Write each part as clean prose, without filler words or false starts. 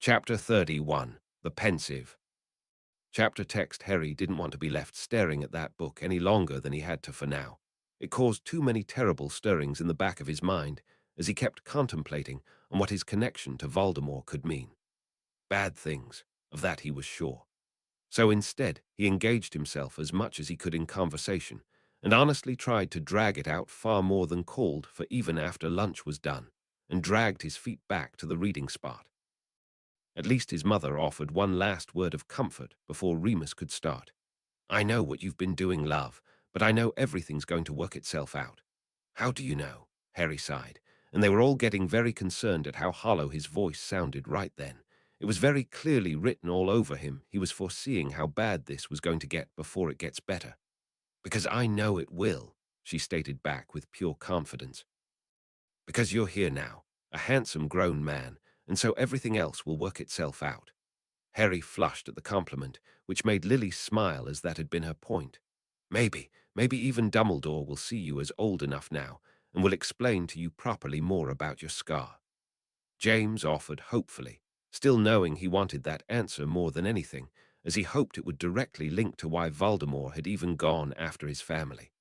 Chapter 31. The Pensive. Chapter text. Harry didn't want to be left staring at that book any longer than he had to for now. It caused too many terrible stirrings in the back of his mind as he kept contemplating on what his connection to Voldemort could mean. Bad things, of that he was sure. So instead, he engaged himself as much as he could in conversation, and honestly tried to drag it out far more than called for even after lunch was done, and dragged his feet back to the reading spot. At least his mother offered one last word of comfort before Remus could start. "I know what you've been doing, love, but I know everything's going to work itself out." "How do you know?" Harry sighed, and they were all getting very concerned at how hollow his voice sounded right then. It was very clearly written all over him. He was foreseeing how bad this was going to get before it gets better. "Because I know it will," she stated back with pure confidence. "Because you're here now, a handsome grown man, and so everything else will work itself out." Harry flushed at the compliment, which made Lily smile as that had been her point. Maybe even Dumbledore will see you as old enough now and will explain to you properly more about your scar. James offered hopefully, still knowing he wanted that answer more than anything, as he hoped it would directly link to why Voldemort had even gone after his family.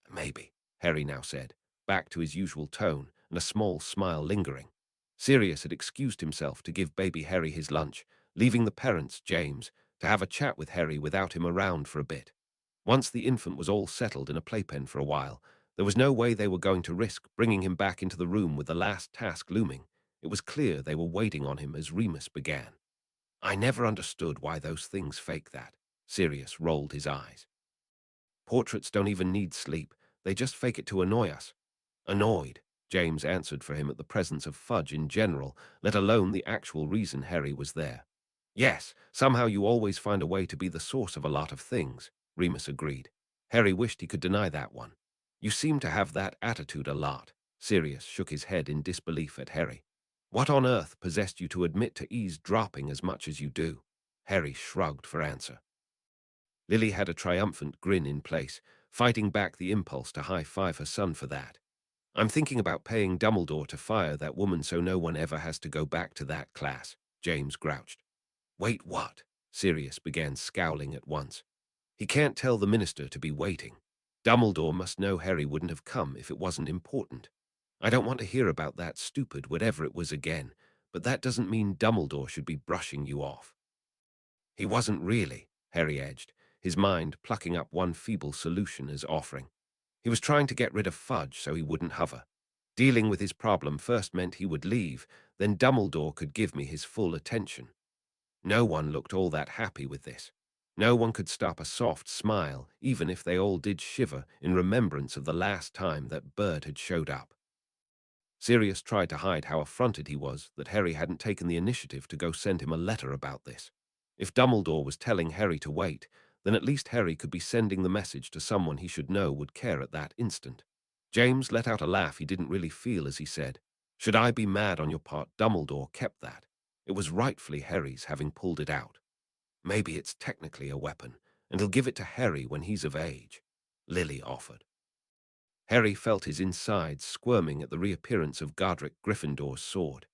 "Maybe," Harry now said, back to his usual tone and a small smile lingering. Sirius had excused himself to give baby Harry his lunch, leaving the parents, James, to have a chat with Harry without him around for a bit. Once the infant was all settled in a playpen for a while, there was no way they were going to risk bringing him back into the room with the last task looming. It was clear they were waiting on him as Remus began. "I never understood why those things fake that." Sirius rolled his eyes. "Portraits don't even need sleep. They just fake it to annoy us." "Annoyed," James answered for him at the presence of Fudge in general, let alone the actual reason Harry was there. "Yes, somehow you always find a way to be the source of a lot of things," Remus agreed. Harry wished he could deny that one. "You seem to have that attitude a lot." Sirius shook his head in disbelief at Harry. "What on earth possessed you to admit to eavesdropping as much as you do?" Harry shrugged for answer. Lily had a triumphant grin in place, fighting back the impulse to high-five her son for that. "I'm thinking about paying Dumbledore to fire that woman so no one ever has to go back to that class," James grouched. "Wait, what?" Sirius began scowling at once. "He can't tell the minister to be waiting. Dumbledore must know Harry wouldn't have come if it wasn't important. I don't want to hear about that stupid whatever it was again, but that doesn't mean Dumbledore should be brushing you off." "He wasn't really," Harry edged, his mind plucking up one feeble solution as offering. "He was trying to get rid of Fudge so he wouldn't hover. Dealing with his problem first meant he would leave, then Dumbledore could give me his full attention." No one looked all that happy with this. No one could stop a soft smile, even if they all did shiver in remembrance of the last time that Bird had showed up. Sirius tried to hide how affronted he was that Harry hadn't taken the initiative to go send him a letter about this. If Dumbledore was telling Harry to wait, then at least Harry could be sending the message to someone he should know would care at that instant. James let out a laugh he didn't really feel as he said, "Should I be mad on your part? Dumbledore kept that. It was rightfully Harry's, having pulled it out. Maybe it's technically a weapon, and he'll give it to Harry when he's of age," Lily offered. Harry felt his insides squirming at the reappearance of Godric Gryffindor's sword,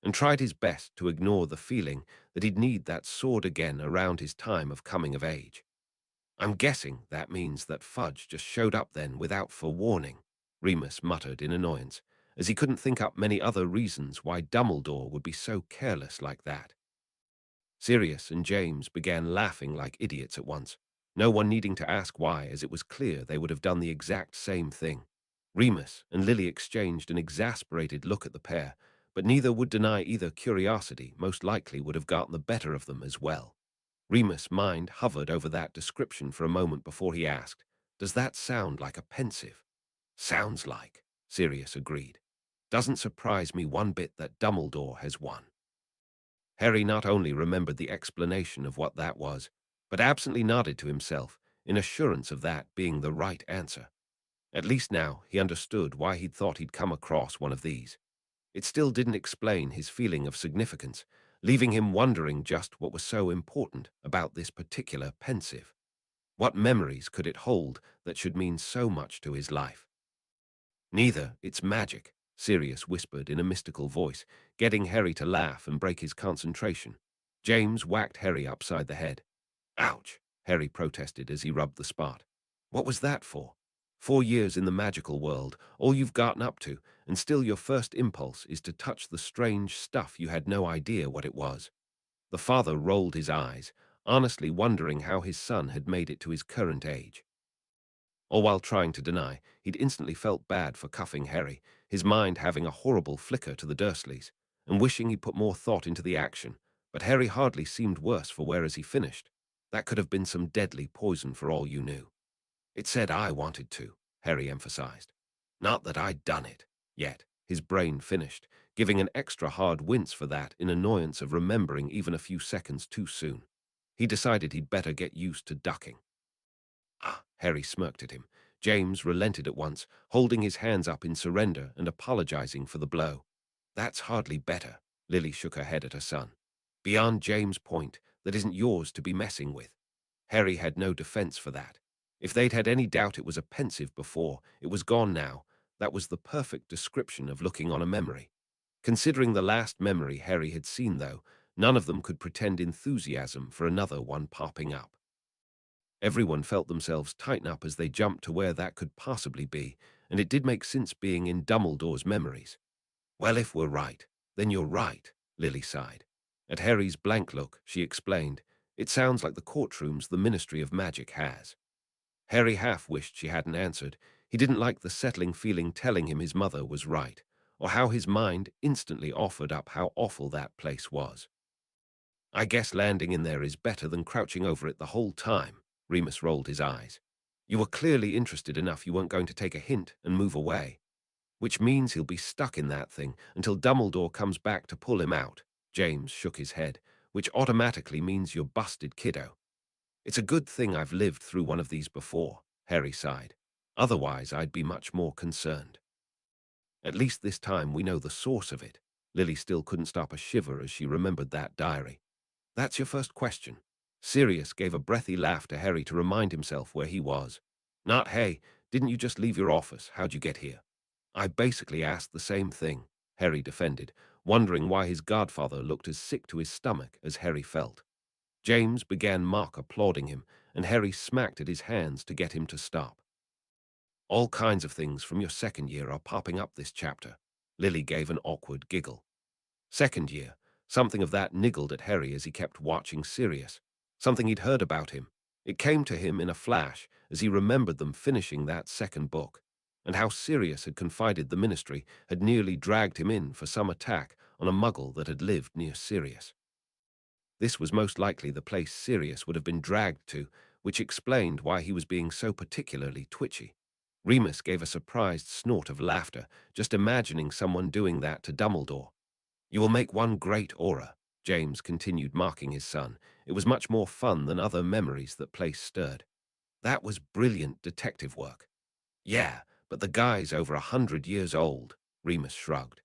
and tried his best to ignore the feeling that he'd need that sword again around his time of coming of age. "I'm guessing that means that Fudge just showed up then without forewarning," Remus muttered in annoyance, as he couldn't think up many other reasons why Dumbledore would be so careless like that. Sirius and James began laughing like idiots at once, no one needing to ask why, as it was clear they would have done the exact same thing. Remus and Lily exchanged an exasperated look at the pair, but neither would deny either curiosity most likely would have gotten the better of them as well. Remus' mind hovered over that description for a moment before he asked, "Does that sound like a pensive?" "Sounds like," Sirius agreed. "Doesn't surprise me one bit that Dumbledore has won." Harry not only remembered the explanation of what that was, but absently nodded to himself in assurance of that being the right answer. At least now he understood why he'd thought he'd come across one of these. It still didn't explain his feeling of significance, leaving him wondering just what was so important about this particular pensive. What memories could it hold that should mean so much to his life? "Neither, it's magic," Sirius whispered in a mystical voice, getting Harry to laugh and break his concentration. James whacked Harry upside the head. Ouch, Harry protested as he rubbed the spot. What was that for? 4 years in the magical world, all you've gotten up to, and still your first impulse is to touch the strange stuff you had no idea what it was. The father rolled his eyes, honestly wondering how his son had made it to his current age. All while trying to deny, he'd instantly felt bad for cuffing Harry, his mind having a horrible flicker to the Dursleys, and wishing he put more thought into the action. But Harry hardly seemed worse for wear as he finished. That could have been some deadly poison for all you knew. It said I wanted to, Harry emphasized. Not that I'd done it. Yet, his brain finished, giving an extra hard wince for that in annoyance of remembering even a few seconds too soon. He decided he'd better get used to ducking. Ah, Harry smirked at him. James relented at once, holding his hands up in surrender and apologizing for the blow. That's hardly better, Lily shook her head at her son. Beyond James' point, that isn't yours to be messing with. Harry had no defense for that. If they'd had any doubt it was a pensive before, it was gone now. That was the perfect description of looking on a memory. Considering the last memory Harry had seen, though, none of them could pretend enthusiasm for another one popping up. Everyone felt themselves tighten up as they jumped to where that could possibly be, and it did make sense being in Dumbledore's memories. Well, if we're right, then you're right, Lily sighed. At Harry's blank look, she explained, it sounds like the courtrooms the Ministry of Magic has. Harry half wished she hadn't answered. He didn't like the settling feeling telling him his mother was right, or how his mind instantly offered up how awful that place was. I guess landing in there is better than crouching over it the whole time. Remus rolled his eyes. You were clearly interested enough you weren't going to take a hint and move away. Which means he'll be stuck in that thing until Dumbledore comes back to pull him out. James shook his head, which automatically means you're busted, kiddo. It's a good thing I've lived through one of these before, Harry sighed. Otherwise, I'd be much more concerned. At least this time we know the source of it. Lily still couldn't stop a shiver as she remembered that diary. That's your first question. Sirius gave a breathy laugh to Harry to remind himself where he was. Not, hey, didn't you just leave your office? How'd you get here? I basically asked the same thing, Harry defended, wondering why his godfather looked as sick to his stomach as Harry felt. James began mock applauding him, and Harry smacked at his hands to get him to stop. All kinds of things from your second year are popping up this chapter. Lily gave an awkward giggle. Second year, something of that niggled at Harry as he kept watching Sirius. Something he'd heard about him. It came to him in a flash as he remembered them finishing that second book, and how Sirius had confided the Ministry had nearly dragged him in for some attack on a muggle that had lived near Sirius. This was most likely the place Sirius would have been dragged to, which explained why he was being so particularly twitchy. Remus gave a surprised snort of laughter, just imagining someone doing that to Dumbledore. You will make one great aura, James continued mocking his son. It was much more fun than other memories that place stirred. That was brilliant detective work. Yeah, but the guy's over 100 years old, Remus shrugged.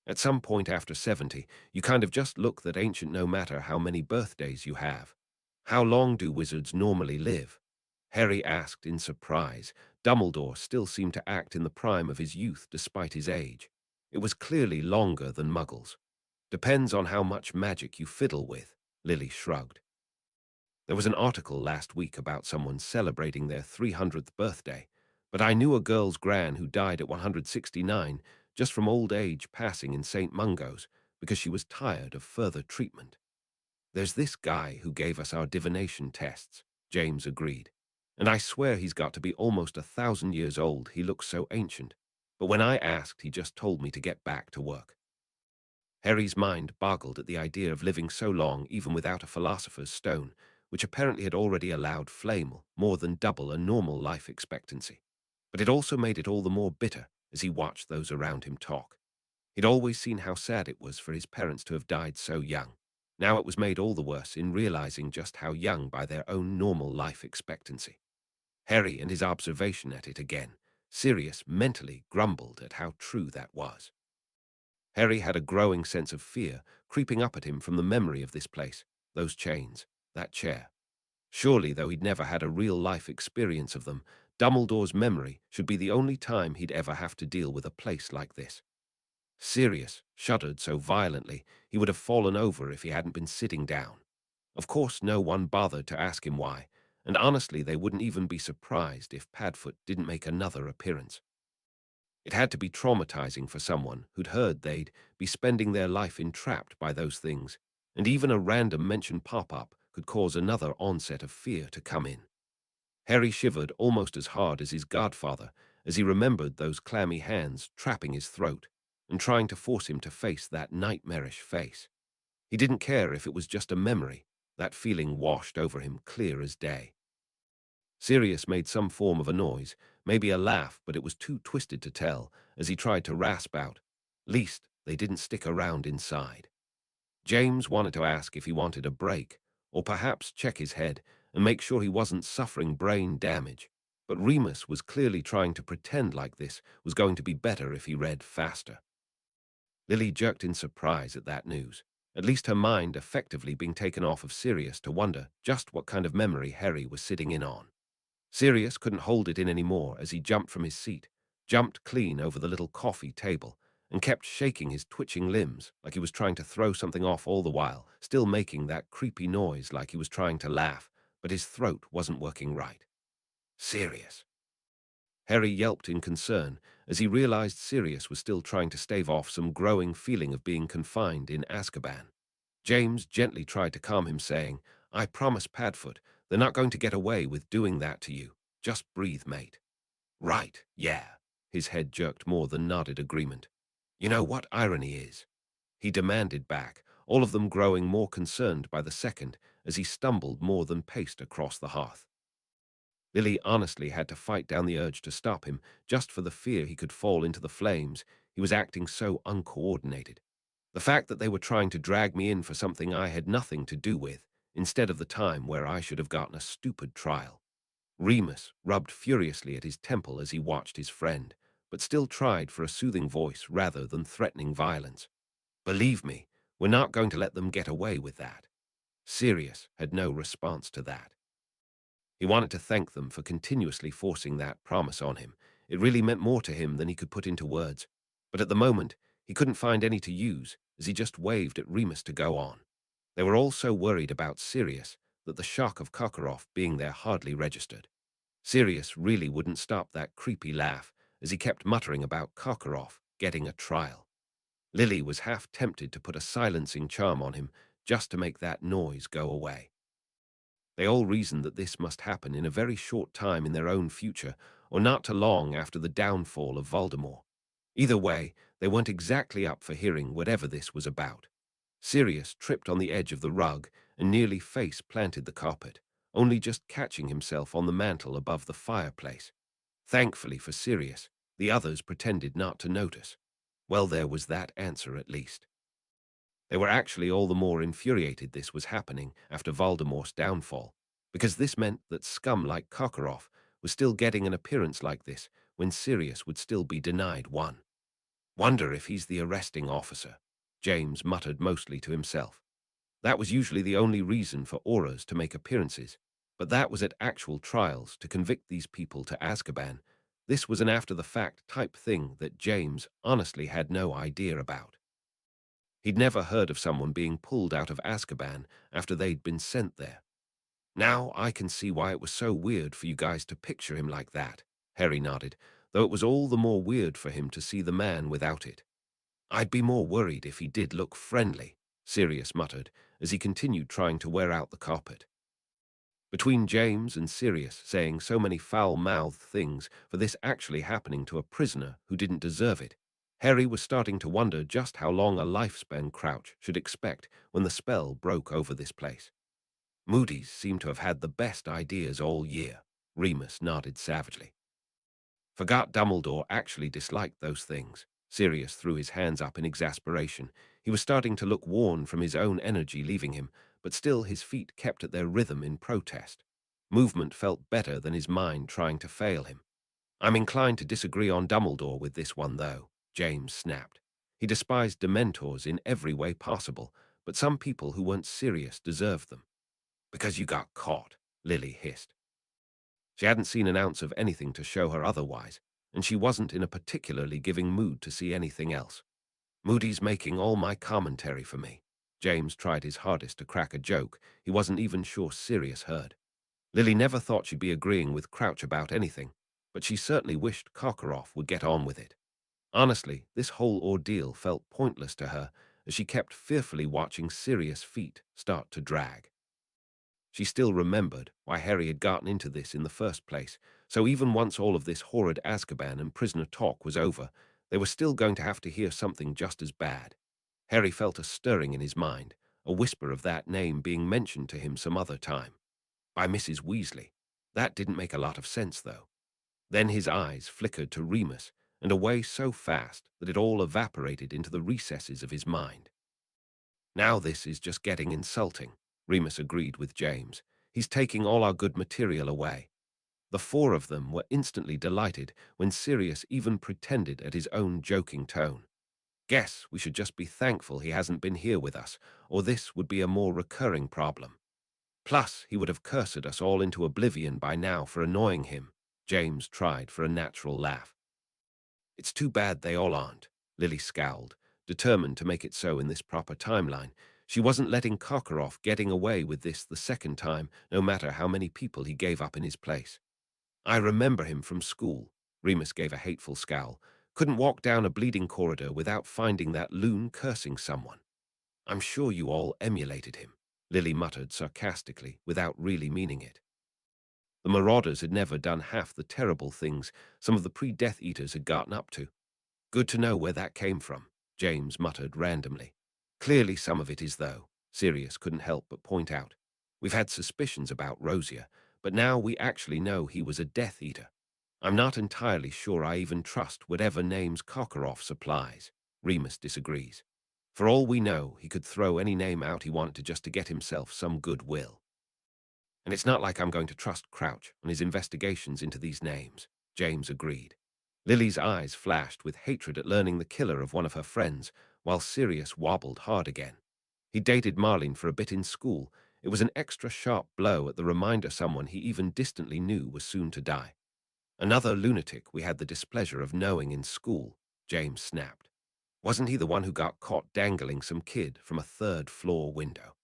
At some point after 70, you kind of just look that ancient no matter how many birthdays you have. How long do wizards normally live? Harry asked in surprise. Dumbledore still seemed to act in the prime of his youth despite his age. It was clearly longer than muggles. Depends on how much magic you fiddle with, Lily shrugged. There was an article last week about someone celebrating their 300th birthday, but I knew a girl's gran who died at 169 just from old age passing in St. Mungo's because she was tired of further treatment. There's this guy who gave us our divination tests, James agreed, and I swear he's got to be almost 1,000 years old. He looks so ancient, but when I asked, he just told me to get back to work. Harry's mind boggled at the idea of living so long even without a philosopher's stone, which apparently had already allowed Flamel more than double a normal life expectancy. But it also made it all the more bitter as he watched those around him talk. He'd always seen how sad it was for his parents to have died so young. Now it was made all the worse in realizing just how young by their own normal life expectancy. Harry and his observation at it again. Sirius mentally grumbled at how true that was. Harry had a growing sense of fear creeping up at him from the memory of this place, those chains, that chair. Surely, though he'd never had a real-life experience of them, Dumbledore's memory should be the only time he'd ever have to deal with a place like this. Sirius shuddered so violently he would have fallen over if he hadn't been sitting down. Of course, no one bothered to ask him why, and honestly, they wouldn't even be surprised if Padfoot didn't make another appearance. It had to be traumatizing for someone who'd heard they'd be spending their life entrapped by those things, and even a random mention pop-up could cause another onset of fear to come in. Harry shivered almost as hard as his godfather as he remembered those clammy hands trapping his throat and trying to force him to face that nightmarish face. He didn't care if it was just a memory. That feeling washed over him clear as day. Sirius made some form of a noise, maybe a laugh, but it was too twisted to tell as he tried to rasp out. Least they didn't stick around inside. James wanted to ask if he wanted a break, or perhaps check his head and make sure he wasn't suffering brain damage. But Remus was clearly trying to pretend like this was going to be better if he read faster. Lily jerked in surprise at that news, at least her mind effectively being taken off of Sirius to wonder just what kind of memory Harry was sitting in on. Sirius couldn't hold it in anymore as he jumped from his seat, jumped clean over the little coffee table, and kept shaking his twitching limbs like he was trying to throw something off all the while, still making that creepy noise like he was trying to laugh, but his throat wasn't working right. Sirius. Harry yelped in concern as he realized Sirius was still trying to stave off some growing feeling of being confined in Azkaban. James gently tried to calm him, saying, "I promise, Padfoot, they're not going to get away with doing that to you. Just breathe, mate." "Right, yeah." His head jerked more than nodded agreement. "You know what irony is?" He demanded back, all of them growing more concerned by the second as he stumbled more than paced across the hearth. Lily honestly had to fight down the urge to stop him just for the fear he could fall into the flames. He was acting so uncoordinated. The fact that they were trying to drag me in for something I had nothing to do with, instead of the time where I should have gotten a stupid trial. Remus rubbed furiously at his temple as he watched his friend, but still tried for a soothing voice rather than threatening violence. "Believe me, we're not going to let them get away with that." Sirius had no response to that. He wanted to thank them for continuously forcing that promise on him. It really meant more to him than he could put into words. But at the moment, he couldn't find any to use, as he just waved at Remus to go on. They were all so worried about Sirius that the shock of Karkaroff being there hardly registered. Sirius really wouldn't stop that creepy laugh as he kept muttering about Karkaroff getting a trial. Lily was half tempted to put a silencing charm on him just to make that noise go away. They all reasoned that this must happen in a very short time in their own future, or not too long after the downfall of Voldemort. Either way, they weren't exactly up for hearing whatever this was about. Sirius tripped on the edge of the rug and nearly face-planted the carpet, only just catching himself on the mantel above the fireplace. Thankfully for Sirius, the others pretended not to notice. Well, there was that answer at least. They were actually all the more infuriated this was happening after Voldemort's downfall, because this meant that scum like Karkaroff was still getting an appearance like this when Sirius would still be denied one. "Wonder if he's the arresting officer," James muttered mostly to himself. That was usually the only reason for auras to make appearances, but that was at actual trials to convict these people to Azkaban. This was an after-the-fact type thing that James honestly had no idea about. He'd never heard of someone being pulled out of Azkaban after they'd been sent there. "Now I can see why it was so weird for you guys to picture him like that," Harry nodded, though it was all the more weird for him to see the man without it. "I'd be more worried if he did look friendly," Sirius muttered as he continued trying to wear out the carpet. Between James and Sirius saying so many foul-mouthed things for this actually happening to a prisoner who didn't deserve it, Harry was starting to wonder just how long a lifespan Crouch should expect when the spell broke over this place. "Moody's seemed to have had the best ideas all year," Remus nodded savagely. "Forgot Dumbledore actually disliked those things." Sirius threw his hands up in exasperation. He was starting to look worn from his own energy leaving him, but still his feet kept at their rhythm in protest. Movement felt better than his mind trying to fail him. "I'm inclined to disagree on Dumbledore with this one, though," James snapped. He despised Dementors in every way possible, but some people who weren't serious deserved them. "Because you got caught," Lily hissed. She hadn't seen an ounce of anything to show her otherwise, and she wasn't in a particularly giving mood to see anything else. Moody's making all my commentary for me. James tried his hardest to crack a joke he wasn't even sure Sirius heard. Lily never thought she'd be agreeing with Crouch about anything, but she certainly wished Karkaroff would get on with it. Honestly, this whole ordeal felt pointless to her as she kept fearfully watching Sirius' feet start to drag. She still remembered why Harry had gotten into this in the first place, so even once all of this horrid Azkaban and prisoner talk was over, they were still going to have to hear something just as bad. Harry felt a stirring in his mind, a whisper of that name being mentioned to him some other time. By Mrs. Weasley. That didn't make a lot of sense, though. Then his eyes flickered to Remus, and away so fast that it all evaporated into the recesses of his mind. Now this is just getting insulting, Remus agreed with James. He's taking all our good material away. The four of them were instantly delighted when Sirius even pretended at his own joking tone. Guess we should just be thankful he hasn't been here with us, or this would be a more recurring problem. Plus, he would have cursed us all into oblivion by now for annoying him. James tried for a natural laugh. It's too bad they all aren't, Lily scowled, determined to make it so in this proper timeline. She wasn't letting Karkaroff getting away with this the second time, no matter how many people he gave up in his place. I remember him from school. Remus gave a hateful scowl. Couldn't walk down a bleeding corridor without finding that loon cursing someone. I'm sure you all emulated him, Lily muttered sarcastically, without really meaning it. The Marauders had never done half the terrible things some of the pre-Death Eaters had gotten up to. Good to know where that came from, James muttered randomly. Clearly some of it is, though, Sirius couldn't help but point out. We've had suspicions about Rosier, but now we actually know he was a Death Eater. I'm not entirely sure I even trust whatever names Karkaroff supplies. Remus disagrees. For all we know, he could throw any name out he wanted just to get himself some goodwill. And it's not like I'm going to trust Crouch on his investigations into these names, James agreed. Lily's eyes flashed with hatred at learning the killer of one of her friends, while Sirius wobbled hard again. He dated Marlene for a bit in school. It was an extra sharp blow at the reminder someone he even distantly knew was soon to die. Another lunatic we had the displeasure of knowing in school, James snapped. Wasn't he the one who got caught dangling some kid from a third-floor window?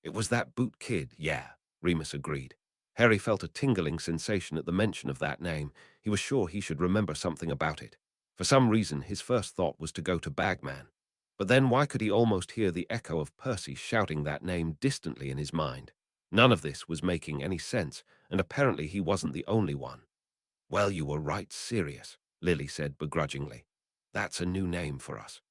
It was that Boot kid, yeah, Remus agreed. Harry felt a tingling sensation at the mention of that name. He was sure he should remember something about it. For some reason, his first thought was to go to Bagman. But then why could he almost hear the echo of Percy shouting that name distantly in his mind? None of this was making any sense, and apparently he wasn't the only one. Well, you were right, Sirius, Lily said begrudgingly. That's a new name for us.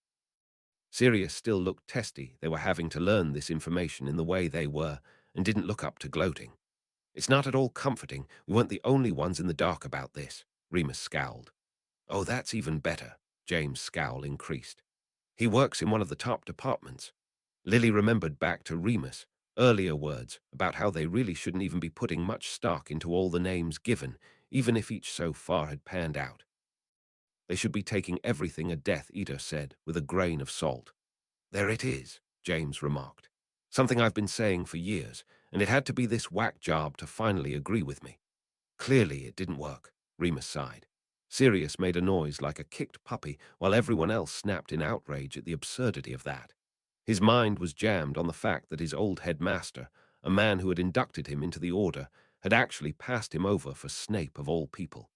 Sirius still looked testy. They were having to learn this information in the way they were, and didn't look up to gloating. It's not at all comforting. We weren't the only ones in the dark about this, Remus scowled. Oh, that's even better, James' scowl increased. He works in one of the top departments. Lily remembered back to Remus' earlier words about how they really shouldn't even be putting much stock into all the names given, even if each so far had panned out. They should be taking everything a Death Eater said with a grain of salt. There it is, James remarked. Something I've been saying for years, and it had to be this whack job to finally agree with me. Clearly it didn't work, Remus sighed. Sirius made a noise like a kicked puppy while everyone else snapped in outrage at the absurdity of that. His mind was jammed on the fact that his old headmaster, a man who had inducted him into the order, had actually passed him over for Snape of all people.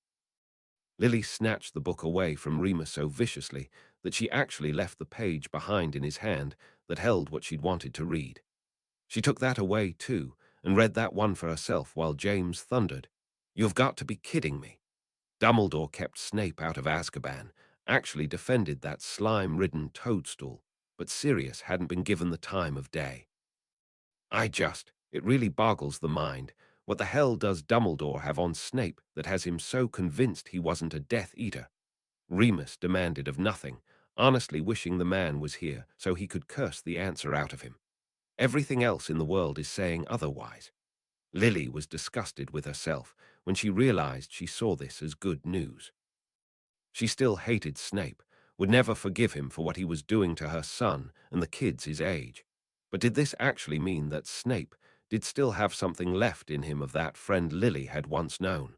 Lily snatched the book away from Remus so viciously that she actually left the page behind in his hand that held what she'd wanted to read. She took that away, too, and read that one for herself while James thundered, "You've got to be kidding me." Dumbledore kept Snape out of Azkaban, actually defended that slime-ridden toadstool, but Sirius hadn't been given the time of day. It really boggles the mind. What the hell does Dumbledore have on Snape that has him so convinced he wasn't a Death Eater? Remus demanded of nothing, honestly wishing the man was here so he could curse the answer out of him. Everything else in the world is saying otherwise. Lily was disgusted with herself when she realized she saw this as good news. She still hated Snape, would never forgive him for what he was doing to her son and the kids his age. But did this actually mean that Snape did still have something left in him of that friend Lily had once known.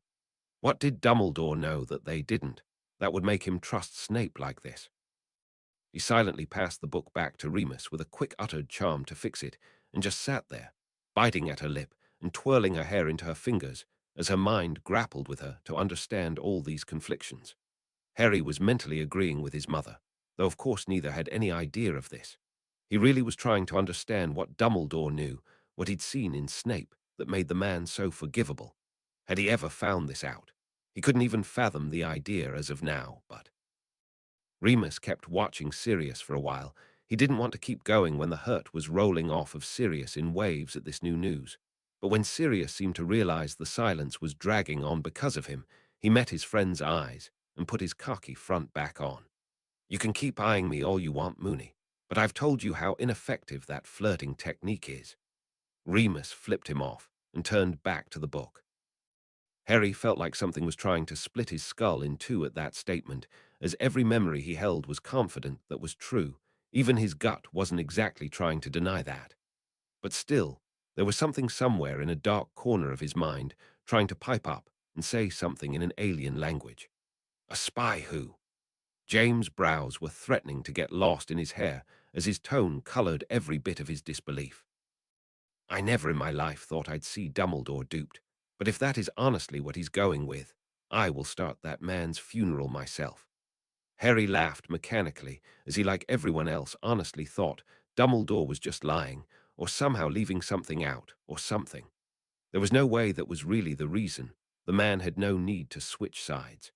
What did Dumbledore know that they didn't, that would make him trust Snape like this? He silently passed the book back to Remus with a quick uttered charm to fix it, and just sat there, biting at her lip and twirling her hair into her fingers as her mind grappled with her to understand all these conflictions. Harry was mentally agreeing with his mother, though of course neither had any idea of this. He really was trying to understand what Dumbledore knew, what he'd seen in Snape that made the man so forgivable. Had he ever found this out? He couldn't even fathom the idea as of now, but Remus kept watching Sirius for a while. He didn't want to keep going when the hurt was rolling off of Sirius in waves at this new news. But when Sirius seemed to realize the silence was dragging on because of him, he met his friend's eyes and put his cocky front back on. You can keep eyeing me all you want, Moony, but I've told you how ineffective that flirting technique is. Remus flipped him off and turned back to the book. Harry felt like something was trying to split his skull in two at that statement, as every memory he held was confident that was true. Even his gut wasn't exactly trying to deny that. But still, there was something somewhere in a dark corner of his mind trying to pipe up and say something in an alien language. A spy who? James' brows were threatening to get lost in his hair as his tone colored every bit of his disbelief. I never in my life thought I'd see Dumbledore duped, but if that is honestly what he's going with, I will start that man's funeral myself. Harry laughed mechanically as he, like everyone else, honestly thought Dumbledore was just lying, or somehow leaving something out, or something. There was no way that was really the reason. The man had no need to switch sides.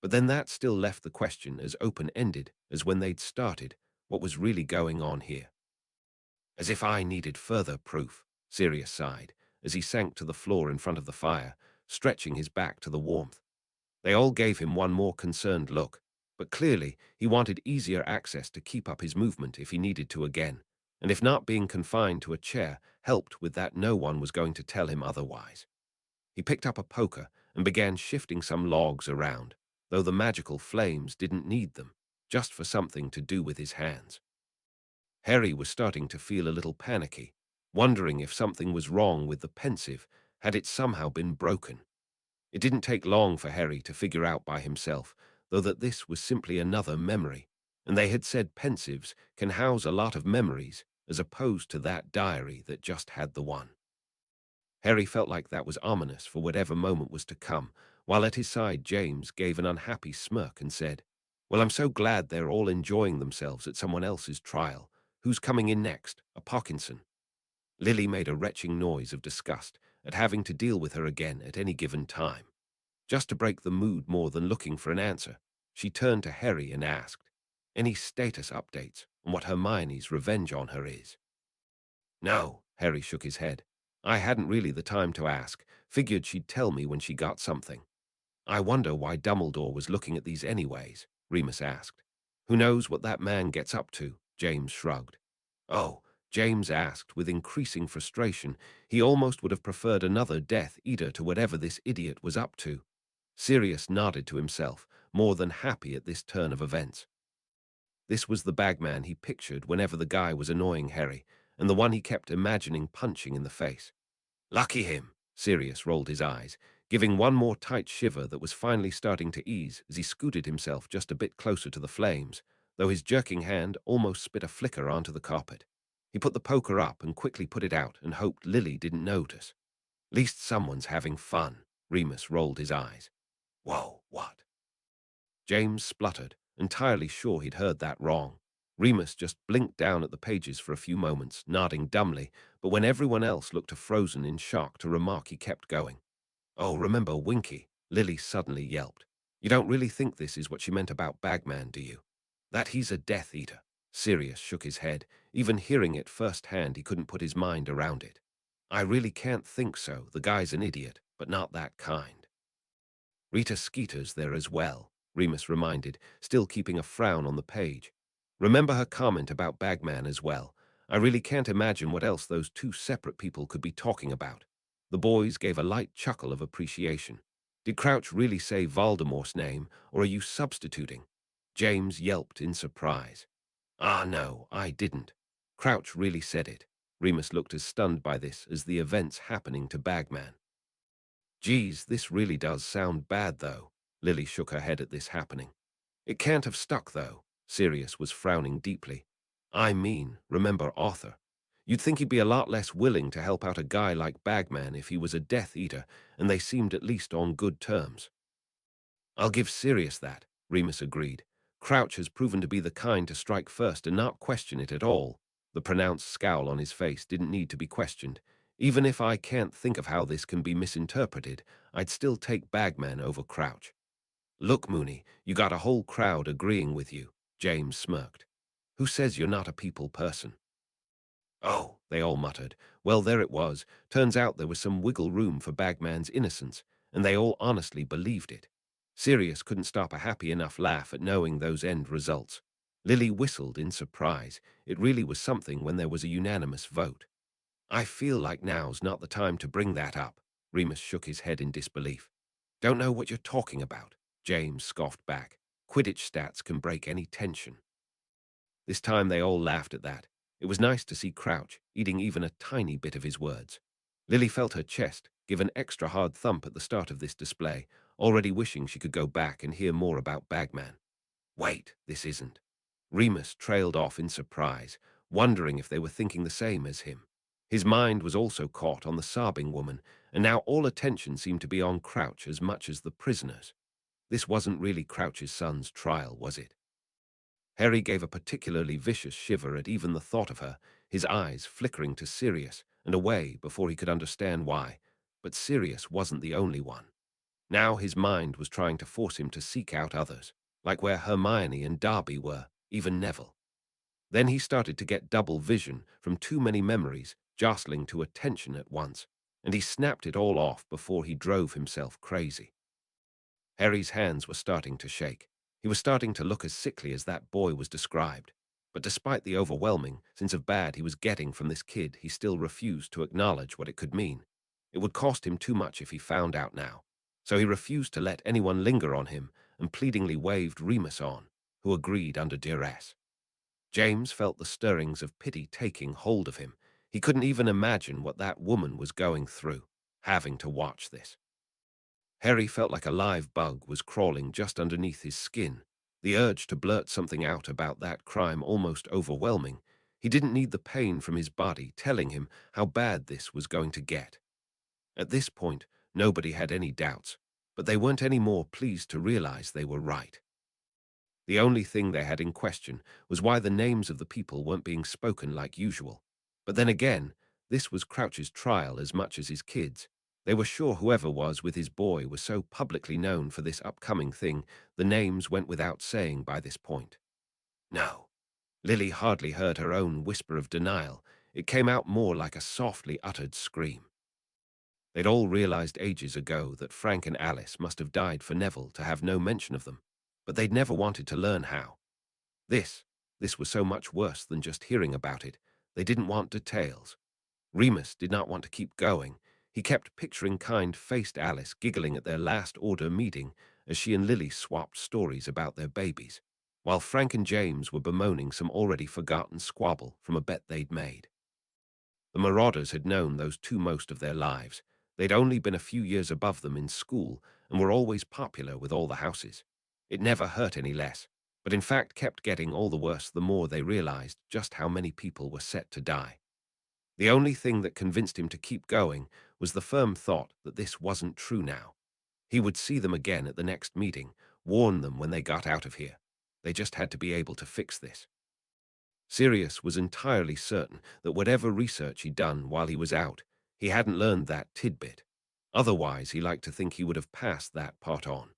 But then that still left the question as open-ended as when they'd started. What was really going on here? As if I needed further proof, Sirius sighed, as he sank to the floor in front of the fire, stretching his back to the warmth. They all gave him one more concerned look, but clearly he wanted easier access to keep up his movement if he needed to again, and if not being confined to a chair helped with that, no one was going to tell him otherwise. He picked up a poker and began shifting some logs around, though the magical flames didn't need them, just for something to do with his hands. Harry was starting to feel a little panicky, wondering if something was wrong with the pensive. Had it somehow been broken? It didn't take long for Harry to figure out by himself, though, that this was simply another memory, and they had said pensives can house a lot of memories as opposed to that diary that just had the one. Harry felt like that was ominous for whatever moment was to come, while at his side James gave an unhappy smirk and said, "Well, I'm so glad they're all enjoying themselves at someone else's trial. Who's coming in next? A Parkinson?" Lily made a retching noise of disgust at having to deal with her again at any given time. Just to break the mood more than looking for an answer, she turned to Harry and asked, "Any status updates on what Hermione's revenge on her is?" "No," Harry shook his head. "I hadn't really the time to ask. Figured she'd tell me when she got something." "I wonder why Dumbledore was looking at these anyways," Remus asked. "Who knows what that man gets up to?" James shrugged. "Oh," James asked with increasing frustration. He almost would have preferred another Death Eater to whatever this idiot was up to. Sirius nodded to himself, more than happy at this turn of events. This was the bagman he pictured whenever the guy was annoying Harry, and the one he kept imagining punching in the face. "Lucky him," Sirius rolled his eyes, giving one more tight shiver that was finally starting to ease as he scooted himself just a bit closer to the flames, though his jerking hand almost spit a flicker onto the carpet. He put the poker up and quickly put it out and hoped Lily didn't notice. "Least someone's having fun," Remus rolled his eyes. "Whoa, what?" James spluttered, entirely sure he'd heard that wrong. Remus just blinked down at the pages for a few moments, nodding dumbly, but when everyone else looked frozen in shock to remark, he kept going. "Oh, remember Winky?" Lily suddenly yelped. "You don't really think this is what she meant about Bagman, do you? That he's a Death Eater?" Sirius shook his head. Even hearing it firsthand, he couldn't put his mind around it. "I really can't think so. The guy's an idiot, but not that kind." "Rita Skeeter's there as well," Remus reminded, still keeping a frown on the page. "Remember her comment about Bagman as well. I really can't imagine what else those two separate people could be talking about." The boys gave a light chuckle of appreciation. "Did Crouch really say Voldemort's name, or are you substituting?" James yelped in surprise. "Ah, no, I didn't. Crouch really said it. Remus looked as stunned by this as the events happening to Bagman. Geez, this really does sound bad, though. Lily shook her head at this happening. It can't have stuck, though. Sirius was frowning deeply. I mean, remember Arthur. You'd think he'd be a lot less willing to help out a guy like Bagman if he was a Death Eater, and they seemed at least on good terms. I'll give Sirius that, Remus agreed. Crouch has proven to be the kind to strike first and not question it at all. The pronounced scowl on his face didn't need to be questioned. Even if I can't think of how this can be misinterpreted, I'd still take Bagman over Crouch. Look, Mooney, you got a whole crowd agreeing with you, James smirked. Who says you're not a people person? Oh, they all muttered. Well, there it was. Turns out there was some wiggle room for Bagman's innocence, and they all honestly believed it. Sirius couldn't stop a happy enough laugh at knowing those end results. Lily whistled in surprise. It really was something when there was a unanimous vote. I feel like now's not the time to bring that up. Remus shook his head in disbelief. Don't know what you're talking about, James scoffed back. Quidditch stats can break any tension. This time they all laughed at that. It was nice to see Crouch eating even a tiny bit of his words. Lily felt her chest give an extra hard thump at the start of this display, already wishing she could go back and hear more about Bagman. Wait, this isn't. Remus trailed off in surprise, wondering if they were thinking the same as him. His mind was also caught on the sobbing woman, and now all attention seemed to be on Crouch as much as the prisoners. This wasn't really Crouch's son's trial, was it? Harry gave a particularly vicious shiver at even the thought of her, his eyes flickering to Sirius and away before he could understand why. But Sirius wasn't the only one. Now his mind was trying to force him to seek out others, like where Hermione and Darby were, even Neville. Then he started to get double vision from too many memories jostling to attention at once, and he snapped it all off before he drove himself crazy. Harry's hands were starting to shake. He was starting to look as sickly as that boy was described. But despite the overwhelming sense of bad he was getting from this kid, he still refused to acknowledge what it could mean. It would cost him too much if he found out now. So he refused to let anyone linger on him and pleadingly waved Remus on, who agreed under duress. James felt the stirrings of pity taking hold of him. He couldn't even imagine what that woman was going through, having to watch this. Harry felt like a live bug was crawling just underneath his skin, the urge to blurt something out about that crime almost overwhelming. He didn't need the pain from his body telling him how bad this was going to get. At this point, nobody had any doubts, but they weren't any more pleased to realize they were right. The only thing they had in question was why the names of the people weren't being spoken like usual. But then again, this was Crouch's trial as much as his kids'. They were sure whoever was with his boy was so publicly known for this upcoming thing, the names went without saying by this point. No. Lily hardly heard her own whisper of denial. It came out more like a softly uttered scream. They'd all realized ages ago that Frank and Alice must have died for Neville to have no mention of them, but they'd never wanted to learn how. This was so much worse than just hearing about it. They didn't want details. Remus did not want to keep going. He kept picturing kind-faced Alice giggling at their last order meeting as she and Lily swapped stories about their babies, while Frank and James were bemoaning some already forgotten squabble from a bet they'd made. The Marauders had known those two most of their lives. They'd only been a few years above them in school and were always popular with all the houses. It never hurt any less, but in fact kept getting all the worse the more they realized just how many people were set to die. The only thing that convinced him to keep going was the firm thought that this wasn't true now. He would see them again at the next meeting, warn them when they got out of here. They just had to be able to fix this. Sirius was entirely certain that whatever research he'd done while he was out, he hadn't learned that tidbit. Otherwise, he liked to think he would have passed that part on.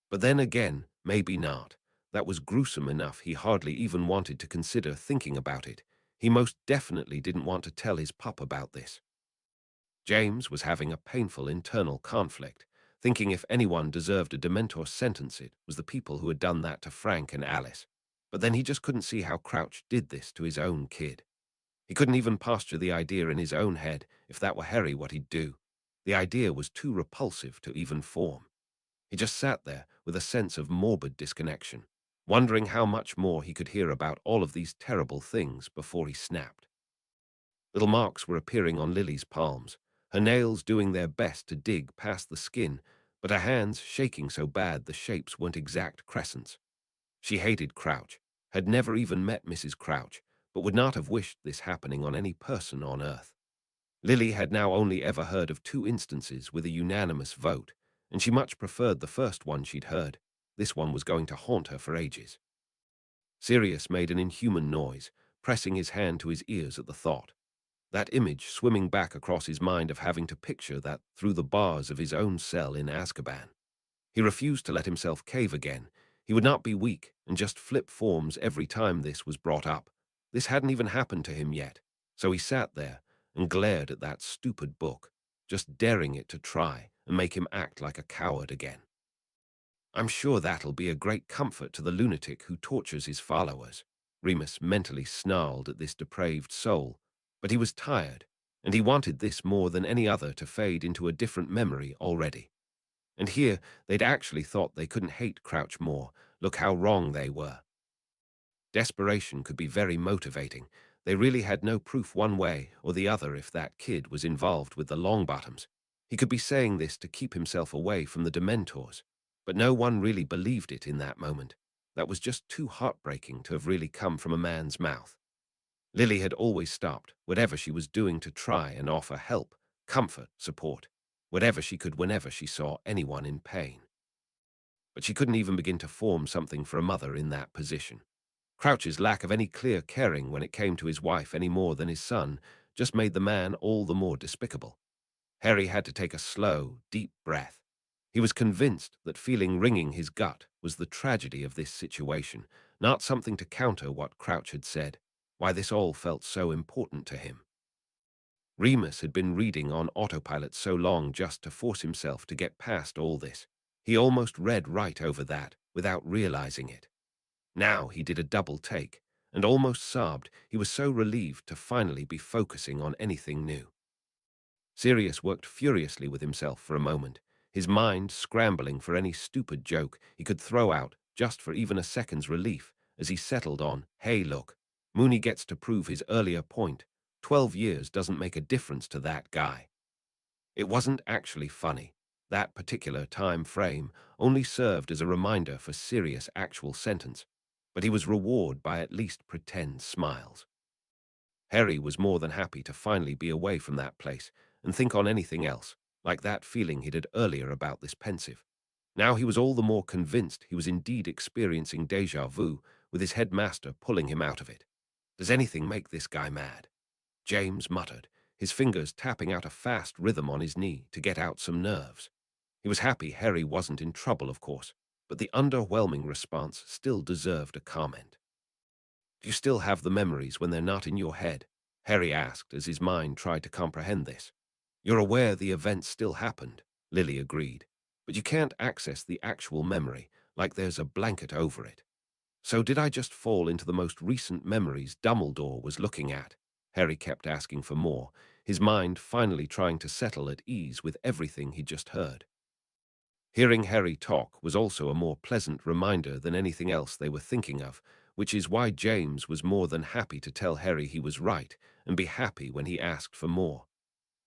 But then again, maybe not. That was gruesome enough he hardly even wanted to consider thinking about it. He most definitely didn't want to tell his pup about this. James was having a painful internal conflict, thinking if anyone deserved a Dementor sentence it was the people who had done that to Frank and Alice. But then he just couldn't see how Crouch did this to his own kid. He couldn't even posture the idea in his own head if that were Harry what he'd do. The idea was too repulsive to even form. He just sat there with a sense of morbid disconnection, wondering how much more he could hear about all of these terrible things before he snapped. Little marks were appearing on Lily's palms, her nails doing their best to dig past the skin, but her hands shaking so bad the shapes weren't exact crescents. She hated Crouch, had never even met Mrs. Crouch, but would not have wished this happening on any person on earth. Lily had now only ever heard of 2 instances with a unanimous vote, and she much preferred the first one she'd heard. This one was going to haunt her for ages. Sirius made an inhuman noise, pressing his hand to his ears at the thought. That image swimming back across his mind of having to picture that through the bars of his own cell in Azkaban. He refused to let himself cave again. He would not be weak and just flip forms every time this was brought up. This hadn't even happened to him yet, so he sat there and glared at that stupid book, just daring it to try and make him act like a coward again. I'm sure that'll be a great comfort to the lunatic who tortures his followers. Remus mentally snarled at this depraved soul, but he was tired, and he wanted this more than any other to fade into a different memory already. And here they'd actually thought they couldn't hate Crouch more. Look how wrong they were. Desperation could be very motivating. They really had no proof one way or the other if that kid was involved with the Longbottoms. He could be saying this to keep himself away from the Dementors, but no one really believed it in that moment. That was just too heartbreaking to have really come from a man's mouth. Lily had always stopped whatever she was doing to try and offer help, comfort, support, whatever she could whenever she saw anyone in pain. But she couldn't even begin to form something for a mother in that position. Crouch's lack of any clear caring when it came to his wife any more than his son just made the man all the more despicable. Harry had to take a slow, deep breath. He was convinced that feeling wringing his gut was the tragedy of this situation, not something to counter what Crouch had said, why this all felt so important to him. Remus had been reading on autopilot so long just to force himself to get past all this. He almost read right over that without realizing it. Now he did a double take and almost sobbed. He was so relieved to finally be focusing on anything new. Sirius worked furiously with himself for a moment, his mind scrambling for any stupid joke he could throw out just for even a second's relief as he settled on, hey look, Mooney gets to prove his earlier point. 12 years doesn't make a difference to that guy. It wasn't actually funny. That particular time frame only served as a reminder for Sirius' actual sentence, but he was rewarded by at least pretend smiles. Harry was more than happy to finally be away from that place and think on anything else, like that feeling he'd had earlier about this pensive. Now he was all the more convinced he was indeed experiencing déjà vu, with his headmaster pulling him out of it. Does anything make this guy mad? James muttered, his fingers tapping out a fast rhythm on his knee to get out some nerves. He was happy Harry wasn't in trouble, of course, but the underwhelming response still deserved a comment. Do you still have the memories when they're not in your head? Harry asked as his mind tried to comprehend this. You're aware the event still happened, Lily agreed, but you can't access the actual memory, like there's a blanket over it. So did I just fall into the most recent memories Dumbledore was looking at? Harry kept asking for more, his mind finally trying to settle at ease with everything he'd just heard. Hearing Harry talk was also a more pleasant reminder than anything else they were thinking of, which is why James was more than happy to tell Harry he was right and be happy when he asked for more.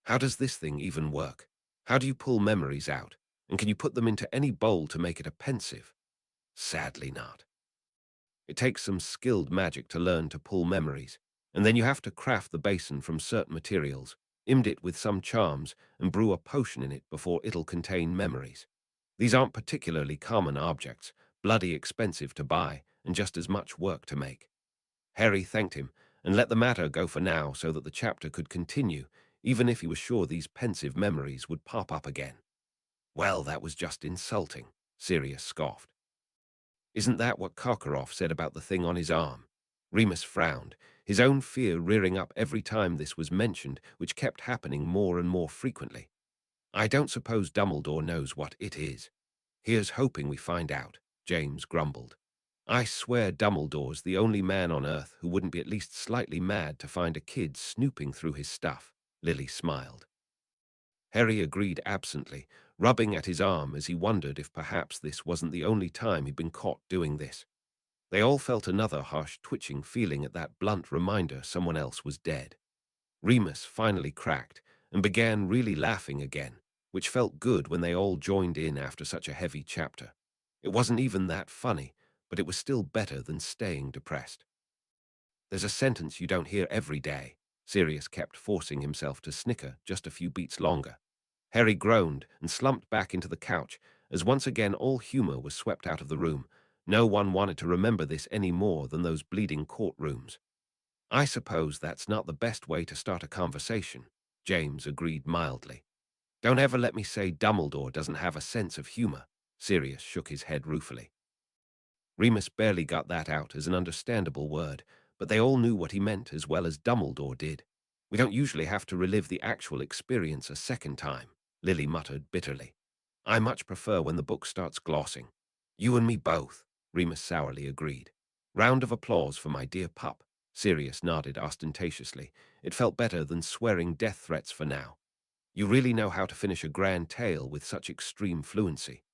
How does this thing even work? How do you pull memories out? And can you put them into any bowl to make it a pensive? Sadly not. It takes some skilled magic to learn to pull memories, and then you have to craft the basin from certain materials, imd it with some charms, and brew a potion in it before it'll contain memories. These aren't particularly common objects, bloody expensive to buy, and just as much work to make. Harry thanked him and let the matter go for now so that the chapter could continue, even if he was sure these pensive memories would pop up again. Well, that was just insulting, Sirius scoffed. Isn't that what Karkaroff said about the thing on his arm? Remus frowned, his own fear rearing up every time this was mentioned, which kept happening more and more frequently. I don't suppose Dumbledore knows what it is. Here's hoping we find out, James grumbled. I swear Dumbledore's the only man on Earth who wouldn't be at least slightly mad to find a kid snooping through his stuff, Lily smiled. Harry agreed absently, rubbing at his arm as he wondered if perhaps this wasn't the only time he'd been caught doing this. They all felt another harsh twitching feeling at that blunt reminder someone else was dead. Remus finally cracked and began really laughing again, which felt good when they all joined in after such a heavy chapter. It wasn't even that funny, but it was still better than staying depressed. There's a sentence you don't hear every day. Sirius kept forcing himself to snicker just a few beats longer. Harry groaned and slumped back into the couch as once again all humor was swept out of the room. No one wanted to remember this any more than those bleeding courtrooms. I suppose that's not the best way to start a conversation, James agreed mildly. Don't ever let me say Dumbledore doesn't have a sense of humor. Sirius shook his head ruefully. Remus barely got that out as an understandable word, but they all knew what he meant as well as Dumbledore did. We don't usually have to relive the actual experience a second time, Lily muttered bitterly. I much prefer when the book starts glossing. You and me both, Remus sourly agreed. Round of applause for my dear pup. Sirius nodded ostentatiously. It felt better than swearing death threats for now. You really know how to finish a grand tale with such extreme fluency.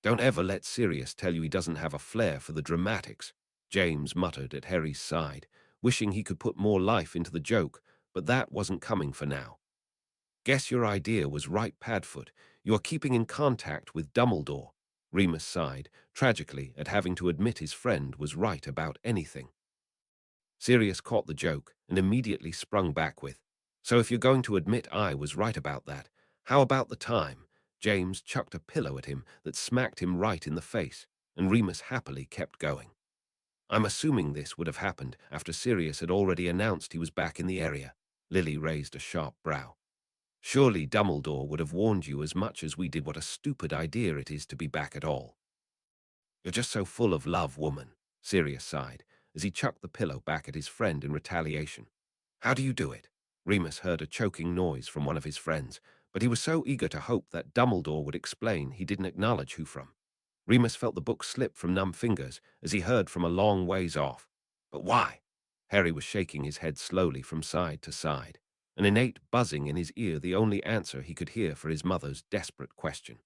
Don't ever let Sirius tell you he doesn't have a flair for the dramatics, James muttered at Harry's side, wishing he could put more life into the joke, but that wasn't coming for now. Guess your idea was right, Padfoot. You are keeping in contact with Dumbledore. Remus sighed, tragically at having to admit his friend was right about anything. Sirius caught the joke and immediately sprung back with, so if you're going to admit I was right about that, how about the time? James chucked a pillow at him that smacked him right in the face, and Remus happily kept going. I'm assuming this would have happened after Sirius had already announced he was back in the area. Lily raised a sharp brow. Surely Dumbledore would have warned you as much as we did what a stupid idea it is to be back at all. You're just so full of love, woman, Sirius sighed, as he chucked the pillow back at his friend in retaliation. How do you do it? Remus heard a choking noise from one of his friends, but he was so eager to hope that Dumbledore would explain he didn't acknowledge who from. Remus felt the book slip from numb fingers as he heard from a long ways off. But why? Harry was shaking his head slowly from side to side, an innate buzzing in his ear the only answer he could hear for his mother's desperate question.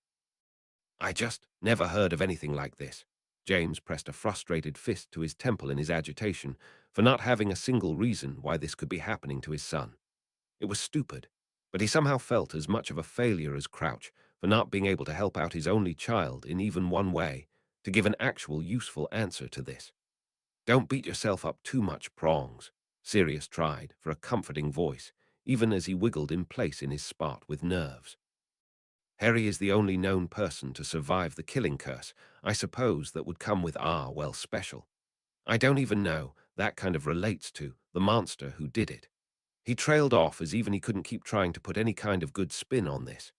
I just never heard of anything like this. James pressed a frustrated fist to his temple in his agitation for not having a single reason why this could be happening to his son. It was stupid, but he somehow felt as much of a failure as Crouch for not being able to help out his only child in even one way, to give an actual useful answer to this. Don't beat yourself up too much, Prongs, Sirius tried for a comforting voice, even as he wiggled in place in his spot with nerves. Harry is the only known person to survive the killing curse. I suppose that would come with well, special. I don't even know that kind of relates to the monster who did it. He trailed off as even he couldn't keep trying to put any kind of good spin on this.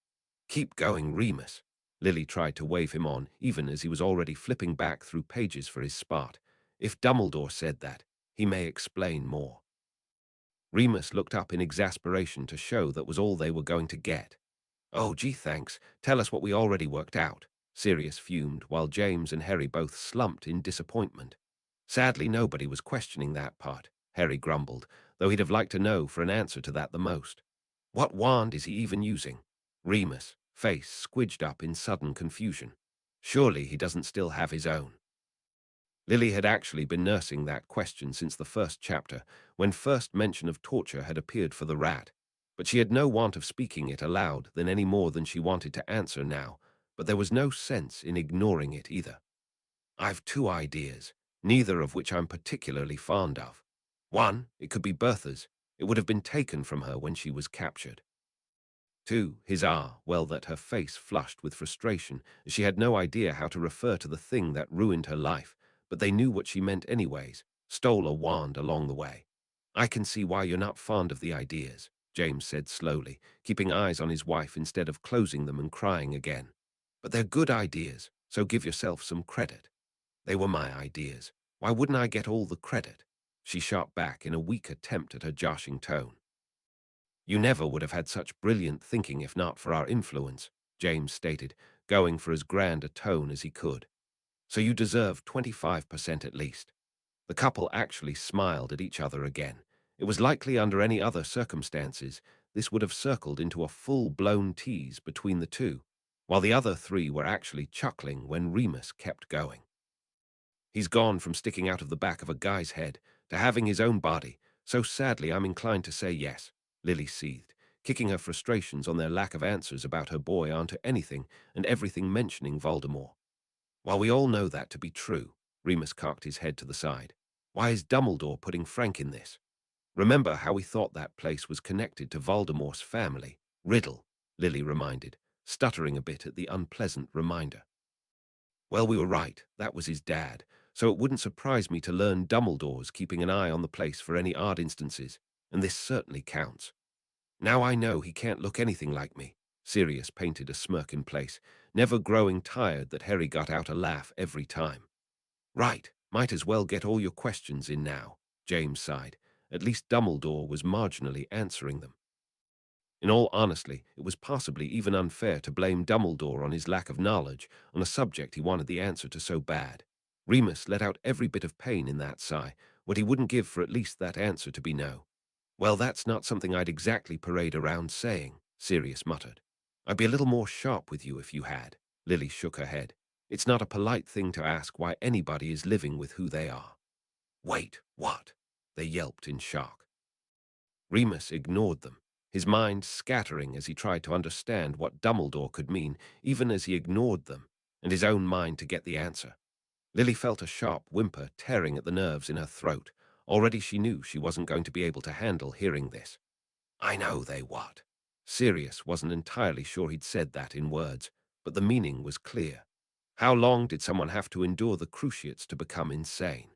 Keep going, Remus. Lily tried to wave him on, even as he was already flipping back through pages for his spot. If Dumbledore said that, he may explain more. Remus looked up in exasperation to show that was all they were going to get. Oh, gee, thanks. Tell us what we already worked out. Sirius fumed, while James and Harry both slumped in disappointment. Sadly, nobody was questioning that part, Harry grumbled, though he'd have liked to know for an answer to that the most. What wand is he even using? Remus, face squidged up in sudden confusion. Surely he doesn't still have his own. Lily had actually been nursing that question since the first chapter, when first mention of torture had appeared for the rat, but she had no want of speaking it aloud than any more than she wanted to answer now, but there was no sense in ignoring it either. I've two ideas, neither of which I'm particularly fond of. One, it could be Bertha's. It would have been taken from her when she was captured. Two, well, that her face flushed with frustration, as she had no idea how to refer to the thing that ruined her life, but they knew what she meant anyways, stole a wand along the way. I can see why you're not fond of the ideas, James said slowly, keeping eyes on his wife instead of closing them and crying again. But they're good ideas, so give yourself some credit. They were my ideas. Why wouldn't I get all the credit? She shot back in a weak attempt at her joshing tone. You never would have had such brilliant thinking if not for our influence, James stated, going for as grand a tone as he could. So you deserve 25% at least. The couple actually smiled at each other again. It was likely under any other circumstances, this would have circled into a full-blown tease between the two, while the other three were actually chuckling when Remus kept going. He's gone from sticking out of the back of a guy's head to having his own body, So sadly, I'm inclined to say yes, Lily seethed, kicking her frustrations on their lack of answers about her boy onto anything and everything mentioning Voldemort. While we all know that to be true, Remus cocked his head to the side. Why is Dumbledore putting Frank in this? Remember how we thought that place was connected to Voldemort's family? Riddle, Lily reminded, stuttering a bit at the unpleasant reminder. Well, we were right. That was his dad. So it wouldn't surprise me to learn Dumbledore's keeping an eye on the place for any odd instances, and this certainly counts. Now I know he can't look anything like me. Sirius painted a smirk in place, never growing tired that Harry got out a laugh every time. Right, might as well get all your questions in now, James sighed. At least Dumbledore was marginally answering them. In all honesty, it was possibly even unfair to blame Dumbledore on his lack of knowledge on a subject he wanted the answer to so bad. Remus let out every bit of pain in that sigh, what he wouldn't give for at least that answer to be no. Well, that's not something I'd exactly parade around saying, Sirius muttered. I'd be a little more sharp with you if you had. Lily shook her head. It's not a polite thing to ask why anybody is living with who they are. Wait, what? They yelped in shock. Remus ignored them, his mind scattering as he tried to understand what Dumbledore could mean, even as he ignored them, and his own mind to get the answer. Lily felt a sharp whimper tearing at the nerves in her throat. Already she knew she wasn't going to be able to handle hearing this. I know they what. Sirius wasn't entirely sure he'd said that in words, but the meaning was clear. How long did someone have to endure the cruciates to become insane?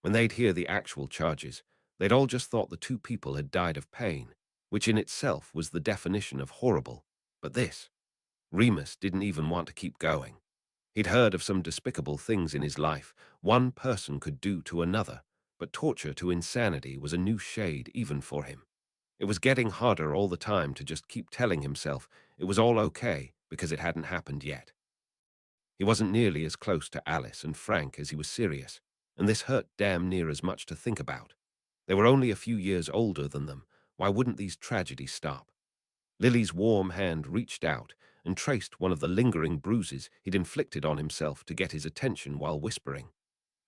When they'd hear the actual charges, they'd all just thought the two people had died of pain, which in itself was the definition of horrible. But this, Remus didn't even want to keep going. He'd heard of some despicable things in his life one person could do to another, but torture to insanity was a new shade even for him. It was getting harder all the time to just keep telling himself it was all okay because it hadn't happened yet. He wasn't nearly as close to Alice and Frank as he was Sirius, and this hurt damn near as much to think about. They were only a few years older than them. Why wouldn't these tragedies stop? Lily's warm hand reached out and traced one of the lingering bruises he'd inflicted on himself to get his attention while whispering,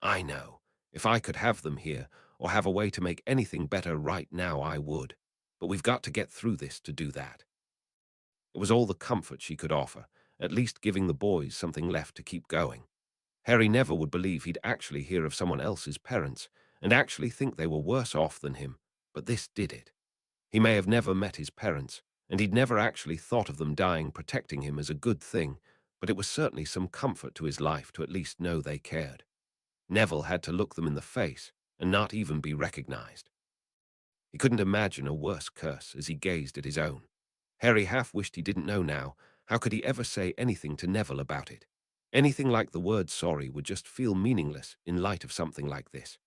I know. If I could have them here, or have a way to make anything better right now, I would. But we've got to get through this to do that. It was all the comfort she could offer, at least giving the boys something left to keep going. Harry never would believe he'd actually hear of someone else's parents, and actually think they were worse off than him, but this did it. He may have never met his parents, and he'd never actually thought of them dying protecting him as a good thing, but it was certainly some comfort to his life to at least know they cared. Neville had to look them in the face and not even be recognized. He couldn't imagine a worse curse as he gazed at his own. Harry half wished he didn't know now. How could he ever say anything to Neville about it? Anything like the word sorry would just feel meaningless in light of something like this.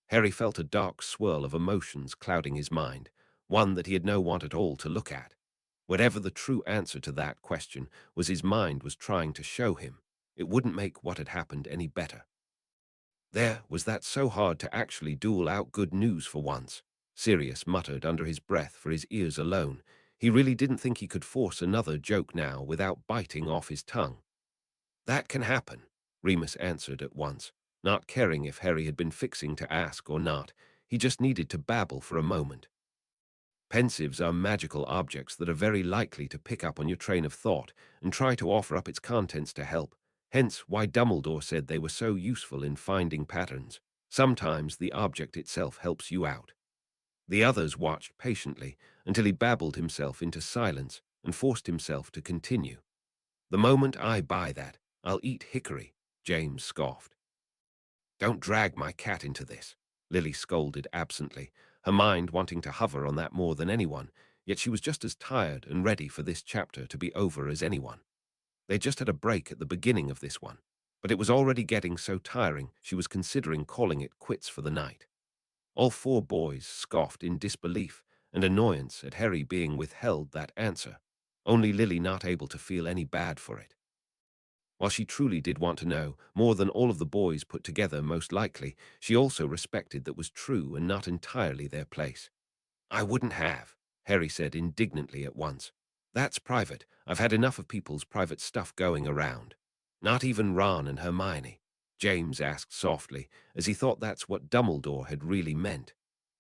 Harry felt a dark swirl of emotions clouding his mind, one that he had no want at all to look at. Whatever the true answer to that question was his mind was trying to show him, it wouldn't make what had happened any better. There, was that so hard to actually dole out good news for once? Sirius muttered under his breath for his ears alone. He really didn't think he could force another joke now without biting off his tongue. That can happen, Remus answered at once, not caring if Harry had been fixing to ask or not. He just needed to babble for a moment. Pensives are magical objects that are very likely to pick up on your train of thought and try to offer up its contents to help. Hence why Dumbledore said they were so useful in finding patterns. Sometimes the object itself helps you out. The others watched patiently until he babbled himself into silence and forced himself to continue. The moment I buy that, I'll eat hickory, James scoffed. Don't drag my cat into this, Lily scolded absently, her mind wanting to hover on that more than anyone, yet she was just as tired and ready for this chapter to be over as anyone. They just had a break at the beginning of this one, but it was already getting so tiring she was considering calling it quits for the night. All four boys scoffed in disbelief and annoyance at Harry being withheld that answer, only Lily not able to feel any bad for it. While she truly did want to know, more than all of the boys put together most likely, she also respected that was true and not entirely their place. I wouldn't have, Harry said indignantly at once. That's private. I've had enough of people's private stuff going around. Not even Ron and Hermione, James asked softly, as he thought that's what Dumbledore had really meant.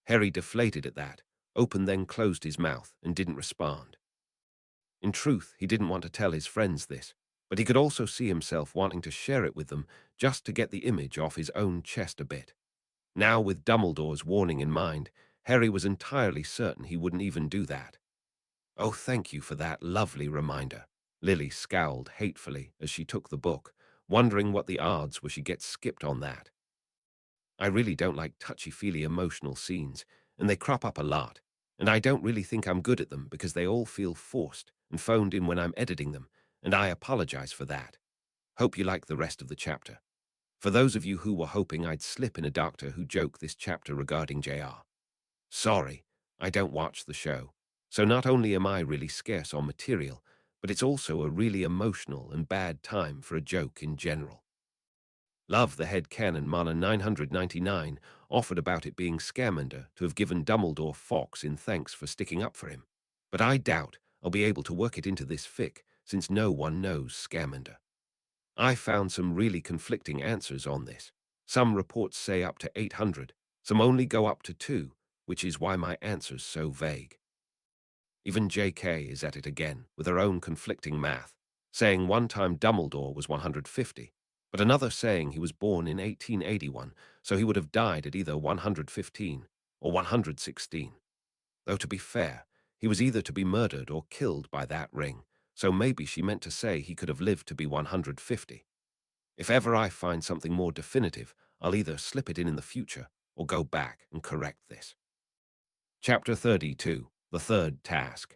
Harry deflated at that, opened then closed his mouth and didn't respond. In truth, he didn't want to tell his friends this, but he could also see himself wanting to share it with them just to get the image off his own chest a bit. Now, with Dumbledore's warning in mind, Harry was entirely certain he wouldn't even do that. "Oh, thank you for that lovely reminder." Lily scowled hatefully as she took the book, wondering what the odds were she gets skipped on that. "I really don't like touchy-feely emotional scenes, and they crop up a lot, and I don't really think I'm good at them because they all feel forced and phoned in when I'm editing them, and I apologize for that. Hope you like the rest of the chapter. For those of you who were hoping I'd slip in a Doctor Who joke this chapter regarding JR. Sorry, I don't watch the show, so not only am I really scarce on material, but it's also a really emotional and bad time for a joke in general. Love the headcanon Mana 999 offered about it being Scamander to have given Dumbledore Fox in thanks for sticking up for him. But I doubt I'll be able to work it into this fic, since no one knows Scamander. I found some really conflicting answers on this. Some reports say up to 800, some only go up to 2, which is why my answer's so vague. Even JK is at it again, with her own conflicting math, saying one time Dumbledore was 150, but another saying he was born in 1881, so he would have died at either 115 or 116. Though to be fair, he was either to be murdered or killed by that ring, so maybe she meant to say he could have lived to be 150. If ever I find something more definitive, I'll either slip it in the future or go back and correct this. Chapter 32, The Third Task.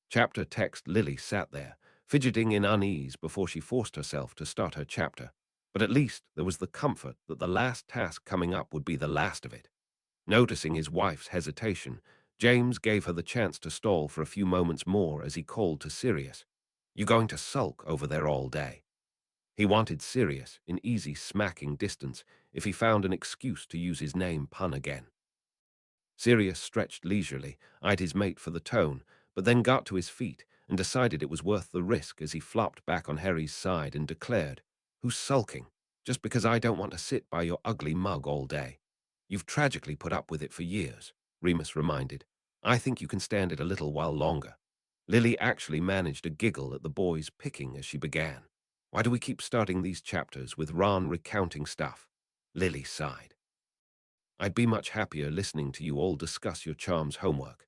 Chapter text. Lily sat there, fidgeting in unease before she forced herself to start her chapter, but at least there was the comfort that the last task coming up would be the last of it. Noticing his wife's hesitation, James gave her the chance to stall for a few moments more as he called to Sirius. "You going to sulk over there all day?" He wanted Sirius in easy smacking distance if he found an excuse to use his name pun again. Sirius stretched leisurely, eyed his mate for the tone, but then got to his feet and decided it was worth the risk as he flopped back on Harry's side and declared, "Who's sulking? Just because I don't want to sit by your ugly mug all day. You've tragically put up with it for years," Remus reminded. "I think you can stand it a little while longer." Lily actually managed a giggle at the boys picking as she began. "Why do we keep starting these chapters with Ron recounting stuff?" Lily sighed. "I'd be much happier listening to you all discuss your charms homework."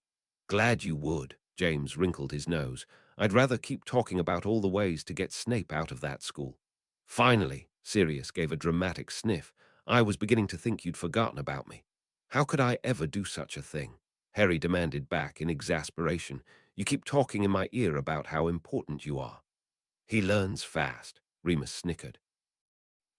"Glad you would," James wrinkled his nose. "I'd rather keep talking about all the ways to get Snape out of that school." "Finally," Sirius gave a dramatic sniff. "I was beginning to think you'd forgotten about me." "How could I ever do such a thing?" Harry demanded back in exasperation. "You keep talking in my ear about how important you are." "He learns fast," Remus snickered.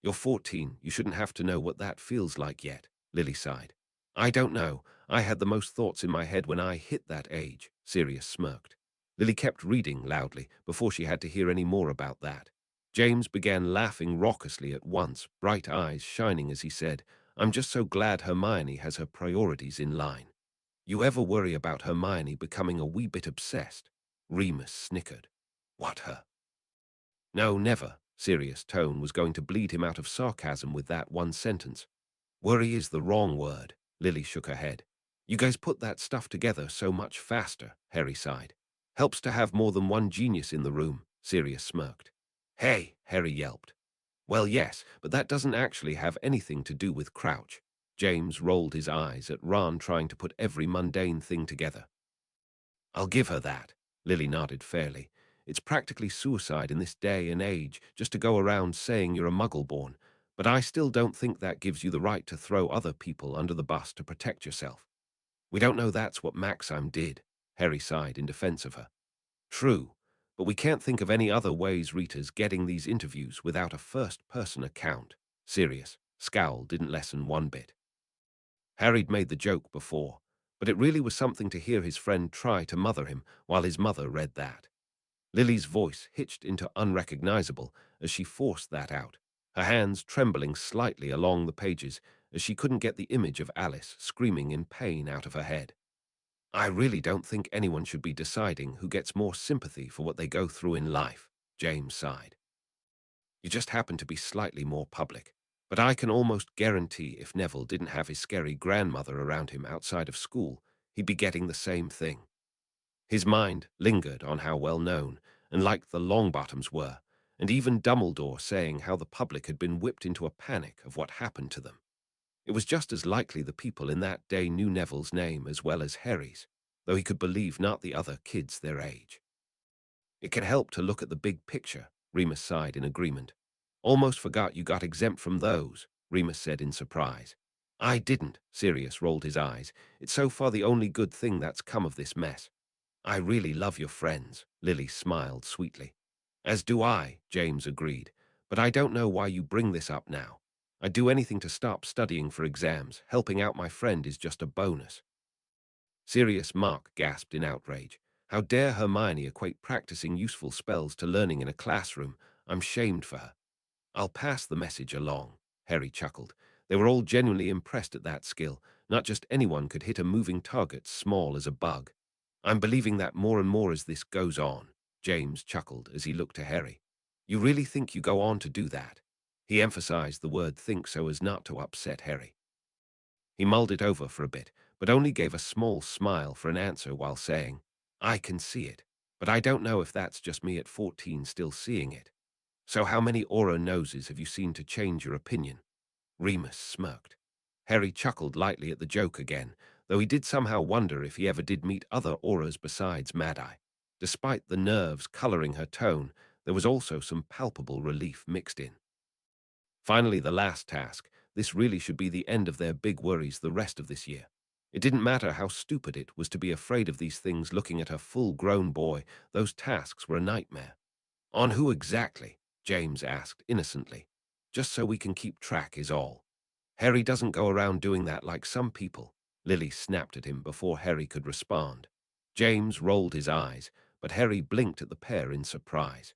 "You're 14. You shouldn't have to know what that feels like yet," Lily sighed. "I don't know. I had the most thoughts in my head when I hit that age," Sirius smirked. Lily kept reading loudly before she had to hear any more about that. James began laughing raucously at once, bright eyes shining as he said, "I'm just so glad Hermione has her priorities in line." "You ever worry about Hermione becoming a wee bit obsessed?" Remus snickered. "What, her?" "No, never." Sirius' tone was going to bleed him out of sarcasm with that one sentence. "Worry is the wrong word." Lily shook her head. "You guys put that stuff together so much faster," Harry sighed. "Helps to have more than one genius in the room," Sirius smirked. "Hey," Harry yelped. "Well, yes, but that doesn't actually have anything to do with Crouch." James rolled his eyes at Ron trying to put every mundane thing together. "I'll give her that." Lily nodded fairly. "It's practically suicide in this day and age just to go around saying you're a muggle-born, but I still don't think that gives you the right to throw other people under the bus to protect yourself." "We don't know that's what Maxime did," Harry sighed in defense of her. "True, but we can't think of any other ways Rita's getting these interviews without a first-person account." Sirius' scowl didn't lessen one bit. Harry'd made the joke before, but it really was something to hear his friend try to mother him while his mother read that. Lily's voice hitched into unrecognizable as she forced that out, her hands trembling slightly along the pages as she couldn't get the image of Alice screaming in pain out of her head. "I really don't think anyone should be deciding who gets more sympathy for what they go through in life," James sighed. "You just happen to be slightly more public. But I can almost guarantee if Neville didn't have his scary grandmother around him outside of school, he'd be getting the same thing. His mind lingered on how well known and liked the Longbottoms were, and even Dumbledore saying how the public had been whipped into a panic of what happened to them. It was just as likely the people in that day knew Neville's name as well as Harry's, though he could believe not the other kids their age. It can help to look at the big picture, Remus sighed in agreement. Almost forgot you got exempt from those, Remus said in surprise. I didn't, Sirius rolled his eyes. It's so far the only good thing that's come of this mess. I really love your friends, Lily smiled sweetly. As do I, James agreed, but I don't know why you bring this up now. I'd do anything to stop studying for exams. Helping out my friend is just a bonus. Sirius Mark gasped in outrage. How dare Hermione equate practicing useful spells to learning in a classroom? I'm shamed for her. I'll pass the message along, Harry chuckled. They were all genuinely impressed at that skill. Not just anyone could hit a moving target small as a bug. I'm believing that more and more as this goes on, James chuckled as he looked to Harry. You really think you go on to do that? He emphasized the word think so as not to upset Harry. He mulled it over for a bit, but only gave a small smile for an answer while saying, I can see it, but I don't know if that's just me at 14 still seeing it. So how many aura noses have you seen to change your opinion? Remus smirked. Harry chuckled lightly at the joke again, though he did somehow wonder if he ever did meet other auras besides Mad-Eye. Despite the nerves coloring her tone, there was also some palpable relief mixed in. Finally, the last task. This really should be the end of their big worries the rest of this year. It didn't matter how stupid it was to be afraid of these things looking at a full-grown boy. Those tasks were a nightmare. On who exactly? James asked innocently. Just so we can keep track is all. Harry doesn't go around doing that like some people. Lily snapped at him before Harry could respond. James rolled his eyes, but Harry blinked at the pair in surprise.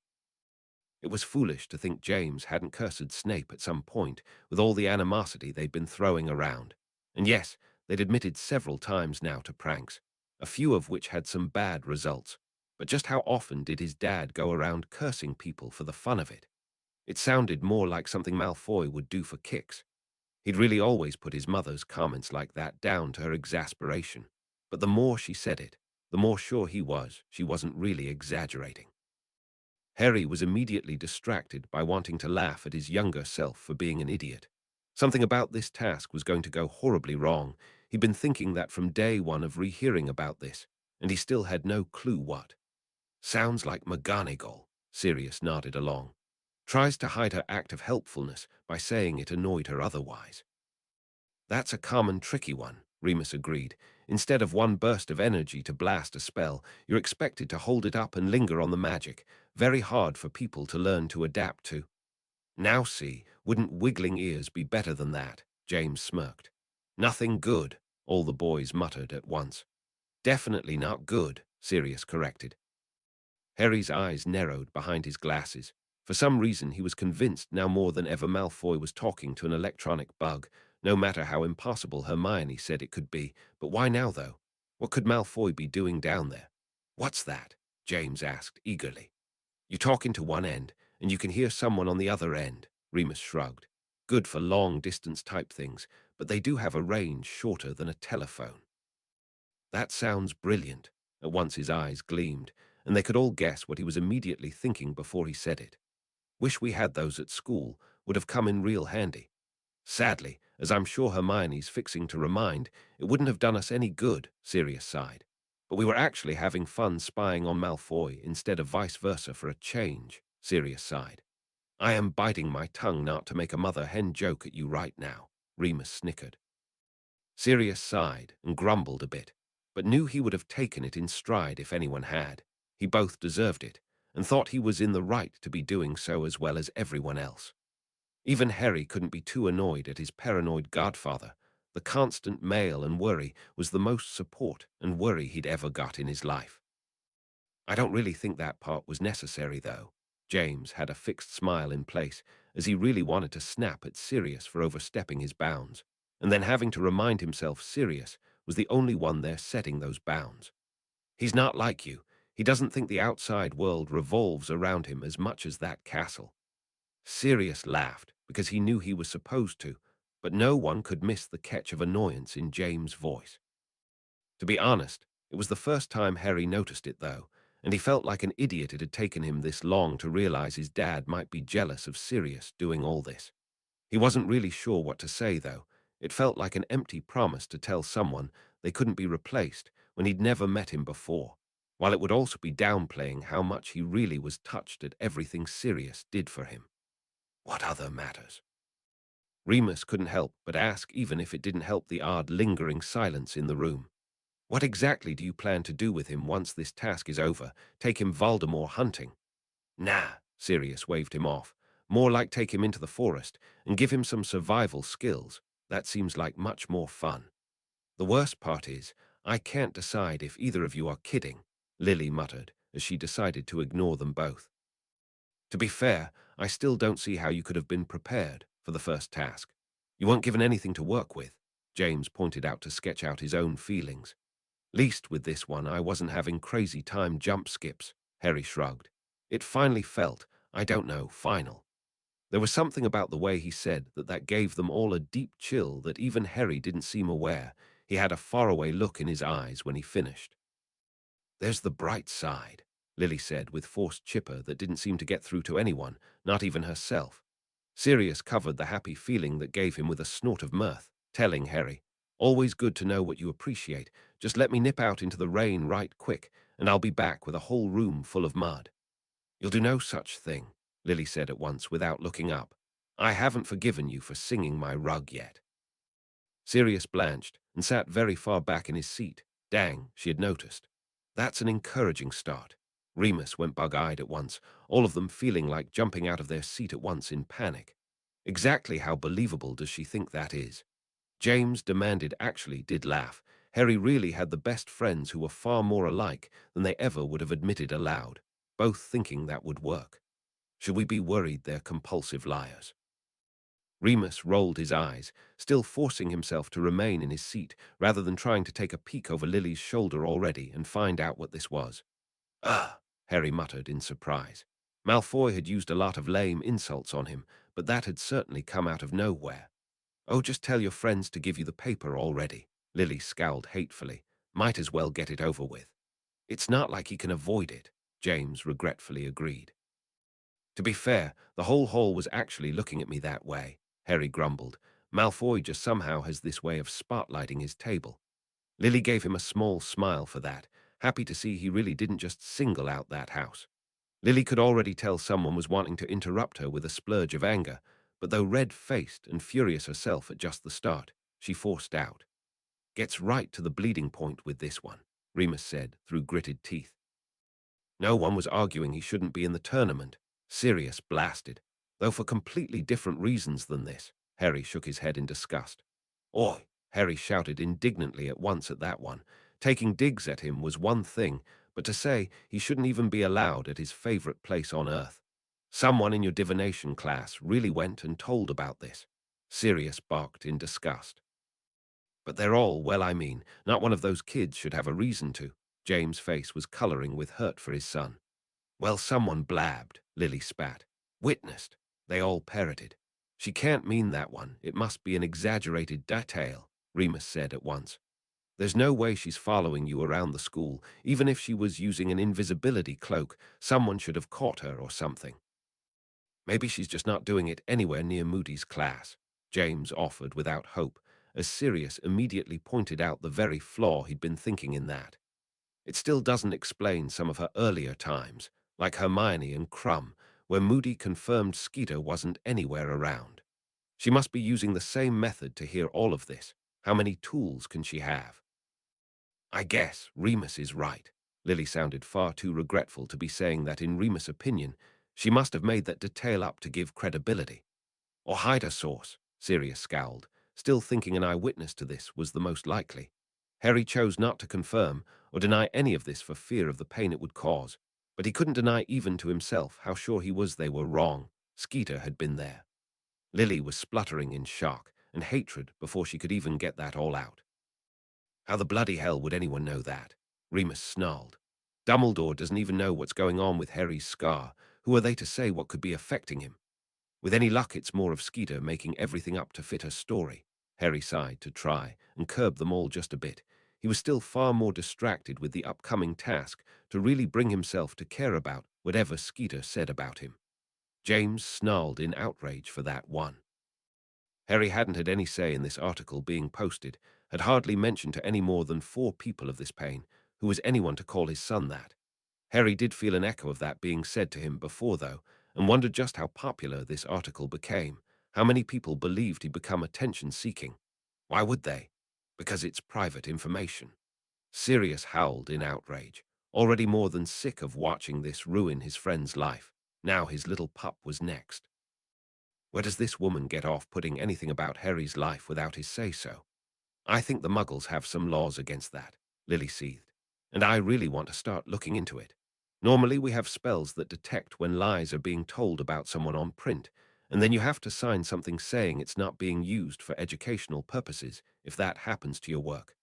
It was foolish to think James hadn't cursed Snape at some point with all the animosity they'd been throwing around. And yes, they'd admitted several times now to pranks, a few of which had some bad results. But just how often did his dad go around cursing people for the fun of it? It sounded more like something Malfoy would do for kicks. He'd really always put his mother's comments like that down to her exasperation. But the more she said it, the more sure he was she wasn't really exaggerating. Harry was immediately distracted by wanting to laugh at his younger self for being an idiot. Something about this task was going to go horribly wrong. He'd been thinking that from day one of rehearing about this, and he still had no clue what. Sounds like McGonagall, Sirius nodded along. Tries to hide her act of helpfulness by saying it annoyed her otherwise. That's a common tricky one, Remus agreed. Instead of one burst of energy to blast a spell, you're expected to hold it up and linger on the magic. Very hard for people to learn to adapt to. Now see, wouldn't wiggling ears be better than that? James smirked. Nothing good, all the boys muttered at once. Definitely not good, Sirius corrected. Harry's eyes narrowed behind his glasses. For some reason, he was convinced now more than ever Malfoy was talking to an electronic bug, no matter how impossible Hermione said it could be. But why now, though? What could Malfoy be doing down there? What's that? James asked eagerly. You talk into one end, and you can hear someone on the other end, Remus shrugged. Good for long-distance type things, but they do have a range shorter than a telephone. That sounds brilliant. At once his eyes gleamed, and they could all guess what he was immediately thinking before he said it. Wish we had those at school, would have come in real handy. Sadly, as I'm sure Hermione's fixing to remind, it wouldn't have done us any good, Sirius sighed. But we were actually having fun spying on Malfoy instead of vice versa for a change, Sirius sighed. I am biting my tongue not to make a mother hen joke at you right now, Remus snickered. Sirius sighed and grumbled a bit, but knew he would have taken it in stride if anyone had. He both deserved it, and thought he was in the right to be doing so as well as everyone else. Even Harry couldn't be too annoyed at his paranoid godfather. The constant mail and worry was the most support and worry he'd ever got in his life. I don't really think that part was necessary, though. James had a fixed smile in place, as he really wanted to snap at Sirius for overstepping his bounds, and then having to remind himself Sirius was the only one there setting those bounds. He's not like you. He doesn't think the outside world revolves around him as much as that castle. Sirius laughed. because he knew he was supposed to, but no one could miss the catch of annoyance in James' voice. To be honest, it was the first time Harry noticed it, though, and he felt like an idiot it had taken him this long to realize his dad might be jealous of Sirius doing all this. He wasn't really sure what to say, though. It felt like an empty promise to tell someone they couldn't be replaced when he'd never met him before, while it would also be downplaying how much he really was touched at everything Sirius did for him. What other matters? Remus couldn't help but ask, even if it didn't help the odd lingering silence in the room. What exactly do you plan to do with him once this task is over? Take him Voldemort hunting? Nah, Sirius waved him off. More like take him into the forest and give him some survival skills. That seems like much more fun. The worst part is, I can't decide if either of you are kidding, Lily muttered as she decided to ignore them both. To be fair, I still don't see how you could have been prepared for the first task. You weren't given anything to work with, James pointed out to sketch out his own feelings. Least with this one, I wasn't having crazy time jump skips, Harry shrugged. It finally felt, I don't know, final. There was something about the way he said that gave them all a deep chill that even Harry didn't seem aware. He had a faraway look in his eyes when he finished. There's the bright side, Lily said with forced chipper that didn't seem to get through to anyone, not even herself. Sirius covered the happy feeling that gave him with a snort of mirth, telling Harry, always good to know what you appreciate. Just let me nip out into the rain right quick, and I'll be back with a whole room full of mud. You'll do no such thing, Lily said at once without looking up. I haven't forgiven you for singing my rug yet. Sirius blanched and sat very far back in his seat. Dang, she had noticed. That's an encouraging start. Remus went bug-eyed at once, all of them feeling like jumping out of their seat at once in panic. Exactly how believable does she think that is? James demanded actually did laugh. Harry really had the best friends who were far more alike than they ever would have admitted aloud, both thinking that would work. Should we be worried they're compulsive liars? Remus rolled his eyes, still forcing himself to remain in his seat rather than trying to take a peek over Lily's shoulder already and find out what this was. Ugh, Harry muttered in surprise. Malfoy had used a lot of lame insults on him, but that had certainly come out of nowhere. Oh, just tell your friends to give you the paper already. Lily scowled hatefully. Might as well get it over with. It's not like he can avoid it, James regretfully agreed. To be fair, the whole hall was actually looking at me that way, Harry grumbled. Malfoy just somehow has this way of spotlighting his table. Lily gave him a small smile for that, happy to see he really didn't just single out that house. Lily could already tell someone was wanting to interrupt her with a splurge of anger, but though red-faced and furious herself at just the start, she forced out. Gets right to the bleeding point with this one, Remus said through gritted teeth. No one was arguing he shouldn't be in the tournament. Sirius blasted, though for completely different reasons than this. Harry shook his head in disgust. Oi! Harry shouted indignantly at once at that one. Taking digs at him was one thing, but to say he shouldn't even be allowed at his favorite place on Earth. Someone in your divination class really went and told about this. Sirius barked in disgust. But they're all, well, I mean, not one of those kids should have a reason to. James' face was coloring with hurt for his son. Well, someone blabbed, Lily spat. Witnessed, they all parroted. She can't mean that one. It must be an exaggerated detail, Remus said at once. There's no way she's following you around the school. Even if she was using an invisibility cloak, someone should have caught her or something. Maybe she's just not doing it anywhere near Moody's class, James offered without hope, as Sirius immediately pointed out the very flaw he'd been thinking in that. It still doesn't explain some of her earlier times, like Hermione and Crumb, where Moody confirmed Skeeter wasn't anywhere around. She must be using the same method to hear all of this. How many tools can she have? I guess Remus is right. Lily sounded far too regretful to be saying that in Remus' opinion, she must have made that detail up to give credibility. Or hide her source, Sirius scowled, still thinking an eyewitness to this was the most likely. Harry chose not to confirm or deny any of this for fear of the pain it would cause, but he couldn't deny even to himself how sure he was they were wrong. Skeeter had been there. Lily was spluttering in shock and hatred before she could even get that all out. How the bloody hell would anyone know that? Remus snarled. Dumbledore doesn't even know what's going on with Harry's scar. Who are they to say what could be affecting him? With any luck, it's more of Skeeter making everything up to fit her story. Harry sighed to try and curb them all just a bit. He was still far more distracted with the upcoming task to really bring himself to care about whatever Skeeter said about him. James snarled in outrage for that one. Harry hadn't had any say in this article being posted, had hardly mentioned to any more than 4 people of this pain. Who was anyone to call his son that? Harry did feel an echo of that being said to him before, though, and wondered just how popular this article became, how many people believed he'd become attention-seeking. Why would they? Because it's private information. Sirius howled in outrage, already more than sick of watching this ruin his friend's life. Now his little pup was next. Where does this woman get off putting anything about Harry's life without his say-so? I think the Muggles have some laws against that, Lily seethed, and I really want to start looking into it. Normally we have spells that detect when lies are being told about someone on print, and then you have to sign something saying it's not being used for educational purposes if that happens to your work.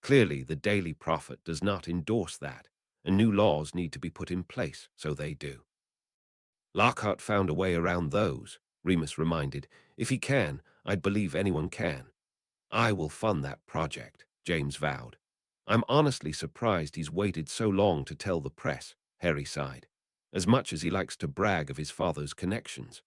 Clearly, the Daily Prophet does not endorse that, and new laws need to be put in place, so they do. Lockhart found a way around those, Remus reminded. If he can, I'd believe anyone can. I will fund that project, James vowed. I'm honestly surprised he's waited so long to tell the press, Harry sighed. As much as he likes to brag of his father's connections.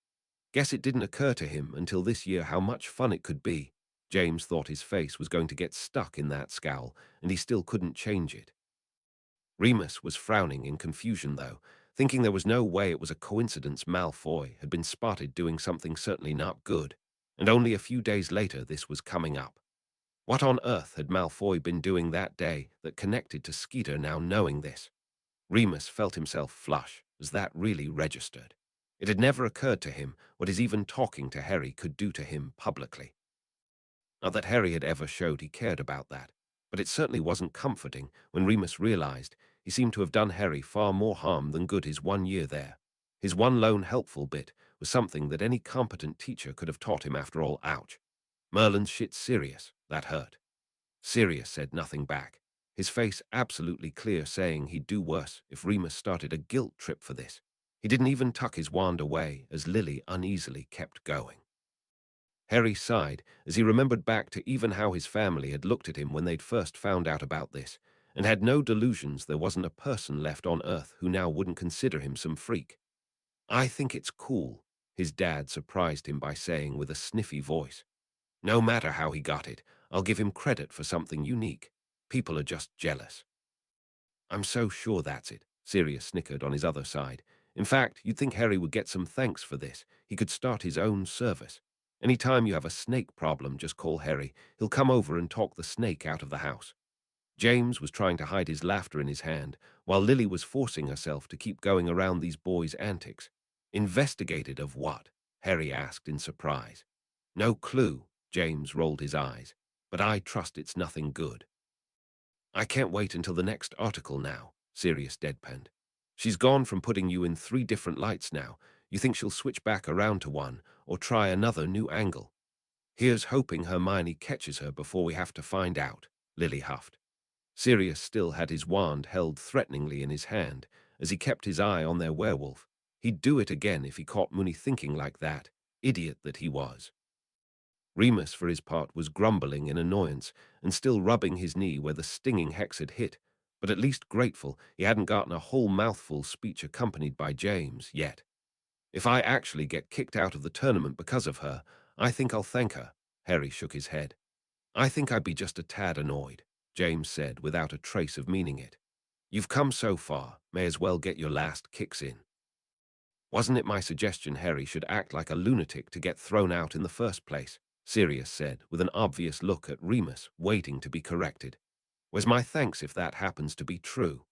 Guess it didn't occur to him until this year how much fun it could be. James thought his face was going to get stuck in that scowl, and he still couldn't change it. Remus was frowning in confusion, though, thinking there was no way it was a coincidence Malfoy had been spotted doing something certainly not good, and only a few days later this was coming up. What on earth had Malfoy been doing that day that connected to Skeeter now knowing this? Remus felt himself flush, as that really registered. It had never occurred to him what his even talking to Harry could do to him publicly. Not that Harry had ever showed he cared about that, but it certainly wasn't comforting when Remus realized he seemed to have done Harry far more harm than good his 1 year there. His one lone helpful bit was something that any competent teacher could have taught him after all. Ouch. Merlin's shit Sirius. That hurt. Sirius said nothing back, his face absolutely clear, saying he'd do worse if Remus started a guilt trip for this. He didn't even tuck his wand away as Lily uneasily kept going. Harry sighed as he remembered back to even how his family had looked at him when they'd first found out about this, and had no delusions there wasn't a person left on Earth who now wouldn't consider him some freak. I think it's cool, his dad surprised him by saying with a sniffy voice. No matter how he got it, I'll give him credit for something unique. People are just jealous. I'm so sure that's it, Sirius snickered on his other side. In fact, you'd think Harry would get some thanks for this. He could start his own service. Any time you have a snake problem, just call Harry. He'll come over and talk the snake out of the house. James was trying to hide his laughter in his hand, while Lily was forcing herself to keep going around these boys' antics. Investigated of what? Harry asked in surprise. No clue, James rolled his eyes, but I trust it's nothing good. I can't wait until the next article now, Sirius deadpanned. She's gone from putting you in 3 different lights now. You think she'll switch back around to one, or try another new angle? Here's hoping Hermione catches her before we have to find out, Lily huffed. Sirius still had his wand held threateningly in his hand, as he kept his eye on their werewolf. He'd do it again if he caught Moony thinking like that, idiot that he was. Remus, for his part, was grumbling in annoyance and still rubbing his knee where the stinging hex had hit, but at least grateful he hadn't gotten a whole mouthful speech accompanied by James yet. If I actually get kicked out of the tournament because of her, I think I'll thank her. Harry shook his head. I think I'd be just a tad annoyed, James said without a trace of meaning it. You've come so far, may as well get your last kicks in. Wasn't it my suggestion Harry should act like a lunatic to get thrown out in the first place? Sirius said, with an obvious look at Remus, waiting to be corrected. Where's my thanks if that happens to be true?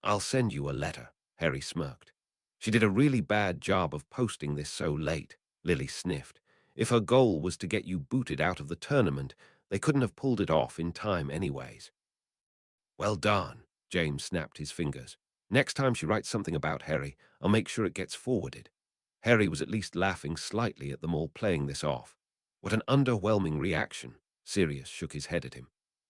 I'll send you a letter, Harry smirked. She did a really bad job of posting this so late, Lily sniffed. If her goal was to get you booted out of the tournament, they couldn't have pulled it off in time anyways. Well done, James snapped his fingers. Next time she writes something about Harry, I'll make sure it gets forwarded. Harry was at least laughing slightly at them all playing this off. What an underwhelming reaction. Sirius shook his head at him.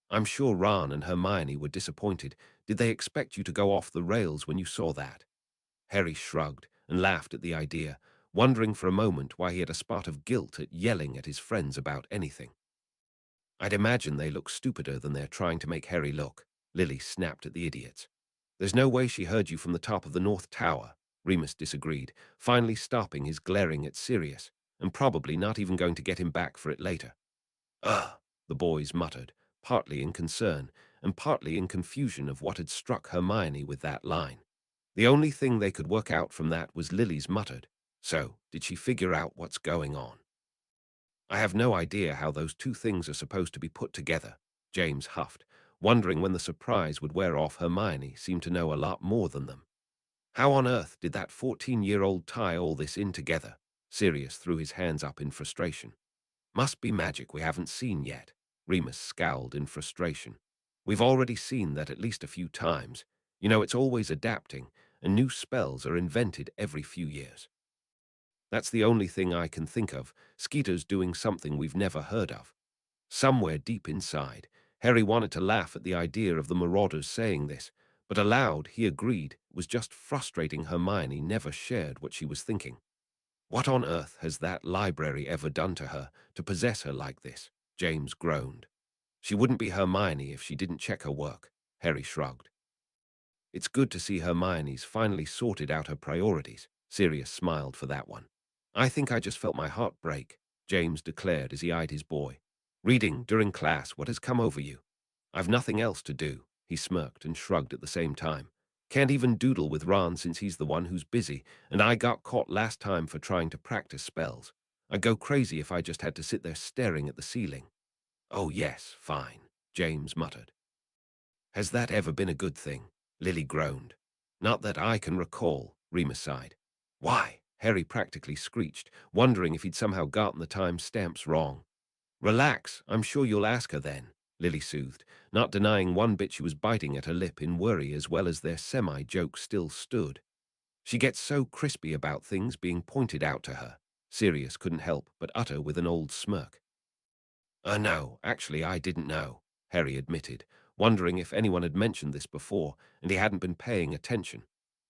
I'm sure Ron and Hermione were disappointed. Did they expect you to go off the rails when you saw that? Harry shrugged and laughed at the idea. wondering for a moment why he had a spot of guilt at yelling at his friends about anything. I'd imagine they look stupider than they're trying to make Harry look, Lily snapped at the idiots. There's no way she heard you from the top of the North Tower, Remus disagreed, finally stopping his glaring at Sirius, and probably not even going to get him back for it later. Ugh, the boys muttered, partly in concern, and partly in confusion of what had struck Hermione with that line. The only thing they could work out from that was Lily's muttered, so did she figure out what's going on? I have no idea how those two things are supposed to be put together, James huffed, wondering when the surprise would wear off. Hermione seemed to know a lot more than them. How on earth did that 14-year-old tie all this in together? Sirius threw his hands up in frustration. Must be magic we haven't seen yet. Remus scowled in frustration. We've already seen that at least a few times. You know, it's always adapting, and new spells are invented every few years. That's the only thing I can think of. Skeeter's doing something we've never heard of. Somewhere deep inside, Harry wanted to laugh at the idea of the Marauders saying this, but aloud he agreed it was just frustrating Hermione never shared what she was thinking. What on earth has that library ever done to her to possess her like this? James groaned. She wouldn't be Hermione if she didn't check her work, Harry shrugged. It's good to see Hermione's finally sorted out her priorities. Sirius smiled for that one. I think I just felt my heart break, James declared as he eyed his boy. Reading during class, what has come over you? I've nothing else to do, he smirked and shrugged at the same time. Can't even doodle with Ron since he's the one who's busy, and I got caught last time for trying to practice spells. I'd go crazy if I just had to sit there staring at the ceiling. Oh yes, fine, James muttered. Has that ever been a good thing? Lily groaned. Not that I can recall, Remus sighed. Why? Harry practically screeched, wondering if he'd somehow gotten the time stamps wrong. Relax, I'm sure you'll ask her then, Lily soothed, not denying one bit she was biting at her lip in worry as well as their semi-joke still stood. She gets so crispy about things being pointed out to her, Sirius couldn't help but utter with an old smirk. No, actually I didn't know, Harry admitted, wondering if anyone had mentioned this before and he hadn't been paying attention.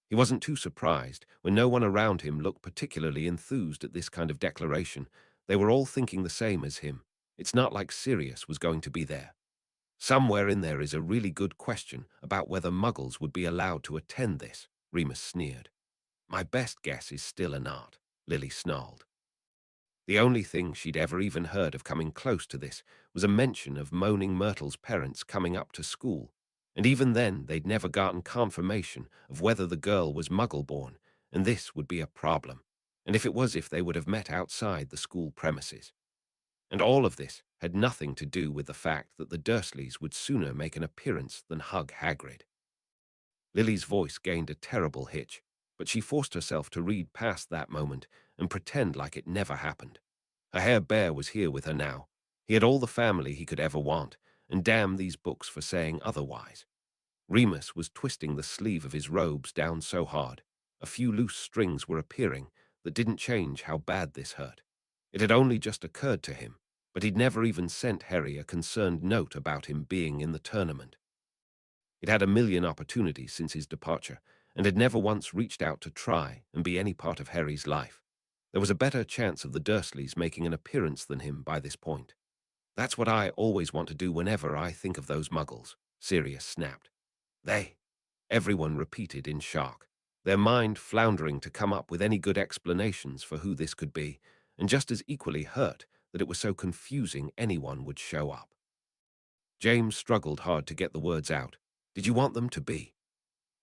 He wasn't too surprised when no one around him looked particularly enthused at this kind of declaration. They were all thinking the same as him. It's not like Sirius was going to be there. Somewhere in there is a really good question about whether Muggles would be allowed to attend this, Remus sneered. My best guess is still a not, Lily snarled. The only thing she'd ever even heard of coming close to this was a mention of Moaning Myrtle's parents coming up to school, and even then they'd never gotten confirmation of whether the girl was Muggle-born, and this would be a problem, and if it was, if they would have met outside the school premises. And all of this had nothing to do with the fact that the Dursleys would sooner make an appearance than hug Hagrid. Lily's voice gained a terrible hitch, but she forced herself to read past that moment and pretend like it never happened. Her Herr Bear was here with her now. He had all the family he could ever want, and damn these books for saying otherwise. Remus was twisting the sleeve of his robes down so hard, a few loose strings were appearing that didn't change how bad this hurt. It had only just occurred to him, but he'd never even sent Harry a concerned note about him being in the tournament. He'd had a million opportunities since his departure, and had never once reached out to try and be any part of Harry's life. There was a better chance of the Dursleys making an appearance than him by this point. That's what I always want to do whenever I think of those Muggles, Sirius snapped. They? Everyone repeated in shock, their mind floundering to come up with any good explanations for who this could be, and just as equally hurt that it was so confusing anyone would show up. James struggled hard to get the words out. Did you want them to be?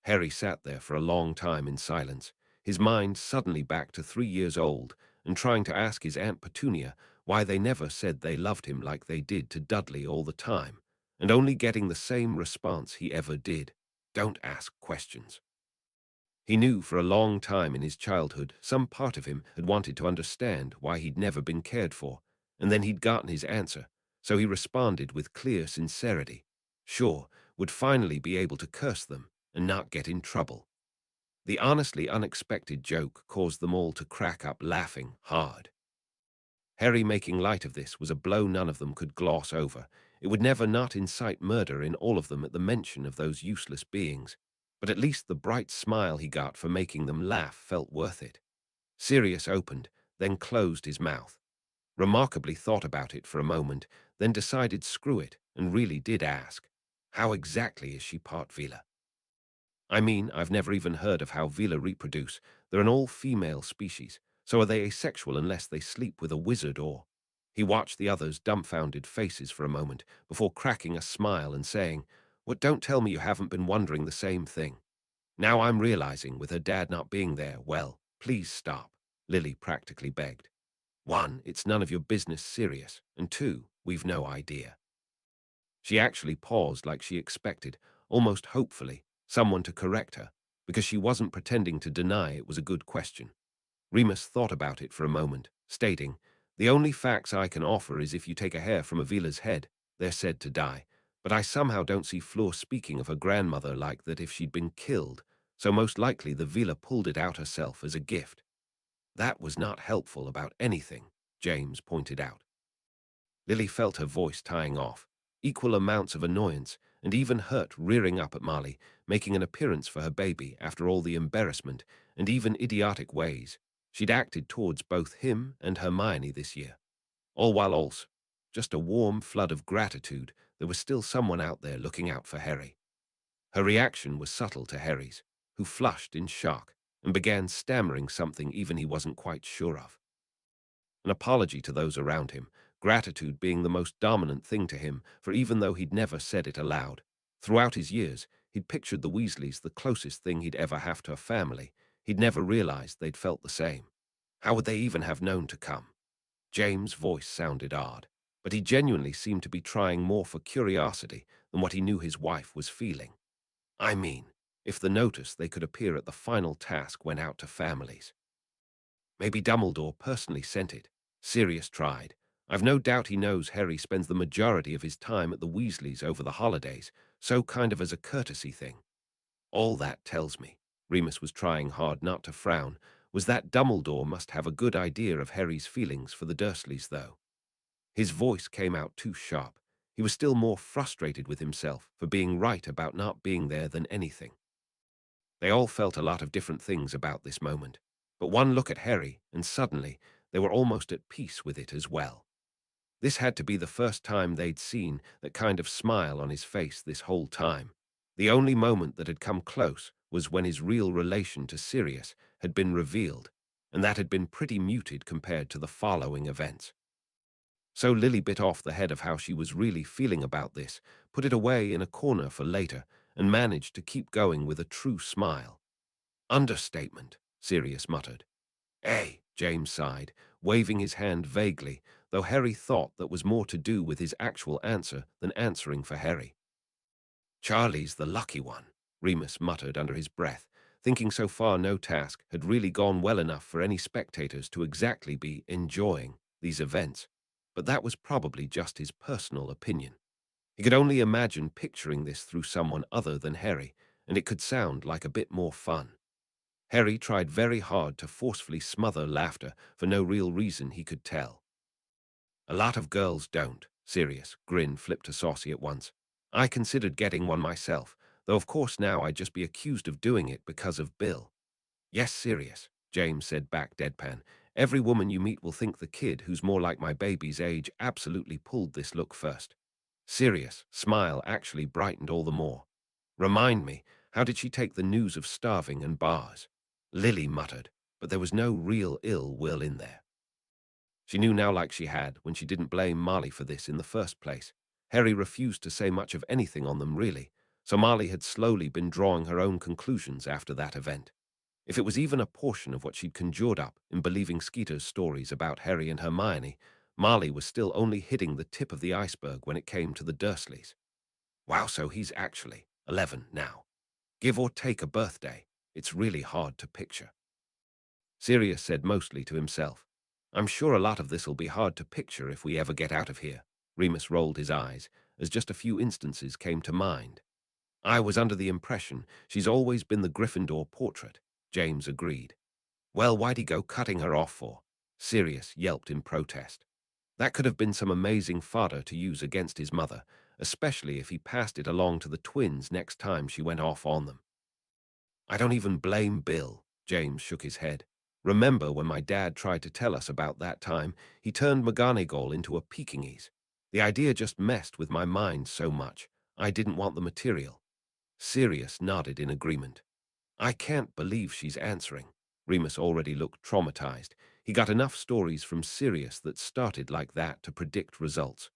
Harry sat there for a long time in silence, his mind suddenly back to 3 years old and trying to ask his Aunt Petunia why they never said they loved him like they did to Dudley all the time, and only getting the same response he ever did. Don't ask questions. He knew for a long time in his childhood some part of him had wanted to understand why he'd never been cared for, and then he'd gotten his answer, so he responded with clear sincerity. Sure, would finally be able to curse them and not get in trouble. The honestly unexpected joke caused them all to crack up laughing hard. Harry making light of this was a blow none of them could gloss over. It would never not incite murder in all of them at the mention of those useless beings, but at least the bright smile he got for making them laugh felt worth it. Sirius opened, then closed his mouth. Remarkably thought about it for a moment, then decided screw it, and really did ask, how exactly is she part Vila? I mean, I've never even heard of how Vila reproduce. They're an all-female species, so are they asexual unless they sleep with a wizard or... He watched the others' dumbfounded faces for a moment before cracking a smile and saying, "What, don't tell me you haven't been wondering the same thing. Now I'm realizing, with her dad not being there, well, please stop," Lily practically begged. "One, it's none of your business, Sirius, and two, we've no idea." She actually paused like she expected, almost hopefully, someone to correct her, because she wasn't pretending to deny it was a good question. Remus thought about it for a moment, stating, "The only facts I can offer is if you take a hair from Avila's head, they're said to die. But I somehow don't see Fleur speaking of her grandmother like that if she'd been killed, so most likely the Vila pulled it out herself as a gift." That was not helpful about anything, James pointed out. Lily felt her voice tying off, equal amounts of annoyance and even hurt rearing up at Molly, making an appearance for her baby after all the embarrassment and even idiotic ways she'd acted towards both him and Hermione this year. All while also, just a warm flood of gratitude, there was still someone out there looking out for Harry. Her reaction was subtle to Harry's, who flushed in shock and began stammering something even he wasn't quite sure of. An apology to those around him, gratitude being the most dominant thing to him, for even though he'd never said it aloud, throughout his years, he'd pictured the Weasleys the closest thing he'd ever have to a family. He'd never realized they'd felt the same. How would they even have known to come? James' voice sounded odd, but he genuinely seemed to be trying more for curiosity than what he knew his wife was feeling. I mean, if the notice they could appear at the final task went out to families. Maybe Dumbledore personally sent it. Sirius tried. I've no doubt he knows Harry spends the majority of his time at the Weasleys over the holidays, so kind of as a courtesy thing. All that tells me, Remus was trying hard not to frown, was that Dumbledore must have a good idea of Harry's feelings for the Dursleys, though. His voice came out too sharp. He was still more frustrated with himself for being right about not being there than anything. They all felt a lot of different things about this moment, but one look at Harry, and suddenly they were almost at peace with it as well. This had to be the first time they'd seen that kind of smile on his face this whole time. The only moment that had come close was when his real relation to Sirius had been revealed, and that had been pretty muted compared to the following events. So Lily bit off the head of how she was really feeling about this, put it away in a corner for later, and managed to keep going with a true smile. "Understatement," Sirius muttered. "Eh," James sighed, waving his hand vaguely, though Harry thought that was more to do with his actual answer than answering for Harry. "Charlie's the lucky one," Remus muttered under his breath, thinking so far no task had really gone well enough for any spectators to exactly be enjoying these events. But that was probably just his personal opinion. He could only imagine picturing this through someone other than Harry, and it could sound like a bit more fun. Harry tried very hard to forcefully smother laughter for no real reason he could tell. "A lot of girls don't," Sirius, grin flipped to saucy at once. "I considered getting one myself, though of course now I'd just be accused of doing it because of Bill." "Yes, Sirius," James said back deadpan. "Every woman you meet will think the kid who's more like my baby's age absolutely pulled this look first." Sirius' smile actually brightened all the more. "Remind me, how did she take the news of starving and bars?" Lily muttered, but there was no real ill will in there. She knew now like she had when she didn't blame Molly for this in the first place. Harry refused to say much of anything on them, really, so Molly had slowly been drawing her own conclusions after that event. If it was even a portion of what she'd conjured up in believing Skeeter's stories about Harry and Hermione, Molly was still only hitting the tip of the iceberg when it came to the Dursleys. Wow, so he's actually 11 now. Give or take a birthday, it's really hard to picture. Sirius said mostly to himself. "I'm sure a lot of this'll be hard to picture if we ever get out of here." Remus rolled his eyes, as just a few instances came to mind. "I was under the impression she's always been the Gryffindor portrait," James agreed. "Well, why'd he go cutting her off for?" Sirius yelped in protest. That could have been some amazing fodder to use against his mother, especially if he passed it along to the twins next time she went off on them. "I don't even blame Bill," James shook his head. Remember when my dad tried to tell us about that time he turned McGonagall into a Pekingese? The idea just messed with my mind so much. I didn't want the material. Sirius nodded in agreement. I can't believe she's answering. Remus already looked traumatized. He got enough stories from Sirius that started like that to predict results.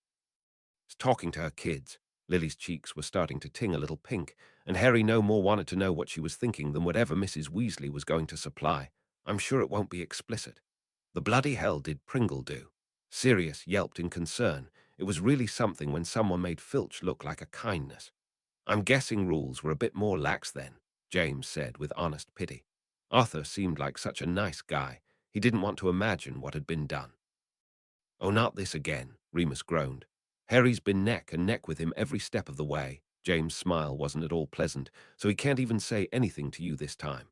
Talking to her kids. Lily's cheeks were starting to ting a little pink, and Harry no more wanted to know what she was thinking than whatever Mrs. Weasley was going to supply. I'm sure it won't be explicit. The bloody hell did Pringle do? Sirius yelped in concern. It was really something when someone made Filch look like a kindness. I'm guessing rules were a bit more lax then, James said with honest pity. Arthur seemed like such a nice guy. He didn't want to imagine what had been done. Oh, not this again, Remus groaned. Harry's been neck and neck with him every step of the way. James' smile wasn't at all pleasant, so he can't even say anything to you this time.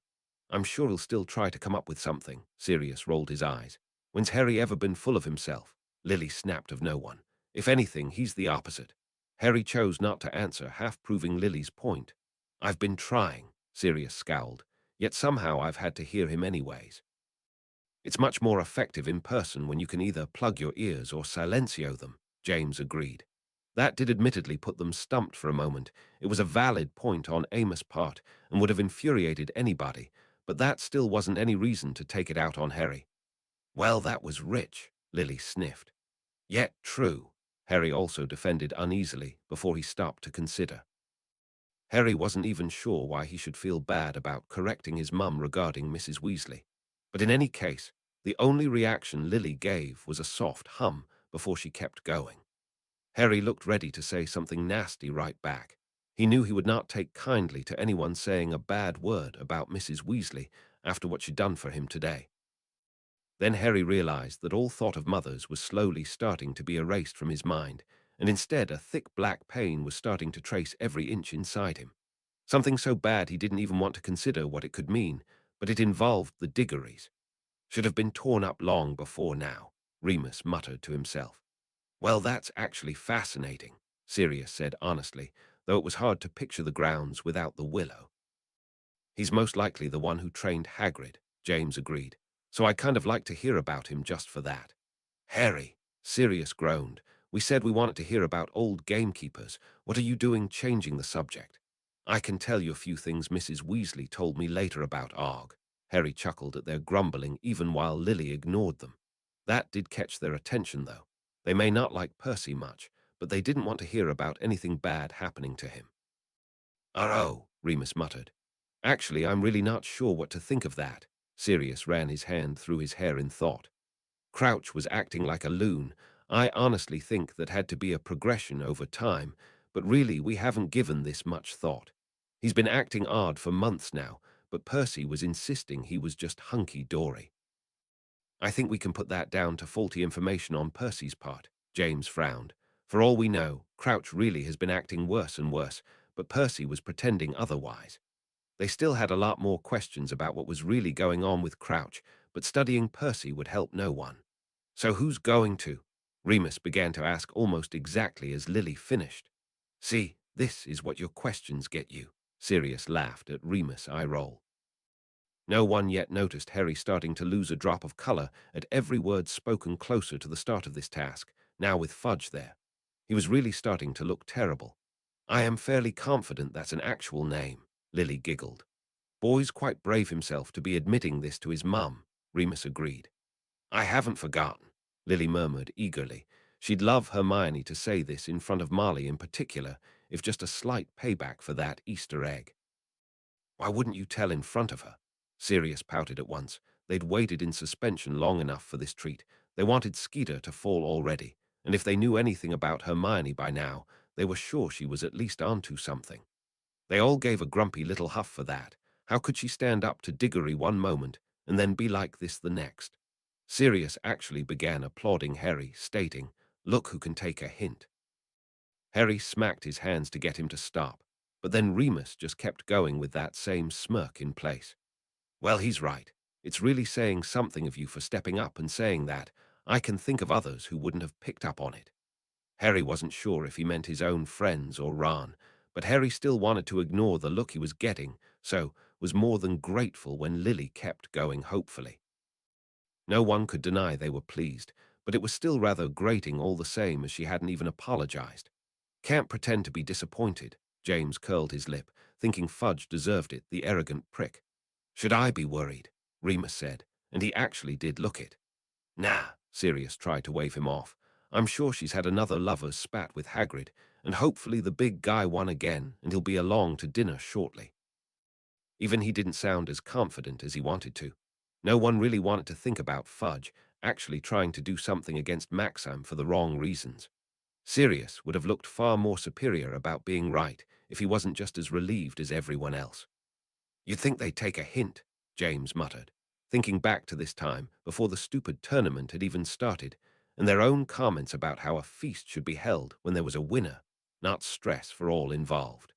I'm sure he'll still try to come up with something. Sirius rolled his eyes. When's Harry ever been full of himself? Lily snapped of no one. If anything, he's the opposite. Harry chose not to answer, half proving Lily's point. I've been trying, Sirius scowled, yet somehow I've had to hear him anyways. It's much more effective in person when you can either plug your ears or silencio them, James agreed. That did admittedly put them stumped for a moment. It was a valid point on Amos' part and would have infuriated anybody, but that still wasn't any reason to take it out on Harry. Well, that was rich, Lily sniffed. Yet true, Harry also defended uneasily before he stopped to consider. Harry wasn't even sure why he should feel bad about correcting his mum regarding Mrs. Weasley. But in any case, the only reaction Lily gave was a soft hum before she kept going. Harry looked ready to say something nasty right back. He knew he would not take kindly to anyone saying a bad word about Mrs. Weasley after what she'd done for him today. Then Harry realized that all thought of mothers was slowly starting to be erased from his mind, and instead a thick black pain was starting to trace every inch inside him. Something so bad he didn't even want to consider what it could mean, but it involved the Diggories. Should have been torn up long before now, Remus muttered to himself. Well, that's actually fascinating, Sirius said honestly, though it was hard to picture the grounds without the willow. He's most likely the one who trained Hagrid, James agreed, so I'd kind of like to hear about him just for that. Harry, Sirius groaned. We said we wanted to hear about old gamekeepers. What are you doing changing the subject? I can tell you a few things Mrs. Weasley told me later about Og. Harry chuckled at their grumbling even while Lily ignored them. That did catch their attention, though. They may not like Percy much, but they didn't want to hear about anything bad happening to him. Oh, Remus muttered. Actually, I'm really not sure what to think of that. Sirius ran his hand through his hair in thought. Crouch was acting like a loon. I honestly think that had to be a progression over time, but really we haven't given this much thought. He's been acting odd for months now, but Percy was insisting he was just hunky-dory. I think we can put that down to faulty information on Percy's part, James frowned. For all we know, Crouch really has been acting worse and worse, but Percy was pretending otherwise. They still had a lot more questions about what was really going on with Crouch, but studying Percy would help no one. So who's going to? Remus began to ask almost exactly as Lily finished. See, this is what your questions get you. Sirius laughed at Remus' eye roll. No one yet noticed Harry starting to lose a drop of color at every word spoken closer to the start of this task, now with Fudge there. He was really starting to look terrible. I am fairly confident that's an actual name, Lily giggled. Boy's quite brave himself to be admitting this to his mum, Remus agreed. I haven't forgotten, Lily murmured eagerly. She'd love Hermione to say this in front of Molly in particular, if just a slight payback for that Easter egg. Why wouldn't you tell in front of her? Sirius pouted at once. They'd waited in suspension long enough for this treat. They wanted Skeeter to fall already, and if they knew anything about Hermione by now, they were sure she was at least onto something. They all gave a grumpy little huff for that. How could she stand up to Diggory one moment and then be like this the next? Sirius actually began applauding Harry, stating, "Look who can take a hint." Harry smacked his hands to get him to stop, but then Remus just kept going with that same smirk in place. Well, he's right. It's really saying something of you for stepping up and saying that. I can think of others who wouldn't have picked up on it. Harry wasn't sure if he meant his own friends or Ron, but Harry still wanted to ignore the look he was getting, so was more than grateful when Lily kept going hopefully. No one could deny they were pleased, but it was still rather grating all the same as she hadn't even apologized. Can't pretend to be disappointed, James curled his lip, thinking Fudge deserved it, the arrogant prick. Should I be worried? Remus said, and he actually did look it. Nah, Sirius tried to wave him off. I'm sure she's had another lover's spat with Hagrid, and hopefully the big guy won again, and he'll be along to dinner shortly. Even he didn't sound as confident as he wanted to. No one really wanted to think about Fudge actually trying to do something against Maxim for the wrong reasons. Sirius would have looked far more superior about being right if he wasn't just as relieved as everyone else. You'd think they'd take a hint, James muttered, thinking back to this time before the stupid tournament had even started, and their own comments about how a feast should be held when there was a winner, not stress for all involved.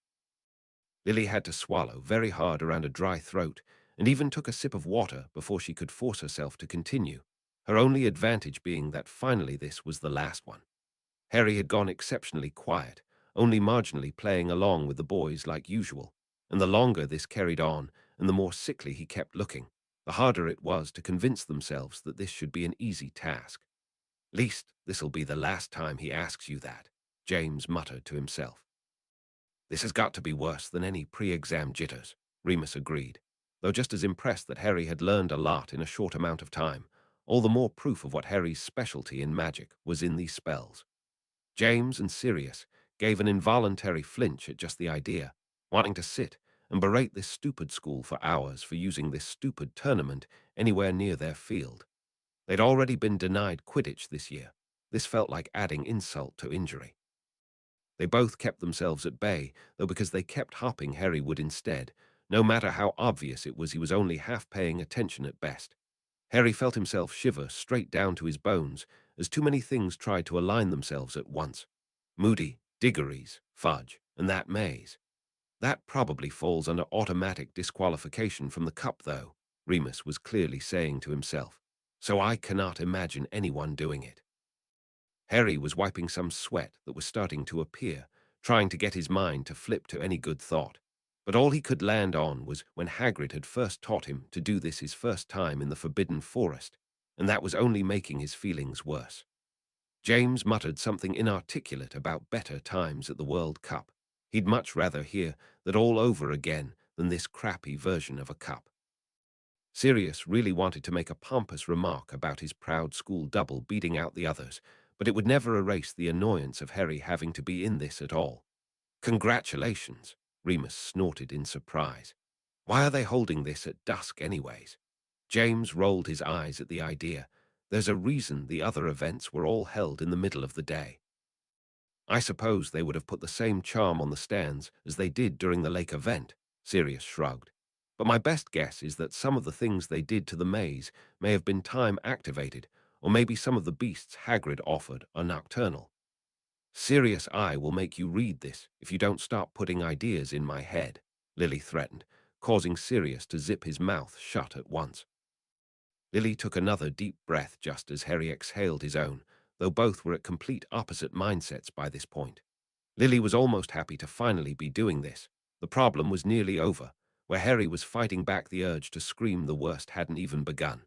Lily had to swallow very hard around a dry throat and even took a sip of water before she could force herself to continue, her only advantage being that finally this was the last one. Harry had gone exceptionally quiet, only marginally playing along with the boys like usual, and the longer this carried on and the more sickly he kept looking, the harder it was to convince themselves that this should be an easy task. Least this'll be the last time he asks you that, James muttered to himself. This has got to be worse than any pre-exam jitters, Remus agreed, though just as impressed that Harry had learned a lot in a short amount of time, all the more proof of what Harry's specialty in magic was in these spells. James and Sirius gave an involuntary flinch at just the idea, wanting to sit and berate this stupid school for hours for using this stupid tournament anywhere near their field. They'd already been denied Quidditch this year. This felt like adding insult to injury. They both kept themselves at bay, though because they kept hopping Harry would instead, no matter how obvious it was he was only half paying attention at best. Harry felt himself shiver straight down to his bones as too many things tried to align themselves at once. Moody, Diggory's, Fudge, and that maze. That probably falls under automatic disqualification from the cup, though, Remus was clearly saying to himself. So I cannot imagine anyone doing it. Harry was wiping some sweat that was starting to appear, trying to get his mind to flip to any good thought. But all he could land on was when Hagrid had first taught him to do this his first time in the Forbidden Forest, and that was only making his feelings worse. James muttered something inarticulate about better times at the World Cup. He'd much rather hear that all over again than this crappy version of a cup. Sirius really wanted to make a pompous remark about his proud school double beating out the others, but it would never erase the annoyance of Harry having to be in this at all. Congratulations, Remus snorted in surprise. Why are they holding this at dusk anyways? James rolled his eyes at the idea. There's a reason the other events were all held in the middle of the day. I suppose they would have put the same charm on the stands as they did during the lake event, Sirius shrugged. But my best guess is that some of the things they did to the maze may have been time-activated, or maybe some of the beasts Hagrid offered are nocturnal. Sirius, I will make you read this if you don't stop putting ideas in my head, Lily threatened, causing Sirius to zip his mouth shut at once. Lily took another deep breath just as Harry exhaled his own, though both were at complete opposite mindsets by this point. Lily was almost happy to finally be doing this. The problem was nearly over, where Harry was fighting back the urge to scream the worst hadn't even begun.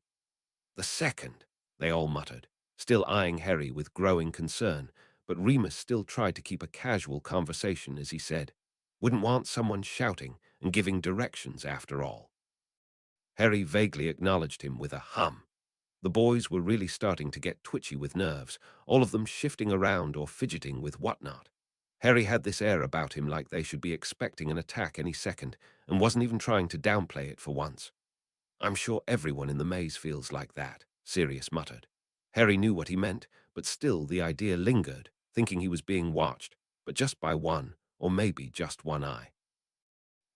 The second, they all muttered, still eyeing Harry with growing concern, but Remus still tried to keep a casual conversation as he said, wouldn't want someone shouting and giving directions after all. Harry vaguely acknowledged him with a hum. The boys were really starting to get twitchy with nerves, all of them shifting around or fidgeting with whatnot. Harry had this air about him like they should be expecting an attack any second, and wasn't even trying to downplay it for once. I'm sure everyone in the maze feels like that, Sirius muttered. Harry knew what he meant, but still the idea lingered, thinking he was being watched, but just by one, or maybe just one eye.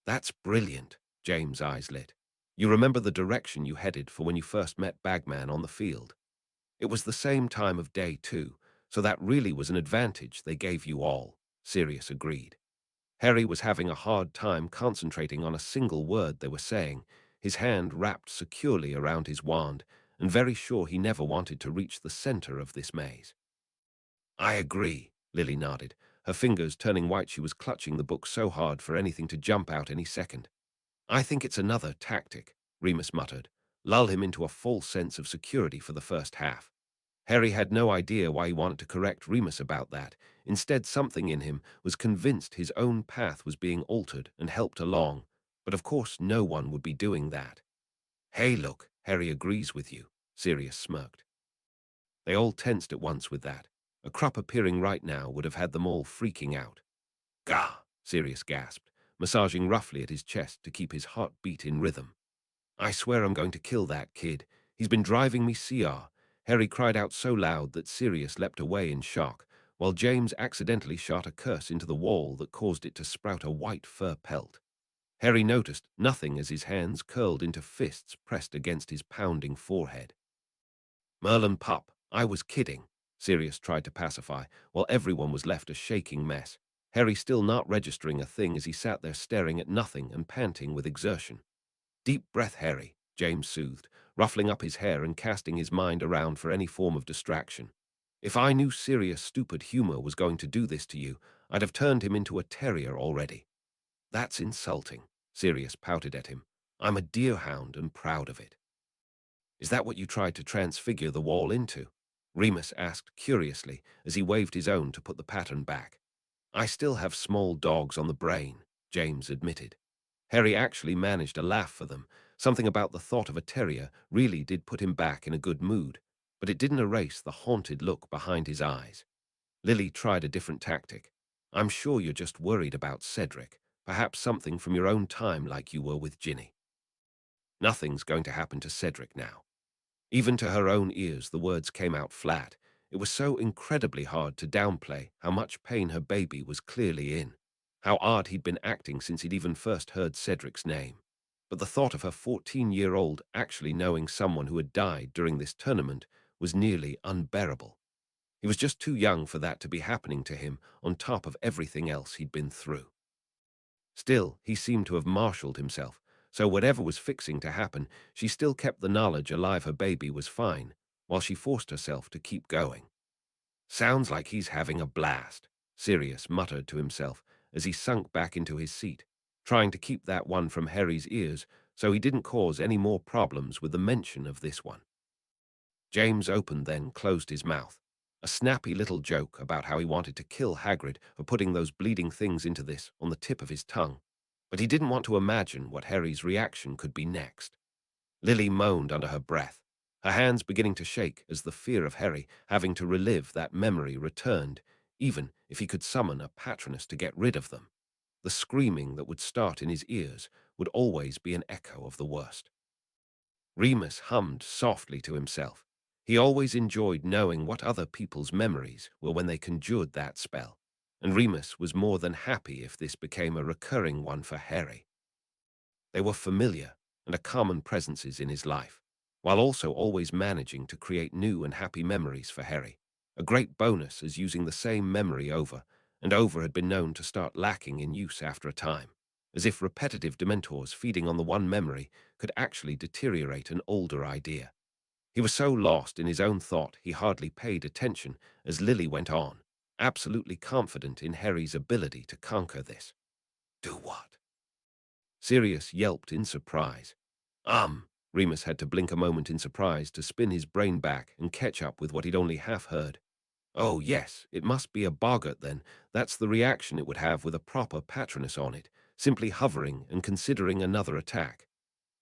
That's brilliant, James' eyes lit. You remember the direction you headed for when you first met Bagman on the field. It was the same time of day, too, so that really was an advantage they gave you all, Sirius agreed. Harry was having a hard time concentrating on a single word they were saying, his hand wrapped securely around his wand, and very sure he never wanted to reach the center of this maze. I agree, Lily nodded, her fingers turning white. She was clutching the book so hard for anything to jump out any second. I think it's another tactic, Remus muttered, lull him into a false sense of security for the first half. Harry had no idea why he wanted to correct Remus about that. Instead, something in him was convinced his own path was being altered and helped along. But of course, no one would be doing that. Hey, look, Harry agrees with you, Sirius smirked. They all tensed at once with that. A Krupp appearing right now would have had them all freaking out. Gah, Sirius gasped, massaging roughly at his chest to keep his heart beat in rhythm. I swear I'm going to kill that kid. He's been driving me CR. Harry cried out so loud that Sirius leapt away in shock, while James accidentally shot a curse into the wall that caused it to sprout a white fur pelt. Harry noticed nothing as his hands curled into fists pressed against his pounding forehead. Merlin pup, I was kidding, Sirius tried to pacify, while everyone was left a shaking mess, Harry still not registering a thing as he sat there staring at nothing and panting with exertion. Deep breath, Harry, James soothed, ruffling up his hair and casting his mind around for any form of distraction. If I knew Sirius' stupid humor was going to do this to you, I'd have turned him into a terrier already. That's insulting, Sirius pouted at him. I'm a deerhound and proud of it. Is that what you tried to transfigure the wall into? Remus asked curiously as he waved his own to put the pattern back. I still have small dogs on the brain, James admitted. Harry actually managed a laugh for them. Something about the thought of a terrier really did put him back in a good mood, but it didn't erase the haunted look behind his eyes. Lily tried a different tactic. I'm sure you're just worried about Cedric, perhaps something from your own time like you were with Ginny. Nothing's going to happen to Cedric now. Even to her own ears, the words came out flat. It was so incredibly hard to downplay how much pain her baby was clearly in, how odd he'd been acting since he'd even first heard Cedric's name. But the thought of her 14-year-old actually knowing someone who had died during this tournament was nearly unbearable. He was just too young for that to be happening to him on top of everything else he'd been through. Still, he seemed to have marshaled himself, so whatever was fixing to happen, she still kept the knowledge alive her baby was fine, while she forced herself to keep going. Sounds like he's having a blast, Sirius muttered to himself as he sunk back into his seat, trying to keep that one from Harry's ears so he didn't cause any more problems with the mention of this one. James opened then closed his mouth, a snappy little joke about how he wanted to kill Hagrid for putting those bleeding things into this on the tip of his tongue. But he didn't want to imagine what Harry's reaction could be next. Lily moaned under her breath, her hands beginning to shake as the fear of Harry having to relive that memory returned, even if he could summon a patroness to get rid of them. The screaming that would start in his ears would always be an echo of the worst. Remus hummed softly to himself. He always enjoyed knowing what other people's memories were when they conjured that spell, and Remus was more than happy if this became a recurring one for Harry. They were familiar and a common presences in his life, while also always managing to create new and happy memories for Harry. A great bonus as using the same memory over and over had been known to start lacking in use after a time, as if repetitive dementors feeding on the one memory could actually deteriorate an older idea. He was so lost in his own thought he hardly paid attention as Lily went on, absolutely confident in Harry's ability to conquer this. Do what? Sirius yelped in surprise. Remus had to blink a moment in surprise to spin his brain back and catch up with what he'd only half heard. Oh, yes, it must be a boggart then. That's the reaction it would have with a proper patroness on it, simply hovering and considering another attack.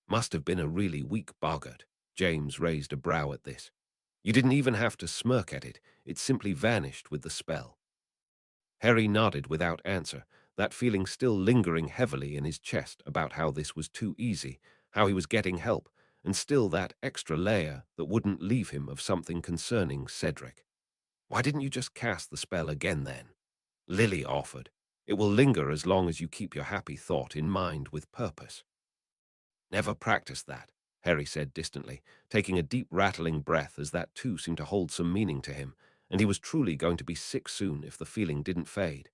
Must have been a really weak boggart. James raised a brow at this. You didn't even have to smirk at it. It simply vanished with the spell. Harry nodded without answer, that feeling still lingering heavily in his chest about how this was too easy, how he was getting help, and still that extra layer that wouldn't leave him of something concerning Cedric. Why didn't you just cast the spell again then? Lily offered. It will linger as long as you keep your happy thought in mind with purpose. Never practiced that, Harry said distantly, taking a deep rattling breath as that too seemed to hold some meaning to him, and he was truly going to be sick soon if the feeling didn't fade.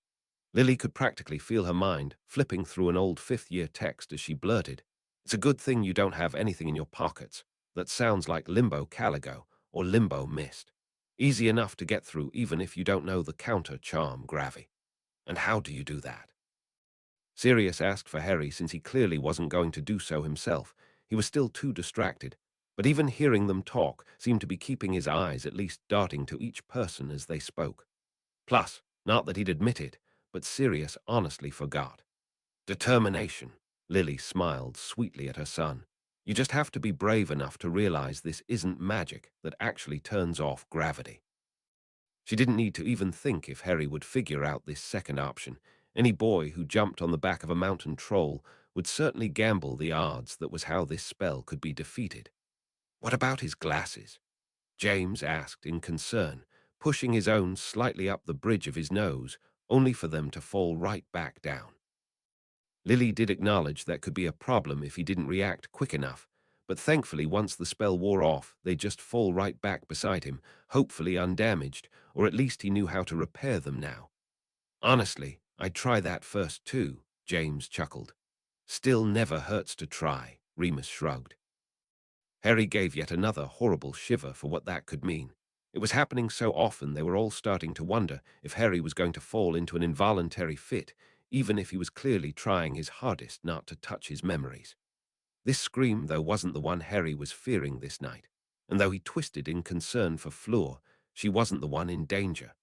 Lily could practically feel her mind flipping through an old fifth-year text as she blurted, "It's a good thing you don't have anything in your pockets that sounds like Limbo Caligo or Limbo Mist. Easy enough to get through even if you don't know the counter charm, Gravy. And how do you do that?" Sirius asked for Harry since he clearly wasn't going to do so himself. He was still too distracted, But even hearing them talk seemed to be keeping his eyes at least darting to each person as they spoke. Plus, not that he'd admit it, but Sirius honestly forgot. Determination. Lily smiled sweetly at her son. You just have to be brave enough to realize this isn't magic that actually turns off gravity. She didn't need to even think if Harry would figure out this second option. Any boy who jumped on the back of a mountain troll would certainly gamble the odds that was how this spell could be defeated. What about his glasses? James asked in concern, pushing his own slightly up the bridge of his nose, only for them to fall right back down. Lily did acknowledge that could be a problem if he didn't react quick enough, but thankfully once the spell wore off, they'd just fall right back beside him, hopefully undamaged, or at least he knew how to repair them now. Honestly, I'd try that first too, James chuckled. Still never hurts to try, Remus shrugged. Harry gave yet another horrible shiver for what that could mean. It was happening so often they were all starting to wonder if Harry was going to fall into an involuntary fit, even if he was clearly trying his hardest not to touch his memories. This scream, though, wasn't the one Harry was fearing this night, and though he twisted in concern for Fleur, she wasn't the one in danger.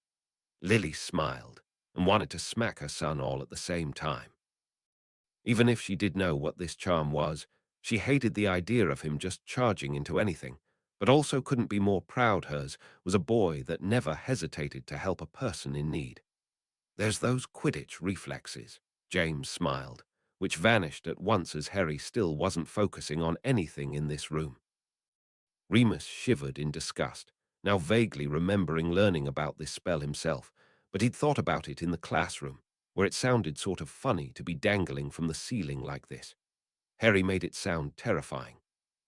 Lily smiled and wanted to smack her son all at the same time. Even if she did know what this charm was, she hated the idea of him just charging into anything, but also couldn't be more proud hers was a boy that never hesitated to help a person in need. There's those Quidditch reflexes, James smiled, which vanished at once as Harry still wasn't focusing on anything in this room. Remus shivered in disgust, now vaguely remembering learning about this spell himself, but he'd thought about it in the classroom, where it sounded sort of funny to be dangling from the ceiling like this. Harry made it sound terrifying.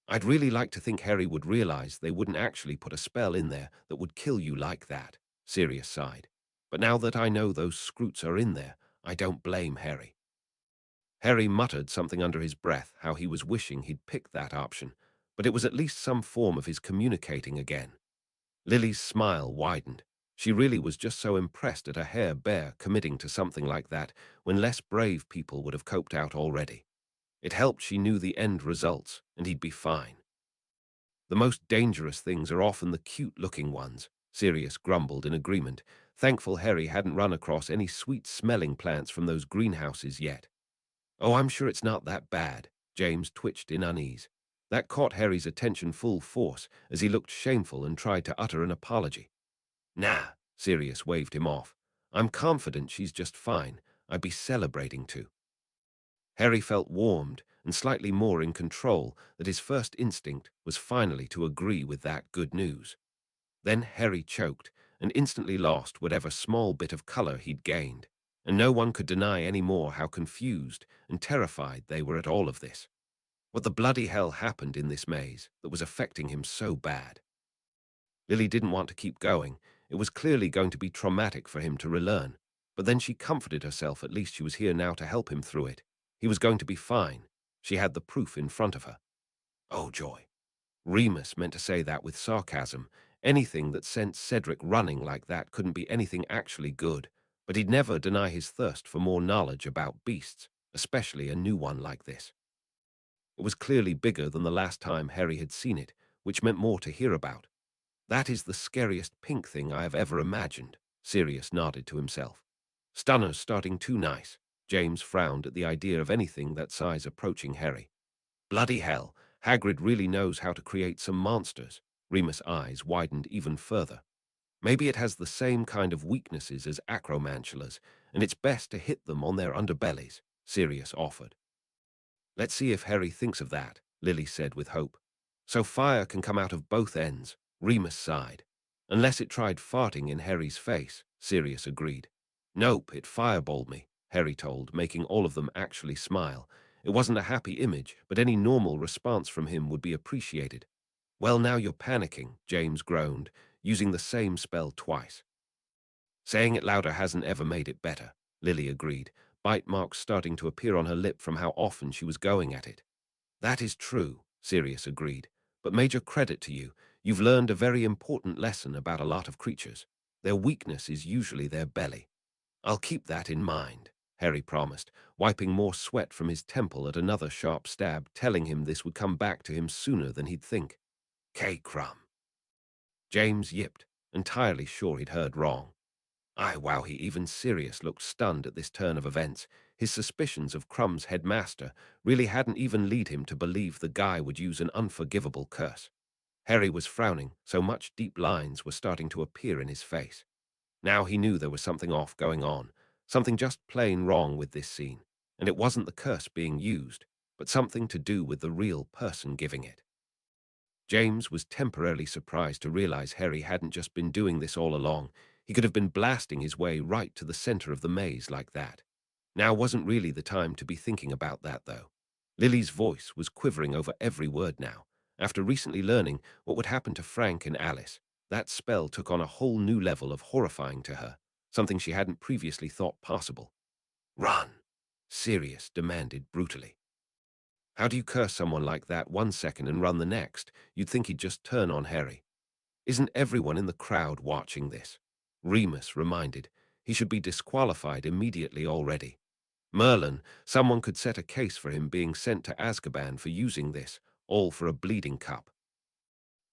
I'd really like to think Harry would realize they wouldn't actually put a spell in there that would kill you like that, Sirius sighed. But now that I know those scroots are in there, I don't blame Harry. Harry muttered something under his breath, how he was wishing he'd picked that option, but it was at least some form of his communicating again. Lily's smile widened. She really was just so impressed at a hare bear committing to something like that when less brave people would have coped out already. It helped she knew the end results, and he'd be fine. The most dangerous things are often the cute-looking ones, Sirius grumbled in agreement, thankful Harry hadn't run across any sweet-smelling plants from those greenhouses yet. Oh, I'm sure it's not that bad, James twitched in unease. That caught Harry's attention full force as he looked shameful and tried to utter an apology. Nah, Sirius waved him off. I'm confident she's just fine. I'd be celebrating too. Harry felt warmed and slightly more in control that his first instinct was finally to agree with that good news. Then Harry choked and instantly lost whatever small bit of color he'd gained, and no one could deny any more how confused and terrified they were at all of this. What the bloody hell happened in this maze that was affecting him so bad? Lily didn't want to keep going. It was clearly going to be traumatic for him to relearn, but then she comforted herself at least she was here now to help him through it. He was going to be fine. She had the proof in front of her. Oh, joy. Remus meant to say that with sarcasm. Anything that sent Cedric running like that couldn't be anything actually good, but he'd never deny his thirst for more knowledge about beasts, especially a new one like this. It was clearly bigger than the last time Harry had seen it, which meant more to hear about. That is the scariest pink thing I have ever imagined, Sirius nodded to himself. Stunner's starting too nice. James frowned at the idea of anything that size approaching Harry. Bloody hell, Hagrid really knows how to create some monsters. Remus' eyes widened even further. Maybe it has the same kind of weaknesses as acromantulas, and it's best to hit them on their underbellies, Sirius offered. Let's see if Harry thinks of that, Lily said with hope. So fire can come out of both ends, Remus sighed. Unless it tried farting in Harry's face, Sirius agreed. Nope, it fireballed me, Harry told, making all of them actually smile. It wasn't a happy image, but any normal response from him would be appreciated. Well, now you're panicking, James groaned, using the same spell twice. Saying it louder hasn't ever made it better, Lily agreed, bite marks starting to appear on her lip from how often she was going at it. That is true, Sirius agreed, but major credit to you. You've learned a very important lesson about a lot of creatures. Their weakness is usually their belly. I'll keep that in mind, Harry promised, wiping more sweat from his temple at another sharp stab, telling him this would come back to him sooner than he'd think. K. Crumb. James yipped, entirely sure he'd heard wrong. Aye, wow, even Sirius looked stunned at this turn of events. His suspicions of Crumb's headmaster really hadn't even led him to believe the guy would use an unforgivable curse. Harry was frowning, so much deep lines were starting to appear in his face. Now he knew there was something off going on, something just plain wrong with this scene, and it wasn't the curse being used, but something to do with the real person giving it. James was temporarily surprised to realize Harry hadn't just been doing this all along. He could have been blasting his way right to the center of the maze like that. Now wasn't really the time to be thinking about that, though. Lily's voice was quivering over every word now. After recently learning what would happen to Frank and Alice, that spell took on a whole new level of horrifying to her, something she hadn't previously thought possible. Run, Sirius demanded brutally. How do you curse someone like that 1 second and run the next? You'd think he'd just turn on Harry. Isn't everyone in the crowd watching this? Remus reminded. He should be disqualified immediately already. Merlin, someone could set a case for him being sent to Azkaban for using this, all for a bleeding cup.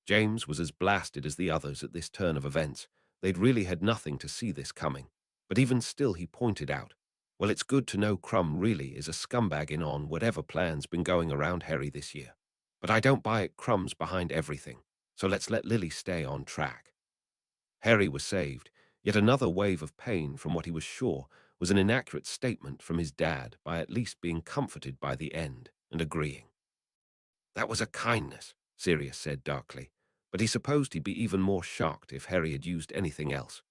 James was as blasted as the others at this turn of events. They'd really had nothing to see this coming. But even still he pointed out, well, it's good to know Crumb really is a scumbag in on whatever plan's been going around Harry this year. But I don't buy it Crumb's behind everything, so let's let Lily stay on track. Harry was saved, yet another wave of pain from what he was sure was an inaccurate statement from his dad by at least being comforted by the end and agreeing. That was a kindness, Sirius said darkly, but he supposed he'd be even more shocked if Harry had used anything else.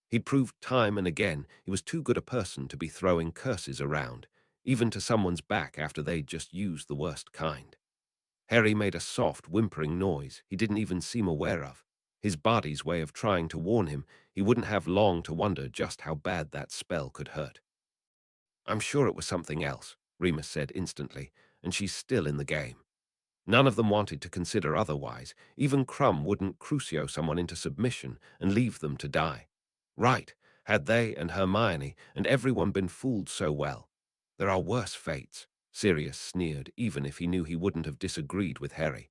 He'd proved time and again he was too good a person to be throwing curses around, even to someone's back after they'd just used the worst kind. Harry made a soft, whimpering noise he didn't even seem aware of. His body's way of trying to warn him he wouldn't have long to wonder just how bad that spell could hurt. I'm sure it was something else, Remus said instantly, and she's still in the game. None of them wanted to consider otherwise. Even Crumb wouldn't crucio someone into submission and leave them to die. Right, had they and Hermione and everyone been fooled so well? There are worse fates, Sirius sneered, even if he knew he wouldn't have disagreed with Harry.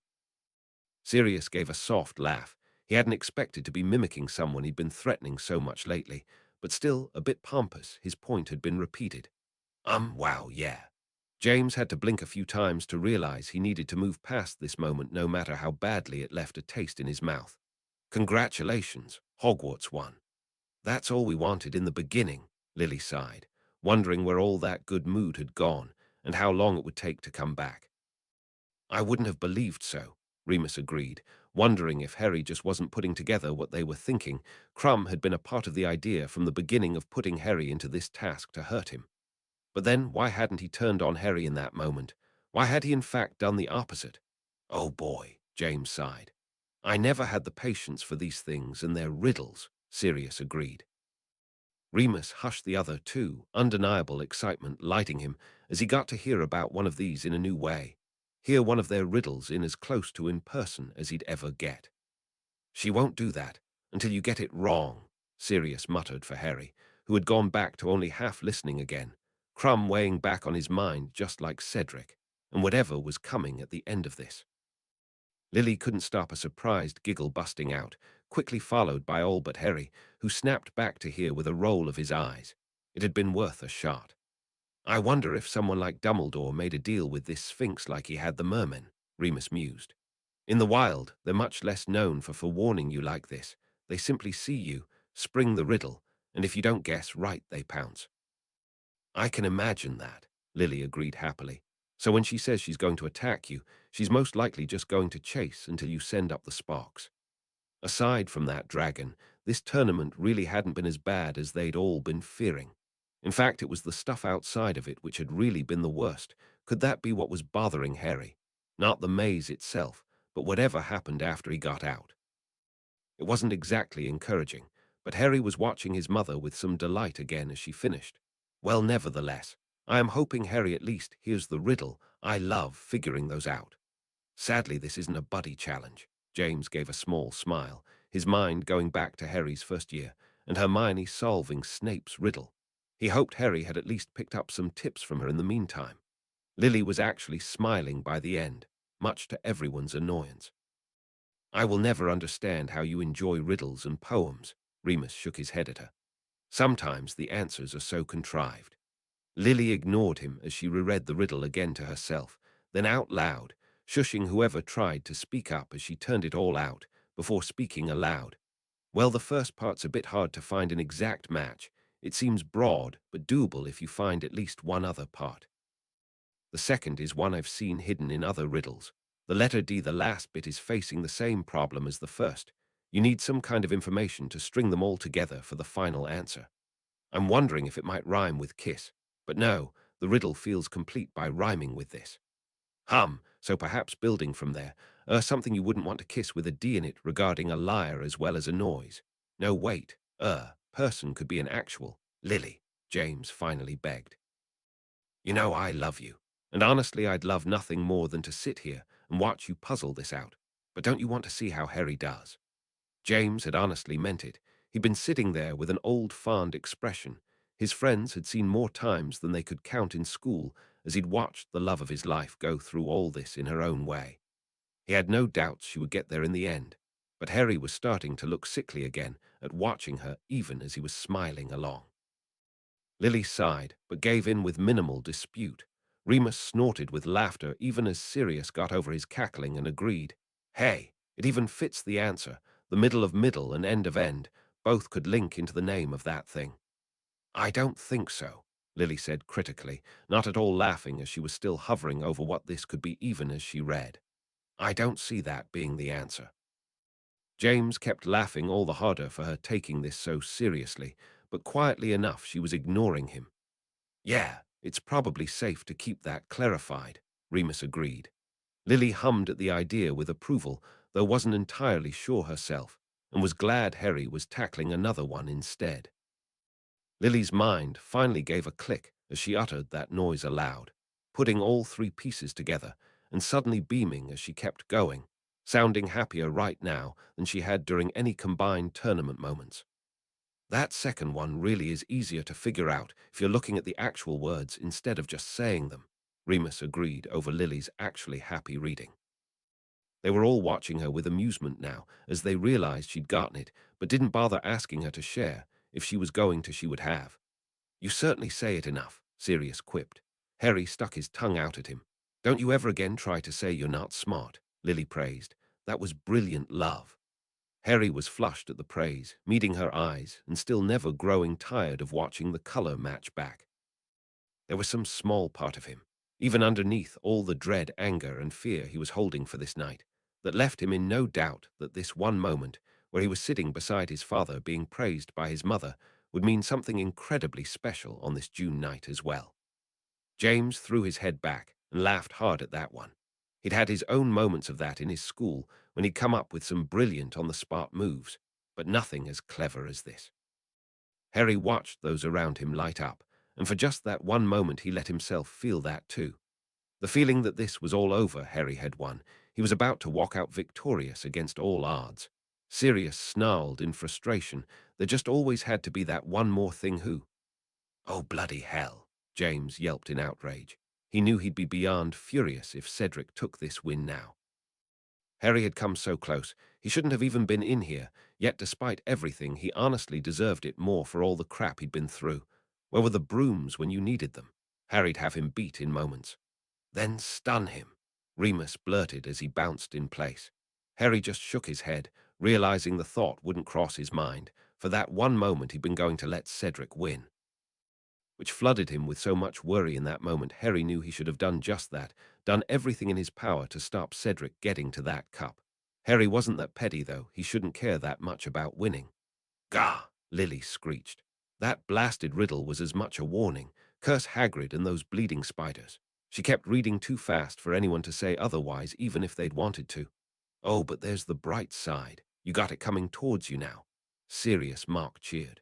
Sirius gave a soft laugh. He hadn't expected to be mimicking someone he'd been threatening so much lately, but still a bit pompous, his point had been repeated. Wow, yeah. James had to blink a few times to realize he needed to move past this moment no matter how badly it left a taste in his mouth. Congratulations, Hogwarts won. That's all we wanted in the beginning, Lily sighed, wondering where all that good mood had gone and how long it would take to come back. I wouldn't have believed so, Remus agreed, wondering if Harry just wasn't putting together what they were thinking. Crumb had been a part of the idea from the beginning of putting Harry into this task to hurt him. But then why hadn't he turned on Harry in that moment? Why had he in fact done the opposite? Oh boy, James sighed. I never had the patience for these things and their riddles, Sirius agreed. Remus hushed the other too, undeniable excitement lighting him as he got to hear about one of these in a new way. Hear one of their riddles in as close to in person as he'd ever get. She won't do that until you get it wrong, Sirius muttered for Harry, who had gone back to only half listening again, Crumb weighing back on his mind just like Cedric, and whatever was coming at the end of this. Lily couldn't stop a surprised giggle busting out, quickly followed by all but Harry, who snapped back to hear with a roll of his eyes. It had been worth a shot. I wonder if someone like Dumbledore made a deal with this Sphinx like he had the mermen, Remus mused. In the wild, they're much less known for forewarning you like this. They simply see you, spring the riddle, and if you don't guess right, they pounce. I can imagine that, Lily agreed happily. So when she says she's going to attack you, she's most likely just going to chase until you send up the sparks. Aside from that dragon, this tournament really hadn't been as bad as they'd all been fearing. In fact, it was the stuff outside of it which had really been the worst. Could that be what was bothering Harry? Not the maze itself, but whatever happened after he got out. It wasn't exactly encouraging, but Harry was watching his mother with some delight again as she finished. Well, nevertheless, I am hoping Harry at least hears the riddle. I love figuring those out. Sadly, this isn't a buddy challenge. James gave a small smile, his mind going back to Harry's first year, and Hermione solving Snape's riddle. He hoped Harry had at least picked up some tips from her in the meantime. Lily was actually smiling by the end, much to everyone's annoyance. I will never understand how you enjoy riddles and poems. Remus shook his head at her. Sometimes the answers are so contrived. Lily ignored him as she reread the riddle again to herself, then out loud, shushing whoever tried to speak up as she turned it all out, before speaking aloud. Well, the first part's a bit hard to find an exact match. It seems broad, but doable if you find at least one other part. The second is one I've seen hidden in other riddles. The letter D, the last bit, is facing the same problem as the first. You need some kind of information to string them all together for the final answer. I'm wondering if it might rhyme with kiss. But no, the riddle feels complete by rhyming with this. So perhaps building from there, something you wouldn't want to kiss with a D in it regarding a lyre as well as a noise. No, wait, person could be an actual Lily, James finally begged. You know I love you, and honestly I'd love nothing more than to sit here and watch you puzzle this out. But don't you want to see how Harry does? James had honestly meant it. He'd been sitting there with an old fond expression. His friends had seen more times than they could count in school as he'd watched the love of his life go through all this in her own way. He had no doubts she would get there in the end, but Harry was starting to look sickly again at watching her even as he was smiling along. Lily sighed, but gave in with minimal dispute. Remus snorted with laughter even as Sirius got over his cackling and agreed. Hey, it even fits the answer. The middle of middle and end of end, both could link into the name of that thing. I don't think so, Lily said critically, not at all laughing as she was still hovering over what this could be even as she read. I don't see that being the answer. James kept laughing all the harder for her taking this so seriously, but quietly enough she was ignoring him. Yeah, it's probably safe to keep that clarified, Remus agreed. Lily hummed at the idea with approval, though wasn't entirely sure herself, and was glad Harry was tackling another one instead. Lily's mind finally gave a click as she uttered that noise aloud, putting all three pieces together, and suddenly beaming as she kept going, sounding happier right now than she had during any combined tournament moments. That second one really is easier to figure out if you're looking at the actual words instead of just saying them, Remus agreed over Lily's actually happy reading. They were all watching her with amusement now as they realized she'd gotten it, but didn't bother asking her to share. If she was going to, she would have. You certainly say it enough, Sirius quipped. Harry stuck his tongue out at him. Don't you ever again try to say you're not smart, Lily praised. That was brilliant, love. Harry was flushed at the praise, meeting her eyes, and still never growing tired of watching the color match back. There was some small part of him, even underneath all the dread, anger, and fear he was holding for this night, that left him in no doubt that this one moment, where he was sitting beside his father being praised by his mother, would mean something incredibly special on this June night as well. James threw his head back and laughed hard at that one. He'd had his own moments of that in his school when he'd come up with some brilliant on-the-spot moves, but nothing as clever as this. Harry watched those around him light up, and for just that one moment he let himself feel that too. The feeling that this was all over, Harry had won. He was about to walk out victorious against all odds. Sirius snarled in frustration. There just always had to be that one more thing who. Oh, bloody hell, James yelped in outrage. He knew he'd be beyond furious if Cedric took this win now. Harry had come so close. He shouldn't have even been in here, yet despite everything, he honestly deserved it more for all the crap he'd been through. Where were the brooms when you needed them? Harry'd have him beat in moments. Then stun him, Remus blurted as he bounced in place. Harry just shook his head, realizing the thought wouldn't cross his mind. For that one moment he'd been going to let Cedric win. Which flooded him with so much worry in that moment. Harry knew he should have done just that, done everything in his power to stop Cedric getting to that cup. Harry wasn't that petty, though. He shouldn't care that much about winning. Gah! Lily screeched. That blasted riddle was as much a warning. Curse Hagrid and those bleeding spiders. She kept reading too fast for anyone to say otherwise, even if they'd wanted to. Oh, but there's the bright side. You got it coming towards you now. Sirius mock cheered.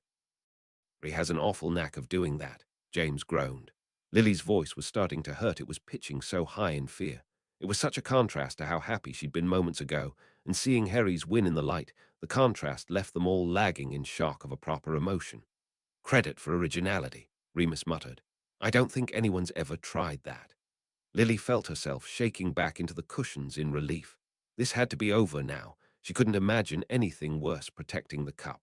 He has an awful knack of doing that, James groaned. Lily's voice was starting to hurt. It was pitching so high in fear. It was such a contrast to how happy she'd been moments ago, and seeing Harry's win in the light, the contrast left them all lagging in shock of a proper emotion. Credit for originality, Remus muttered. I don't think anyone's ever tried that. Lily felt herself shaking back into the cushions in relief. This had to be over now. She couldn't imagine anything worse protecting the cup.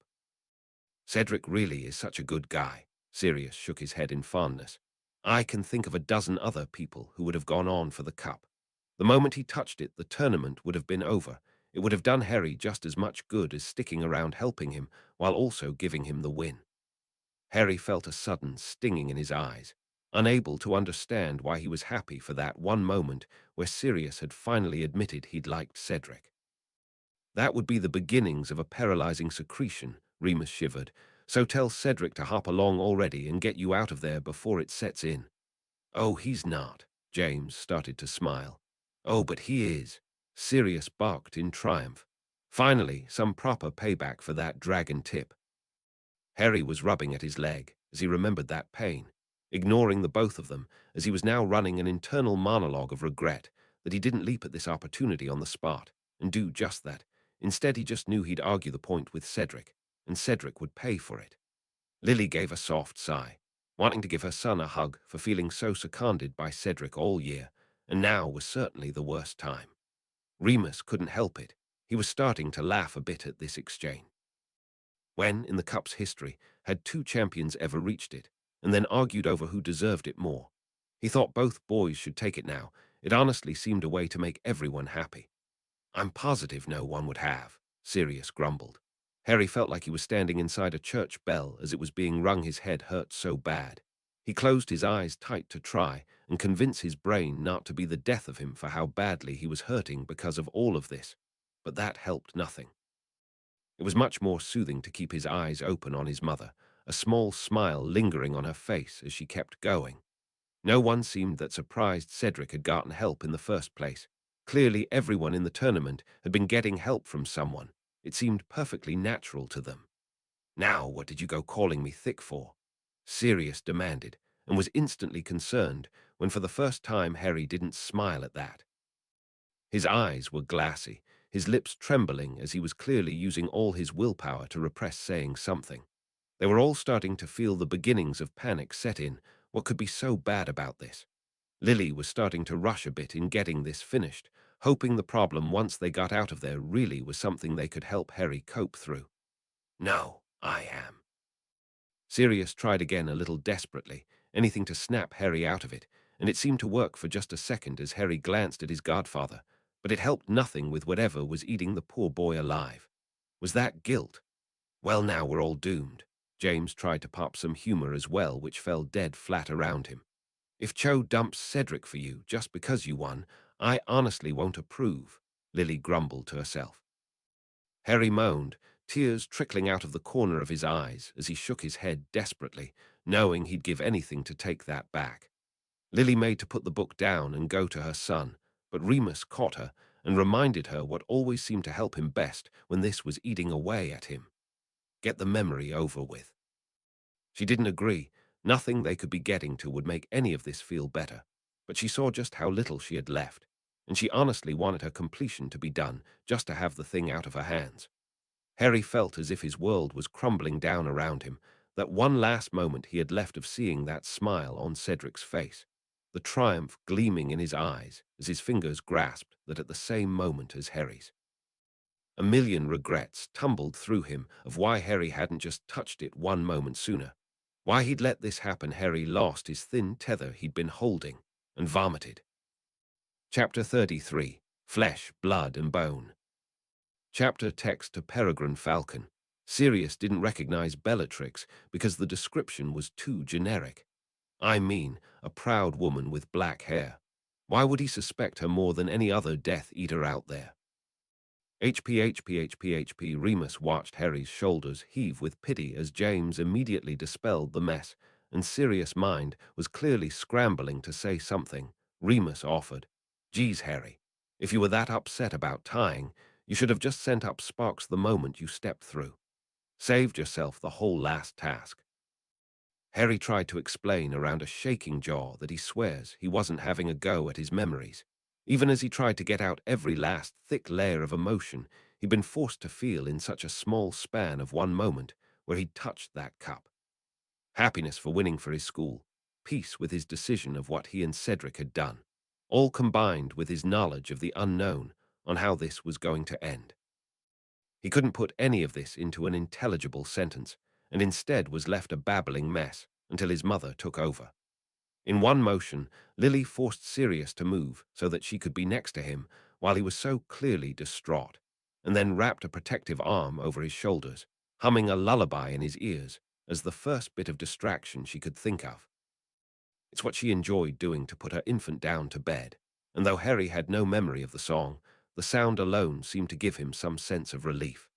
Cedric really is such a good guy. Sirius shook his head in fondness. I can think of a dozen other people who would have gone on for the cup. The moment he touched it, the tournament would have been over. It would have done Harry just as much good as sticking around helping him while also giving him the win. Harry felt a sudden stinging in his eyes, unable to understand why he was happy for that one moment where Sirius had finally admitted he'd liked Cedric. That would be the beginnings of a paralyzing secretion, Remus shivered. So tell Cedric to hop along already and get you out of there before it sets in. Oh, he's not. James started to smile. Oh, but he is. Sirius barked in triumph. Finally, some proper payback for that dragon tip. Harry was rubbing at his leg as he remembered that pain, ignoring the both of them as he was now running an internal monologue of regret that he didn't leap at this opportunity on the spot and do just that. Instead, he just knew he'd argue the point with Cedric, and Cedric would pay for it. Lily gave a soft sigh, wanting to give her son a hug for feeling so seconded by Cedric all year, and now was certainly the worst time. Remus couldn't help it. He was starting to laugh a bit at this exchange. When, in the Cup's history, had two champions ever reached it, and then argued over who deserved it more? He thought both boys should take it now. It honestly seemed a way to make everyone happy. I'm positive no one would have, Sirius grumbled. Harry felt like he was standing inside a church bell as it was being rung. His head hurt so bad. He closed his eyes tight to try and convince his brain not to be the death of him for how badly he was hurting because of all of this. But that helped nothing. It was much more soothing to keep his eyes open on his mother, a small smile lingering on her face as she kept going. No one seemed that surprised Cedric had gotten help in the first place. Clearly everyone in the tournament had been getting help from someone. It seemed perfectly natural to them. Now what did you go calling me thick for? Sirius demanded, and was instantly concerned when for the first time Harry didn't smile at that. His eyes were glassy, his lips trembling as he was clearly using all his willpower to repress saying something. They were all starting to feel the beginnings of panic set in. What could be so bad about this? Lily was starting to rush a bit in getting this finished, hoping the problem once they got out of there really was something they could help Harry cope through. No, I am. Sirius tried again a little desperately, anything to snap Harry out of it, and it seemed to work for just a second as Harry glanced at his godfather, but it helped nothing with whatever was eating the poor boy alive. Was that guilt? Well, now we're all doomed. James tried to pop some humor as well, which fell dead flat around him. If Cho dumps Cedric for you just because you won, I honestly won't approve, Lily grumbled to herself. Harry moaned, tears trickling out of the corner of his eyes as he shook his head desperately, knowing he'd give anything to take that back. Lily made to put the book down and go to her son, but Remus caught her and reminded her what always seemed to help him best when this was eating away at him. Get the memory over with. She didn't agree. Nothing they could be getting to would make any of this feel better, but she saw just how little she had left, and she honestly wanted her completion to be done just to have the thing out of her hands. Harry felt as if his world was crumbling down around him, that one last moment he had left of seeing that smile on Cedric's face, the triumph gleaming in his eyes as his fingers grasped that at the same moment as Harry's. A million regrets tumbled through him of why Harry hadn't just touched it one moment sooner. Why he'd let this happen. Harry lost his thin tether he'd been holding and vomited. Chapter 33. Flesh, Blood and Bone. Chapter text to Peregrine Falcon. Sirius didn't recognize Bellatrix because the description was too generic. I mean, a proud woman with black hair. Why would he suspect her more than any other Death Eater out there? HP. Remus watched Harry's shoulders heave with pity as James immediately dispelled the mess, and Sirius' mind was clearly scrambling to say something. Remus offered, Geez, Harry, if you were that upset about tying, you should have just sent up sparks the moment you stepped through. Saved yourself the whole last task. Harry tried to explain around a shaking jaw that he swears he wasn't having a go at his memories. Even as he tried to get out every last thick layer of emotion he'd been forced to feel in such a small span of one moment where he'd touched that cup. Happiness for winning for his school, peace with his decision of what he and Cedric had done, all combined with his knowledge of the unknown on how this was going to end. He couldn't put any of this into an intelligible sentence, and instead was left a babbling mess until his mother took over. In one motion, Lily forced Sirius to move so that she could be next to him while he was so clearly distraught, and then wrapped a protective arm over his shoulders, humming a lullaby in his ears as the first bit of distraction she could think of. It's what she enjoyed doing to put her infant down to bed, and though Harry had no memory of the song, the sound alone seemed to give him some sense of relief.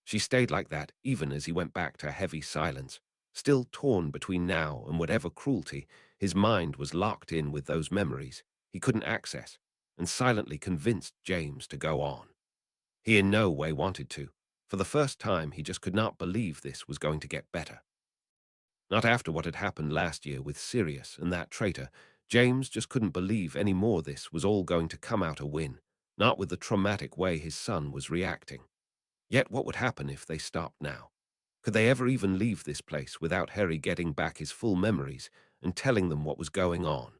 She stayed like that even as he went back to heavy silence, still torn between now and whatever cruelty. His mind was locked in with those memories he couldn't access, and silently convinced James to go on. He in no way wanted to. For the first time, he just could not believe this was going to get better. Not after what had happened last year with Sirius and that traitor. James just couldn't believe any more this was all going to come out a win, not with the traumatic way his son was reacting. Yet what would happen if they stopped now? Could they ever even leave this place without Harry getting back his full memories and telling them what was going on?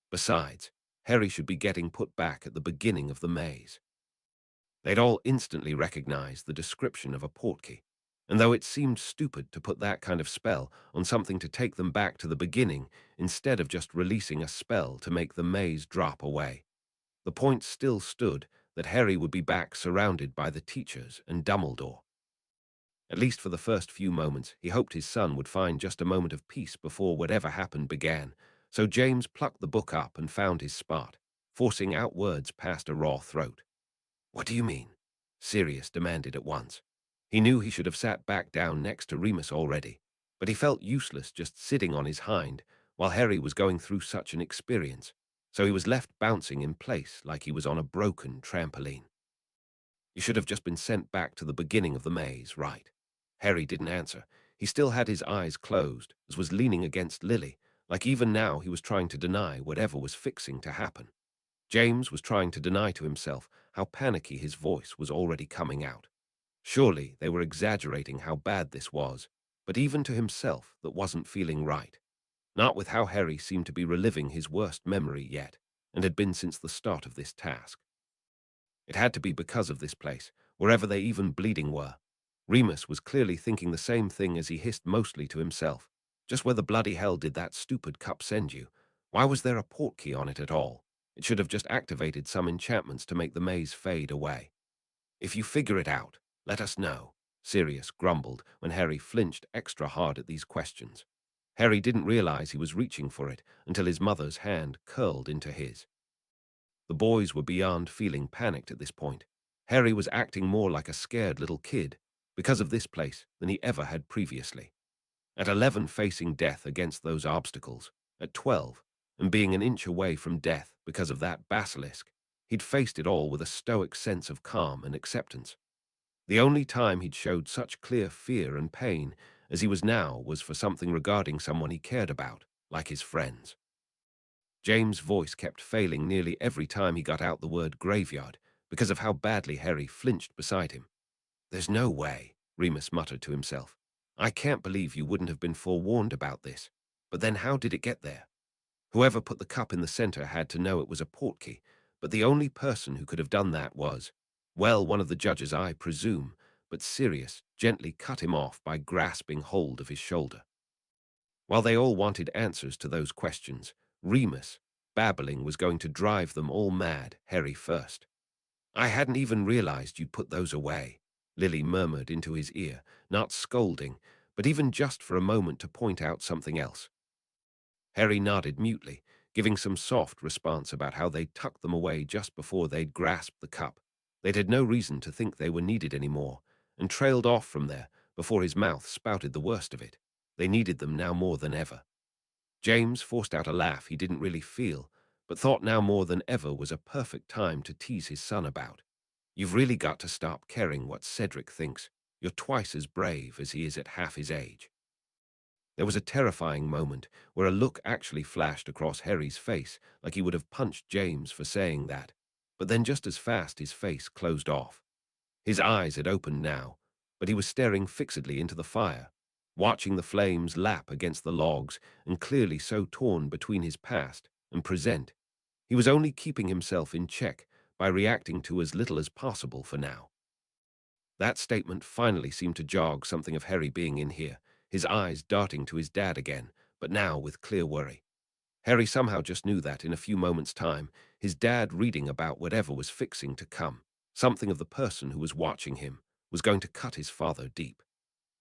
Besides, Harry should be getting put back at the beginning of the maze. They'd all instantly recognized the description of a portkey, and though it seemed stupid to put that kind of spell on something to take them back to the beginning instead of just releasing a spell to make the maze drop away, the point still stood that Harry would be back surrounded by the teachers and Dumbledore. At least for the first few moments, he hoped his son would find just a moment of peace before whatever happened began, so James plucked the book up and found his spot, forcing out words past a raw throat. "What do you mean?" Sirius demanded at once. He knew he should have sat back down next to Remus already, but he felt useless just sitting on his hind while Harry was going through such an experience, so he was left bouncing in place like he was on a broken trampoline. "You should have just been sent back to the beginning of the maze, right?" Harry didn't answer. He still had his eyes closed, as was leaning against Lily, like even now he was trying to deny whatever was fixing to happen. James was trying to deny to himself how panicky his voice was already coming out. Surely they were exaggerating how bad this was, but even to himself that wasn't feeling right. Not with how Harry seemed to be reliving his worst memory yet, and had been since the start of this task. It had to be because of this place, wherever they even bleeding were. Remus was clearly thinking the same thing as he hissed mostly to himself. Just where the bloody hell did that stupid cup send you? Why was there a portkey on it at all? It should have just activated some enchantments to make the maze fade away. "If you figure it out, let us know," Sirius grumbled when Harry flinched extra hard at these questions. Harry didn't realize he was reaching for it until his mother's hand curled into his. The boys were beyond feeling panicked at this point. Harry was acting more like a scared little kid because of this place than he ever had previously. At 11, facing death against those obstacles. At 12, and being an inch away from death because of that basilisk, he'd faced it all with a stoic sense of calm and acceptance. The only time he'd showed such clear fear and pain as he was now was for something regarding someone he cared about, like his friends. James' voice kept failing nearly every time he got out the word graveyard because of how badly Harry flinched beside him. "There's no way," Remus muttered to himself. "I can't believe you wouldn't have been forewarned about this. But then how did it get there? Whoever put the cup in the center had to know it was a portkey, but the only person who could have done that was, well, one of the judges, I presume," but Sirius gently cut him off by grasping hold of his shoulder. While they all wanted answers to those questions, Remus, babbling, was going to drive them all mad, Harry first. "I hadn't even realized you'd put those away," Lily murmured into his ear, not scolding, but even just for a moment to point out something else. Harry nodded mutely, giving some soft response about how they'd tucked them away just before they'd grasped the cup. They'd had no reason to think they were needed anymore, and trailed off from there before his mouth spouted the worst of it. They needed them now more than ever. James forced out a laugh he didn't really feel, but thought now more than ever was a perfect time to tease his son about. "You've really got to stop caring what Cedric thinks. You're twice as brave as he is at half his age." There was a terrifying moment where a look actually flashed across Harry's face like he would have punched James for saying that, but then just as fast his face closed off. His eyes had opened now, but he was staring fixedly into the fire, watching the flames lap against the logs and clearly so torn between his past and present. He was only keeping himself in check by reacting to as little as possible for now. That statement finally seemed to jog something of Harry being in here, his eyes darting to his dad again, but now with clear worry. Harry somehow just knew that in a few moments' time, his dad reading about whatever was fixing to come, something of the person who was watching him, was going to cut his father deep.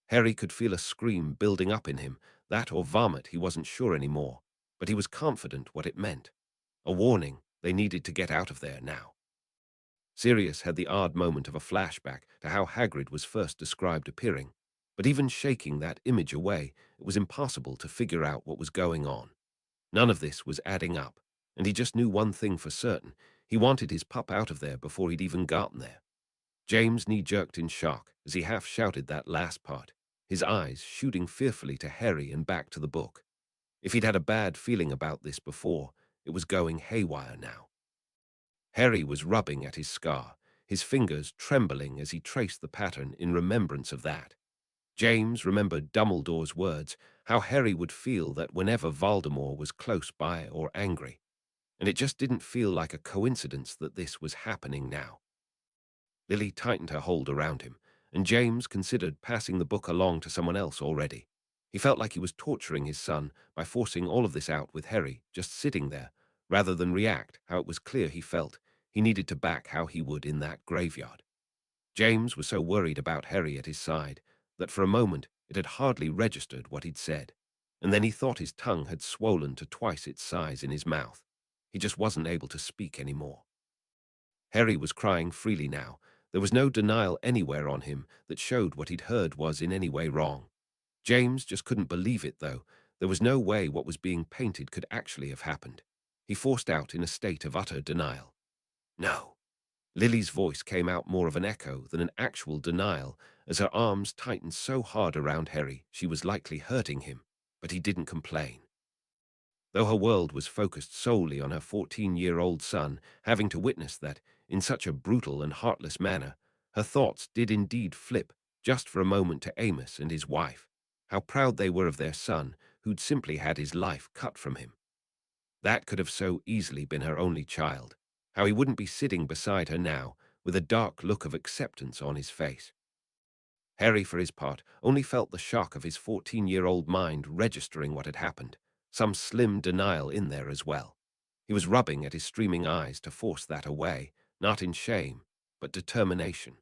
Harry could feel a scream building up in him, that or vomit, he wasn't sure anymore, but he was confident what it meant. A warning, they needed to get out of there now. Sirius had the odd moment of a flashback to how Hagrid was first described appearing, but even shaking that image away, it was impossible to figure out what was going on. None of this was adding up, and he just knew one thing for certain. He wanted his pup out of there before he'd even gotten there. James' knee jerked in shock as he half shouted that last part, his eyes shooting fearfully to Harry and back to the book. If he'd had a bad feeling about this before, it was going haywire now. Harry was rubbing at his scar, his fingers trembling as he traced the pattern in remembrance of that. James remembered Dumbledore's words, how Harry would feel that whenever Voldemort was close by or angry, and it just didn't feel like a coincidence that this was happening now. Lily tightened her hold around him, and James considered passing the book along to someone else already. He felt like he was torturing his son by forcing all of this out with Harry just sitting there, rather than react how it was clear he felt he needed to back how he would in that graveyard. James was so worried about Harry at his side that for a moment it had hardly registered what he'd said, and then he thought his tongue had swollen to twice its size in his mouth. He just wasn't able to speak anymore. Harry was crying freely now. There was no denial anywhere on him that showed what he'd heard was in any way wrong. James just couldn't believe it, though. There was no way what was being painted could actually have happened. He forced out in a state of utter denial. No. Lily's voice came out more of an echo than an actual denial as her arms tightened so hard around Harry she was likely hurting him, but he didn't complain. Though her world was focused solely on her 14-year-old son having to witness that in such a brutal and heartless manner, her thoughts did indeed flip just for a moment to Amos and his wife, how proud they were of their son who'd simply had his life cut from him. That could have so easily been her only child, how he wouldn't be sitting beside her now with a dark look of acceptance on his face. Harry, for his part, only felt the shock of his 14-year-old mind registering what had happened, some slim denial in there as well. He was rubbing at his streaming eyes to force that away, not in shame, but determination.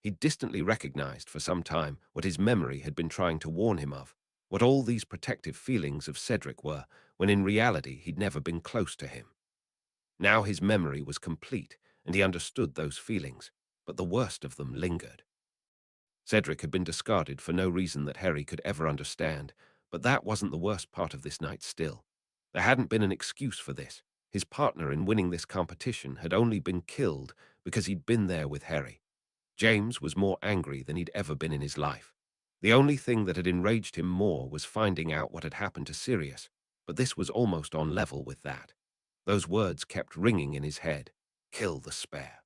He distantly recognized for some time what his memory had been trying to warn him of, what all these protective feelings of Cedric were, when in reality he'd never been close to him. Now his memory was complete, and he understood those feelings, but the worst of them lingered. Cedric had been discarded for no reason that Harry could ever understand, but that wasn't the worst part of this night still. There hadn't been an excuse for this. His partner in winning this competition had only been killed because he'd been there with Harry. James was more angry than he'd ever been in his life. The only thing that had enraged him more was finding out what had happened to Sirius, but this was almost on level with that. Those words kept ringing in his head. Kill the spare.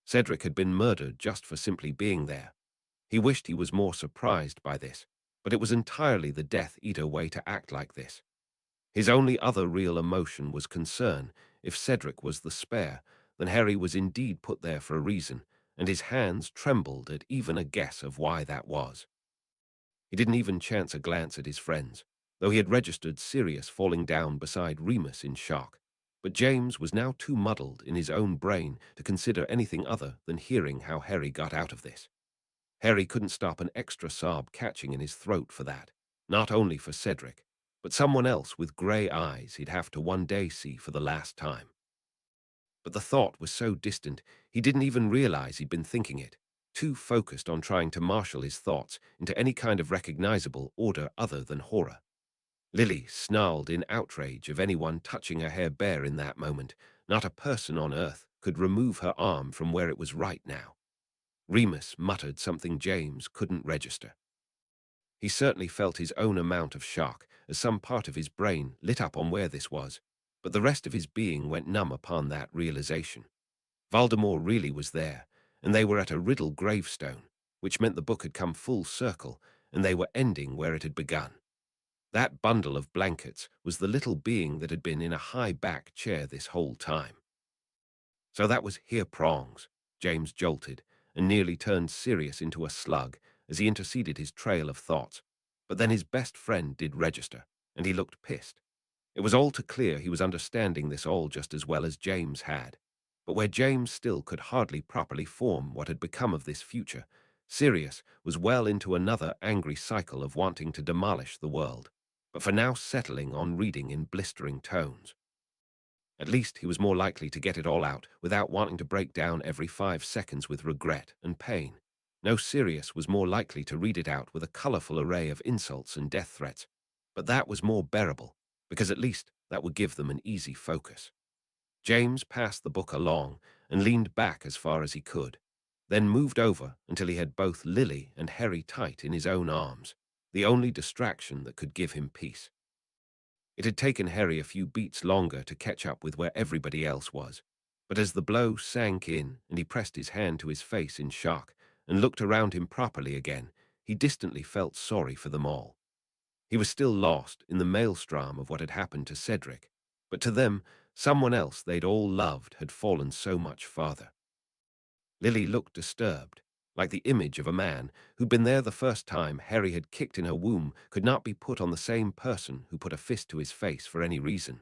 Cedric had been murdered just for simply being there. He wished he was more surprised by this, but it was entirely the Death Eater way to act like this. His only other real emotion was concern. If Cedric was the spare, then Harry was indeed put there for a reason, and his hands trembled at even a guess of why that was. He didn't even chance a glance at his friends, though he had registered Sirius falling down beside Remus in shock. But James was now too muddled in his own brain to consider anything other than hearing how Harry got out of this. Harry couldn't stop an extra sob catching in his throat for that, not only for Cedric, but someone else with grey eyes he'd have to one day see for the last time. But the thought was so distant, he didn't even realize he'd been thinking it, too focused on trying to marshal his thoughts into any kind of recognizable order other than horror. Lily snarled in outrage of anyone touching her hair bare in that moment. Not a person on earth could remove her arm from where it was right now. Remus muttered something James couldn't register. He certainly felt his own amount of shock as some part of his brain lit up on where this was, but the rest of his being went numb upon that realization. Voldemort really was there, and they were at a riddle gravestone, which meant the book had come full circle, and they were ending where it had begun. That bundle of blankets was the little being that had been in a high-back chair this whole time. So that was here prongs, James jolted, and nearly turned Sirius into a slug as he interceded his trail of thoughts. But then his best friend did register, and he looked pissed. It was all too clear he was understanding this all just as well as James had. But where James still could hardly properly form what had become of this future, Sirius was well into another angry cycle of wanting to demolish the world, but for now settling on reading in blistering tones. At least he was more likely to get it all out without wanting to break down every 5 seconds with regret and pain. No, Sirius was more likely to read it out with a colorful array of insults and death threats, but that was more bearable, because at least that would give them an easy focus. James passed the book along and leaned back as far as he could, then moved over until he had both Lily and Harry tight in his own arms, the only distraction that could give him peace. It had taken Harry a few beats longer to catch up with where everybody else was, but as the blow sank in and he pressed his hand to his face in shock and looked around him properly again, he distantly felt sorry for them all. He was still lost in the maelstrom of what had happened to Cedric, but to them, someone else they'd all loved had fallen so much farther. Lily looked disturbed, like the image of a man who'd been there the first time Harry had kicked in her womb could not be put on the same person who put a fist to his face for any reason.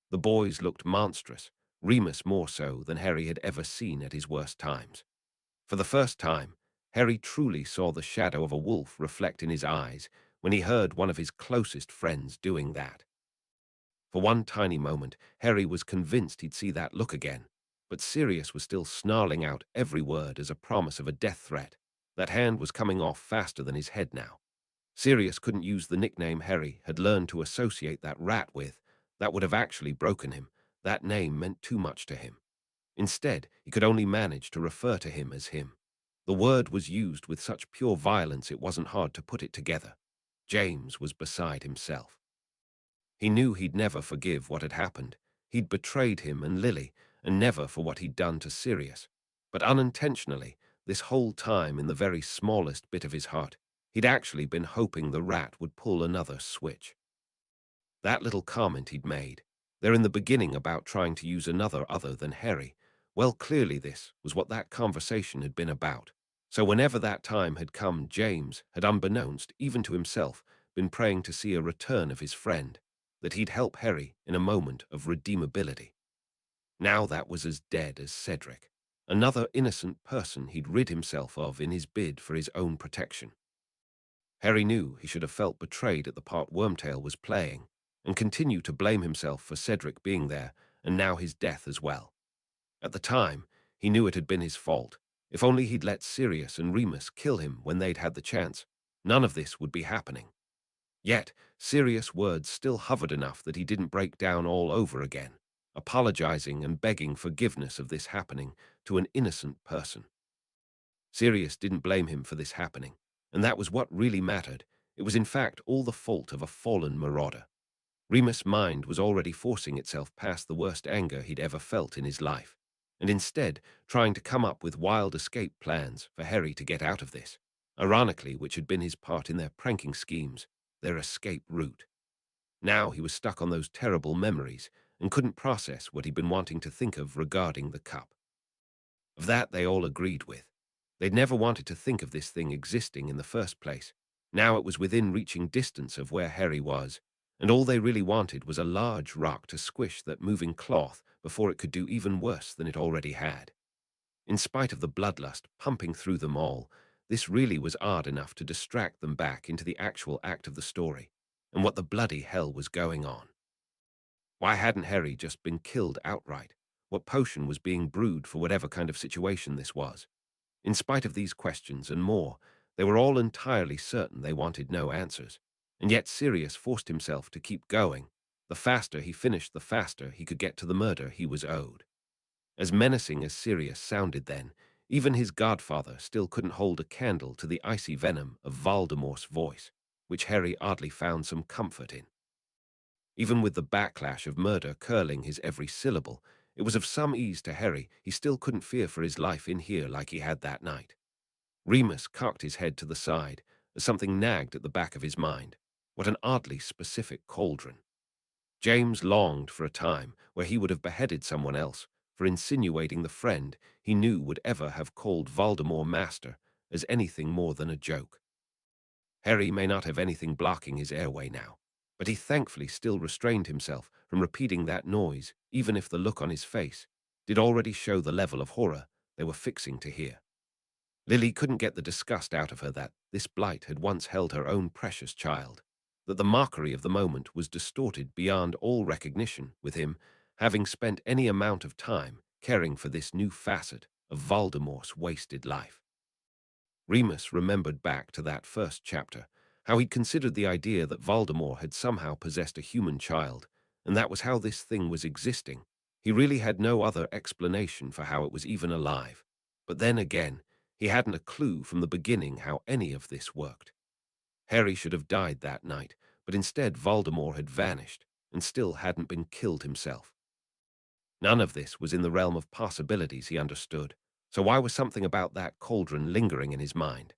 The boys looked monstrous, Remus more so than Harry had ever seen at his worst times. For the first time, Harry truly saw the shadow of a wolf reflect in his eyes when he heard one of his closest friends doing that. For one tiny moment, Harry was convinced he'd see that look again, but Sirius was still snarling out every word as a promise of a death threat. That hand was coming off faster than his head now. Sirius couldn't use the nickname Harry had learned to associate that rat with. That would have actually broken him. That name meant too much to him. Instead, he could only manage to refer to him as him. The word was used with such pure violence it wasn't hard to put it together. James was beside himself. He knew he'd never forgive what had happened. He'd betrayed him and Lily, and never for what he'd done to Sirius. But unintentionally, this whole time in the very smallest bit of his heart, he'd actually been hoping the rat would pull another switch. That little comment he'd made, there in the beginning about trying to use another other than Harry, well, clearly this was what that conversation had been about. So whenever that time had come, James had, unbeknownst even to himself, been praying to see a return of his friend, that he'd help Harry in a moment of redeemability. Now that was as dead as Cedric, another innocent person he'd rid himself of in his bid for his own protection. Harry knew he should have felt betrayed at the part Wormtail was playing, and continued to blame himself for Cedric being there, and now his death as well. At the time, he knew it had been his fault. If only he'd let Sirius and Remus kill him when they'd had the chance, none of this would be happening. Yet, Sirius' words still hovered enough that he didn't break down all over again, apologizing and begging forgiveness of this happening to an innocent person. Sirius didn't blame him for this happening, and that was what really mattered. It was in fact all the fault of a fallen marauder. Remus' mind was already forcing itself past the worst anger he'd ever felt in his life, and instead trying to come up with wild escape plans for Harry to get out of this, ironically which had been his part in their pranking schemes, their escape route. Now he was stuck on those terrible memories and couldn't process what he'd been wanting to think of regarding the cup. Of that they all agreed with. They'd never wanted to think of this thing existing in the first place. Now it was within reaching distance of where Harry was, and all they really wanted was a large rock to squish that moving cloth before it could do even worse than it already had. In spite of the bloodlust pumping through them all, this really was odd enough to distract them back into the actual act of the story, and what the bloody hell was going on. Why hadn't Harry just been killed outright? What potion was being brewed for whatever kind of situation this was? In spite of these questions and more, they were all entirely certain they wanted no answers, and yet Sirius forced himself to keep going. The faster he finished, the faster he could get to the murder he was owed. As menacing as Sirius sounded then, even his godfather still couldn't hold a candle to the icy venom of Voldemort's voice, which Harry oddly found some comfort in. Even with the backlash of murder curling his every syllable, it was of some ease to Harry he still couldn't fear for his life in here like he had that night. Remus cocked his head to the side as something nagged at the back of his mind. What an oddly specific cauldron. James longed for a time where he would have beheaded someone else, for insinuating the friend he knew would ever have called Voldemort master as anything more than a joke. Harry may not have anything blocking his airway now, but he thankfully still restrained himself from repeating that noise, even if the look on his face did already show the level of horror they were fixing to hear. Lily couldn't get the disgust out of her that this blight had once held her own precious child, that the mockery of the moment was distorted beyond all recognition with him having spent any amount of time caring for this new facet of Voldemort's wasted life. Remus remembered back to that first chapter, how he'd considered the idea that Voldemort had somehow possessed a human child, and that was how this thing was existing. He really had no other explanation for how it was even alive. But then again, he hadn't a clue from the beginning how any of this worked. Harry should have died that night, but instead Voldemort had vanished and still hadn't been killed himself. None of this was in the realm of possibilities, he understood, so why was something about that cauldron lingering in his mind?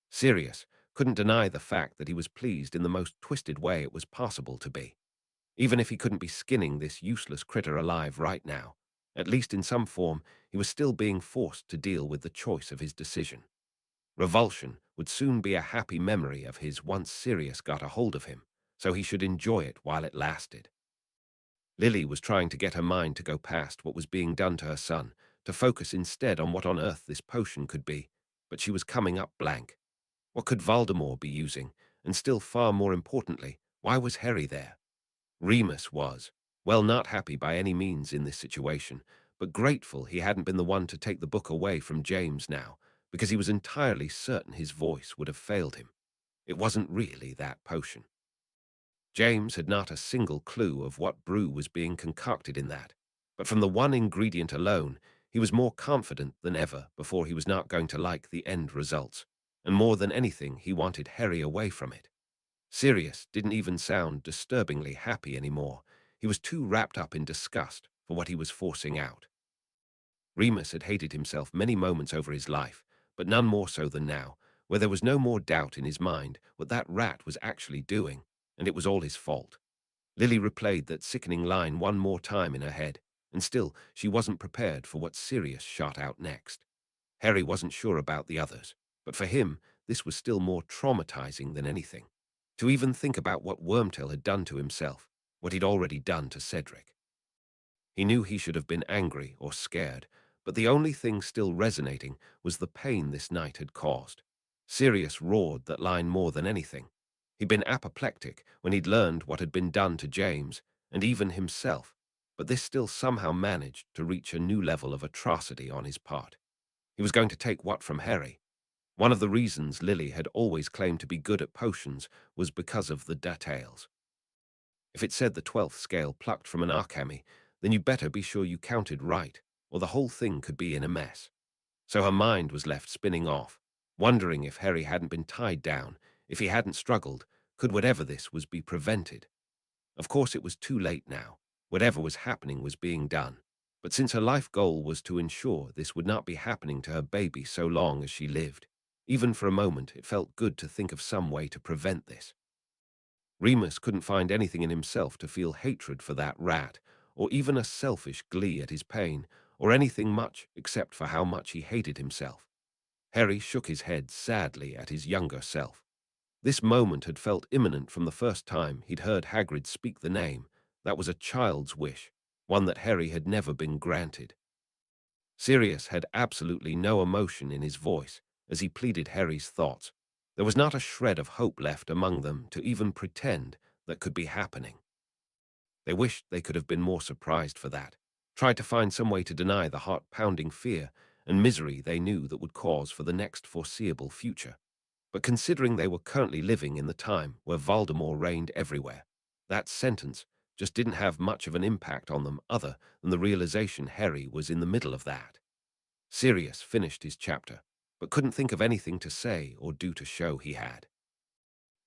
Sirius couldn't deny the fact that he was pleased in the most twisted way it was possible to be. Even if he couldn't be skinning this useless critter alive right now, at least in some form he was still being forced to deal with the choice of his decision. Revulsion would soon be a happy memory of his once Sirius got a hold of him, so he should enjoy it while it lasted. Lily was trying to get her mind to go past what was being done to her son, to focus instead on what on earth this potion could be, but she was coming up blank. What could Voldemort be using? And still far more importantly, why was Harry there? Remus was, well, not happy by any means in this situation, but grateful he hadn't been the one to take the book away from James now, because he was entirely certain his voice would have failed him. It wasn't really that potion. James had not a single clue of what brew was being concocted in that, but from the one ingredient alone, he was more confident than ever before he was not going to like the end results, and more than anything he wanted Harry away from it. Sirius didn't even sound disturbingly happy anymore. He was too wrapped up in disgust for what he was forcing out. Remus had hated himself many moments over his life, but none more so than now, where there was no more doubt in his mind what that rat was actually doing, and it was all his fault. Lily replayed that sickening line one more time in her head, and still she wasn't prepared for what Sirius shot out next. Harry wasn't sure about the others, but for him, this was still more traumatizing than anything. To even think about what Wormtail had done to himself, what he'd already done to Cedric. He knew he should have been angry or scared, but the only thing still resonating was the pain this night had caused. Sirius roared that line more than anything. He'd been apoplectic when he'd learned what had been done to James, and even himself, but this still somehow managed to reach a new level of atrocity on his part. He was going to take what from Harry? One of the reasons Lily had always claimed to be good at potions was because of the details. If it said the 12th scale plucked from an Archemy, then you better be sure you counted right, or the whole thing could be in a mess. So her mind was left spinning off, wondering if Harry hadn't been tied down, if he hadn't struggled, could whatever this was be prevented? Of course it was too late now. Whatever was happening was being done. But since her life goal was to ensure this would not be happening to her baby so long as she lived, even for a moment it felt good to think of some way to prevent this. Remus couldn't find anything in himself to feel hatred for that rat, or even a selfish glee at his pain, or anything much except for how much he hated himself. Harry shook his head sadly at his younger self. This moment had felt imminent from the first time he'd heard Hagrid speak the name. That was a child's wish, one that Harry had never been granted. Sirius had absolutely no emotion in his voice as he pleaded Harry's thoughts. There was not a shred of hope left among them to even pretend that could be happening. They wished they could have been more surprised for that, tried to find some way to deny the heart-pounding fear and misery they knew that would cause for the next foreseeable future. But considering they were currently living in the time where Voldemort reigned everywhere, that sentence just didn't have much of an impact on them other than the realization Harry was in the middle of that. Sirius finished his chapter, but couldn't think of anything to say or do to show he had.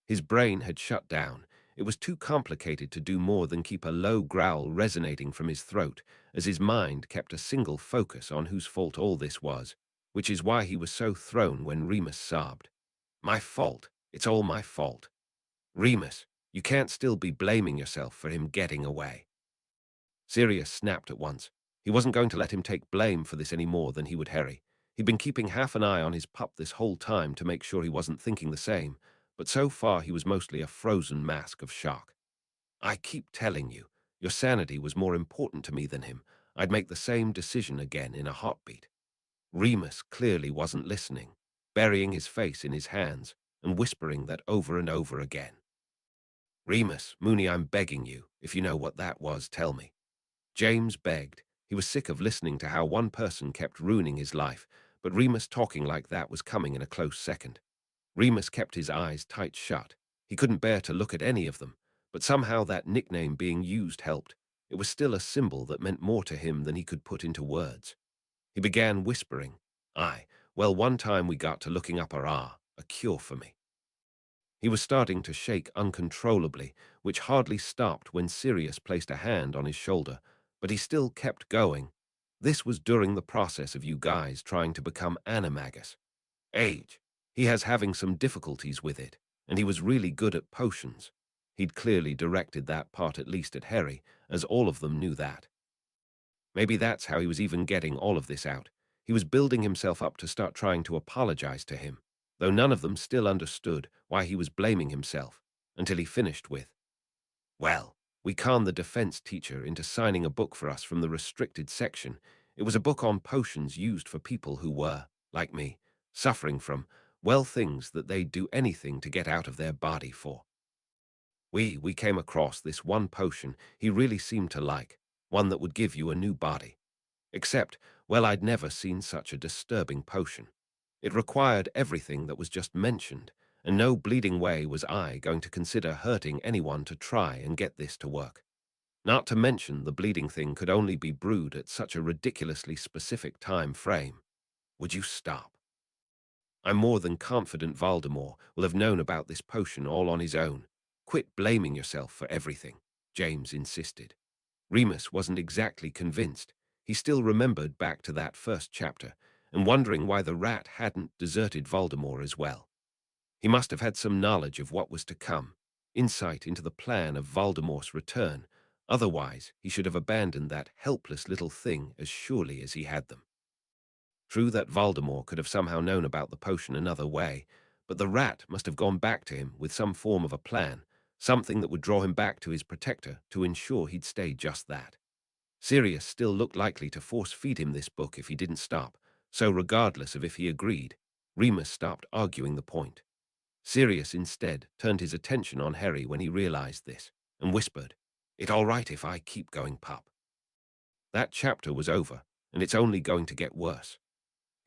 His brain had shut down. It was too complicated to do more than keep a low growl resonating from his throat as his mind kept a single focus on whose fault all this was, which is why he was so thrown when Remus sobbed. My fault. It's all my fault. Remus, you can't still be blaming yourself for him getting away. Sirius snapped at once. He wasn't going to let him take blame for this any more than he would Harry. He'd been keeping half an eye on his pup this whole time to make sure he wasn't thinking the same, but so far he was mostly a frozen mask of shock. I keep telling you, your sanity was more important to me than him. I'd make the same decision again in a heartbeat. Remus clearly wasn't listening, burying his face in his hands and whispering that over and over again. Remus, Mooney, I'm begging you. If you know what that was, tell me. James begged. He was sick of listening to how one person kept ruining his life, but Remus talking like that was coming in a close second. Remus kept his eyes tight shut. He couldn't bear to look at any of them, but somehow that nickname being used helped. It was still a symbol that meant more to him than he could put into words. He began whispering, "Aye, well, one time we got to looking up a cure for me." He was starting to shake uncontrollably, which hardly stopped when Sirius placed a hand on his shoulder, but he still kept going. This was during the process of you guys trying to become animagus. Age. He has having some difficulties with it, and he was really good at potions. He'd clearly directed that part at least at Harry, as all of them knew that. Maybe that's how he was even getting all of this out. He was building himself up to start trying to apologize to him, though none of them still understood why he was blaming himself, until he finished with, "Well, we conned the defense teacher into signing a book for us from the restricted section. It was a book on potions used for people who were, like me, suffering from, well, things that they'd do anything to get out of their body for. We came across this one potion he really seemed to like, one that would give you a new body. Except, well, I'd never seen such a disturbing potion. It required everything that was just mentioned, and no bleeding way was I going to consider hurting anyone to try and get this to work. Not to mention the bleeding thing could only be brewed at such a ridiculously specific time frame. Would you stop? I'm more than confident Voldemort will have known about this potion all on his own. Quit blaming yourself for everything," James insisted. Remus wasn't exactly convinced. He still remembered back to that first chapter, and wondering why the rat hadn't deserted Voldemort as well. He must have had some knowledge of what was to come, insight into the plan of Voldemort's return. Otherwise, he should have abandoned that helpless little thing as surely as he had them. True that Voldemort could have somehow known about the potion another way, but the rat must have gone back to him with some form of a plan, something that would draw him back to his protector to ensure he'd stay just that. Sirius still looked likely to force-feed him this book if he didn't stop, so regardless of if he agreed, Remus stopped arguing the point. Sirius instead turned his attention on Harry when he realized this, and whispered, "It all right if I keep going, pup?" That chapter was over, and it's only going to get worse.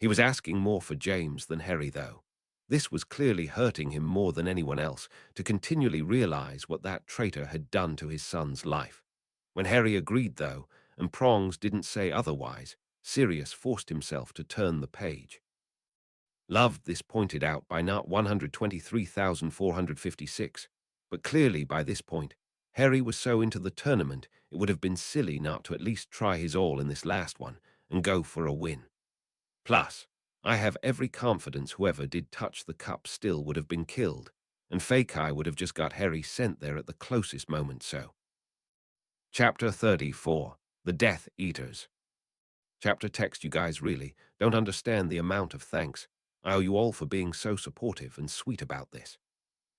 He was asking more for James than Harry, though. This was clearly hurting him more than anyone else, to continually realize what that traitor had done to his son's life. When Harry agreed, though, and Prongs didn't say otherwise, Sirius forced himself to turn the page. Loved this pointed out by not 123,456, but clearly by this point, Harry was so into the tournament it would have been silly not to at least try his all in this last one and go for a win. Plus, I have every confidence whoever did touch the cup still would have been killed, and Fakai would have just got Harry sent there at the closest moment so. Chapter 34, The Death Eaters. Chapter text, you guys really don't understand the amount of thanks. I owe you all for being so supportive and sweet about this.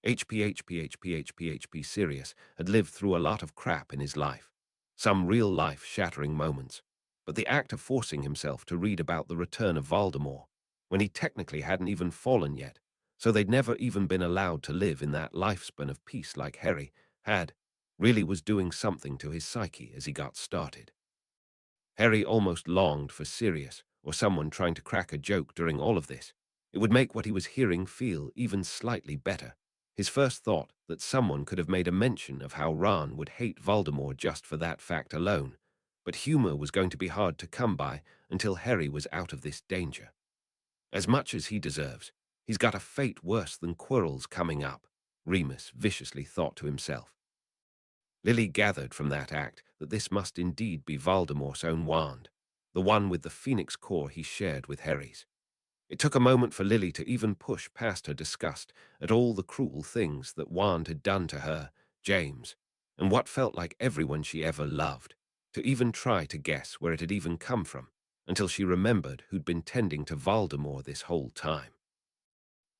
HP Sirius had lived through a lot of crap in his life, some real life-shattering moments, but the act of forcing himself to read about the return of Voldemort, when he technically hadn't even fallen yet, so they'd never even been allowed to live in that lifespan of peace like Harry had, really was doing something to his psyche as he got started. Harry almost longed for Sirius or someone trying to crack a joke during all of this. It would make what he was hearing feel even slightly better. His first thought that someone could have made a mention of how Ron would hate Voldemort just for that fact alone, but humor was going to be hard to come by until Harry was out of this danger. As much as he deserves, he's got a fate worse than Quirrell's coming up, Remus viciously thought to himself. Lily gathered from that act that this must indeed be Voldemort's own wand, the one with the phoenix core he shared with Harry's. It took a moment for Lily to even push past her disgust at all the cruel things that Wand had done to her, James, and what felt like everyone she ever loved. to even try to guess where it had even come from, until she remembered who'd been tending to Voldemort this whole time.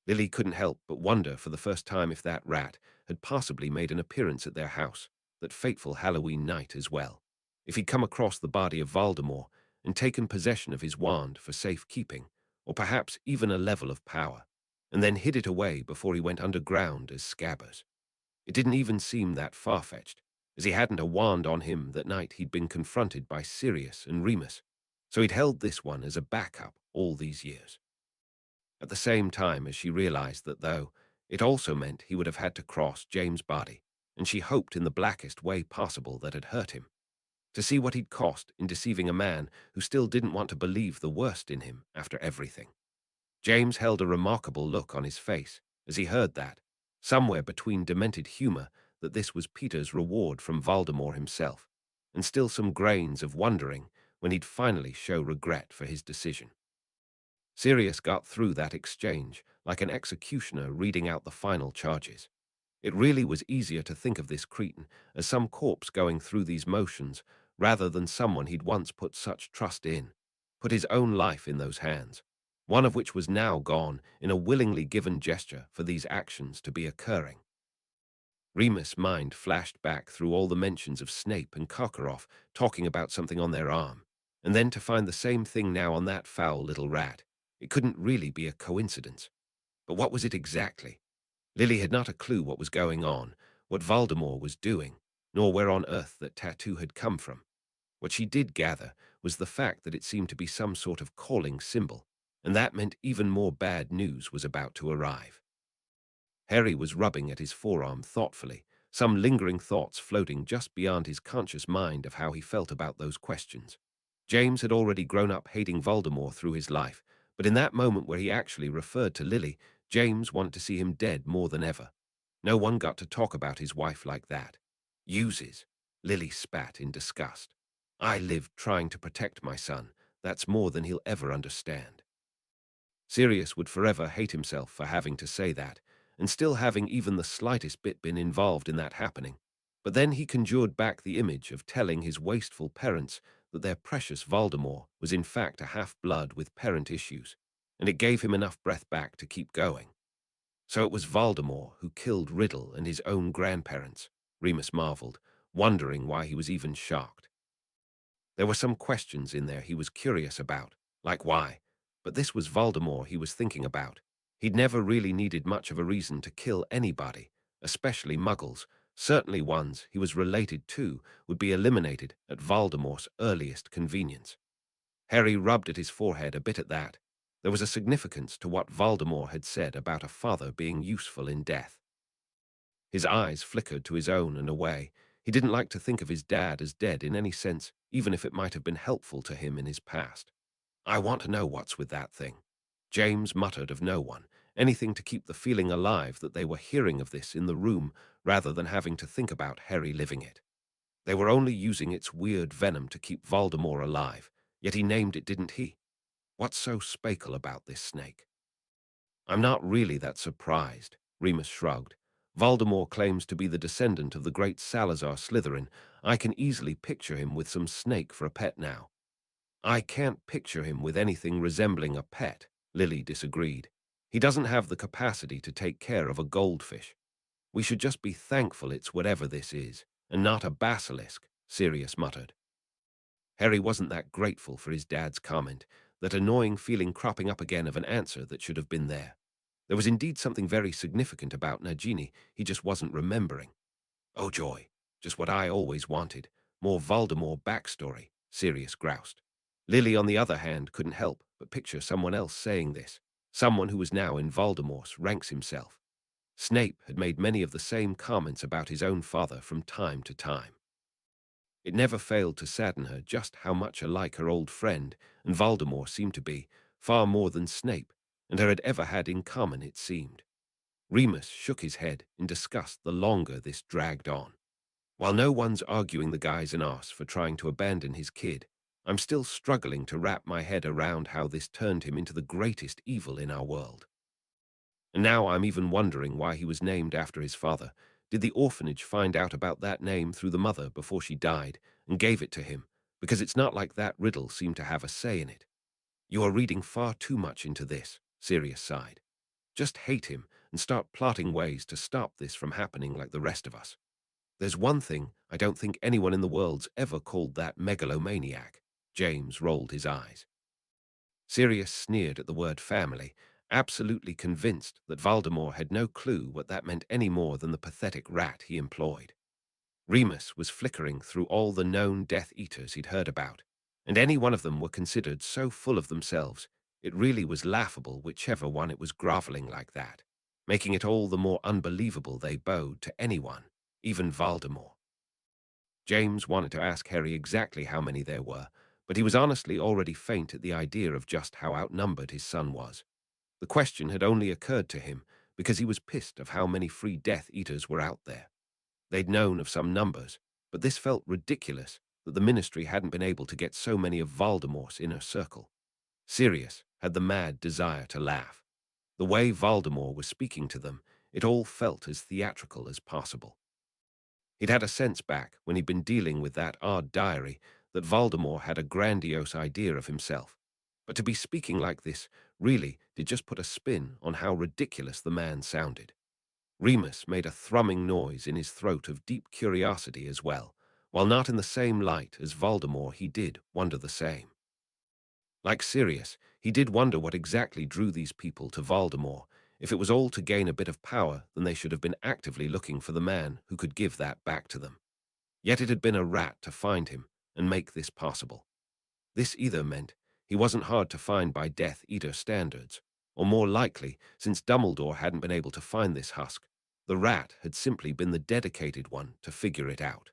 Lily couldn't help but wonder for the first time if that rat had possibly made an appearance at their house, that fateful Halloween night as well. If he'd come across the body of Voldemort and taken possession of his wand for safekeeping, or perhaps even a level of power, and then hid it away before he went underground as Scabbers. It didn't even seem that far-fetched, as he hadn't a wand on him that night he'd been confronted by Sirius and Remus, so he'd held this one as a backup all these years. At the same time as she realized that, though, it also meant he would have had to cross James' body, and she hoped in the blackest way possible that had hurt him, to see what he'd cost in deceiving a man who still didn't want to believe the worst in him after everything. James held a remarkable look on his face as he heard that, somewhere between demented humor that this was Peter's reward from Voldemort himself, and still some grains of wondering when he'd finally show regret for his decision. Sirius got through that exchange like an executioner reading out the final charges. It really was easier to think of this cretin as some corpse going through these motions rather than someone he'd once put such trust in, put his own life in those hands, one of which was now gone in a willingly given gesture for these actions to be occurring. Remus' mind flashed back through all the mentions of Snape and Karkaroff talking about something on their arm, and then to find the same thing now on that foul little rat. It couldn't really be a coincidence. But what was it exactly? Lily had not a clue what was going on, what Voldemort was doing, nor where on earth that tattoo had come from. What she did gather was the fact that it seemed to be some sort of calling symbol, and that meant even more bad news was about to arrive. Harry was rubbing at his forearm thoughtfully, some lingering thoughts floating just beyond his conscious mind of how he felt about those questions. James had already grown up hating Voldemort through his life, but in that moment where he actually referred to Lily, James wanted to see him dead more than ever. No one got to talk about his wife like that. Uses. Lily spat in disgust. I lived trying to protect my son. That's more than he'll ever understand. Sirius would forever hate himself for having to say that, and still having even the slightest bit been involved in that happening. But then he conjured back the image of telling his wasteful parents that their precious Voldemort was in fact a half-blood with parent issues, and it gave him enough breath back to keep going. So it was Voldemort who killed Riddle and his own grandparents, Remus marveled, wondering why he was even shocked. There were some questions in there he was curious about, like why, but this was Voldemort he was thinking about. He'd never really needed much of a reason to kill anybody, especially Muggles. Certainly ones he was related to would be eliminated at Voldemort's earliest convenience. Harry rubbed at his forehead a bit at that. There was a significance to what Voldemort had said about a father being useful in death. His eyes flickered to his own and away. He didn't like to think of his dad as dead in any sense, even if it might have been helpful to him in his past. I want to know what's with that thing. James muttered of no one, anything to keep the feeling alive that they were hearing of this in the room rather than having to think about Harry living it. They were only using its weird venom to keep Voldemort alive, yet he named it, didn't he? What's so spatial about this snake? I'm not really that surprised, Remus shrugged. Voldemort claims to be the descendant of the great Salazar Slytherin. I can easily picture him with some snake for a pet now. I can't picture him with anything resembling a pet, Lily disagreed. He doesn't have the capacity to take care of a goldfish. We should just be thankful it's whatever this is, and not a basilisk, Sirius muttered. Harry wasn't that grateful for his dad's comment, that annoying feeling cropping up again of an answer that should have been there. There was indeed something very significant about Nagini he just wasn't remembering. Oh joy, just what I always wanted, more Voldemort backstory, Sirius groused. Lily, on the other hand, couldn't help but picture someone else saying this, someone who was now in Voldemort's ranks himself. Snape had made many of the same comments about his own father from time to time. It never failed to sadden her just how much alike her old friend and Voldemort seemed to be, far more than Snape and her had ever had in common, it seemed. Remus shook his head in disgust the longer this dragged on. While no one's arguing the guy's an arse for trying to abandon his kid, I'm still struggling to wrap my head around how this turned him into the greatest evil in our world. And now I'm even wondering why he was named after his father, Did the orphanage find out about that name through the mother before she died and gave it to him? Because it's not like that riddle seemed to have a say in it. You are reading far too much into this, Sirius sighed. Just hate him and start plotting ways to stop this from happening like the rest of us. There's one thing I don't think anyone in the world's ever called that megalomaniac. James rolled his eyes. Sirius sneered at the word family, absolutely convinced that Voldemort had no clue what that meant any more than the pathetic rat he employed. Remus was flickering through all the known Death Eaters he'd heard about, and any one of them were considered so full of themselves, it really was laughable whichever one it was groveling like that, making it all the more unbelievable they bowed to anyone, even Voldemort. James wanted to ask Harry exactly how many there were, but he was honestly already faint at the idea of just how outnumbered his son was. The question had only occurred to him because he was pissed of how many free Death Eaters were out there. They'd known of some numbers, but this felt ridiculous that the Ministry hadn't been able to get so many of Voldemort's inner circle. Sirius had the mad desire to laugh. The way Voldemort was speaking to them, it all felt as theatrical as possible. He'd had a sense back when he'd been dealing with that odd diary that Voldemort had a grandiose idea of himself. But to be speaking like this really did just put a spin on how ridiculous the man sounded. Remus made a thrumming noise in his throat of deep curiosity as well. While not in the same light as Voldemort, he did wonder the same. Like Sirius, he did wonder what exactly drew these people to Voldemort. If it was all to gain a bit of power, then they should have been actively looking for the man who could give that back to them. Yet it had been a rat to find him and make this possible. This either meant he wasn't hard to find by Death Eater standards, or more likely, since Dumbledore hadn't been able to find this husk, the rat had simply been the dedicated one to figure it out.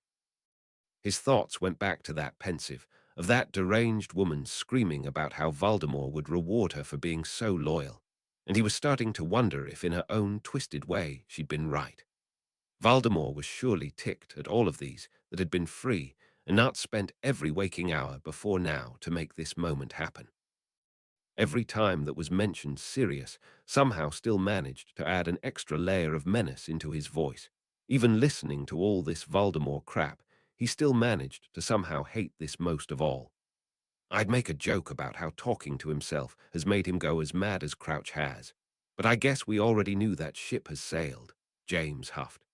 His thoughts went back to that pensive, of that deranged woman screaming about how Voldemort would reward her for being so loyal, and he was starting to wonder if in her own twisted way she'd been right. Voldemort was surely ticked at all of these that had been free and not spent every waking hour before now to make this moment happen. Every time that was mentioned, Sirius somehow still managed to add an extra layer of menace into his voice. Even listening to all this Voldemort crap, he still managed to somehow hate this most of all. I'd make a joke about how talking to himself has made him go as mad as Crouch has, but I guess we already knew that ship has sailed, James huffed.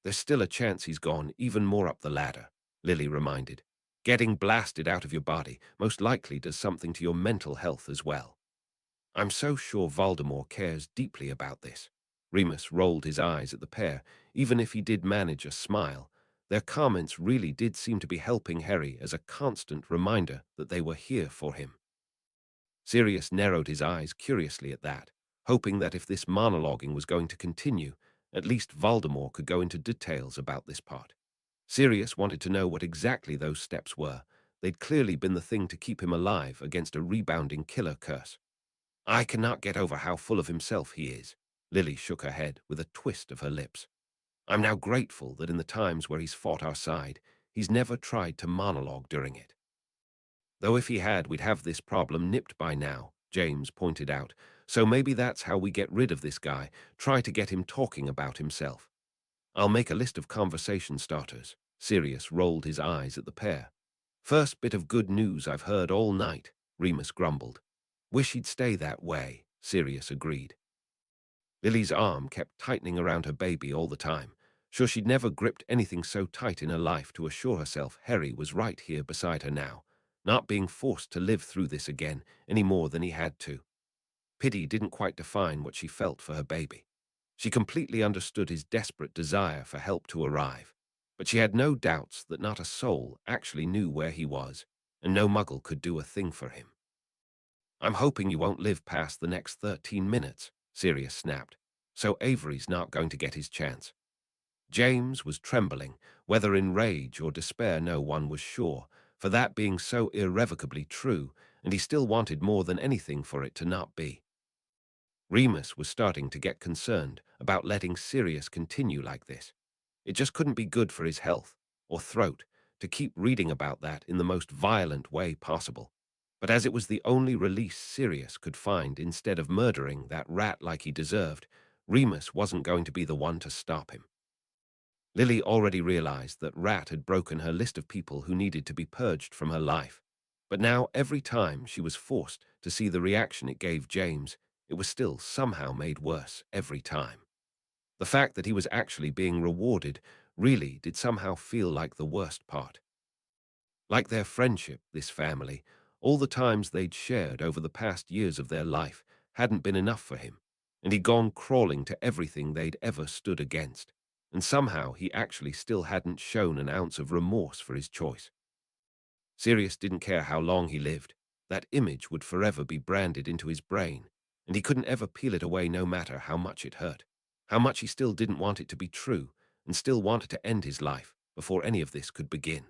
There's still a chance he's gone even more up the ladder, Lily reminded. Getting blasted out of your body most likely does something to your mental health as well. I'm so sure Voldemort cares deeply about this. Remus rolled his eyes at the pair. Even if he did manage a smile, their comments really did seem to be helping Harry as a constant reminder that they were here for him. Sirius narrowed his eyes curiously at that, hoping that if this monologuing was going to continue, at least Voldemort could go into details about this part. Sirius wanted to know what exactly those steps were. They'd clearly been the thing to keep him alive against a rebounding killer curse. I cannot get over how full of himself he is. Lily shook her head with a twist of her lips. I'm now grateful that in the times where he's fought our side, he's never tried to monologue during it. Though if he had, we'd have this problem nipped by now, James pointed out. So maybe that's how we get rid of this guy, try to get him talking about himself. I'll make a list of conversation starters. Sirius rolled his eyes at the pair. First bit of good news I've heard all night, Remus grumbled. Wish he'd stay that way, Sirius agreed. Lily's arm kept tightening around her baby all the time. Sure she'd never gripped anything so tight in her life to assure herself Harry was right here beside her now, not being forced to live through this again any more than he had to. Pity didn't quite define what she felt for her baby. She completely understood his desperate desire for help to arrive, but she had no doubts that not a soul actually knew where he was, and no muggle could do a thing for him. I'm hoping you won't live past the next 13 minutes, Sirius snapped, so Avery's not going to get his chance. James was trembling, whether in rage or despair no one was sure, for that being so irrevocably true, and he still wanted more than anything for it to not be. Remus was starting to get concerned about letting Sirius continue like this. It just couldn't be good for his health, or throat, to keep reading about that in the most violent way possible. But as it was the only release Sirius could find instead of murdering that rat like he deserved, Remus wasn't going to be the one to stop him. Lily already realized that Rat had broken her list of people who needed to be purged from her life. But now, every time she was forced to see the reaction it gave James, it was still somehow made worse every time. The fact that he was actually being rewarded really did somehow feel like the worst part. Like their friendship, this family, all the times they'd shared over the past years of their life hadn't been enough for him, and he'd gone crawling to everything they'd ever stood against, and somehow he actually still hadn't shown an ounce of remorse for his choice. Sirius didn't care how long he lived. That image would forever be branded into his brain, and he couldn't ever peel it away no matter how much it hurt, how much he still didn't want it to be true, and still wanted to end his life before any of this could begin.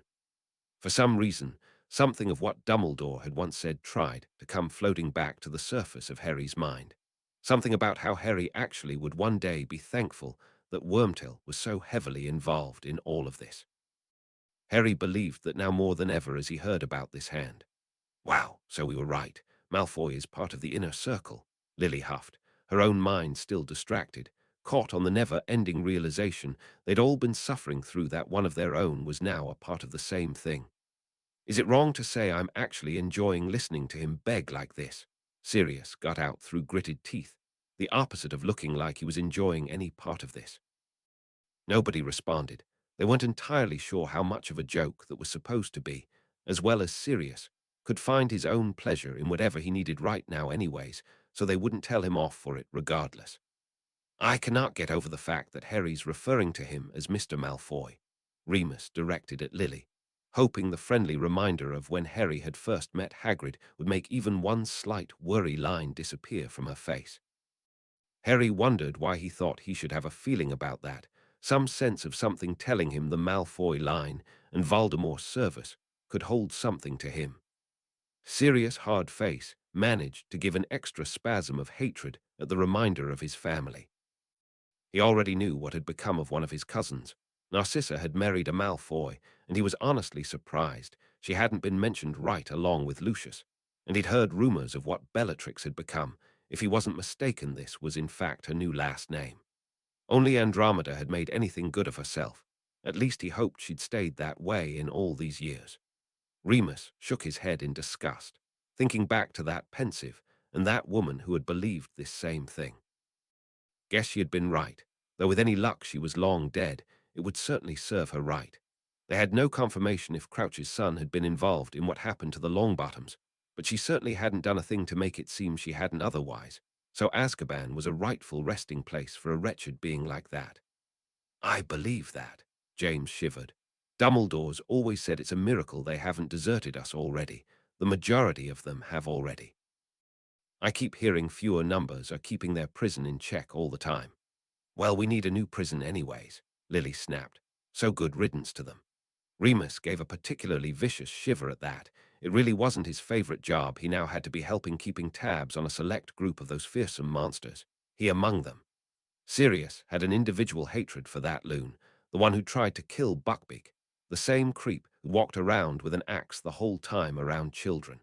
For some reason, something of what Dumbledore had once said tried to come floating back to the surface of Harry's mind. Something about how Harry actually would one day be thankful that Wormtail was so heavily involved in all of this. Harry believed that now more than ever as he heard about this hand. Wow, so we were right. Malfoy is part of the inner circle, Lily huffed, her own mind still distracted, caught on the never-ending realization they'd all been suffering through that one of their own was now a part of the same thing. Is it wrong to say I'm actually enjoying listening to him beg like this? Sirius got out through gritted teeth, the opposite of looking like he was enjoying any part of this. Nobody responded. They weren't entirely sure how much of a joke that was supposed to be, as well as Sirius, could find his own pleasure in whatever he needed right now anyways, so they wouldn't tell him off for it regardless. I cannot get over the fact that Harry's referring to him as Mr. Malfoy, Remus directed at Lily, hoping the friendly reminder of when Harry had first met Hagrid would make even one slight worry line disappear from her face. Harry wondered why he thought he should have a feeling about that, some sense of something telling him the Malfoy line and Voldemort's service could hold something to him. Sirius' hard face managed to give an extra spasm of hatred at the reminder of his family. He already knew what had become of one of his cousins. Narcissa had married a Malfoy, and he was honestly surprised she hadn't been mentioned right along with Lucius, and he'd heard rumors of what Bellatrix had become. If he wasn't mistaken, this was in fact her new last name. Only Andromeda had made anything good of herself. At least he hoped she'd stayed that way in all these years. Remus shook his head in disgust, thinking back to that pensive and that woman who had believed this same thing. Guess she had been right, though with any luck she was long dead. It would certainly serve her right. They had no confirmation if Crouch's son had been involved in what happened to the Longbottoms, but she certainly hadn't done a thing to make it seem she hadn't otherwise, so Azkaban was a rightful resting place for a wretched being like that. I believe that, James shivered. Dumbledore's always said it's a miracle they haven't deserted us already. The majority of them have already. I keep hearing fewer numbers are keeping their prison in check all the time. Well, we need a new prison anyways, Lily snapped. So good riddance to them. Remus gave a particularly vicious shiver at that. It really wasn't his favorite job. He now had to be helping keeping tabs on a select group of those fearsome monsters, he among them. Sirius had an individual hatred for that loon, the one who tried to kill Buckbeak, the same creep who walked around with an axe the whole time around children.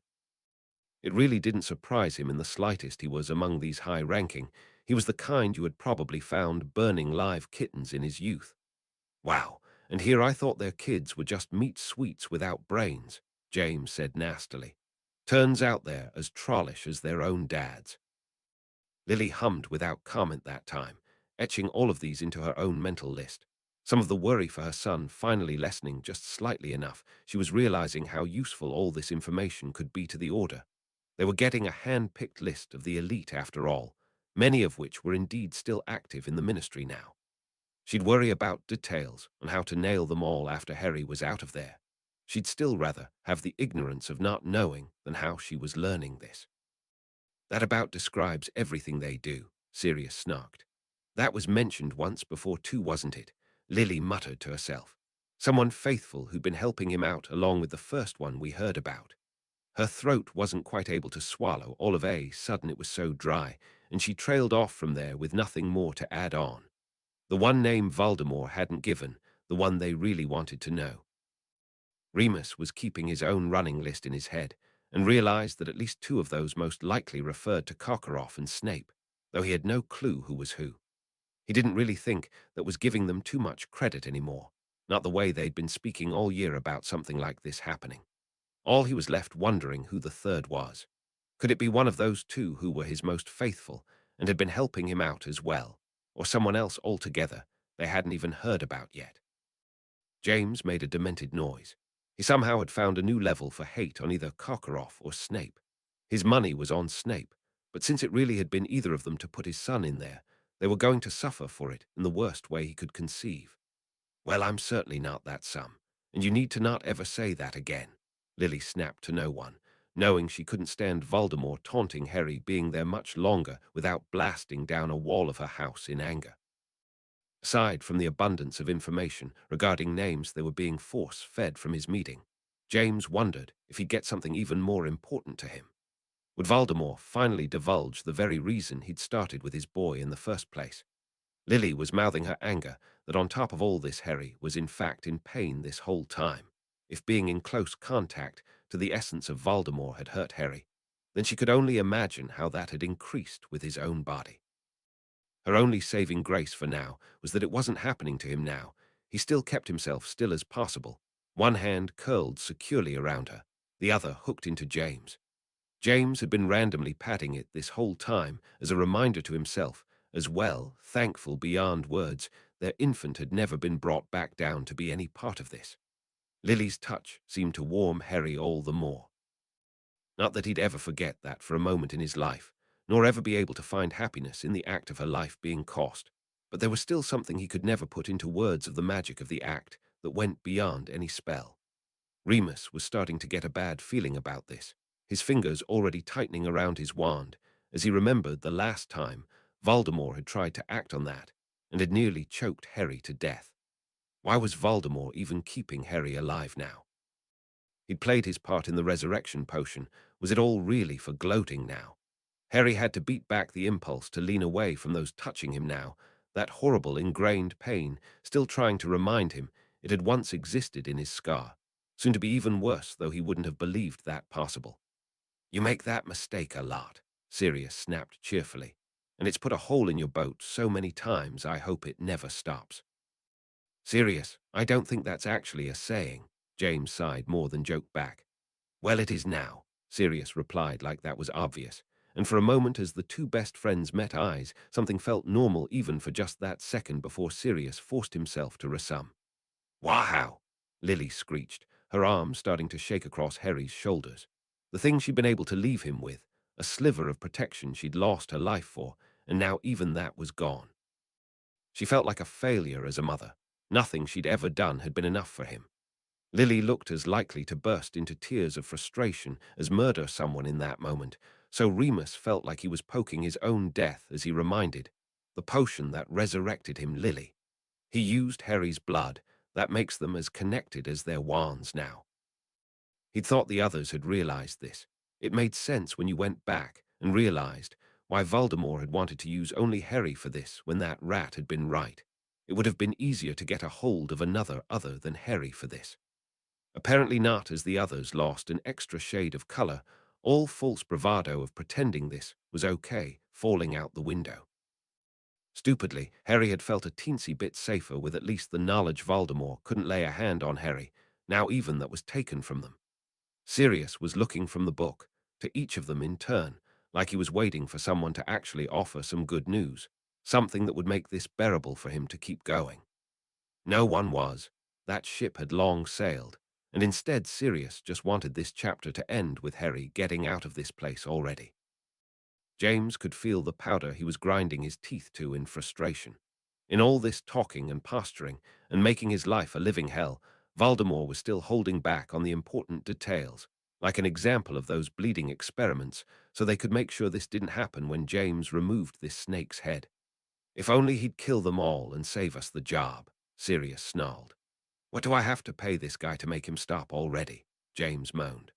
It really didn't surprise him in the slightest he was among these high-ranking. He was the kind you had probably found burning live kittens in his youth. Wow, and here I thought their kids were just meat sweets without brains, James said nastily. Turns out they're as trollish as their own dads. Lily hummed without comment that time, etching all of these into her own mental list. Some of the worry for her son finally lessening just slightly enough, she was realizing how useful all this information could be to the Order. They were getting a hand-picked list of the elite after all, many of which were indeed still active in the ministry now. She'd worry about details on how to nail them all after Harry was out of there. She'd still rather have the ignorance of not knowing than how she was learning this. That about describes everything they do, Sirius snarked. That was mentioned once before too, wasn't it? Lily muttered to herself. Someone faithful who'd been helping him out along with the first one we heard about. Her throat wasn't quite able to swallow all of a sudden, it was so dry, and she trailed off from there with nothing more to add on. The one name Voldemort hadn't given, the one they really wanted to know. Remus was keeping his own running list in his head, and realized that at least two of those most likely referred to Karkaroff and Snape, though he had no clue who was who. He didn't really think that was giving them too much credit anymore, not the way they'd been speaking all year about something like this happening. All he was left wondering who the third was. Could it be one of those two who were his most faithful and had been helping him out as well, or someone else altogether they hadn't even heard about yet? James made a demented noise. He somehow had found a new level for hate on either Karkaroff or Snape. His money was on Snape, but since it really had been either of them to put his son in there, they were going to suffer for it in the worst way he could conceive. Well, I'm certainly not that sum, and you need to not ever say that again, Lily snapped to no one, knowing she couldn't stand Voldemort taunting Harry being there much longer without blasting down a wall of her house in anger. Aside from the abundance of information regarding names they were being force-fed from his meeting, James wondered if he'd get something even more important to him. Would Voldemort finally divulge the very reason he'd started with his boy in the first place? Lily was mouthing her anger that on top of all this Harry was in fact in pain this whole time. If being in close contact to the essence of Voldemort had hurt Harry, then she could only imagine how that had increased with his own body. Her only saving grace for now was that it wasn't happening to him now. He still kept himself still as possible, one hand curled securely around her, the other hooked into James. James had been randomly patting it this whole time as a reminder to himself, as well, thankful beyond words, their infant had never been brought back down to be any part of this. Lily's touch seemed to warm Harry all the more. Not that he'd ever forget that for a moment in his life, nor ever be able to find happiness in the act of her life being cost, but there was still something he could never put into words of the magic of the act that went beyond any spell. Remus was starting to get a bad feeling about this, his fingers already tightening around his wand, as he remembered the last time Voldemort had tried to act on that and had nearly choked Harry to death. Why was Voldemort even keeping Harry alive now? He'd played his part in the resurrection potion. Was it all really for gloating now? Harry had to beat back the impulse to lean away from those touching him now, that horrible ingrained pain still trying to remind him it had once existed in his scar, soon to be even worse though he wouldn't have believed that possible. You make that mistake a lot, Sirius snapped cheerfully, and it's put a hole in your boat so many times I hope it never stops. Sirius, I don't think that's actually a saying, James sighed more than joked back. Well, it is now, Sirius replied like that was obvious, and for a moment as the two best friends met eyes, something felt normal even for just that second before Sirius forced himself to resum. Wow! Lily screeched, her arm starting to shake across Harry's shoulders. The thing she'd been able to leave him with, a sliver of protection she'd lost her life for, and now even that was gone. She felt like a failure as a mother. Nothing she'd ever done had been enough for him. Lily looked as likely to burst into tears of frustration as murder someone in that moment, so Remus felt like he was poking his own death as he reminded, the potion that resurrected him, Lily. He used Harry's blood, that makes them as connected as their wands now. He'd thought the others had realized this. It made sense when you went back and realized why Voldemort had wanted to use only Harry for this when that rat had been right. It would have been easier to get a hold of another other than Harry for this. Apparently not, as the others lost an extra shade of color, all false bravado of pretending this was okay, falling out the window. Stupidly, Harry had felt a teensy bit safer with at least the knowledge Voldemort couldn't lay a hand on Harry, now even that was taken from them. Sirius was looking from the book to each of them in turn, like he was waiting for someone to actually offer some good news, something that would make this bearable for him to keep going. No one was. That ship had long sailed, and instead Sirius just wanted this chapter to end with Harry getting out of this place already. James could feel the powder he was grinding his teeth to in frustration. In all this talking and posturing and making his life a living hell, Voldemort was still holding back on the important details, like an example of those bleeding experiments, so they could make sure this didn't happen when James removed this snake's head. If only he'd kill them all and save us the job, Sirius snarled. What do I have to pay this guy to make him stop already? James moaned.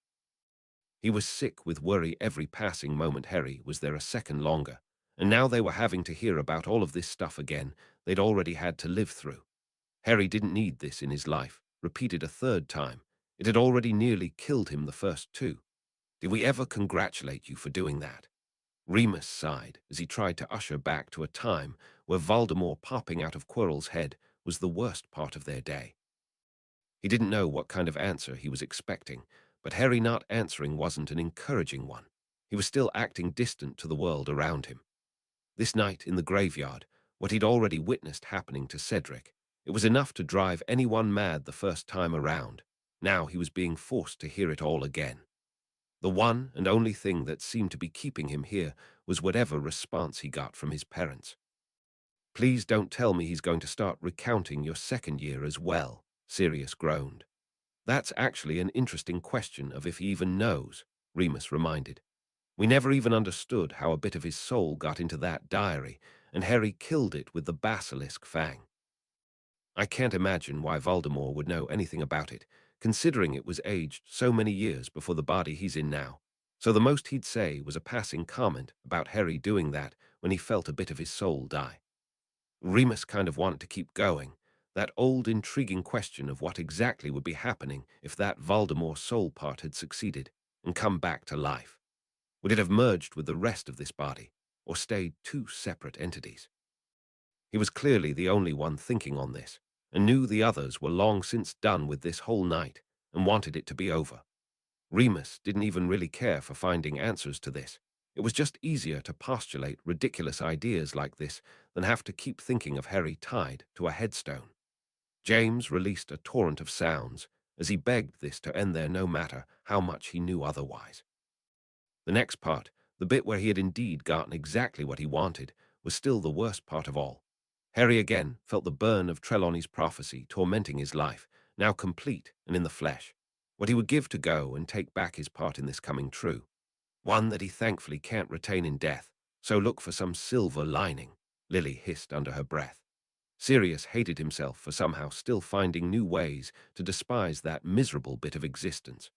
He was sick with worry every passing moment Harry was there a second longer, and now they were having to hear about all of this stuff again they'd already had to live through. Harry didn't need this in his life, repeated a third time. It had already nearly killed him the first two. Did we ever congratulate you for doing that? Remus sighed as he tried to usher back to a time where Voldemort popping out of Quirrell's head was the worst part of their day. He didn't know what kind of answer he was expecting, but Harry not answering wasn't an encouraging one. He was still acting distant to the world around him. This night in the graveyard, what he'd already witnessed happening to Cedric, it was enough to drive anyone mad the first time around. Now he was being forced to hear it all again. The one and only thing that seemed to be keeping him here was whatever response he got from his parents. "Please don't tell me he's going to start recounting your second year as well," Sirius groaned. "That's actually an interesting question of if he even knows," Remus reminded. "We never even understood how a bit of his soul got into that diary, and Harry killed it with the basilisk fang. I can't imagine why Voldemort would know anything about it, considering it was aged so many years before the body he's in now. So the most he'd say was a passing comment about Harry doing that when he felt a bit of his soul die." Remus kind of wanted to keep going, that old intriguing question of what exactly would be happening if that Voldemort soul part had succeeded and come back to life. Would it have merged with the rest of this body, or stayed two separate entities? He was clearly the only one thinking on this, and knew the others were long since done with this whole night and wanted it to be over. Remus didn't even really care for finding answers to this. It was just easier to postulate ridiculous ideas like this than have to keep thinking of Harry tied to a headstone. James released a torrent of sounds as he begged this to end there no matter how much he knew otherwise. The next part, the bit where he had indeed gotten exactly what he wanted, was still the worst part of all. Harry again felt the burn of Trelawney's prophecy tormenting his life, now complete and in the flesh. What he would give to go and take back his part in this coming true. One that he thankfully can't retain in death, so look for some silver lining, Lily hissed under her breath. Sirius hated himself for somehow still finding new ways to despise that miserable bit of existence.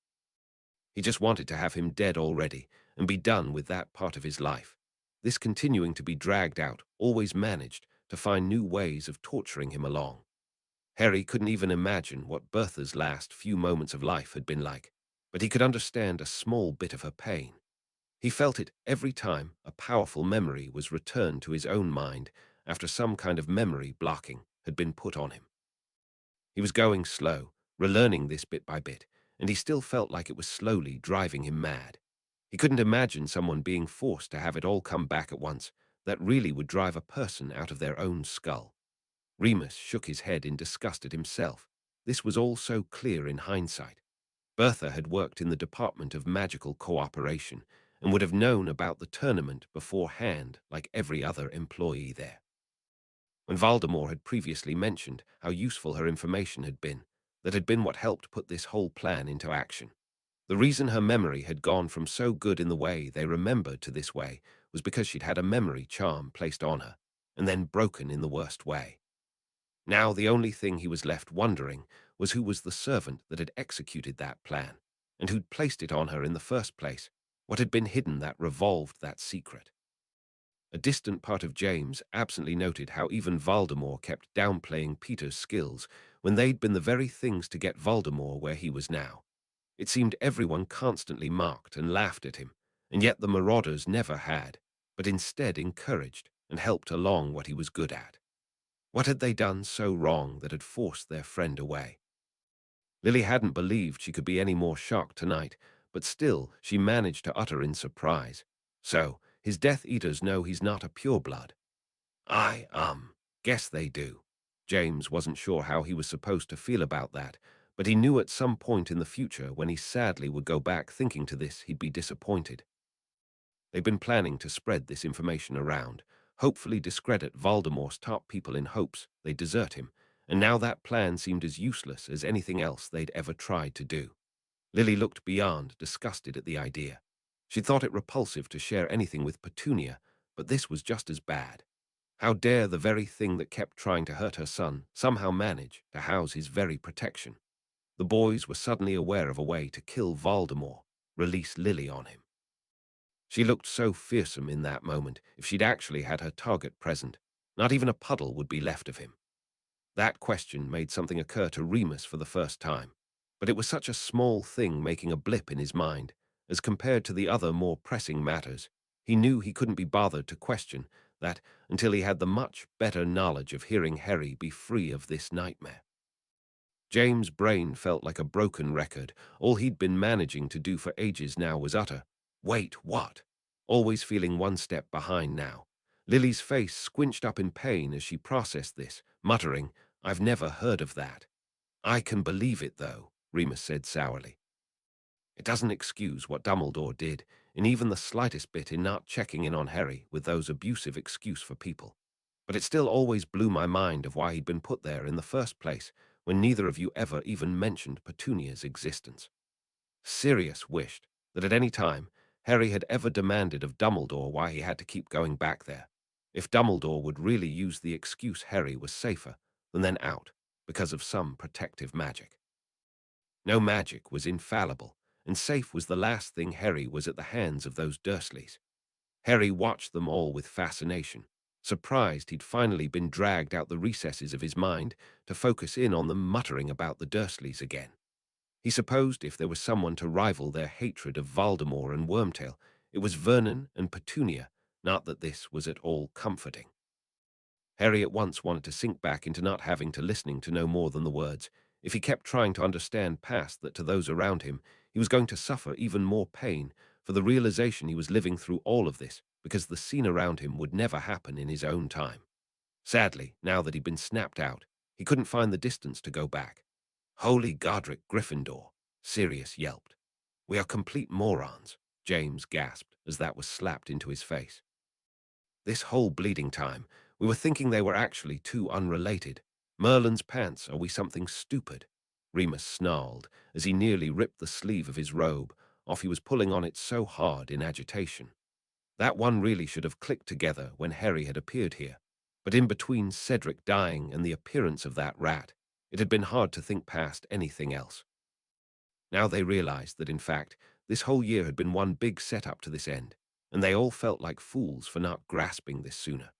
He just wanted to have him dead already and be done with that part of his life. This continuing to be dragged out always managed to find new ways of torturing him along. Harry couldn't even imagine what Bertha's last few moments of life had been like, but he could understand a small bit of her pain. He felt it every time a powerful memory was returned to his own mind after some kind of memory blocking had been put on him. He was going slow, relearning this bit by bit, and he still felt like it was slowly driving him mad. He couldn't imagine someone being forced to have it all come back at once. That really would drive a person out of their own skull. Remus shook his head in disgust at himself. This was all so clear in hindsight. Bertha had worked in the Department of Magical Cooperation and would have known about the tournament beforehand like every other employee there. When Voldemort had previously mentioned how useful her information had been, that had been what helped put this whole plan into action. The reason her memory had gone from so good in the way they remembered to this way was because she'd had a memory charm placed on her, and then broken in the worst way. Now the only thing he was left wondering was who was the servant that had executed that plan, and who'd placed it on her in the first place, what had been hidden that revolved that secret. A distant part of James absently noted how even Voldemort kept downplaying Peter's skills when they'd been the very things to get Voldemort where he was now. It seemed everyone constantly mocked and laughed at him, and yet the marauders never had, but instead encouraged and helped along what he was good at. What had they done so wrong that had forced their friend away? Lily hadn't believed she could be any more shocked tonight, but still she managed to utter in surprise. "So, his Death Eaters know he's not a pureblood?" "I, guess they do." James wasn't sure how he was supposed to feel about that, but he knew at some point in the future when he sadly would go back thinking to this he'd be disappointed. They'd been planning to spread this information around, hopefully discredit Voldemort's top people in hopes they'd desert him, and now that plan seemed as useless as anything else they'd ever tried to do. Lily looked beyond, disgusted at the idea. She'd thought it repulsive to share anything with Petunia, but this was just as bad. How dare the very thing that kept trying to hurt her son somehow manage to house his very protection? The boys were suddenly aware of a way to kill Voldemort, release Lily on him. She looked so fearsome in that moment. If she'd actually had her target present, not even a puddle would be left of him. That question made something occur to Remus for the first time, but it was such a small thing making a blip in his mind, as compared to the other more pressing matters. He knew he couldn't be bothered to question that until he had the much better knowledge of hearing Harry be free of this nightmare. James' brain felt like a broken record. All he'd been managing to do for ages now was utter, "Wait, what?" Always feeling one step behind now. Lily's face squinched up in pain as she processed this, muttering, "I've never heard of that." "I can believe it, though," Remus said sourly. "It doesn't excuse what Dumbledore did, in even the slightest bit in not checking in on Harry with those abusive excuse for people. But it still always blew my mind of why he'd been put there in the first place when neither of you ever even mentioned Petunia's existence." Sirius wished that at any time Harry had ever demanded of Dumbledore why he had to keep going back there. If Dumbledore would really use the excuse Harry was safer than then out because of some protective magic. No magic was infallible, and safe was the last thing Harry was at the hands of those Dursleys. Harry watched them all with fascination, surprised he'd finally been dragged out the recesses of his mind to focus in on them muttering about the Dursleys again. He supposed if there was someone to rival their hatred of Voldemort and Wormtail, it was Vernon and Petunia, not that this was at all comforting. Harry at once wanted to sink back into not having to listening to no more than the words. If he kept trying to understand past that to those around him, he was going to suffer even more pain for the realization he was living through all of this because the scene around him would never happen in his own time. Sadly, now that he'd been snapped out, he couldn't find the distance to go back. "Holy Godric Gryffindor," Sirius yelped. "We are complete morons," James gasped as that was slapped into his face. "This whole bleeding time, we were thinking they were actually two unrelated. Merlin's pants, are we something stupid?" Remus snarled as he nearly ripped the sleeve of his robe off. He was pulling on it so hard in agitation. That one really should have clicked together when Harry had appeared here. But in between Cedric dying and the appearance of that rat, it had been hard to think past anything else. Now they realized that, in fact, this whole year had been one big setup to this end, and they all felt like fools for not grasping this sooner.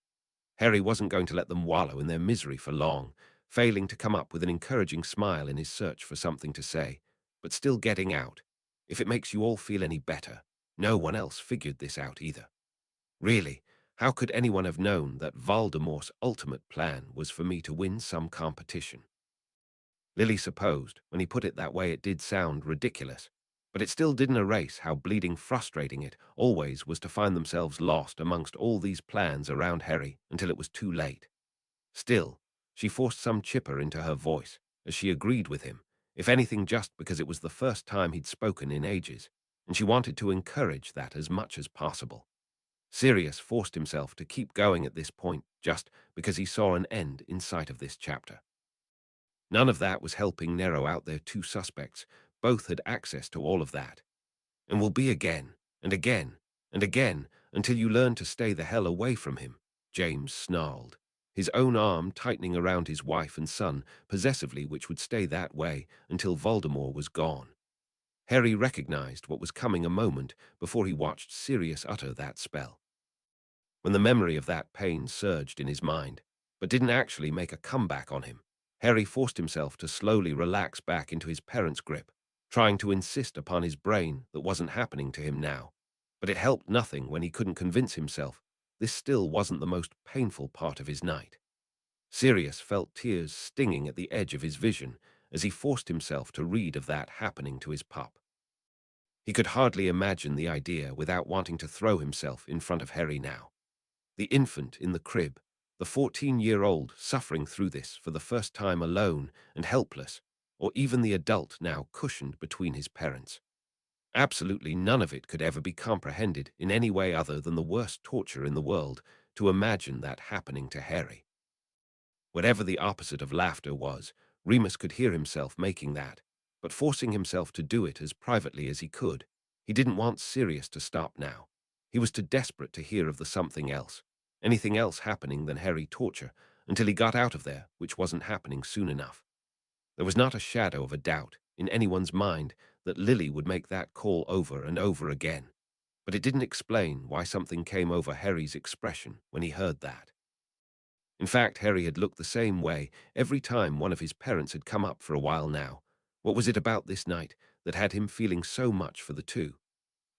Harry wasn't going to let them wallow in their misery for long, failing to come up with an encouraging smile in his search for something to say, but still getting out. If it makes you all feel any better, no one else figured this out either. Really, how could anyone have known that Voldemort's ultimate plan was for me to win some competition? Lily supposed, when he put it that way, it did sound ridiculous, but it still didn't erase how bleeding frustrating it always was to find themselves lost amongst all these plans around Harry until it was too late. Still, she forced some chipper into her voice as she agreed with him, if anything just because it was the first time he'd spoken in ages, and she wanted to encourage that as much as possible. Sirius forced himself to keep going at this point just because he saw an end in sight of this chapter. None of that was helping narrow out their two suspects. Both had access to all of that. "And will be again, and again, and again, until you learn to stay the hell away from him," James snarled, his own arm tightening around his wife and son, possessively, which would stay that way until Voldemort was gone. Harry recognized what was coming a moment before he watched Sirius utter that spell. When the memory of that pain surged in his mind, but didn't actually make a comeback on him, Harry forced himself to slowly relax back into his parents' grip, trying to insist upon his brain that wasn't happening to him now. But it helped nothing when he couldn't convince himself this still wasn't the most painful part of his night. Sirius felt tears stinging at the edge of his vision as he forced himself to read of that happening to his pup. He could hardly imagine the idea without wanting to throw himself in front of Harry now. The infant in the crib, the 14-year-old suffering through this for the first time alone and helpless, or even the adult now cushioned between his parents. Absolutely none of it could ever be comprehended in any way other than the worst torture in the world to imagine that happening to Harry. Whatever the opposite of laughter was, Remus could hear himself making that, but forcing himself to do it as privately as he could. He didn't want Sirius to stop now. He was too desperate to hear of the something else, anything else happening than Harry torture, until he got out of there, which wasn't happening soon enough. There was not a shadow of a doubt in anyone's mind that Lily would make that call over and over again, but it didn't explain why something came over Harry's expression when he heard that. In fact, Harry had looked the same way every time one of his parents had come up for a while now. What was it about this night that had him feeling so much for the two?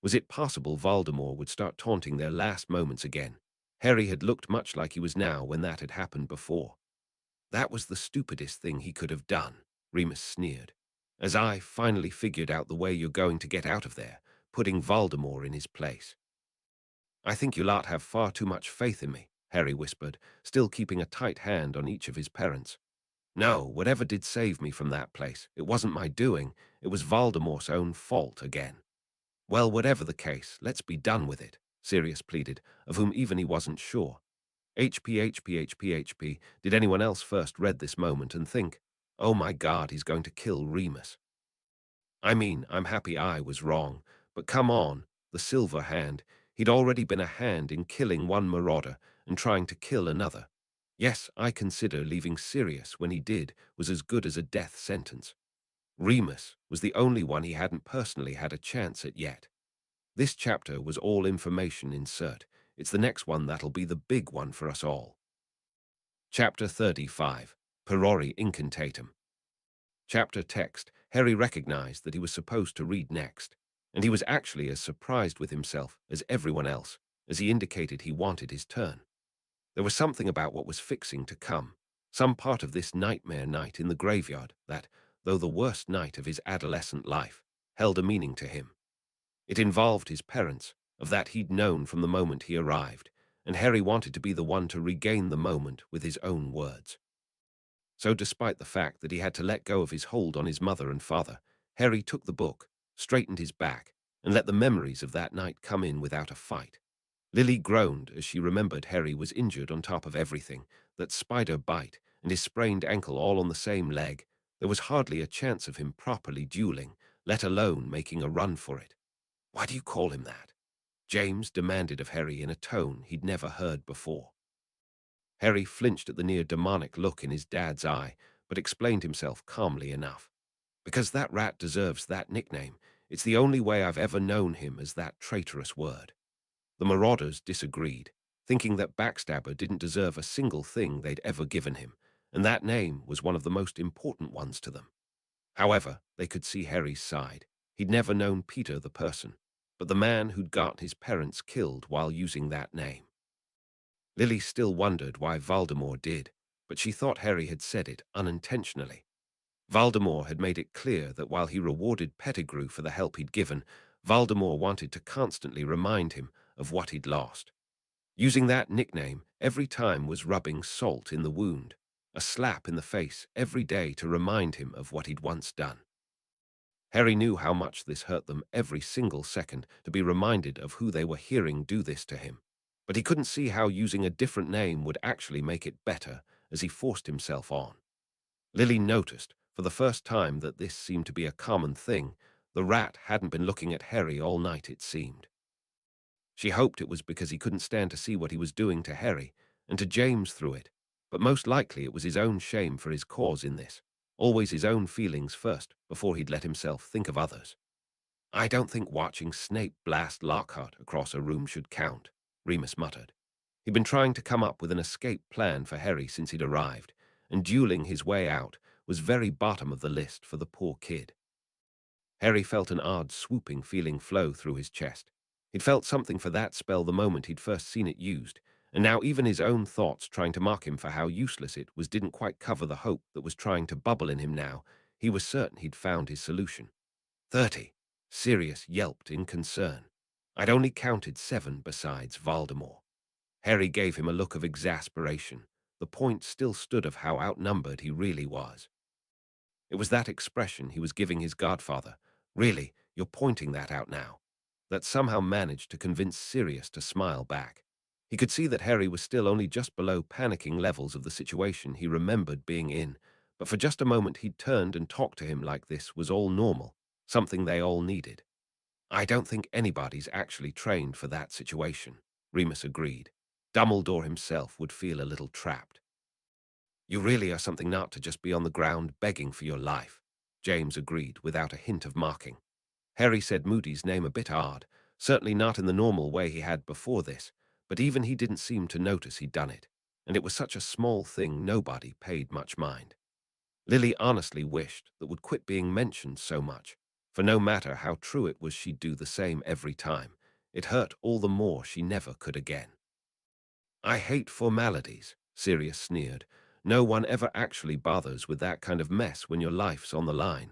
Was it possible Voldemort would start taunting their last moments again? Harry had looked much like he was now when that had happened before. That was the stupidest thing he could have done, Remus sneered. As I finally figured out the way you're going to get out of there, putting Voldemort in his place. I think you lot have far too much faith in me, Harry whispered, still keeping a tight hand on each of his parents. No, whatever did save me from that place, it wasn't my doing, it was Voldemort's own fault again. Well, whatever the case, let's be done with it, Sirius pleaded, of whom even he wasn't sure. HP. Did anyone else first read this moment and think, oh my God, he's going to kill Remus? I mean, I'm happy I was wrong, but come on, the Silver Hand, he'd already been a hand in killing one marauder and trying to kill another. Yes, I consider leaving Sirius when he did was as good as a death sentence. Remus was the only one he hadn't personally had a chance at yet. This chapter was all information insert. It's the next one that'll be the big one for us all. Chapter 35, Perori Incantatum. Chapter text. Harry recognized that he was supposed to read next, and he was actually as surprised with himself as everyone else, as he indicated he wanted his turn. There was something about what was fixing to come, some part of this nightmare night in the graveyard that, though the worst night of his adolescent life, held a meaning to him. It involved his parents, of that he'd known from the moment he arrived, and Harry wanted to be the one to regain the moment with his own words. So despite the fact that he had to let go of his hold on his mother and father, Harry took the book, straightened his back, and let the memories of that night come in without a fight. Lily groaned as she remembered Harry was injured on top of everything, that spider bite and his sprained ankle all on the same leg. There was hardly a chance of him properly dueling, let alone making a run for it. Why do you call him that? James demanded of Harry in a tone he'd never heard before. Harry flinched at the near-demonic look in his dad's eye, but explained himself calmly enough. Because that rat deserves that nickname. It's the only way I've ever known him as that traitorous word. The Marauders disagreed, thinking that Backstabber didn't deserve a single thing they'd ever given him, and that name was one of the most important ones to them. However, they could see Harry's side. He'd never known Peter the person, but the man who'd got his parents killed while using that name. Lily still wondered why Voldemort did, but she thought Harry had said it unintentionally. Voldemort had made it clear that while he rewarded Pettigrew for the help he'd given, Voldemort wanted to constantly remind him of what he'd lost. Using that nickname every time was rubbing salt in the wound, a slap in the face every day to remind him of what he'd once done. Harry knew how much this hurt them every single second to be reminded of who they were hearing do this to him, but he couldn't see how using a different name would actually make it better as he forced himself on. Lily noticed, for the first time, that this seemed to be a common thing. The rat hadn't been looking at Harry all night, it seemed. She hoped it was because he couldn't stand to see what he was doing to Harry, and to James through it, but most likely it was his own shame for his cause in this, always his own feelings first, before he'd let himself think of others. I don't think watching Snape blast Lockhart across a room should count, Remus muttered. He'd been trying to come up with an escape plan for Harry since he'd arrived, and dueling his way out was very bottom of the list for the poor kid. Harry felt an odd swooping feeling flow through his chest. He'd felt something for that spell the moment he'd first seen it used, and now even his own thoughts trying to mock him for how useless it was didn't quite cover the hope that was trying to bubble in him now. He was certain he'd found his solution. 30. Sirius yelped in concern. I'd only counted 7 besides Voldemort. Harry gave him a look of exasperation. The point still stood of how outnumbered he really was. It was that expression he was giving his godfather. Really, you're pointing that out now. That somehow managed to convince Sirius to smile back. He could see that Harry was still only just below panicking levels of the situation he remembered being in, but for just a moment he'd turned and talked to him like this was all normal, something they all needed. I don't think anybody's actually trained for that situation, Remus agreed. Dumbledore himself would feel a little trapped. You really are something not to just be on the ground begging for your life, James agreed without a hint of mocking. Harry said Moody's name a bit odd, certainly not in the normal way he had before this, but even he didn't seem to notice he'd done it, and it was such a small thing nobody paid much mind. Lily honestly wished that would quit being mentioned so much, for no matter how true it was she'd do the same every time. It hurt all the more she never could again. I hate formalities, Sirius sneered. No one ever actually bothers with that kind of mess when your life's on the line.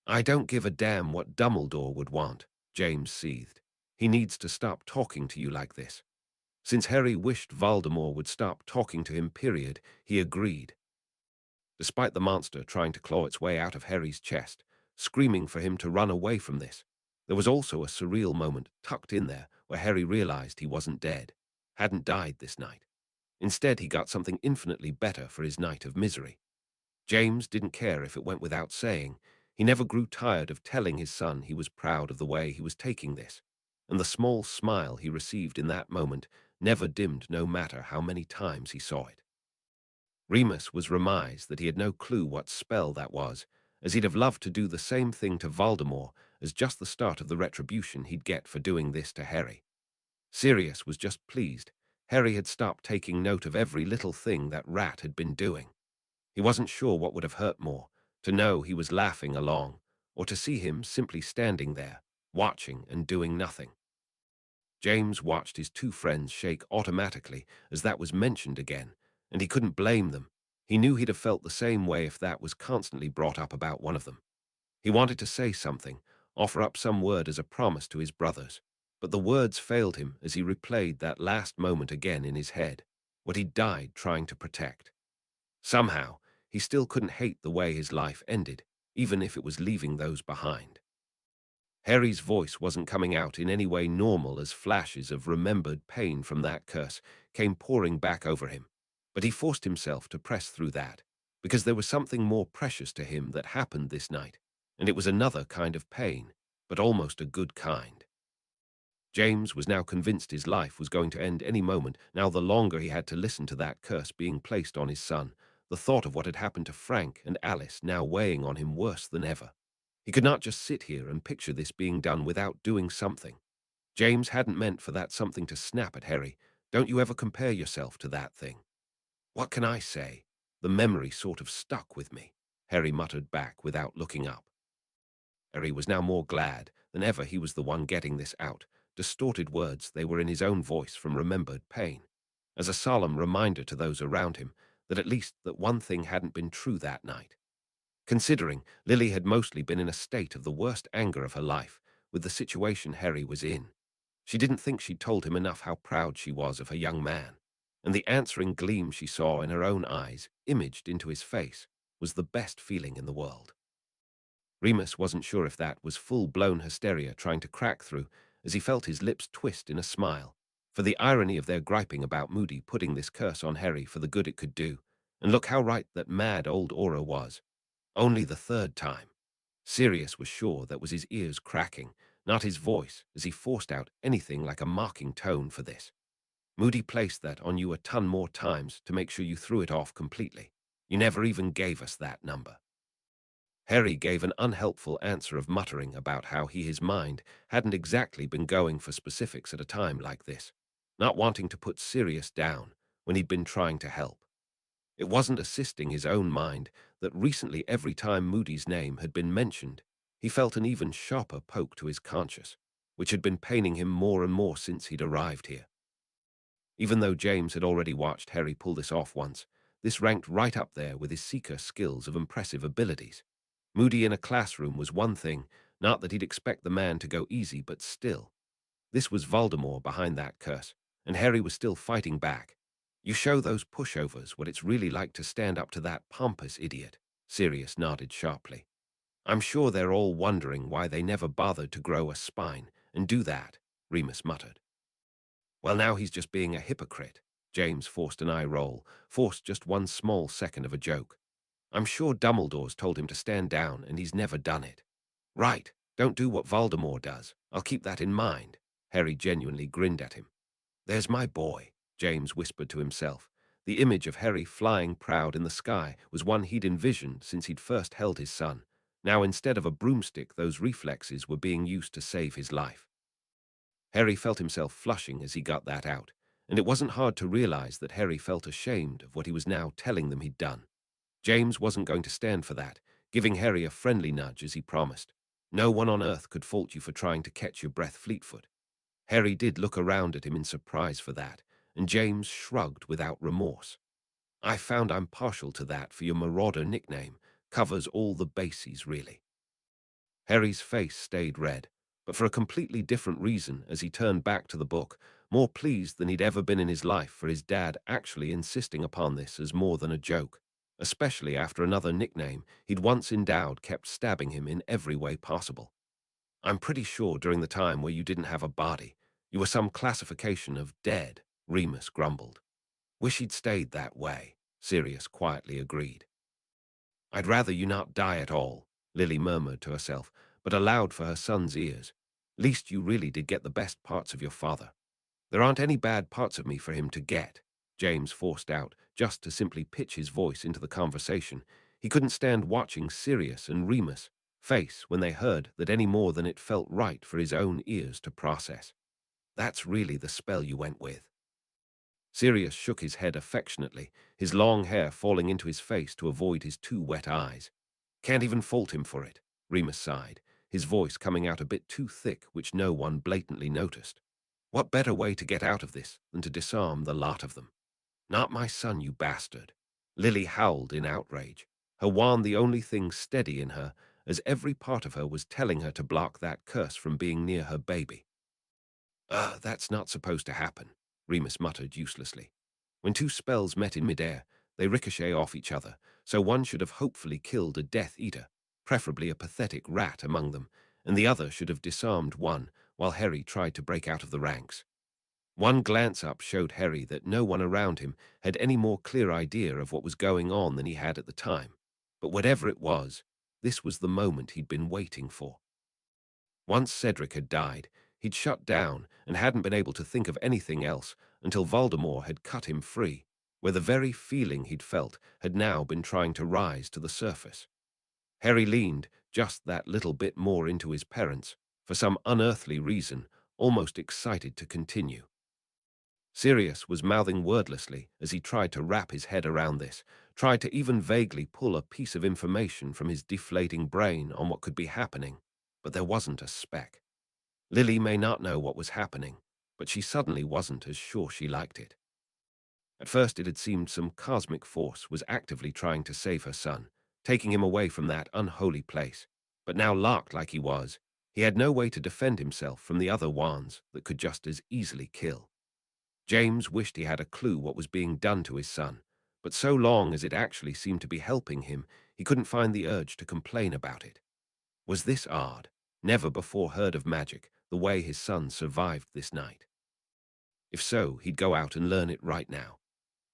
I don't give a damn what Dumbledore would want, James seethed. He needs to stop talking to you like this. Since Harry wished Voldemort would stop talking to him, period, he agreed. Despite the monster trying to claw its way out of Harry's chest, screaming for him to run away from this, there was also a surreal moment tucked in there where Harry realized he wasn't dead, hadn't died this night. Instead, he got something infinitely better for his night of misery. James didn't care if it went without saying. He never grew tired of telling his son he was proud of the way he was taking this, and the small smile he received in that moment never dimmed no matter how many times he saw it. Remus was remized that he had no clue what spell that was, as he'd have loved to do the same thing to Voldemort as just the start of the retribution he'd get for doing this to Harry. Sirius was just pleased. Harry had stopped taking note of every little thing that rat had been doing. He wasn't sure what would have hurt more, to know he was laughing along, or to see him simply standing there, watching and doing nothing. James watched his two friends shake automatically as that was mentioned again, and he couldn't blame them. He knew he'd have felt the same way if that was constantly brought up about one of them. He wanted to say something, offer up some word as a promise to his brothers, but the words failed him as he replayed that last moment again in his head, what he'd died trying to protect. Somehow, he still couldn't hate the way his life ended, even if it was leaving those behind. Harry's voice wasn't coming out in any way normal as flashes of remembered pain from that curse came pouring back over him, but he forced himself to press through that, because there was something more precious to him that happened this night, and it was another kind of pain, but almost a good kind. James was now convinced his life was going to end any moment. Now the longer he had to listen to that curse being placed on his son, the thought of what had happened to Frank and Alice now weighing on him worse than ever. He could not just sit here and picture this being done without doing something. James hadn't meant for that something to snap at Harry. Don't you ever compare yourself to that thing. What can I say? The memory sort of stuck with me, Harry muttered back without looking up. Harry was now more glad than ever he was the one getting this out. Distorted words, they were in his own voice from remembered pain, as a solemn reminder to those around him that at least that one thing hadn't been true that night. Considering Lily had mostly been in a state of the worst anger of her life with the situation Harry was in, she didn't think she'd told him enough how proud she was of her young man, and the answering gleam she saw in her own eyes, imaged into his face, was the best feeling in the world. Remus wasn't sure if that was full-blown hysteria trying to crack through, as he felt his lips twist in a smile, for the irony of their griping about Moody putting this curse on Harry for the good it could do, and look how right that mad old Aura was. Only the third time. Sirius was sure that was his ears cracking, not his voice, as he forced out anything like a mocking tone for this. Moody placed that on you a ton more times to make sure you threw it off completely. You never even gave us that number. Harry gave an unhelpful answer of muttering about how his mind hadn't exactly been going for specifics at a time like this, not wanting to put Sirius down when he'd been trying to help. It wasn't assisting his own mind that recently every time Moody's name had been mentioned, he felt an even sharper poke to his conscience, which had been paining him more and more since he'd arrived here. Even though James had already watched Harry pull this off once, this ranked right up there with his seeker skills of impressive abilities. Moody in a classroom was one thing, not that he'd expect the man to go easy, but still. This was Voldemort behind that curse, and Harry was still fighting back. You show those pushovers what it's really like to stand up to that pompous idiot, Sirius nodded sharply. I'm sure they're all wondering why they never bothered to grow a spine and do that, Remus muttered. Well, now he's just being a hypocrite. James forced an eye roll, forced just one small second of a joke. I'm sure Dumbledore's told him to stand down, and he's never done it. Right, don't do what Voldemort does. I'll keep that in mind. Harry genuinely grinned at him. There's my boy, James whispered to himself. The image of Harry flying proud in the sky was one he'd envisioned since he'd first held his son. Now instead of a broomstick, those reflexes were being used to save his life. Harry felt himself flushing as he got that out, and it wasn't hard to realize that Harry felt ashamed of what he was now telling them he'd done. James wasn't going to stand for that, giving Harry a friendly nudge as he promised. No one on earth could fault you for trying to catch your breath, Fleetfoot. Harry did look around at him in surprise for that, and James shrugged without remorse. I found I'm partial to that for your marauder nickname. Covers all the bases, really. Harry's face stayed red, but for a completely different reason as he turned back to the book, more pleased than he'd ever been in his life for his dad actually insisting upon this as more than a joke, especially after another nickname he'd once endowed kept stabbing him in every way possible. I'm pretty sure during the time where you didn't have a body, you were some classification of dead, Remus grumbled. Wish he'd stayed that way, Sirius quietly agreed. I'd rather you not die at all, Lily murmured to herself, but aloud for her son's ears. Least you really did get the best parts of your father. There aren't any bad parts of me for him to get, James forced out, just to simply pitch his voice into the conversation. He couldn't stand watching Sirius and Remus face when they heard that any more than it felt right for his own ears to process. That's really the spell you went with. Sirius shook his head affectionately, his long hair falling into his face to avoid his too wet eyes. Can't even fault him for it, Remus sighed, his voice coming out a bit too thick, which no one blatantly noticed. What better way to get out of this than to disarm the lot of them? Not my son, you bastard. Lily howled in outrage, her wand the only thing steady in her, as every part of her was telling her to block that curse from being near her baby. That's not supposed to happen, Remus muttered uselessly. When two spells met in midair, they ricochet off each other, so one should have hopefully killed a Death Eater, preferably a pathetic rat among them, and the other should have disarmed one while Harry tried to break out of the ranks. One glance up showed Harry that no one around him had any more clear idea of what was going on than he had at the time. But whatever it was, this was the moment he'd been waiting for. Once Cedric had died, he'd shut down and hadn't been able to think of anything else until Voldemort had cut him free, where the very feeling he'd felt had now been trying to rise to the surface. Harry leaned just that little bit more into his parents, for some unearthly reason, almost excited to continue. Sirius was mouthing wordlessly as he tried to wrap his head around this, tried to even vaguely pull a piece of information from his deflating brain on what could be happening, but there wasn't a speck. Lily may not know what was happening, but she suddenly wasn't as sure she liked it. At first it had seemed some cosmic force was actively trying to save her son, taking him away from that unholy place, but now locked like he was, he had no way to defend himself from the other wands that could just as easily kill. James wished he had a clue what was being done to his son, but so long as it actually seemed to be helping him, he couldn't find the urge to complain about it. Was this odd? Never before heard of magic, the way his son survived this night. If so, he'd go out and learn it right now.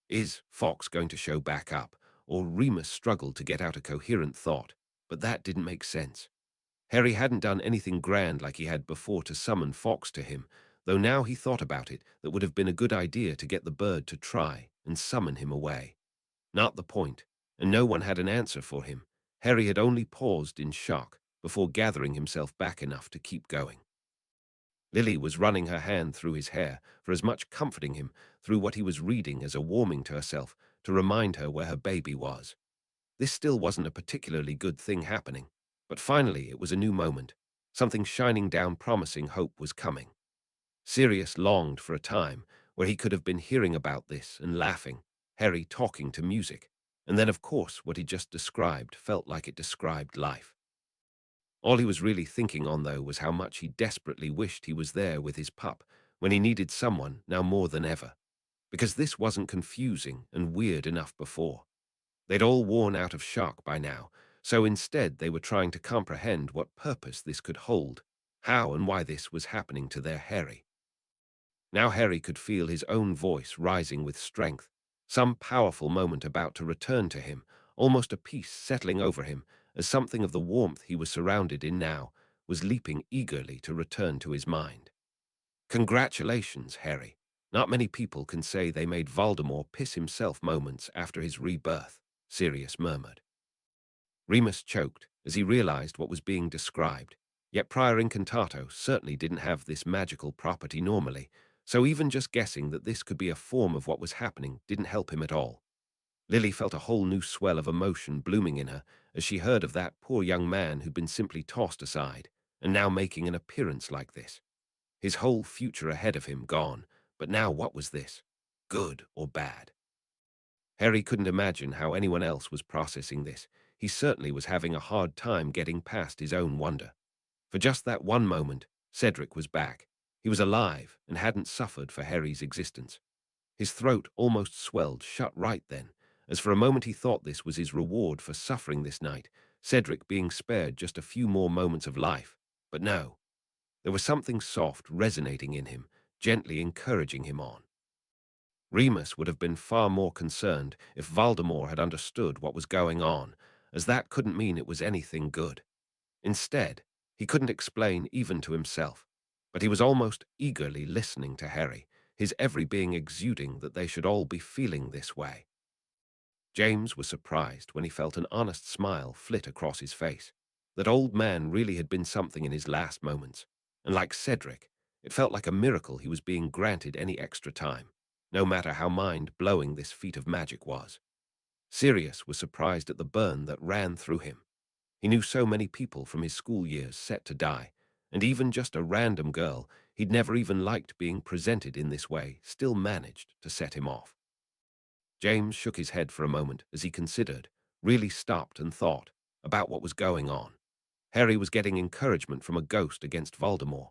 Is Fox going to show back up? Or Remus struggled to get out a coherent thought, but that didn't make sense. Harry hadn't done anything grand like he had before to summon Fox to him, though now he thought about it, that would have been a good idea to get the bird to try and summon him away. Not the point, and no one had an answer for him. Harry had only paused in shock before gathering himself back enough to keep going. Lily was running her hand through his hair for as much comforting him through what he was reading as a warming to herself to remind her where her baby was. This still wasn't a particularly good thing happening, but finally it was a new moment. Something shining down promising hope was coming. Sirius longed for a time where he could have been hearing about this and laughing, Harry talking to music, and then of course what he just described felt like it described life. All he was really thinking on, though, was how much he desperately wished he was there with his pup when he needed someone now more than ever, because this wasn't confusing and weird enough before. They'd all worn out of shock by now, so instead they were trying to comprehend what purpose this could hold, how and why this was happening to their Harry. Now Harry could feel his own voice rising with strength, some powerful moment about to return to him, almost a peace settling over him as something of the warmth he was surrounded in now was leaping eagerly to return to his mind. Congratulations, Harry. Not many people can say they made Voldemort piss himself moments after his rebirth, Sirius murmured. Remus choked as he realized what was being described, yet Prior Incantato certainly didn't have this magical property normally, so even just guessing that this could be a form of what was happening didn't help him at all. Lily felt a whole new swell of emotion blooming in her as she heard of that poor young man who'd been simply tossed aside, and now making an appearance like this. His whole future ahead of him gone, but now what was this? good or bad. Harry couldn't imagine how anyone else was processing this. He certainly was having a hard time getting past his own wonder. For just that one moment, Cedric was back. He was alive and hadn't suffered for Harry's existence. His throat almost swelled shut right then, as for a moment he thought this was his reward for suffering this night, Cedric being spared just a few more moments of life. But no, there was something soft resonating in him, gently encouraging him on. Remus would have been far more concerned if Voldemort had understood what was going on, as that couldn't mean it was anything good. Instead, he couldn't explain even to himself, but he was almost eagerly listening to Harry, his every being exuding that they should all be feeling this way. James was surprised when he felt an honest smile flit across his face. That old man really had been something in his last moments, and like Cedric, it felt like a miracle he was being granted any extra time, no matter how mind-blowing this feat of magic was. Sirius was surprised at the burn that ran through him. He knew so many people from his school years set to die, and even just a random girl he'd never even liked being presented in this way still managed to set him off. James shook his head for a moment as he considered, really stopped and thought about what was going on. Harry was getting encouragement from a ghost against Voldemort.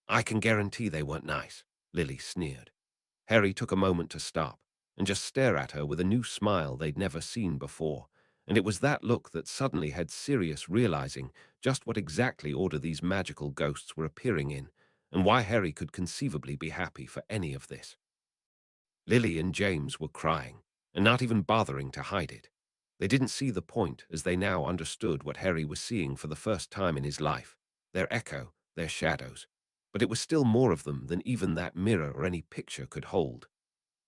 I can guarantee they weren't nice, Lily sneered. Harry took a moment to stop and just stare at her with a new smile they'd never seen before, and it was that look that suddenly had Sirius realizing just what exactly order these magical ghosts were appearing in, and why Harry could conceivably be happy for any of this. Lily and James were crying, and not even bothering to hide it. They didn't see the point as they now understood what Harry was seeing for the first time in his life, their echo, their shadows. But it was still more of them than even that mirror or any picture could hold.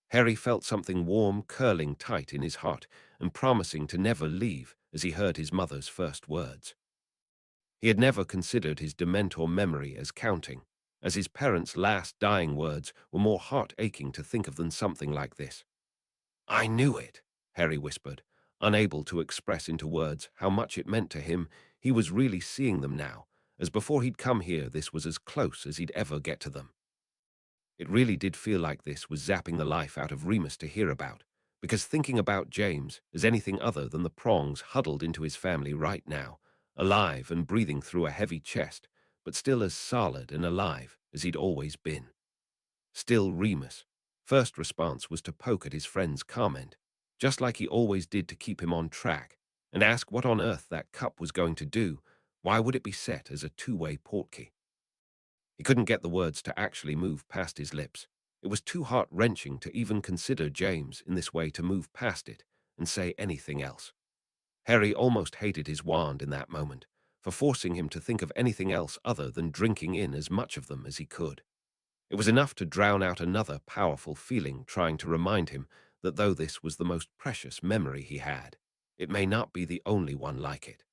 Harry felt something warm curling tight in his heart and promising to never leave as he heard his mother's first words. He had never considered his Dementor memory as counting, as his parents' last dying words were more heart-aching to think of than something like this. I knew it, Harry whispered, unable to express into words how much it meant to him. He was really seeing them now, as before he'd come here this was as close as he'd ever get to them. It really did feel like this was zapping the life out of Remus to hear about, because thinking about James as anything other than the prongs huddled into his family right now, alive and breathing through a heavy chest, but still as solid and alive as he'd always been. Still Remus' first response was to poke at his friend's comment, just like he always did to keep him on track, and ask what on earth that cup was going to do. Why would it be set as a two-way portkey? He couldn't get the words to actually move past his lips. It was too heart-wrenching to even consider James in this way to move past it and say anything else. Harry almost hated his wand in that moment, for forcing him to think of anything else other than drinking in as much of them as he could. It was enough to drown out another powerful feeling trying to remind him that though this was the most precious memory he had, it may not be the only one like it.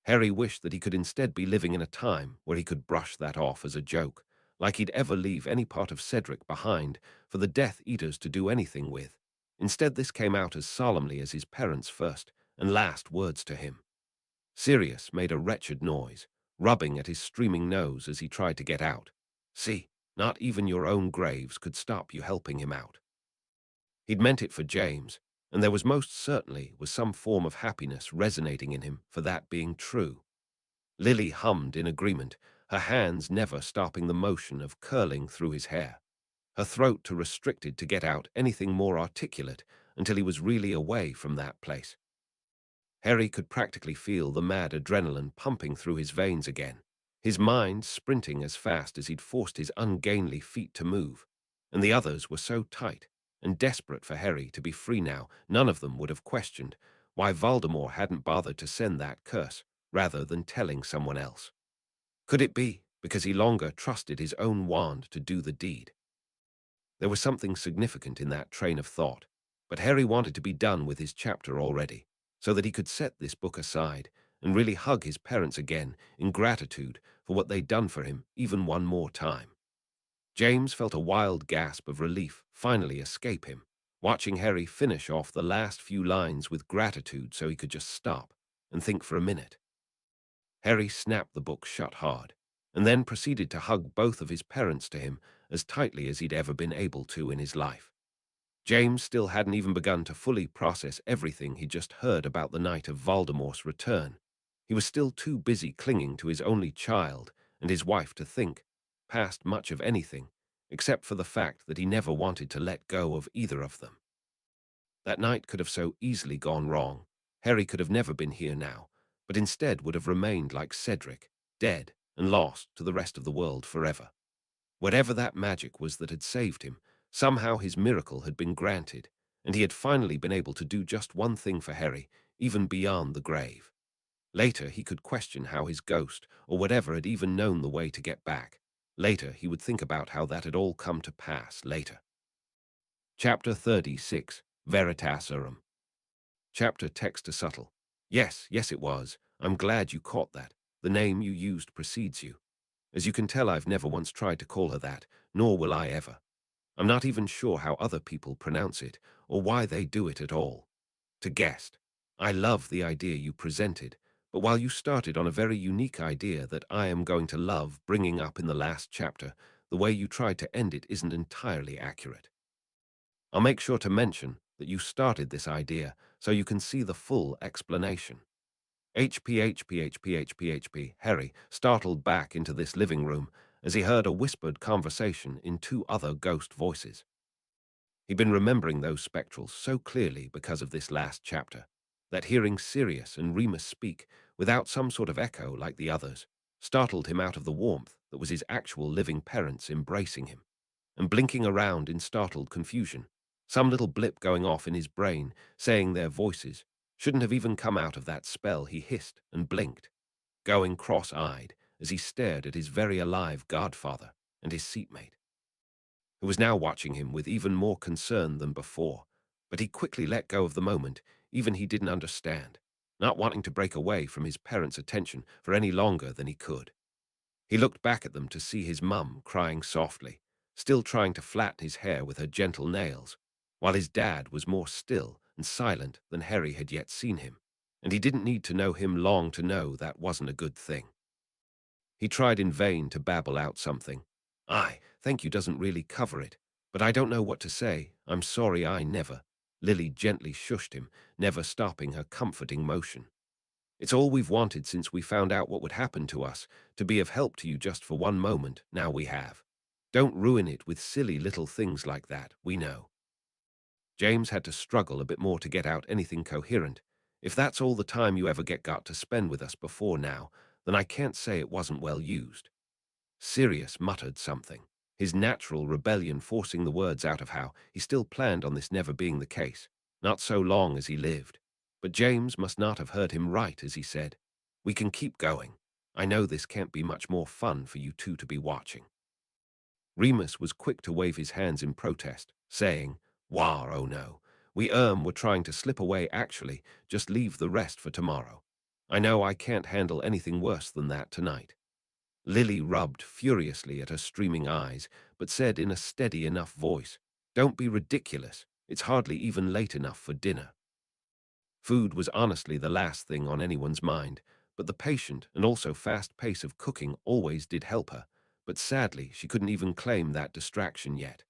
Harry wished that he could instead be living in a time where he could brush that off as a joke, like he'd ever leave any part of Cedric behind for the Death Eaters to do anything with. Instead, this came out as solemnly as his parents' first and last words to him. Sirius made a wretched noise, rubbing at his streaming nose as he tried to get out. See, not even your own graves could stop you helping him out. He'd meant it for James, and there was most certainly some form of happiness resonating in him for that being true. Lily hummed in agreement, her hands never stopping the motion of curling through his hair, her throat too restricted to get out anything more articulate until he was really away from that place. Harry could practically feel the mad adrenaline pumping through his veins again, his mind sprinting as fast as he'd forced his ungainly feet to move, and the others were so tight and desperate for Harry to be free now, none of them would have questioned why Voldemort hadn't bothered to send that curse rather than telling someone else. Could it be because he longer trusted his own wand to do the deed? There was something significant in that train of thought, but Harry wanted to be done with his chapter already, so that he could set this book aside and really hug his parents again in gratitude for what they'd done for him even one more time. James felt a wild gasp of relief finally escape him, watching Harry finish off the last few lines with gratitude so he could just stop and think for a minute. Harry snapped the book shut hard, and then proceeded to hug both of his parents to him as tightly as he'd ever been able to in his life. James still hadn't even begun to fully process everything he just heard about the night of Voldemort's return. He was still too busy clinging to his only child and his wife to think past much of anything, except for the fact that he never wanted to let go of either of them. That night could have so easily gone wrong. Harry could have never been here now, but instead would have remained like Cedric, dead and lost to the rest of the world forever. Whatever that magic was that had saved him, somehow his miracle had been granted, and he had finally been able to do just one thing for Harry, even beyond the grave. Later, he could question how his ghost, or whatever, had even known the way to get back. Later, he would think about how that had all come to pass later. Chapter 36, Veritaserum. Chapter text to subtle. Yes, yes it was. I'm glad you caught that. The name you used precedes you. As you can tell, I've never once tried to call her that, nor will I ever. I'm not even sure how other people pronounce it, or why they do it at all. To guest. I love the idea you presented, but while you started on a very unique idea that I am going to love bringing up in the last chapter, the way you tried to end it isn't entirely accurate. I'll make sure to mention that you started this idea so you can see the full explanation. HP. Harry startled back into this living room as he heard a whispered conversation in two other ghost voices. He'd been remembering those spectrals so clearly because of this last chapter, that hearing Sirius and Remus speak without some sort of echo like the others startled him out of the warmth that was his actual living parents embracing him, and blinking around in startled confusion, some little blip going off in his brain saying their voices shouldn't have even come out of that spell. He hissed and blinked, going cross-eyed as he stared at his very alive godfather and his seatmate, who was now watching him with even more concern than before. But he quickly let go of the moment, even he didn't understand, not wanting to break away from his parents' attention for any longer than he could. He looked back at them to see his mum crying softly, still trying to flatten his hair with her gentle nails, while his dad was more still and silent than Harry had yet seen him, and he didn't need to know him long to know that wasn't a good thing. He tried in vain to babble out something. Thank you doesn't really cover it, but I don't know what to say. I'm sorry I never. Lily gently shushed him, never stopping her comforting motion. It's all we've wanted since we found out what would happen to us, to be of help to you just for one moment. Now we have. Don't ruin it with silly little things like that, we know. James had to struggle a bit more to get out anything coherent. If that's all the time you ever got to spend with us before now, then I can't say it wasn't well used. Sirius muttered something, his natural rebellion forcing the words out of how he still planned on this never being the case, not so long as he lived. But James must not have heard him right as he said, "We can keep going. I know this can't be much more fun for you two to be watching." Remus was quick to wave his hands in protest, saying, "Wah, oh no. Were trying to slip away actually, just leave the rest for tomorrow. I know I can't handle anything worse than that tonight." Lily rubbed furiously at her streaming eyes, but said in a steady enough voice, "Don't be ridiculous. It's hardly even late enough for dinner." Food was honestly the last thing on anyone's mind, but the patient and also fast pace of cooking always did help her, but sadly she couldn't even claim that distraction yet.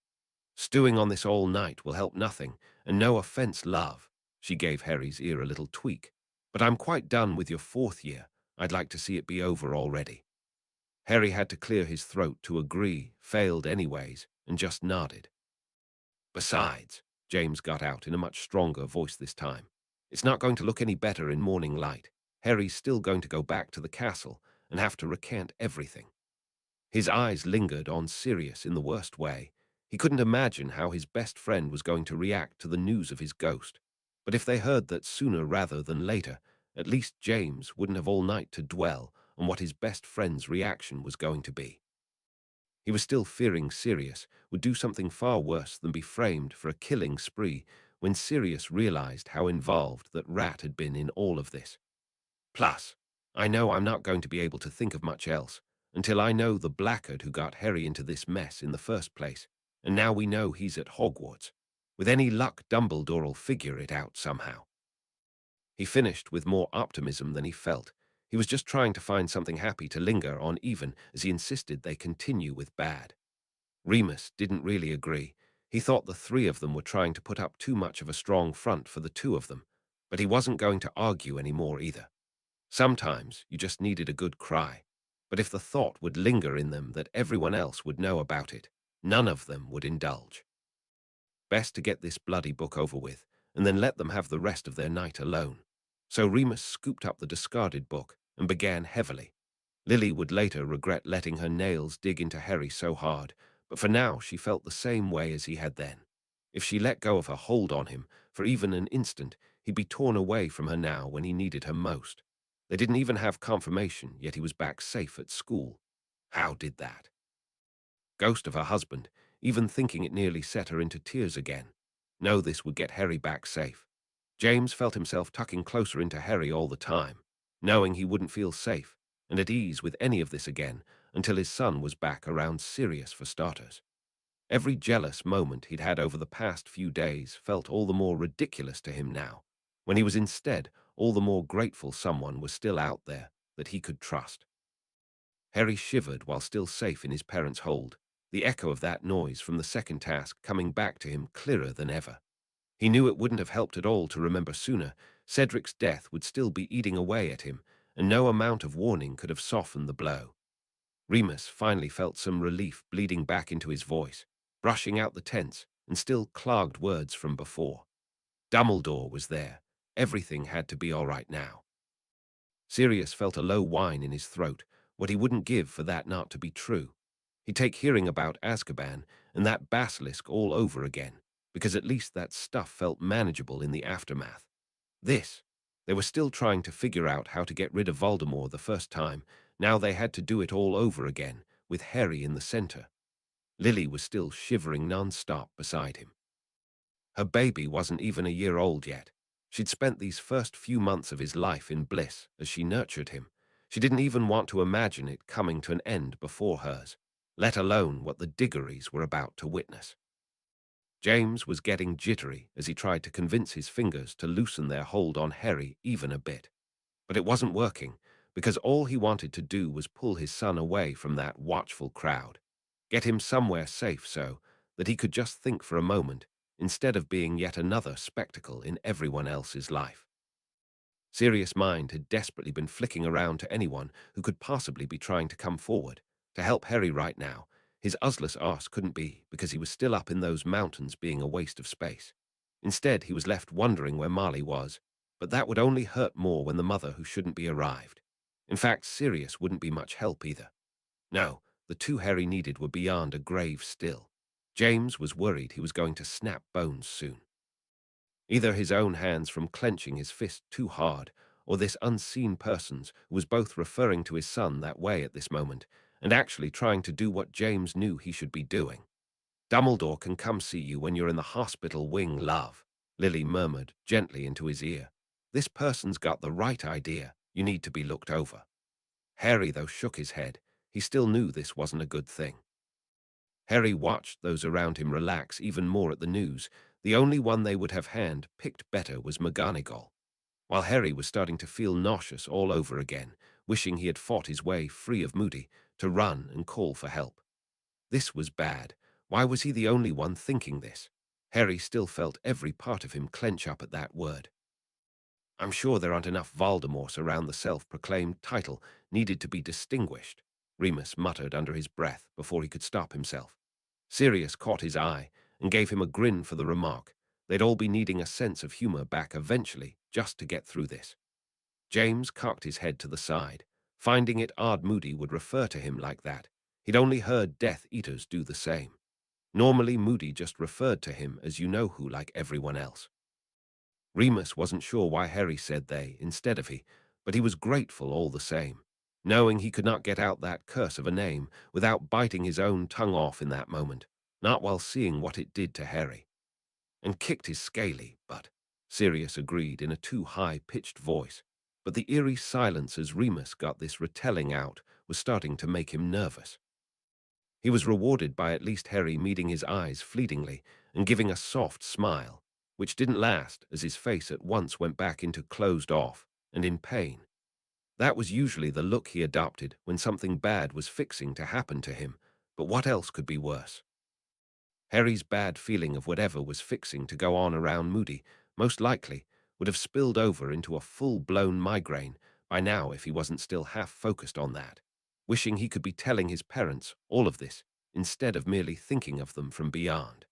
"Stewing on this all night will help nothing, and no offense, love." She gave Harry's ear a little tweak. "But I'm quite done with your 4th year. I'd like to see it be over already." Harry had to clear his throat to agree, failed anyways, and just nodded. "Besides," James got out in a much stronger voice this time, "it's not going to look any better in morning light. Harry's still going to go back to the castle and have to recant everything." His eyes lingered on Sirius in the worst way. He couldn't imagine how his best friend was going to react to the news of his ghost. But if they heard that sooner rather than later, at least James wouldn't have all night to dwell on what his best friend's reaction was going to be. He was still fearing Sirius would do something far worse than be framed for a killing spree when Sirius realized how involved that rat had been in all of this. Plus, I know I'm not going to be able to think of much else until I know the blackguard who got Harry into this mess in the first place, and now we know he's at Hogwarts. With any luck, Dumbledore'll figure it out somehow. He finished with more optimism than he felt. He was just trying to find something happy to linger on even as he insisted they continue with bad. Remus didn't really agree. He thought the three of them were trying to put up too much of a strong front for the two of them, but he wasn't going to argue anymore either. Sometimes you just needed a good cry, but if the thought would linger in them that everyone else would know about it, none of them would indulge. Best to get this bloody book over with, and then let them have the rest of their night alone. So Remus scooped up the discarded book and began heavily. Lily would later regret letting her nails dig into Harry so hard, but for now she felt the same way as he had then. If she let go of her hold on him for even an instant, he'd be torn away from her now when he needed her most. They didn't even have confirmation, yet he was back safe at school. How did that? Ghost of her husband, even thinking it nearly set her into tears again. No, this would get Harry back safe. James felt himself tucking closer into Harry all the time, knowing he wouldn't feel safe and at ease with any of this again until his son was back around Sirius for starters. Every jealous moment he'd had over the past few days felt all the more ridiculous to him now, when he was instead all the more grateful someone was still out there that he could trust. Harry shivered while still safe in his parents' hold, the echo of that noise from the second task coming back to him clearer than ever. He knew it wouldn't have helped at all to remember sooner. Cedric's death would still be eating away at him, and no amount of warning could have softened the blow. Remus finally felt some relief bleeding back into his voice, brushing out the tense and still clogged words from before. Dumbledore was there. Everything had to be all right now. Sirius felt a low whine in his throat, what he wouldn't give for that not to be true. He'd take hearing about Azkaban and that basilisk all over again, because at least that stuff felt manageable in the aftermath. They were still trying to figure out how to get rid of Voldemort the first time. Now they had to do it all over again, with Harry in the center. Lily was still shivering non-stop beside him. Her baby wasn't even a year old yet. She'd spent these first few months of his life in bliss as she nurtured him. She didn't even want to imagine it coming to an end before hers, let alone what the Diggories were about to witness. James was getting jittery as he tried to convince his fingers to loosen their hold on Harry even a bit. But it wasn't working, because all he wanted to do was pull his son away from that watchful crowd, get him somewhere safe so that he could just think for a moment, instead of being yet another spectacle in everyone else's life. Sirius' mind had desperately been flicking around to anyone who could possibly be trying to come forward to help Harry right now. His useless arse couldn't be, because he was still up in those mountains being a waste of space. Instead, he was left wondering where Marley was, but that would only hurt more when the mother who shouldn't be arrived. In fact, Sirius wouldn't be much help either. No, the two Harry needed were beyond a grave still. James was worried he was going to snap bones soon. Either his own hands from clenching his fist too hard, or this unseen person's who was both referring to his son that way at this moment, and actually trying to do what James knew he should be doing. Dumbledore can come see you when you're in the hospital wing, love, Lily murmured gently into his ear. This person's got the right idea. You need to be looked over. Harry, though, shook his head. He still knew this wasn't a good thing. Harry watched those around him relax even more at the news. The only one they would have hand-picked better was McGonagall, while Harry was starting to feel nauseous all over again, wishing he had fought his way free of Moody to run and call for help. This was bad. Why was he the only one thinking this? Harry still felt every part of him clench up at that word. I'm sure there aren't enough Voldemorts around the self-proclaimed title needed to be distinguished, Remus muttered under his breath before he could stop himself. Sirius caught his eye and gave him a grin for the remark. They'd all be needing a sense of humor back eventually just to get through this. James cocked his head to the side, finding it odd Moody would refer to him like that. He'd only heard Death Eaters do the same. Normally, Moody just referred to him as you-know-who like everyone else. Remus wasn't sure why Harry said they instead of he, but he was grateful all the same, knowing he could not get out that curse of a name without biting his own tongue off in that moment, not while seeing what it did to Harry. And kicked his scaly butt, Sirius agreed in a too high-pitched voice, but the eerie silence as Remus got this retelling out was starting to make him nervous. He was rewarded by at least Harry meeting his eyes fleetingly and giving a soft smile, which didn't last as his face at once went back into closed off and in pain. That was usually the look he adopted when something bad was fixing to happen to him, but what else could be worse? Harry's bad feeling of whatever was fixing to go on around Moody most likely would have spilled over into a full-blown migraine by now if he wasn't still half focused on that, wishing he could be telling his parents all of this instead of merely thinking of them from beyond.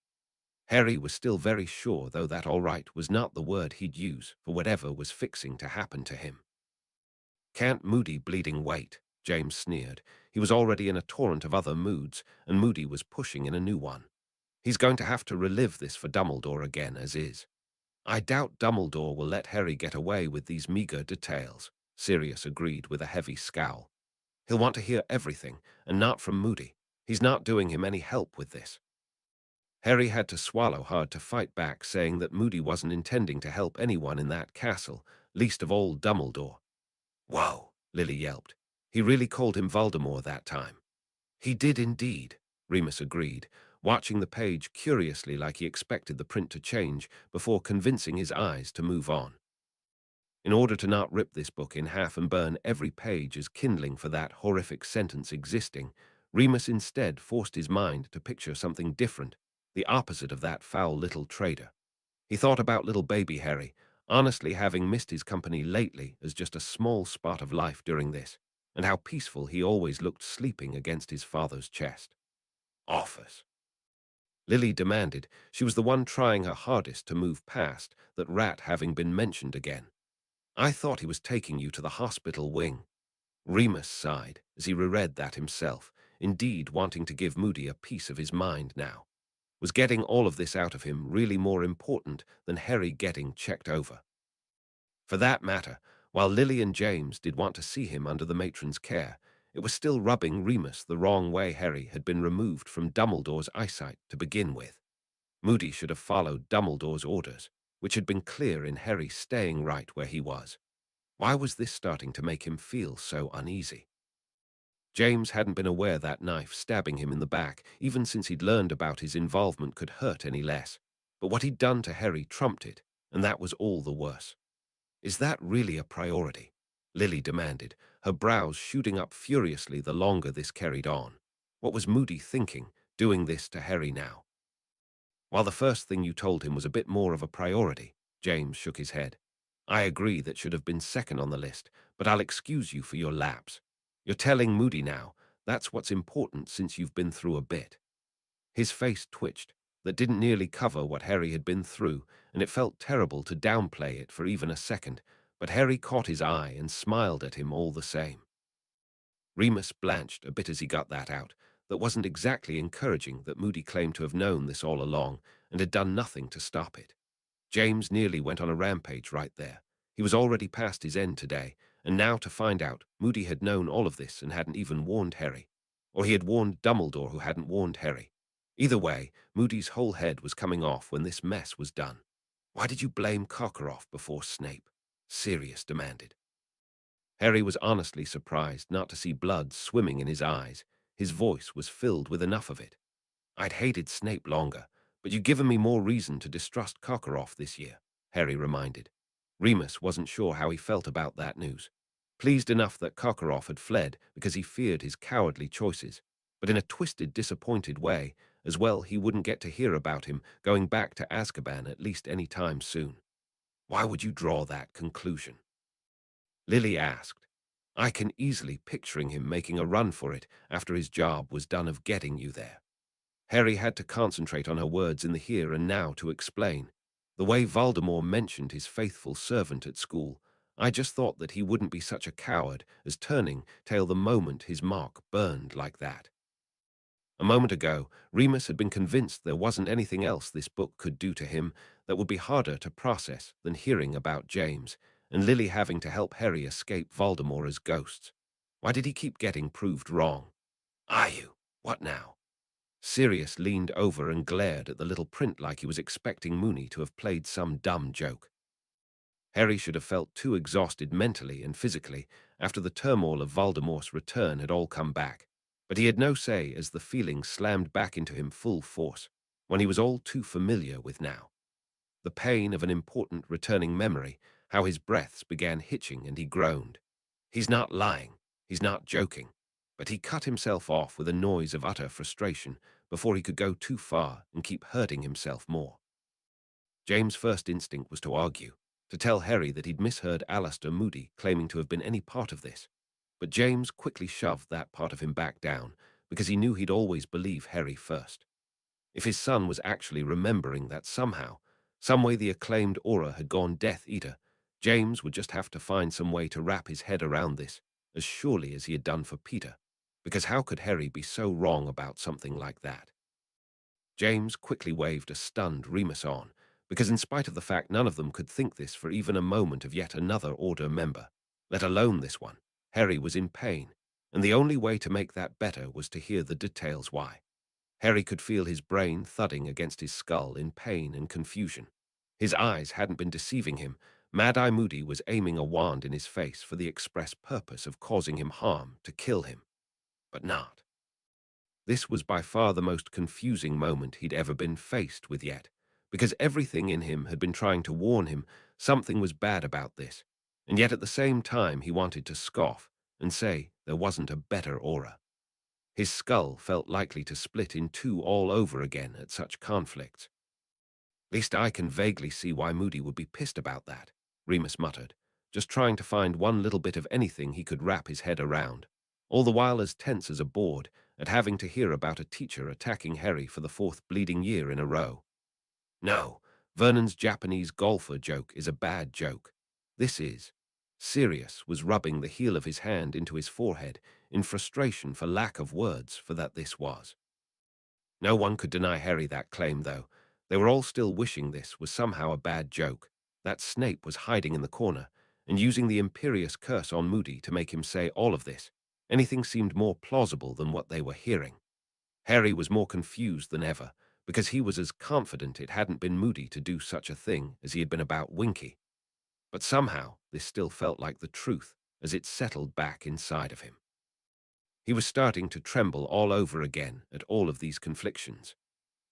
Harry was still very sure, though, that all right was not the word he'd use for whatever was fixing to happen to him. Can't Moody bleeding wait? James sneered. He was already in a torrent of other moods, and Moody was pushing in a new one. He's going to have to relive this for Dumbledore again as is. I doubt Dumbledore will let Harry get away with these meager details, Sirius agreed with a heavy scowl. He'll want to hear everything, and not from Moody. He's not doing him any help with this. Harry had to swallow hard to fight back, saying that Moody wasn't intending to help anyone in that castle, least of all Dumbledore. Whoa, Lily yelped. He really called him Voldemort that time. He did indeed, Remus agreed, watching the page curiously like he expected the print to change before convincing his eyes to move on. In order to not rip this book in half and burn every page as kindling for that horrific sentence existing, Remus instead forced his mind to picture something different, the opposite of that foul little traitor. He thought about little baby Harry, honestly having missed his company lately as just a small spot of life during this, and how peaceful he always looked sleeping against his father's chest. Office. Lily demanded. She was the one trying her hardest to move past that rat having been mentioned again. I thought he was taking you to the hospital wing. Remus sighed as he reread that himself, indeed wanting to give Moody a piece of his mind now. Was getting all of this out of him really more important than Harry getting checked over? For that matter, while Lily and James did want to see him under the matron's care, it was still rubbing Remus the wrong way Harry had been removed from Dumbledore's eyesight to begin with. Moody should have followed Dumbledore's orders, which had been clear in Harry staying right where he was. Why was this starting to make him feel so uneasy? James hadn't been aware that knife stabbing him in the back, even since he'd learned about his involvement, could hurt any less. But what he'd done to Harry trumped it, and that was all the worse. Is that really a priority? Lily demanded, her brows shooting up furiously the longer this carried on. What was Moody thinking, doing this to Harry now? While the first thing you told him was a bit more of a priority, James shook his head. I agree that should have been second on the list, but I'll excuse you for your lapse. You're telling Moody now, that's what's important since you've been through a bit. His face twitched. That didn't nearly cover what Harry had been through, and it felt terrible to downplay it for even a second, but Harry caught his eye and smiled at him all the same. Remus blanched a bit as he got that out. That wasn't exactly encouraging that Moody claimed to have known this all along and had done nothing to stop it. James nearly went on a rampage right there. He was already past his end today, and now to find out Moody had known all of this and hadn't even warned Harry. Or he had warned Dumbledore who hadn't warned Harry. Either way, Moody's whole head was coming off when this mess was done. Why did you blame Karkaroff before Snape? Sirius demanded. Harry was honestly surprised not to see blood swimming in his eyes. His voice was filled with enough of it. I'd hated Snape longer, but you've given me more reason to distrust Karkaroff this year, Harry reminded. Remus wasn't sure how he felt about that news. Pleased enough that Karkaroff had fled because he feared his cowardly choices, but in a twisted, disappointed way, as well he wouldn't get to hear about him going back to Azkaban at least any time soon. Why would you draw that conclusion? Lily asked. I can easily picturing him making a run for it after his job was done of getting you there. Harry had to concentrate on her words in the here and now to explain. The way Voldemort mentioned his faithful servant at school, I just thought that he wouldn't be such a coward as turning tail the moment his mark burned like that. A moment ago, Remus had been convinced there wasn't anything else this book could do to him that would be harder to process than hearing about James, and Lily having to help Harry escape Voldemort as ghosts. Why did he keep getting proved wrong? Are you? What now? Sirius leaned over and glared at the little print like he was expecting Moony to have played some dumb joke. Harry should have felt too exhausted mentally and physically after the turmoil of Voldemort's return had all come back, but he had no say as the feeling slammed back into him full force, when he was all too familiar with now. The pain of an important returning memory, how his breaths began hitching and he groaned. He's not lying, he's not joking, but he cut himself off with a noise of utter frustration before he could go too far and keep hurting himself more. James' first instinct was to argue, to tell Harry that he'd misheard Alistair Moody claiming to have been any part of this. But James quickly shoved that part of him back down because he knew he'd always believe Harry first. If his son was actually remembering that somehow, some way the acclaimed aura had gone Death Eater, James would just have to find some way to wrap his head around this, as surely as he had done for Peter, because how could Harry be so wrong about something like that? James quickly waved a stunned Remus on, because in spite of the fact none of them could think this for even a moment of yet another Order member, let alone this one, Harry was in pain, and the only way to make that better was to hear the details why. Harry could feel his brain thudding against his skull in pain and confusion. His eyes hadn't been deceiving him. Mad-Eye Moody was aiming a wand in his face for the express purpose of causing him harm, to kill him. But not. This was by far the most confusing moment he'd ever been faced with yet, because everything in him had been trying to warn him something was bad about this, and yet at the same time he wanted to scoff and say there wasn't a better aura. His skull felt likely to split in two all over again at such conflicts. At least I can vaguely see why Moody would be pissed about that, Remus muttered, just trying to find one little bit of anything he could wrap his head around, all the while as tense as a board at having to hear about a teacher attacking Harry for the fourth bleeding year in a row. No, Vernon's Japanese golfer joke is a bad joke. This is. Sirius was rubbing the heel of his hand into his forehead in frustration for lack of words for that this was. No one could deny Harry that claim, though. They were all still wishing this was somehow a bad joke, that Snape was hiding in the corner and using the imperious curse on Moody to make him say all of this. Anything seemed more plausible than what they were hearing. Harry was more confused than ever, because he was as confident it hadn't been Moody to do such a thing as he had been about Winky. But somehow this still felt like the truth as it settled back inside of him. He was starting to tremble all over again at all of these conflictions.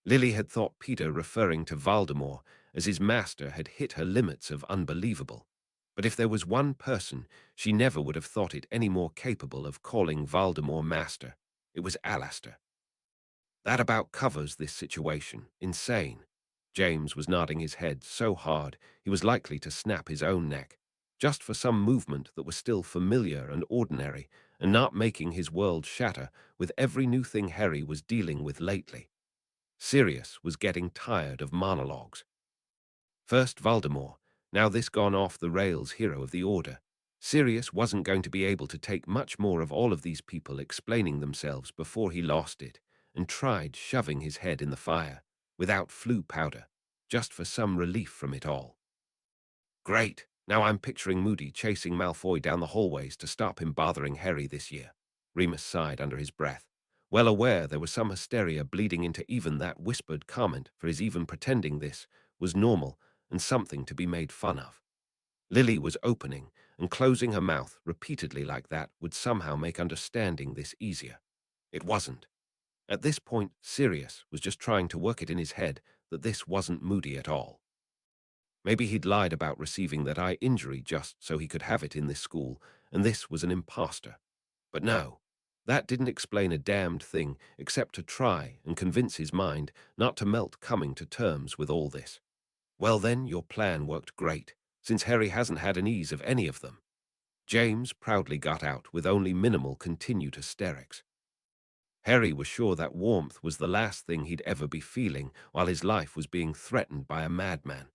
Lily had thought Peter referring to Voldemort as his master had hit her limits of unbelievable. But if there was one person, she never would have thought it any more capable of calling Voldemort master. It was Alistair. That about covers this situation. Insane. James was nodding his head so hard he was likely to snap his own neck, just for some movement that was still familiar and ordinary, and not making his world shatter with every new thing Harry was dealing with lately. Sirius was getting tired of monologues. First Voldemort, now this gone-off-the-rails hero of the Order. Sirius wasn't going to be able to take much more of all of these people explaining themselves before he lost it, and tried shoving his head in the fire, without flue powder, just for some relief from it all. Great, now I'm picturing Moody chasing Malfoy down the hallways to stop him bothering Harry this year. Remus sighed under his breath, well aware there was some hysteria bleeding into even that whispered comment for his even pretending this was normal and something to be made fun of. Lily was opening and closing her mouth repeatedly like that would somehow make understanding this easier. It wasn't. At this point, Sirius was just trying to work it in his head that this wasn't Moody at all. Maybe he'd lied about receiving that eye injury just so he could have it in this school, and this was an imposter. But no, that didn't explain a damned thing except to try and convince his mind not to melt coming to terms with all this. Well then, your plan worked great, since Harry hasn't had an ease of any of them. James proudly got out with only minimal continued hysterics. Harry was sure that warmth was the last thing he'd ever be feeling while his life was being threatened by a madman.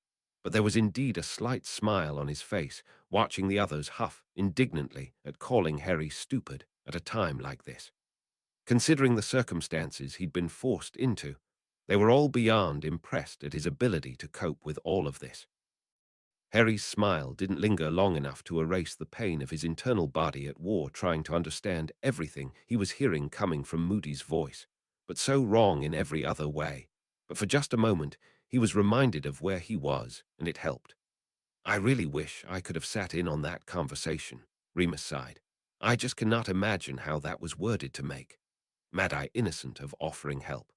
But there was indeed a slight smile on his face, watching the others huff indignantly at calling Harry stupid at a time like this. Considering the circumstances he'd been forced into, they were all beyond impressed at his ability to cope with all of this. Harry's smile didn't linger long enough to erase the pain of his internal body at war trying to understand everything he was hearing coming from Moody's voice, but so wrong in every other way. But for just a moment, he was reminded of where he was, and it helped. I really wish I could have sat in on that conversation, Remus sighed. I just cannot imagine how that was worded to make Mad-Eye innocent of offering help.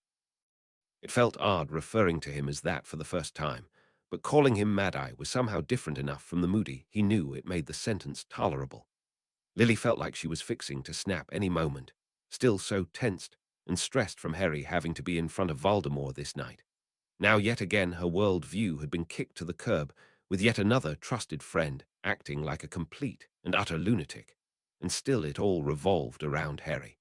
It felt odd referring to him as that for the first time, but calling him Mad-Eye was somehow different enough from the Moody he knew it made the sentence tolerable. Lily felt like she was fixing to snap any moment, still so tensed and stressed from Harry having to be in front of Voldemort this night. Now yet again her world view had been kicked to the curb, with yet another trusted friend acting like a complete and utter lunatic, and still it all revolved around Harry.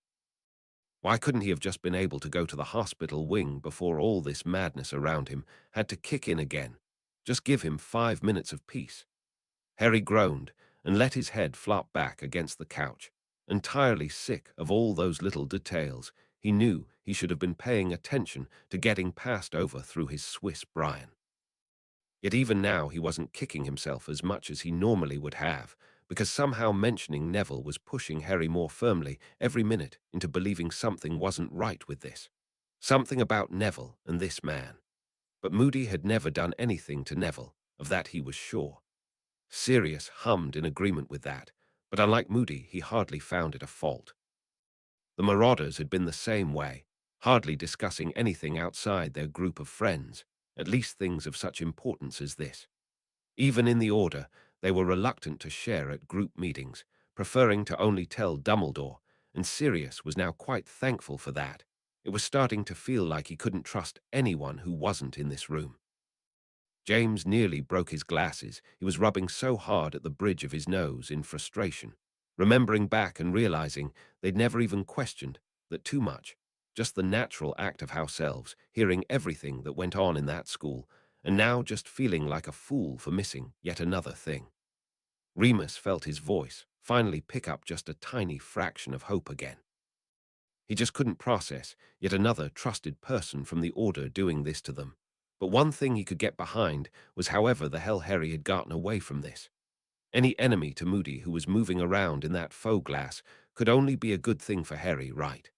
Why couldn't he have just been able to go to the hospital wing before all this madness around him had to kick in again? Just give him 5 minutes of peace. Harry groaned and let his head flop back against the couch. Entirely sick of all those little details, he knew he should have been paying attention to getting passed over through his Swiss Brian. Yet even now he wasn't kicking himself as much as he normally would have, because somehow mentioning Neville was pushing Harry more firmly every minute into believing something wasn't right with this. Something about Neville and this man. But Moody had never done anything to Neville, of that he was sure. Sirius hummed in agreement with that, but unlike Moody, he hardly found it a fault. The Marauders had been the same way, hardly discussing anything outside their group of friends, at least things of such importance as this. Even in the Order, they were reluctant to share at group meetings, preferring to only tell Dumbledore, and Sirius was now quite thankful for that. It was starting to feel like he couldn't trust anyone who wasn't in this room. James nearly broke his glasses. He was rubbing so hard at the bridge of his nose in frustration, remembering back and realizing they'd never even questioned that too much, just the natural act of house elves, hearing everything that went on in that school, and now just feeling like a fool for missing yet another thing. Remus felt his voice finally pick up just a tiny fraction of hope again. He just couldn't process yet another trusted person from the Order doing this to them. But one thing he could get behind was however the hell Harry had gotten away from this. Any enemy to Moody who was moving around in that faux glass could only be a good thing for Harry, right?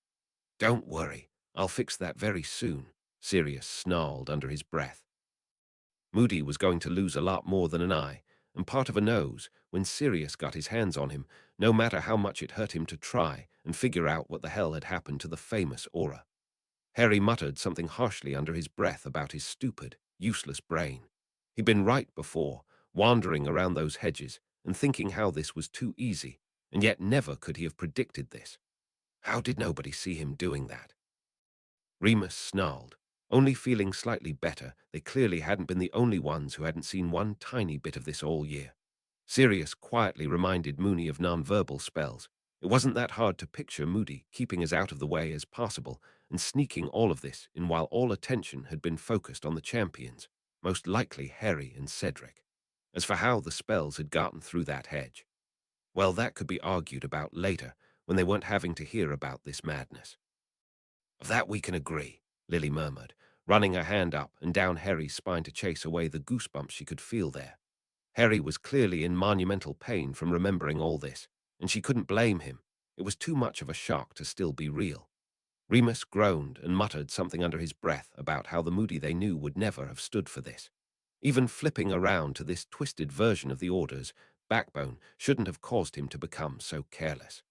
Don't worry, I'll fix that very soon, Sirius snarled under his breath. Moody was going to lose a lot more than an eye, and part of a nose, when Sirius got his hands on him, no matter how much it hurt him to try and figure out what the hell had happened to the famous aura. Harry muttered something harshly under his breath about his stupid, useless brain. He'd been right before, wandering around those hedges and thinking how this was too easy, and yet never could he have predicted this. How did nobody see him doing that? Remus snarled, only feeling slightly better. They clearly hadn't been the only ones who hadn't seen one tiny bit of this all year. Sirius quietly reminded Moody of nonverbal spells. It wasn't that hard to picture Moody keeping as out of the way as possible and sneaking all of this in while all attention had been focused on the champions, most likely Harry and Cedric. As for how the spells had gotten through that hedge, well, that could be argued about later when they weren't having to hear about this madness. Of that we can agree, Lily murmured, running her hand up and down Harry's spine to chase away the goosebumps she could feel there. Harry was clearly in monumental pain from remembering all this, and she couldn't blame him. It was too much of a shock to still be real. Remus groaned and muttered something under his breath about how the Moody they knew would never have stood for this. Even flipping around to this twisted version of the Order's backbone shouldn't have caused him to become so careless.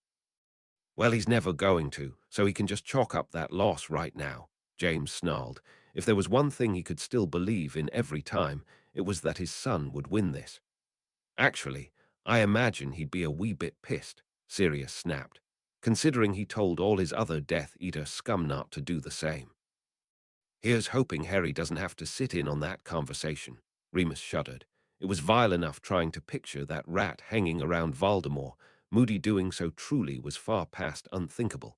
Well, he's never going to, so he can just chalk up that loss right now, James snarled. If there was one thing he could still believe in every time, it was that his son would win this. Actually, I imagine he'd be a wee bit pissed, Sirius snapped, considering he told all his other Death Eater scumnut to do the same. Here's hoping Harry doesn't have to sit in on that conversation, Remus shuddered. It was vile enough trying to picture that rat hanging around Voldemort. Moody doing so truly was far past unthinkable.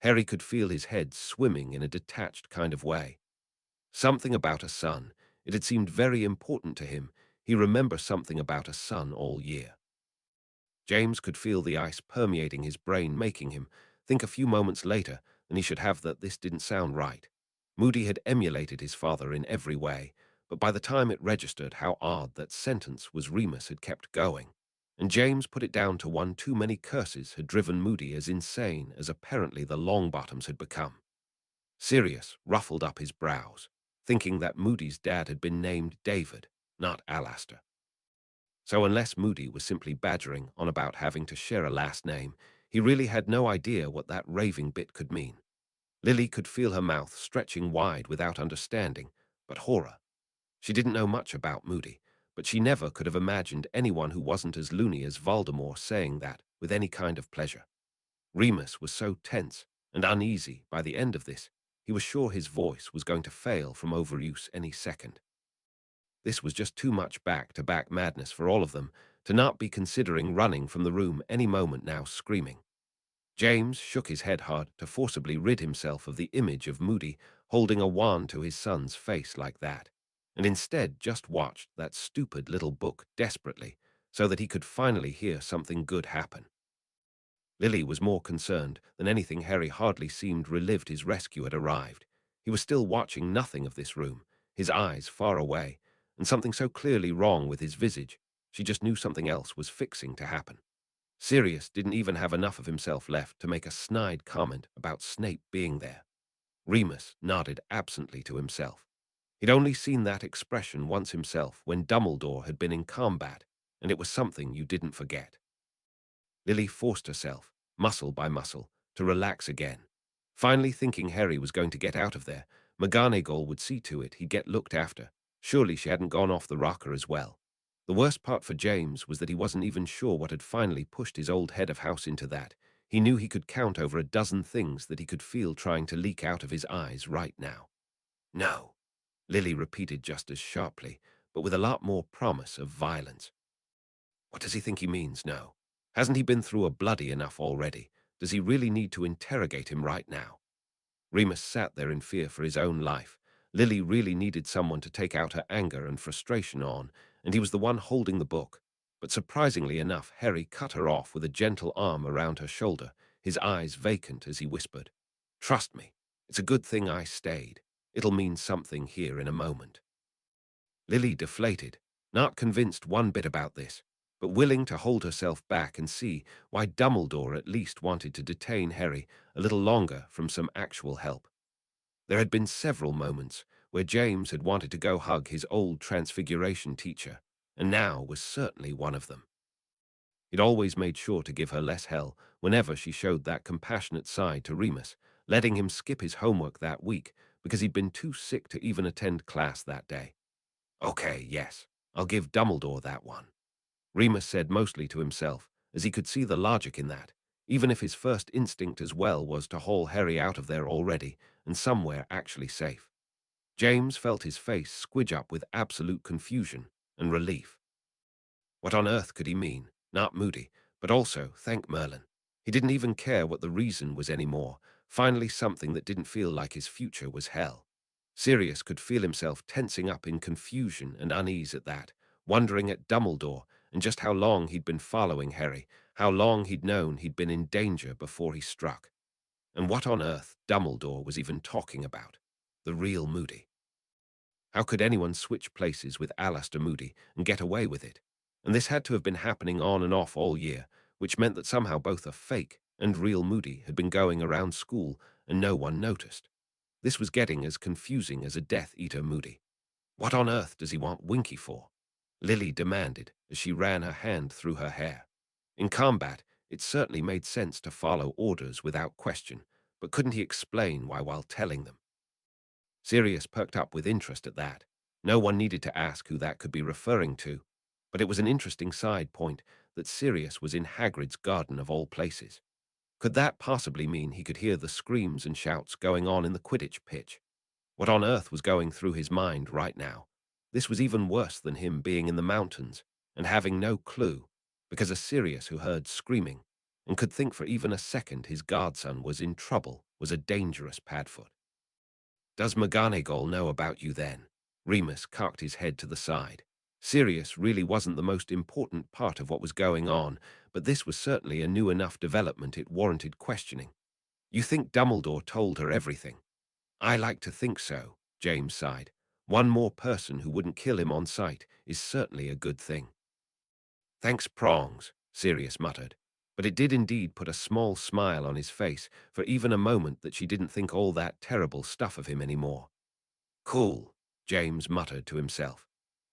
Harry could feel his head swimming in a detached kind of way. Something about a son. It had seemed very important to him. He remembered something about a son all year. James could feel the ice permeating his brain, making him think a few moments later than he should have that this didn't sound right. Moody had emulated his father in every way, but by the time it registered how odd that sentence was, Remus had kept going. And James put it down to one too many curses had driven Moody as insane as apparently the Longbottoms had become. Sirius ruffled up his brows, thinking that Moody's dad had been named David, not Alastair. So unless Moody was simply badgering on about having to share a last name, he really had no idea what that raving bit could mean. Lily could feel her mouth stretching wide without understanding, but horror. She didn't know much about Moody, but she never could have imagined anyone who wasn't as loony as Voldemort saying that with any kind of pleasure. Remus was so tense and uneasy by the end of this. He was sure his voice was going to fail from overuse any second. This was just too much back-to-back madness for all of them to not be considering running from the room any moment now, screaming. James shook his head hard to forcibly rid himself of the image of Moody holding a wand to his son's face like that, and instead just watched that stupid little book desperately so that he could finally hear something good happen. Lily was more concerned than anything. Harry hardly seemed relieved his rescue had arrived. He was still watching nothing of this room, his eyes far away, and something so clearly wrong with his visage, she just knew something else was fixing to happen. Sirius didn't even have enough of himself left to make a snide comment about Snape being there. Remus nodded absently to himself. He'd only seen that expression once himself when Dumbledore had been in combat, and it was something you didn't forget. Lily forced herself, muscle by muscle, to relax again. Finally thinking Harry was going to get out of there, McGonagall would see to it he'd get looked after. Surely she hadn't gone off the rocker as well. The worst part for James was that he wasn't even sure what had finally pushed his old head of house into that. He knew he could count over a dozen things that he could feel trying to leak out of his eyes right now. No, Lily repeated just as sharply, but with a lot more promise of violence. What does he think he means, no? Hasn't he been through a bloody enough already? Does he really need to interrogate him right now? Remus sat there in fear for his own life. Lily really needed someone to take out her anger and frustration on, and he was the one holding the book. But surprisingly enough, Harry cut her off with a gentle arm around her shoulder, his eyes vacant as he whispered, "Trust me, it's a good thing I stayed. It'll mean something here in a moment." Lily deflated, not convinced one bit about this, but willing to hold herself back and see why Dumbledore at least wanted to detain Harry a little longer from some actual help. There had been several moments where James had wanted to go hug his old Transfiguration teacher, and now was certainly one of them. He'd always made sure to give her less hell whenever she showed that compassionate side to Remus, letting him skip his homework that week because he'd been too sick to even attend class that day. Okay, yes, I'll give Dumbledore that one, Remus said mostly to himself, as he could see the logic in that, even if his first instinct as well was to haul Harry out of there already and somewhere actually safe. James felt his face squidge up with absolute confusion and relief. What on earth could he mean? Not Moody, but also, thank Merlin. He didn't even care what the reason was anymore. Finally something that didn't feel like his future was hell. Sirius could feel himself tensing up in confusion and unease at that, wondering at Dumbledore and just how long he'd been following Harry, how long he'd known he'd been in danger before he struck. And what on earth Dumbledore was even talking about? The real Moody. How could anyone switch places with Alastor Moody and get away with it? And this had to have been happening on and off all year, which meant that somehow both a fake and real Moody had been going around school and no one noticed. This was getting as confusing as a Death Eater Moody. What on earth does he want Winky for? Lily demanded as she ran her hand through her hair. In combat, it certainly made sense to follow orders without question, but couldn't he explain why while telling them? Sirius perked up with interest at that. No one needed to ask who that could be referring to, but it was an interesting side point that Sirius was in Hagrid's garden of all places. Could that possibly mean he could hear the screams and shouts going on in the Quidditch pitch? What on earth was going through his mind right now? This was even worse than him being in the mountains and having no clue, because a Sirius who heard screaming and could think for even a second his godson was in trouble was a dangerous Padfoot. Does McGonagall know about you then? Remus cocked his head to the side. Sirius really wasn't the most important part of what was going on, but this was certainly a new enough development it warranted questioning. You think Dumbledore told her everything? I like to think so, James sighed. One more person who wouldn't kill him on sight is certainly a good thing. Thanks, Prongs, Sirius muttered. But it did indeed put a small smile on his face for even a moment that she didn't think all that terrible stuff of him anymore. Cool, James muttered to himself.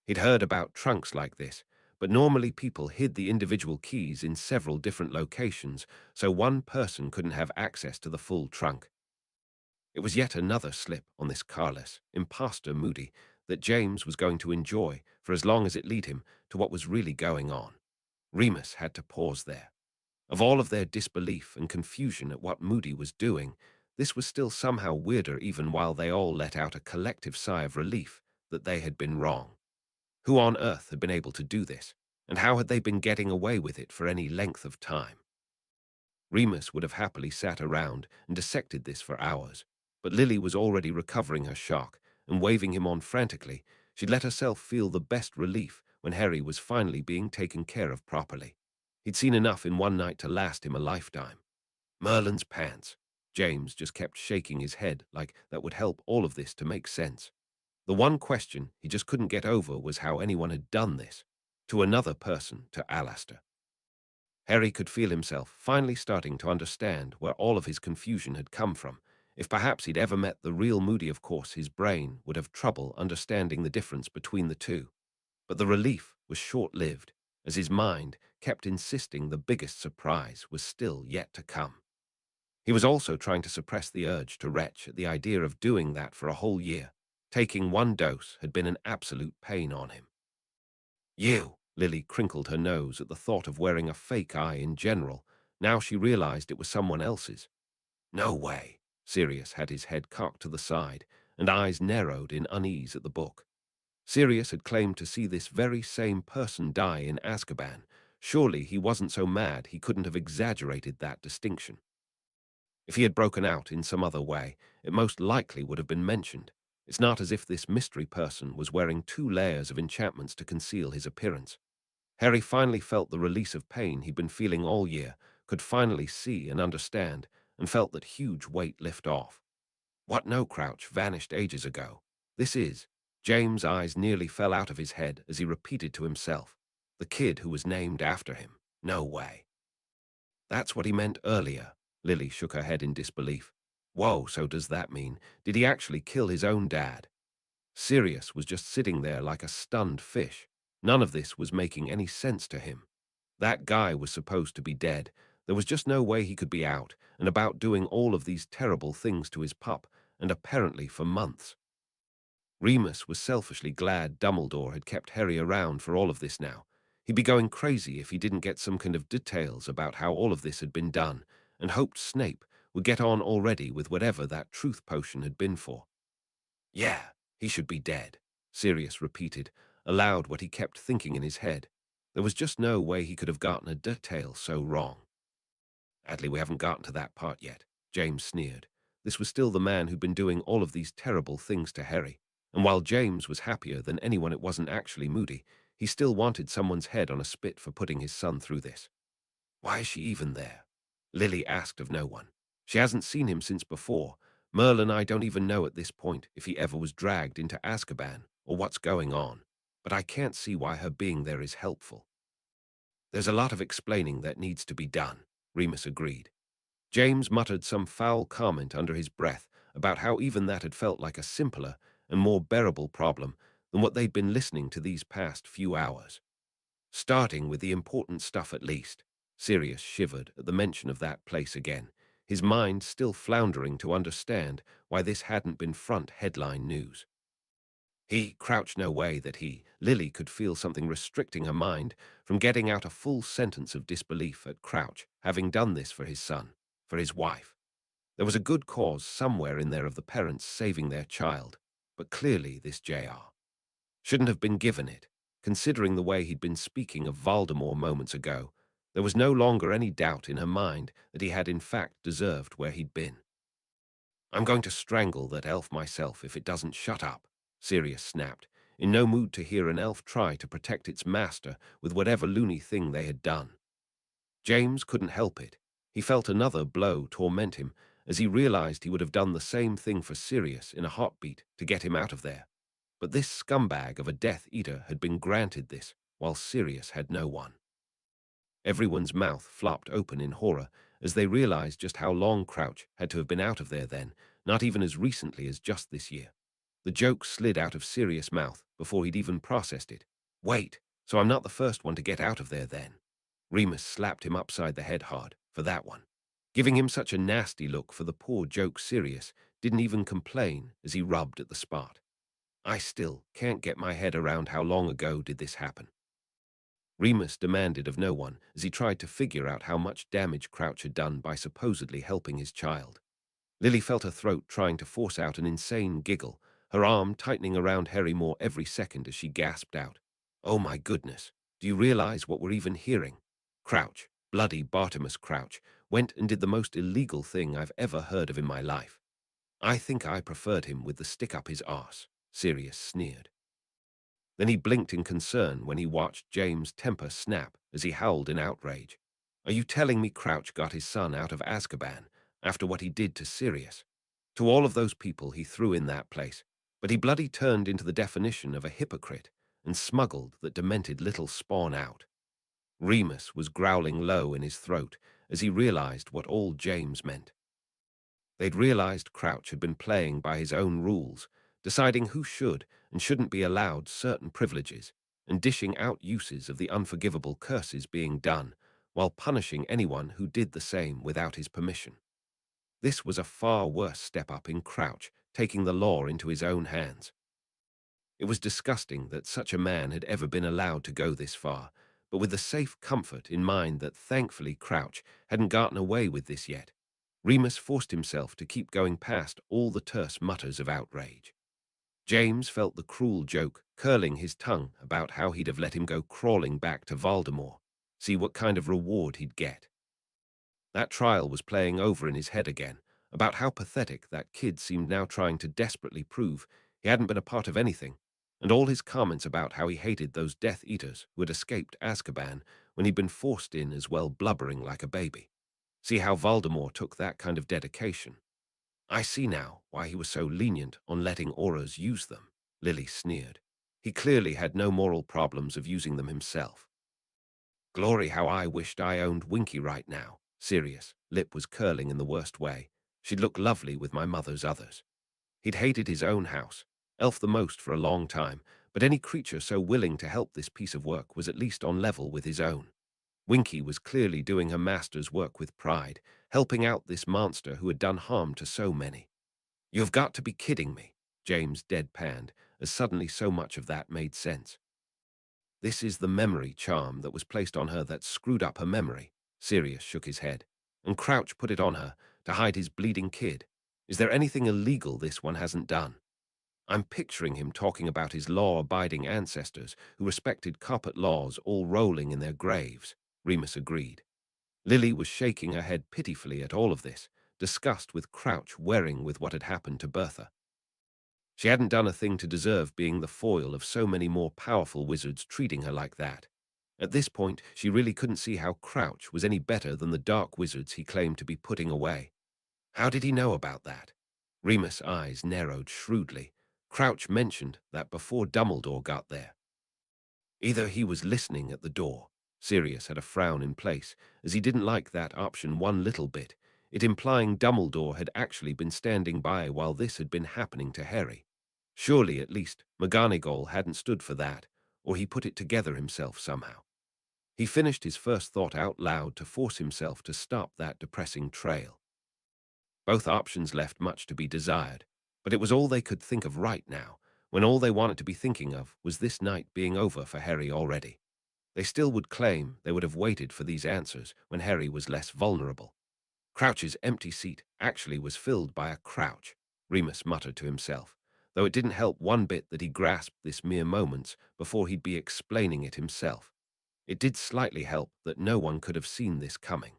He'd heard about trunks like this, but normally people hid the individual keys in several different locations, so one person couldn't have access to the full trunk. It was yet another slip on this carless, impostor Moody that James was going to enjoy for as long as it led him to what was really going on. Remus had to pause there. Of all of their disbelief and confusion at what Moody was doing, this was still somehow weirder even while they all let out a collective sigh of relief that they had been wrong. Who on earth had been able to do this, and how had they been getting away with it for any length of time? Remus would have happily sat around and dissected this for hours, but Lily was already recovering her shock, and waving him on frantically, she let herself feel the best relief when Harry was finally being taken care of properly. He'd seen enough in one night to last him a lifetime. Merlin's pants. James just kept shaking his head like that would help all of this to make sense. The one question he just couldn't get over was how anyone had done this. To another person, to Alastair. Harry could feel himself finally starting to understand where all of his confusion had come from. If perhaps he'd ever met the real Moody, of course, his brain would have trouble understanding the difference between the two. But the relief was short-lived, as his mind kept insisting the biggest surprise was still yet to come. He was also trying to suppress the urge to retch at the idea of doing that for a whole year. Taking one dose had been an absolute pain on him. You! Lily crinkled her nose at the thought of wearing a fake eye in general. Now she realized it was someone else's. No way. Sirius had his head cocked to the side, and eyes narrowed in unease at the book. Sirius had claimed to see this very same person die in Azkaban. Surely he wasn't so mad he couldn't have exaggerated that distinction. If he had broken out in some other way, it most likely would have been mentioned. It's not as if this mystery person was wearing 2 layers of enchantments to conceal his appearance. Harry finally felt the release of pain he'd been feeling all year, could finally see and understand, and felt that huge weight lift off. What no Crouch vanished ages ago. This is. James' eyes nearly fell out of his head as he repeated to himself. The kid who was named after him. No way. That's what he meant earlier. Lily shook her head in disbelief. Whoa, so does that mean, did he actually kill his own dad? Sirius was just sitting there like a stunned fish. None of this was making any sense to him. That guy was supposed to be dead. There was just no way he could be out and about doing all of these terrible things to his pup, and apparently for months. Remus was selfishly glad Dumbledore had kept Harry around for all of this now. He'd be going crazy if he didn't get some kind of details about how all of this had been done, and hoped Snape would get on already with whatever that truth potion had been for. Yeah, he should be dead, Sirius repeated, aloud what he kept thinking in his head. There was just no way he could have gotten a detail so wrong. Sadly, we haven't gotten to that part yet, James sneered. This was still the man who'd been doing all of these terrible things to Harry, and while James was happier than anyone it wasn't actually Moody, he still wanted someone's head on a spit for putting his son through this. Why is she even there? Lily asked of no one. She hasn't seen him since before. Merle and I don't even know at this point if he ever was dragged into Azkaban or what's going on, but I can't see why her being there is helpful. There's a lot of explaining that needs to be done, Remus agreed. James muttered some foul comment under his breath about how even that had felt like a simpler and more bearable problem than what they'd been listening to these past few hours. Starting with the important stuff at least. Sirius shivered at the mention of that place again, his mind still floundering to understand why this hadn't been front headline news. He crouched no way that Lily could feel something restricting her mind from getting out a full sentence of disbelief at Crouch having done this for his son, for his wife. There was a good cause somewhere in there of the parents saving their child, but clearly this J.R. shouldn't have been given it. Considering the way he'd been speaking of Voldemort moments ago, there was no longer any doubt in her mind that he had in fact deserved where he'd been. I'm going to strangle that elf myself if it doesn't shut up, Sirius snapped, in no mood to hear an elf try to protect its master with whatever loony thing they had done. James couldn't help it. He felt another blow torment him as he realized he would have done the same thing for Sirius in a heartbeat to get him out of there. But this scumbag of a Death Eater had been granted this, while Sirius had no one. Everyone's mouth flopped open in horror as they realized just how long Crouch had to have been out of there then, not even as recently as just this year. The joke slid out of Sirius' mouth before he'd even processed it. Wait, so I'm not the first one to get out of there then? Remus slapped him upside the head hard for that one, giving him such a nasty look for the poor joke Sirius didn't even complain as he rubbed at the spot. I still can't get my head around how long ago did this happen. Remus demanded of no one as he tried to figure out how much damage Crouch had done by supposedly helping his child. Lily felt her throat trying to force out an insane giggle, her arm tightening around Harry more every second as she gasped out, "Oh my goodness, do you realize what we're even hearing? Crouch, bloody Bartimus Crouch, went and did the most illegal thing I've ever heard of in my life. I think I preferred him with the stick up his arse," Sirius sneered. Then he blinked in concern when he watched James' temper snap as he howled in outrage. "Are you telling me Crouch got his son out of Azkaban after what he did to Sirius? To all of those people he threw in that place, but he bloody turned into the definition of a hypocrite and smuggled that demented little spawn out." Remus was growling low in his throat as he realized what all James meant. They'd realized Crouch had been playing by his own rules, deciding who should and shouldn't be allowed certain privileges, and dishing out uses of the unforgivable curses being done, while punishing anyone who did the same without his permission. This was a far worse step up in Crouch, taking the law into his own hands. It was disgusting that such a man had ever been allowed to go this far, but with the safe comfort in mind that thankfully Crouch hadn't gotten away with this yet, Remus forced himself to keep going past all the terse mutters of outrage. James felt the cruel joke curling his tongue about how he'd have let him go crawling back to Voldemort, see what kind of reward he'd get. That trial was playing over in his head again, about how pathetic that kid seemed now trying to desperately prove he hadn't been a part of anything, and all his comments about how he hated those Death Eaters who had escaped Azkaban when he'd been forced in as well, blubbering like a baby. See how Voldemort took that kind of dedication. "I see now why he was so lenient on letting Auras use them," Lily sneered. "He clearly had no moral problems of using them himself." "Glory, how I wished I owned Winky right now." Sirius' lip was curling in the worst way. "She'd look lovely with my mother's others." He'd hated his own house, Elf the most for a long time, but any creature so willing to help this piece of work was at least on level with his own. Winky was clearly doing her master's work with pride, helping out this monster who had done harm to so many. "You've got to be kidding me," James deadpanned, as suddenly so much of that made sense. "This is the memory charm that was placed on her that screwed up her memory." Sirius shook his head. "And Crouch put it on her to hide his bleeding kid. Is there anything illegal this one hasn't done?" "I'm picturing him talking about his law-abiding ancestors who respected carpet laws all rolling in their graves," Remus agreed. Lily was shaking her head pitifully at all of this, disgust with Crouch wearing with what had happened to Bertha. She hadn't done a thing to deserve being the foil of so many more powerful wizards treating her like that. At this point, she really couldn't see how Crouch was any better than the dark wizards he claimed to be putting away. How did he know about that? Remus' eyes narrowed shrewdly. Crouch mentioned that before Dumbledore got there. Either he was listening at the door. Sirius had a frown in place, as he didn't like that option one little bit, it implying Dumbledore had actually been standing by while this had been happening to Harry. Surely, at least, McGonagall hadn't stood for that, or he put it together himself somehow. He finished his first thought out loud to force himself to stop that depressing trail. Both options left much to be desired, but it was all they could think of right now, when all they wanted to be thinking of was this night being over for Harry already. They still would claim they would have waited for these answers when Harry was less vulnerable. Crouch's empty seat actually was filled by a Crouch, Remus muttered to himself, though it didn't help one bit that he grasped this mere moments before he'd be explaining it himself. It did slightly help that no one could have seen this coming.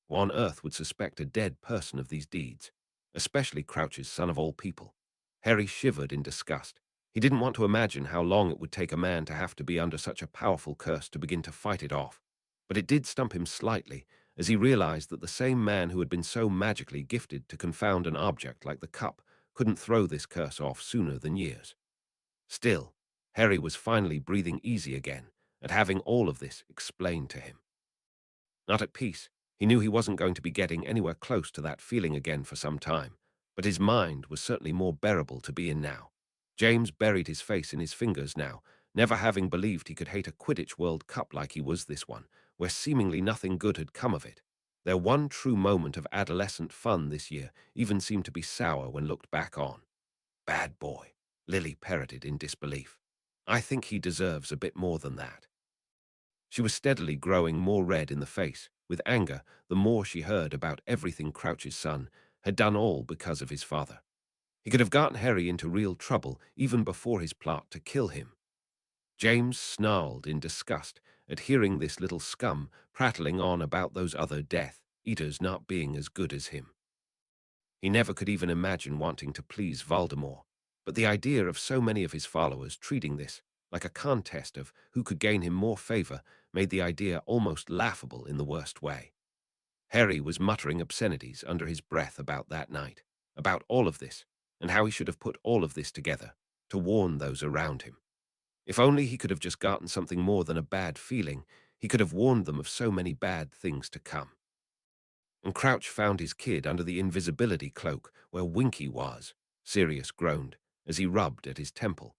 Who on earth would suspect a dead person of these deeds, especially Crouch's son of all people? Harry shivered in disgust. He didn't want to imagine how long it would take a man to have to be under such a powerful curse to begin to fight it off. But it did stump him slightly, as he realized that the same man who had been so magically gifted to confound an object like the cup couldn't throw this curse off sooner than years. Still, Harry was finally breathing easy again at having all of this explained to him. Not at peace, he knew he wasn't going to be getting anywhere close to that feeling again for some time, but his mind was certainly more bearable to be in now. James buried his face in his fingers now, never having believed he could hate a Quidditch World Cup like he was this one, where seemingly nothing good had come of it. Their one true moment of adolescent fun this year even seemed to be sour when looked back on. "Bad boy," Lily parroted in disbelief. "I think he deserves a bit more than that." She was steadily growing more red in the face, with anger, the more she heard about everything Crouch's son had done, all because of his father. He could have gotten Harry into real trouble even before his plot to kill him. James snarled in disgust at hearing this little scum prattling on about those other Death Eaters not being as good as him. He never could even imagine wanting to please Voldemort, but the idea of so many of his followers treating this like a contest of who could gain him more favor made the idea almost laughable in the worst way. Harry was muttering obscenities under his breath about that night, about all of this, and how he should have put all of this together to warn those around him. If only he could have just gotten something more than a bad feeling, he could have warned them of so many bad things to come. And Crouch found his kid under the invisibility cloak where Winky was, Sirius groaned, as he rubbed at his temple.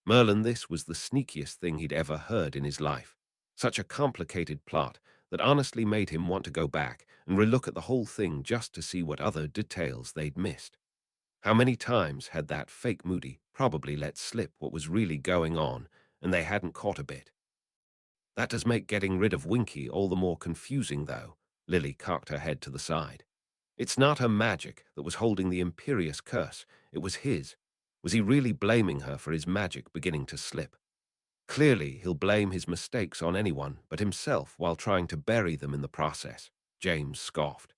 Merlin, this was the sneakiest thing he'd ever heard in his life. Such a complicated plot that honestly made him want to go back and relook at the whole thing just to see what other details they'd missed. How many times had that fake Moody probably let slip what was really going on, and they hadn't caught a bit? That does make getting rid of Winky all the more confusing, though. Lily cocked her head to the side. It's not her magic that was holding the Imperious curse, it was his. Was he really blaming her for his magic beginning to slip? Clearly, he'll blame his mistakes on anyone but himself while trying to bury them in the process, James scoffed.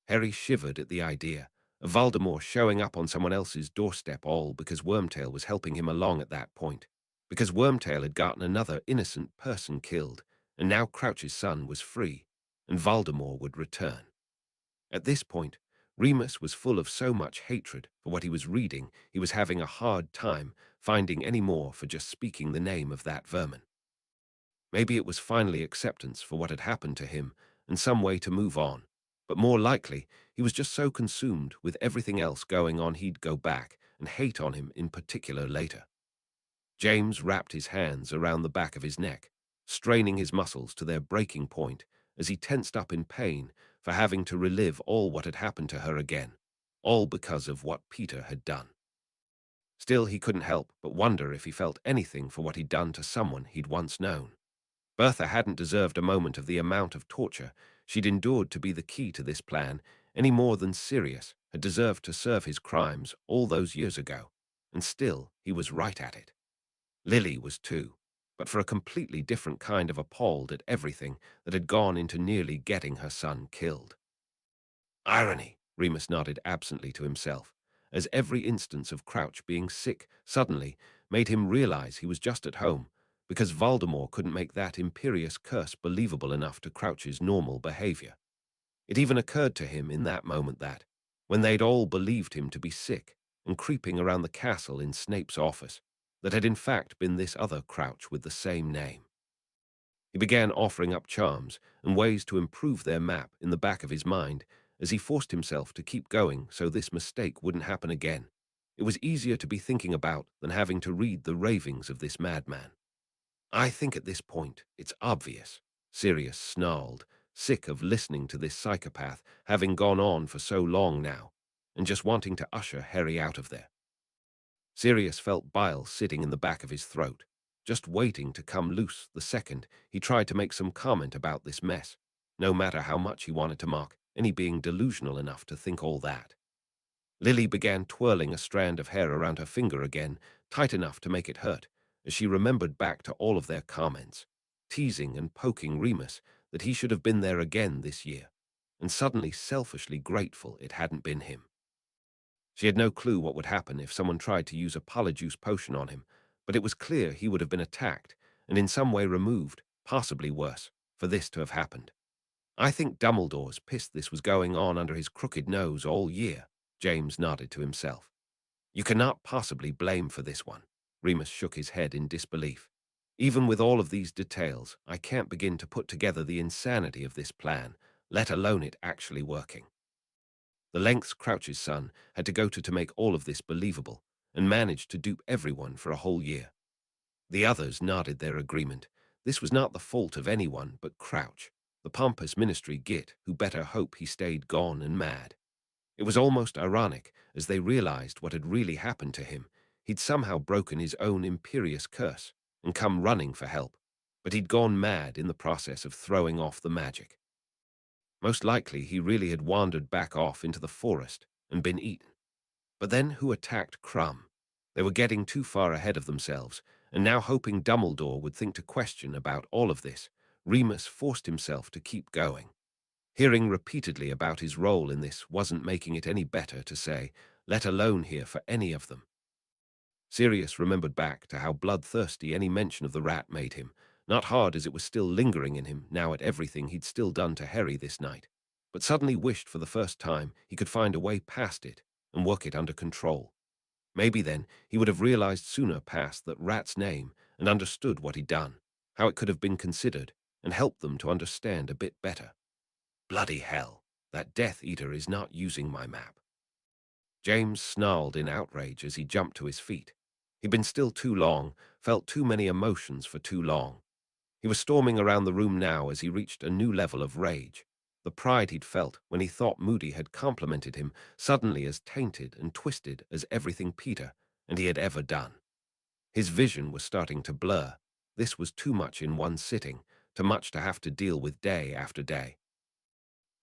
Harry shivered at the idea of Voldemort showing up on someone else's doorstep, all because Wormtail was helping him along at that point, because Wormtail had gotten another innocent person killed, and now Crouch's son was free, and Voldemort would return. At this point, Remus was full of so much hatred for what he was reading, he was having a hard time finding any more for just speaking the name of that vermin. Maybe it was finally acceptance for what had happened to him and some way to move on, but more likely he was just so consumed with everything else going on he'd go back and hate on him in particular later. James wrapped his hands around the back of his neck, straining his muscles to their breaking point as he tensed up in pain for having to relive all what had happened to her again, all because of what Peter had done. Still, he couldn't help but wonder if he felt anything for what he'd done to someone he'd once known. Bertha hadn't deserved a moment of the amount of torture she'd endured to be the key to this plan any more than Sirius had deserved to serve his crimes all those years ago, and still he was right at it. Lily was too, but for a completely different kind of appalled at everything that had gone into nearly getting her son killed. Irony, Remus nodded absently to himself, as every instance of Crouch being sick suddenly made him realize he was just at home, because Voldemort couldn't make that imperious curse believable enough to Crouch's normal behavior. It even occurred to him in that moment that, when they'd all believed him to be sick and creeping around the castle in Snape's office, that had in fact been this other Crouch with the same name. He began offering up charms and ways to improve their map in the back of his mind as he forced himself to keep going so this mistake wouldn't happen again. It was easier to be thinking about than having to read the ravings of this madman. I think at this point it's obvious, Sirius snarled, sick of listening to this psychopath having gone on for so long now, and just wanting to usher Harry out of there. Sirius felt bile sitting in the back of his throat, just waiting to come loose the second he tried to make some comment about this mess, no matter how much he wanted to mock any being delusional enough to think all that. Lily began twirling a strand of hair around her finger again, tight enough to make it hurt, as she remembered back to all of their comments, teasing and poking Remus that he should have been there again this year, and suddenly selfishly grateful it hadn't been him. She had no clue what would happen if someone tried to use a polyjuice potion on him, but it was clear he would have been attacked and in some way removed, possibly worse, for this to have happened. I think Dumbledore's pissed this was going on under his crooked nose all year, James nodded to himself. You cannot possibly blame for this one. Remus shook his head in disbelief. Even with all of these details, I can't begin to put together the insanity of this plan, let alone it actually working. The lengths Crouch's son had to go to make all of this believable, and managed to dupe everyone for a whole year. The others nodded their agreement. This was not the fault of anyone but Crouch, the pompous ministry git who better hope he stayed gone and mad. It was almost ironic as they realized what had really happened to him. He'd somehow broken his own imperious curse and come running for help, but he'd gone mad in the process of throwing off the magic. Most likely he really had wandered back off into the forest and been eaten. But then who attacked Crumb? They were getting too far ahead of themselves, and now hoping Dumbledore would think to question about all of this, Remus forced himself to keep going. Hearing repeatedly about his role in this wasn't making it any better to say, let alone here for any of them. Sirius remembered back to how bloodthirsty any mention of the rat made him, not hard as it was still lingering in him now at everything he'd still done to Harry this night, but suddenly wished for the first time he could find a way past it and work it under control. Maybe then he would have realized sooner past that rat's name and understood what he'd done, how it could have been considered, and helped them to understand a bit better. Bloody hell, that Death Eater is not using my map. James snarled in outrage as he jumped to his feet. He'd been still too long, felt too many emotions for too long. He was storming around the room now as he reached a new level of rage. The pride he'd felt when he thought Moody had complimented him suddenly as tainted and twisted as everything Peter and he had ever done. His vision was starting to blur. This was too much in one sitting, too much to have to deal with day after day.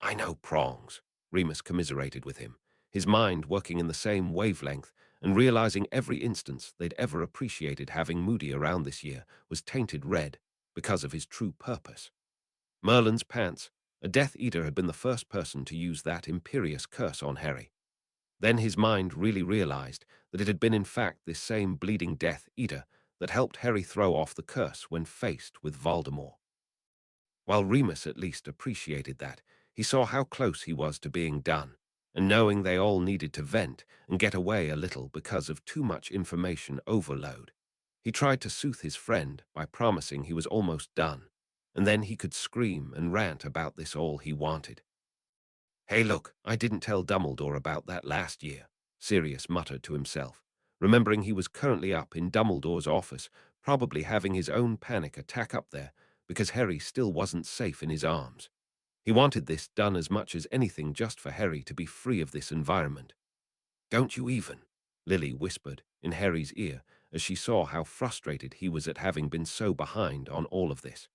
I know prongs, Remus commiserated with him, his mind working in the same wavelength and realizing every instance they'd ever appreciated having Moody around this year was tainted red because of his true purpose. Merlin's pants, a Death Eater had been the first person to use that imperious curse on Harry. Then his mind really realized that it had been in fact this same bleeding Death Eater that helped Harry throw off the curse when faced with Voldemort. While Remus at least appreciated that, he saw how close he was to being done, and knowing they all needed to vent and get away a little because of too much information overload, he tried to soothe his friend by promising he was almost done, and then he could scream and rant about this all he wanted. Hey look, I didn't tell Dumbledore about that last year, Sirius muttered to himself, remembering he was currently up in Dumbledore's office, probably having his own panic attack up there, because Harry still wasn't safe in his arms. He wanted this done as much as anything just for Harry to be free of this environment. Don't you even, Lily whispered in Harry's ear as she saw how frustrated he was at having been so behind on all of this.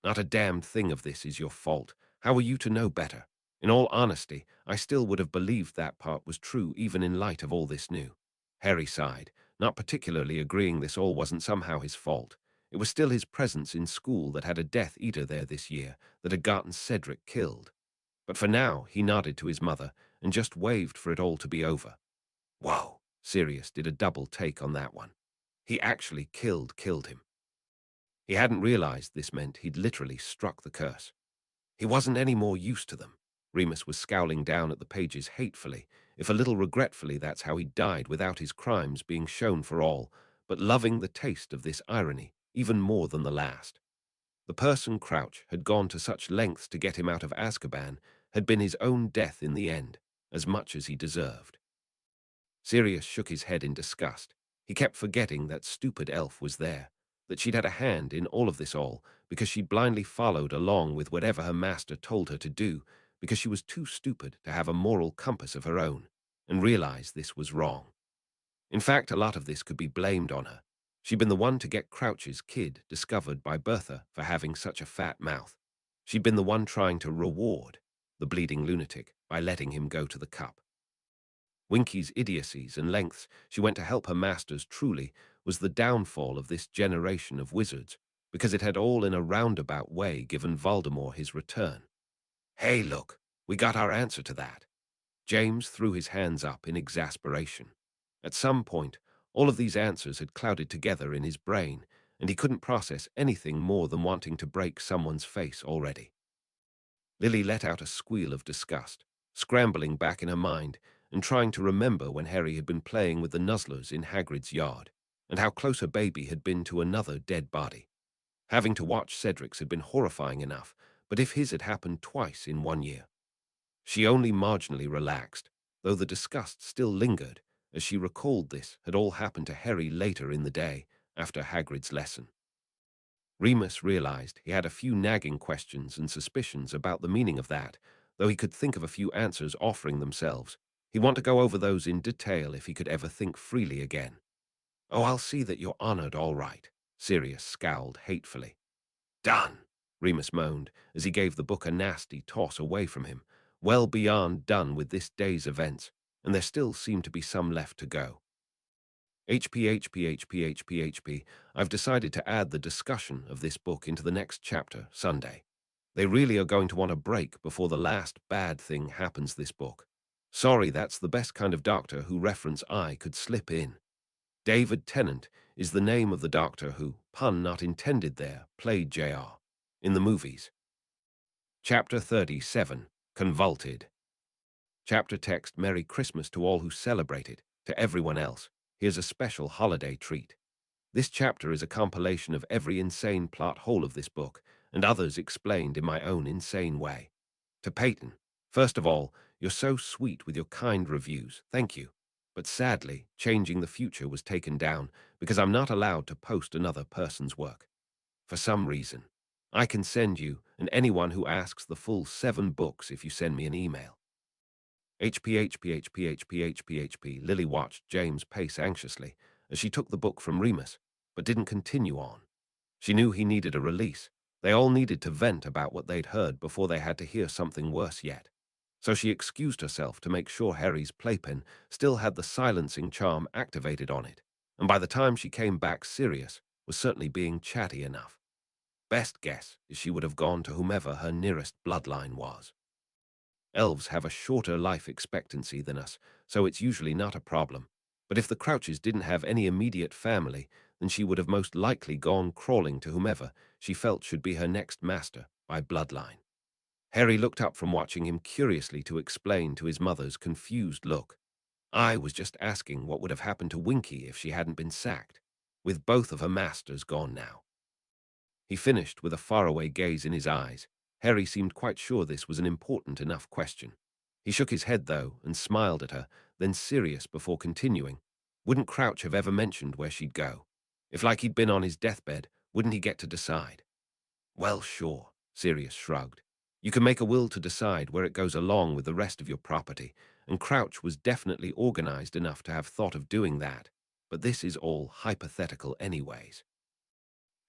Not a damned thing of this is your fault. How are you to know better? In all honesty, I still would have believed that part was true even in light of all this new. Harry sighed, not particularly agreeing this all wasn't somehow his fault. It was still his presence in school that had a Death Eater there this year that had gotten Cedric killed. But for now, he nodded to his mother and just waved for it all to be over. Whoa, Sirius did a double take on that one. He actually killed him. He hadn't realized this meant he'd literally struck the curse. He wasn't any more used to them. Remus was scowling down at the pages hatefully, if a little regretfully that's how he died without his crimes being shown for all, but loving the taste of this irony even more than the last. The person Crouch had gone to such lengths to get him out of Azkaban had been his own death in the end, as much as he deserved. Sirius shook his head in disgust. He kept forgetting that stupid elf was there, that she'd had a hand in all of this all, because she'd blindly followed along with whatever her master told her to do, because she was too stupid to have a moral compass of her own, and realized this was wrong. In fact, a lot of this could be blamed on her. She'd been the one to get Crouch's kid discovered by Bertha for having such a fat mouth. She'd been the one trying to reward the bleeding lunatic by letting him go to the cup. Winky's idiocies and lengths she went to help her masters truly was the downfall of this generation of wizards, because it had all in a roundabout way given Voldemort his return. Hey, look, we got our answer to that. James threw his hands up in exasperation. At some point, all of these answers had clouded together in his brain, and he couldn't process anything more than wanting to break someone's face already. Lily let out a squeal of disgust, scrambling back in her mind and trying to remember when Harry had been playing with the Nuzzlers in Hagrid's yard, and how close a baby had been to another dead body. Having to watch Cedric's had been horrifying enough, but if his had happened twice in 1 year. She only marginally relaxed, though the disgust still lingered, as she recalled this had all happened to Harry later in the day, after Hagrid's lesson. Remus realized he had a few nagging questions and suspicions about the meaning of that, though he could think of a few answers offering themselves. He'd want to go over those in detail if he could ever think freely again. Oh, I'll see that you're honored all right, Sirius scowled hatefully. Done, Remus moaned as he gave the book a nasty toss away from him, well beyond done with this day's events, and there still seemed to be some left to go. HP. I've decided to add the discussion of this book into the next chapter, Sunday. They really are going to want a break before the last bad thing happens this book. Sorry, that's the best kind of doctor who reference I could slip in. David Tennant is the name of the doctor who, pun not intended there, played JR in the movies. Chapter 37, Convolted. Chapter text: Merry Christmas to all who celebrate it. To everyone else, here's a special holiday treat. This chapter is a compilation of every insane plot hole of this book, and others explained in my own insane way. To Peyton, first of all, you're so sweet with your kind reviews, thank you. But sadly, Changing the Future was taken down because I'm not allowed to post another person's work. For some reason. I can send you and anyone who asks the full 7 books if you send me an email. HP. Lily watched James pace anxiously as she took the book from Remus, but didn't continue on. She knew he needed a release. They all needed to vent about what they'd heard before they had to hear something worse yet. So she excused herself to make sure Harry's playpen still had the silencing charm activated on it, and by the time she came back, Sirius was certainly being chatty enough. Best guess is she would have gone to whomever her nearest bloodline was. Elves have a shorter life expectancy than us, so it's usually not a problem. But if the Crouches didn't have any immediate family, then she would have most likely gone crawling to whomever she felt should be her next master by bloodline. Harry looked up from watching him curiously to explain to his mother's confused look. I was just asking what would have happened to Winky if she hadn't been sacked, with both of her masters gone now. He finished with a faraway gaze in his eyes. Harry seemed quite sure this was an important enough question. He shook his head, though, and smiled at her, then serious before continuing. Wouldn't Crouch have ever mentioned where she'd go? If, like he'd been on his deathbed, wouldn't he get to decide? Well, sure, Sirius shrugged. You can make a will to decide where it goes along with the rest of your property, and Crouch was definitely organized enough to have thought of doing that. But this is all hypothetical anyways.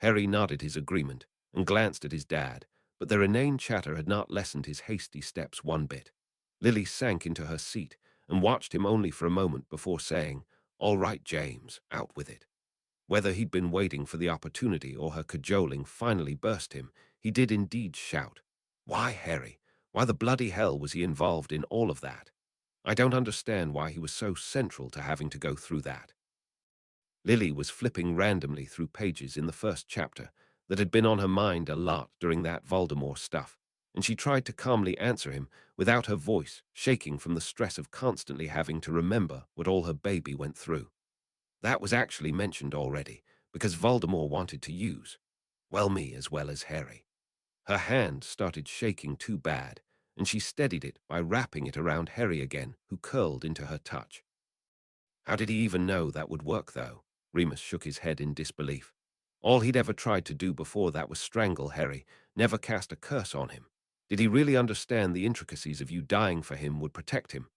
Harry nodded his agreement and glanced at his dad, but their inane chatter had not lessened his hasty steps one bit. Lily sank into her seat and watched him only for a moment before saying, "All right, James, out with it." Whether he'd been waiting for the opportunity or her cajoling finally burst him, he did indeed shout. Why, Harry? Why the bloody hell was he involved in all of that? I don't understand why he was so central to having to go through that. Lily was flipping randomly through pages in the first chapter that had been on her mind a lot during that Voldemort stuff, and she tried to calmly answer him without her voice shaking from the stress of constantly having to remember what all her baby went through. That was actually mentioned already, because Voldemort wanted to use, well, me as well as Harry. Her hand started shaking too bad, and she steadied it by wrapping it around Harry again, who curled into her touch. How did he even know that would work, though? Remus shook his head in disbelief. All he'd ever tried to do before that was strangle Harry, never cast a curse on him. Did he really understand the intricacies of you dying for him would protect him?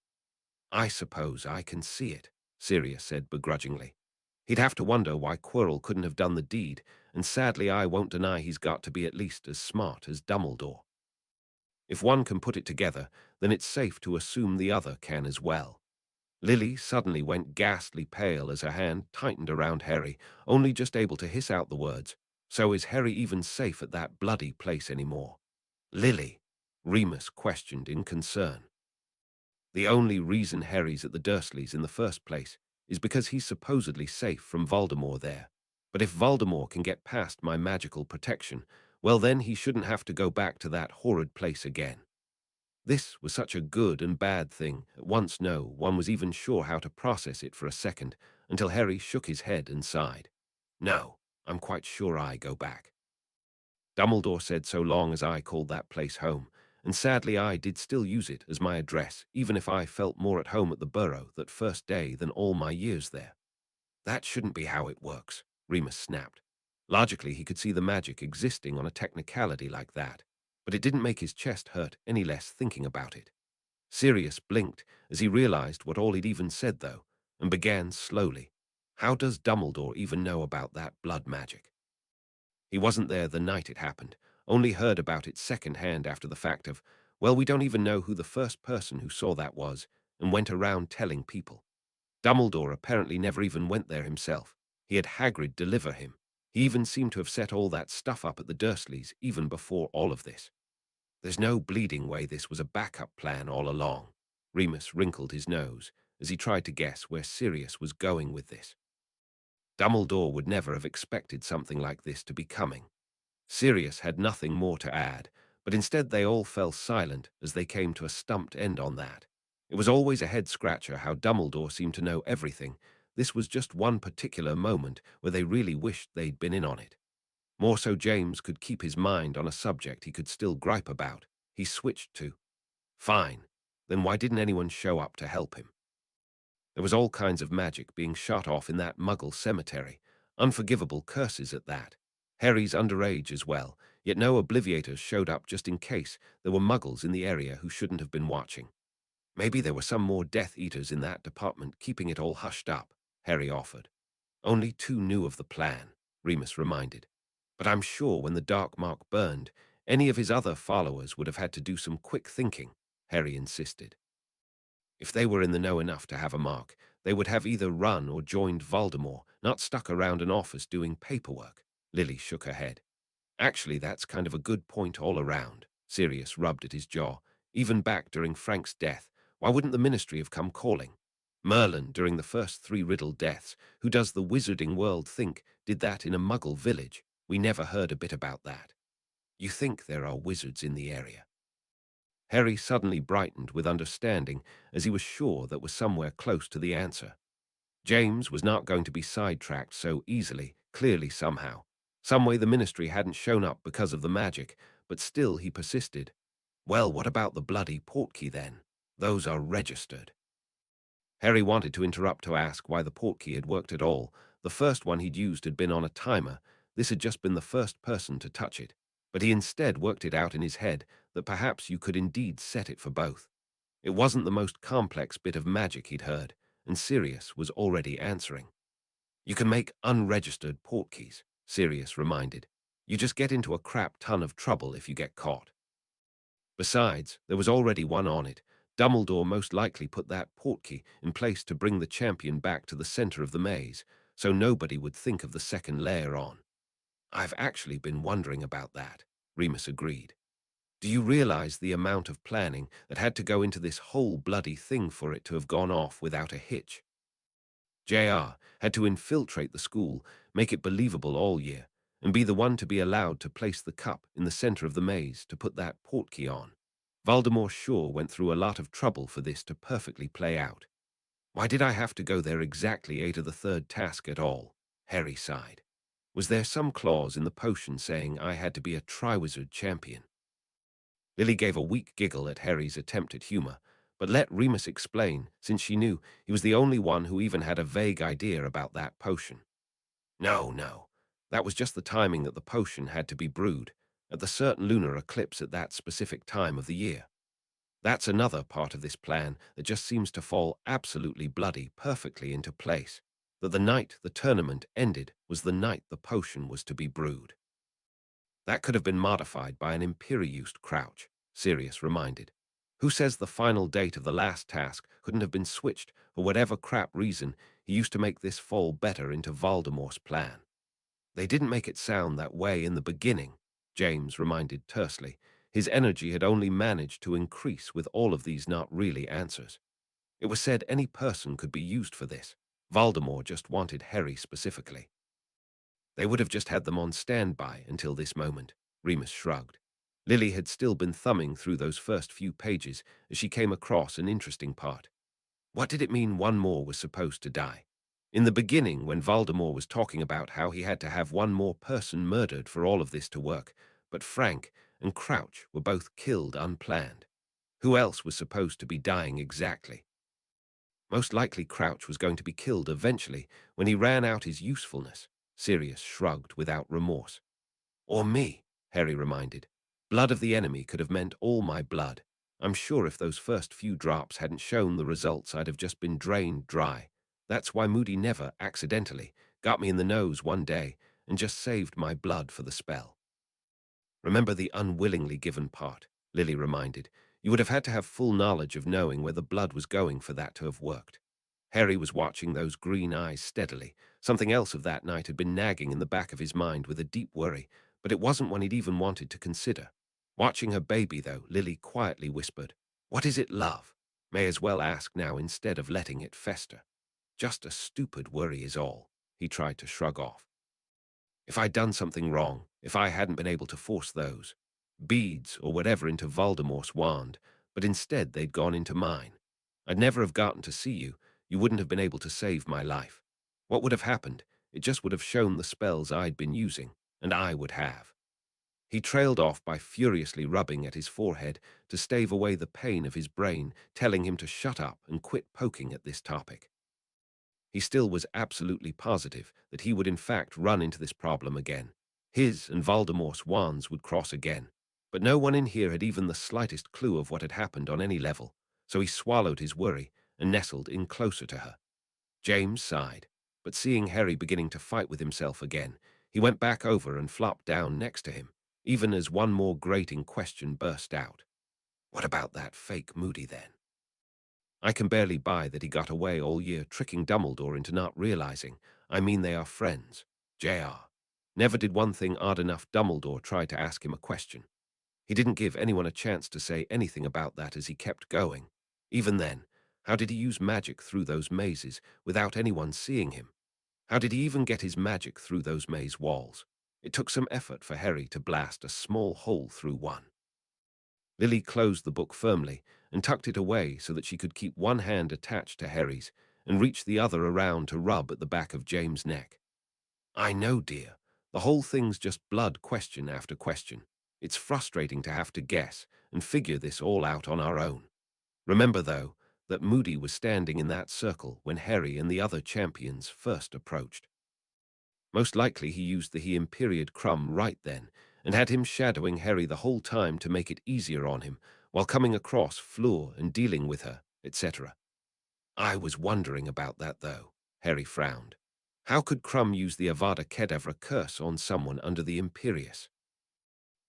I suppose I can see it, Sirius said begrudgingly. He'd have to wonder why Quirrell couldn't have done the deed, and sadly I won't deny he's got to be at least as smart as Dumbledore. If one can put it together, then it's safe to assume the other can as well. Lily suddenly went ghastly pale as her hand tightened around Harry, only just able to hiss out the words, "So is Harry even safe at that bloody place anymore?" Lily, Remus questioned in concern. The only reason Harry's at the Dursleys in the first place is because he's supposedly safe from Voldemort there. But if Voldemort can get past my magical protection, well then he shouldn't have to go back to that horrid place again. This was such a good and bad thing. At once no one was even sure how to process it for a second, until Harry shook his head and sighed. No, I'm quite sure I go back. Dumbledore said so long as I called that place home, and sadly I did still use it as my address, even if I felt more at home at the Burrow that first day than all my years there. That shouldn't be how it works, Remus snapped. Logically, he could see the magic existing on a technicality like that, but it didn't make his chest hurt any less thinking about it. Sirius blinked as he realized what all he'd even said, though, and began slowly. How does Dumbledore even know about that blood magic? He wasn't there the night it happened, only heard about it second-hand after the fact of, well, we don't even know who the first person who saw that was, and went around telling people. Dumbledore apparently never even went there himself. He had Hagrid deliver him. He even seemed to have set all that stuff up at the Dursleys even before all of this. There's no bleeding way this was a backup plan all along. Remus wrinkled his nose as he tried to guess where Sirius was going with this. Dumbledore would never have expected something like this to be coming. Sirius had nothing more to add, but instead they all fell silent as they came to a stumped end on that. It was always a head-scratcher how Dumbledore seemed to know everything. This was just one particular moment where they really wished they'd been in on it. More so James could keep his mind on a subject he could still gripe about. He switched to, fine, then why didn't anyone show up to help him? There was all kinds of magic being shot off in that Muggle cemetery, unforgivable curses at that. Harry's underage as well, yet no obliviators showed up just in case there were Muggles in the area who shouldn't have been watching. Maybe there were some more Death Eaters in that department keeping it all hushed up, Harry offered. Only 2 knew of the plan, Remus reminded. But I'm sure when the Dark Mark burned, any of his other followers would have had to do some quick thinking, Harry insisted. If they were in the know enough to have a mark, they would have either run or joined Voldemort, not stuck around an office doing paperwork. Lily shook her head. Actually, that's kind of a good point all around. Sirius rubbed at his jaw. Even back during Frank's death, why wouldn't the Ministry have come calling? Merlin, during the first 3 Riddle deaths, who does the wizarding world think, did that in a Muggle village. We never heard a bit about that. You think there are wizards in the area? Harry suddenly brightened with understanding as he was sure that was somewhere close to the answer. James was not going to be sidetracked so easily, clearly somehow. Some way the Ministry hadn't shown up because of the magic, but still he persisted. Well, what about the bloody portkey then? Those are registered. Harry wanted to interrupt to ask why the portkey had worked at all. The first one he'd used had been on a timer. This had just been the first person to touch it. But he instead worked it out in his head that perhaps you could indeed set it for both. It wasn't the most complex bit of magic he'd heard, and Sirius was already answering. You can make unregistered portkeys, Sirius reminded. You just get into a crap ton of trouble if you get caught. Besides, there was already one on it. Dumbledore most likely put that portkey in place to bring the champion back to the center of the maze, so nobody would think of the second layer on. I've actually been wondering about that, Remus agreed. Do you realize the amount of planning that had to go into this whole bloody thing for it to have gone off without a hitch? JR had to infiltrate the school, make it believable all year, and be the one to be allowed to place the cup in the center of the maze to put that portkey on. Voldemort sure went through a lot of trouble for this to perfectly play out. Why did I have to go there exactly 8 of the 3rd task at all? Harry sighed. Was there some clause in the potion saying I had to be a Triwizard champion? Lily gave a weak giggle at Harry's attempt at humor, but let Remus explain, since she knew he was the only one who even had a vague idea about that potion. No. That was just the timing that the potion had to be brewed, at the certain lunar eclipse at that specific time of the year. That's another part of this plan that just seems to fall absolutely bloody perfectly into place, that the night the tournament ended was the night the potion was to be brewed. That could have been modified by an Imperiused crouch, Sirius reminded. Who says the final date of the last task couldn't have been switched for whatever crap reason he used to make this fall better into Voldemort's plan? They didn't make it sound that way in the beginning, James reminded tersely. His energy had only managed to increase with all of these not really answers. It was said any person could be used for this. Voldemort just wanted Harry specifically. They would have just had them on standby until this moment, Remus shrugged. Lily had still been thumbing through those first few pages as she came across an interesting part. What did it mean one more was supposed to die? In the beginning, when Voldemort was talking about how he had to have one more person murdered for all of this to work, but Frank and Crouch were both killed unplanned. Who else was supposed to be dying exactly? Most likely Crouch was going to be killed eventually when he ran out his usefulness. Sirius shrugged without remorse. Or me, Harry reminded. Blood of the enemy could have meant all my blood. I'm sure if those first few drops hadn't shown the results, I'd have just been drained dry. That's why Moody never, accidentally, got me in the nose one day, and just saved my blood for the spell. Remember the unwillingly given part, Lily reminded. You would have had to have full knowledge of knowing where the blood was going for that to have worked. Harry was watching those green eyes steadily. Something else of that night had been nagging in the back of his mind with a deep worry, but it wasn't one he'd even wanted to consider. Watching her baby, though, Lily quietly whispered, "What is it, love?" May as well ask now instead of letting it fester. Just a stupid worry is all. He tried to shrug off. If I'd done something wrong, if I hadn't been able to force those beads or whatever into Voldemort's wand, but instead they'd gone into mine, I'd never have gotten to see you. You wouldn't have been able to save my life. What would have happened? It just would have shown the spells I'd been using, and I would have. He trailed off by furiously rubbing at his forehead to stave away the pain of his brain, telling him to shut up and quit poking at this topic. He still was absolutely positive that he would in fact run into this problem again. His and Voldemort's wands would cross again. But no one in here had even the slightest clue of what had happened on any level, so he swallowed his worry and nestled in closer to her. James sighed, but seeing Harry beginning to fight with himself again, he went back over and flopped down next to him, even as one more grating question burst out. What about that fake Moody then? I can barely buy that he got away all year tricking Dumbledore into not realizing. I mean, they are friends. J.R. Never did one thing odd enough Dumbledore try to ask him a question. He didn't give anyone a chance to say anything about that as he kept going. Even then, how did he use magic through those mazes without anyone seeing him? How did he even get his magic through those maze walls? It took some effort for Harry to blast a small hole through one. Lily closed the book firmly and tucked it away so that she could keep one hand attached to Harry's and reach the other around to rub at the back of James' neck. I know, dear. The whole thing's just blood question after question. It's frustrating to have to guess and figure this all out on our own. Remember, though, that Moody was standing in that circle when Harry and the other champions first approached. Most likely he used the He-Imperiad crumb right then and had him shadowing Harry the whole time to make it easier on him while coming across Fleur and dealing with her, etc. I was wondering about that, though. Harry frowned. How could Crumb use the Avada Kedavra curse on someone under the Imperius?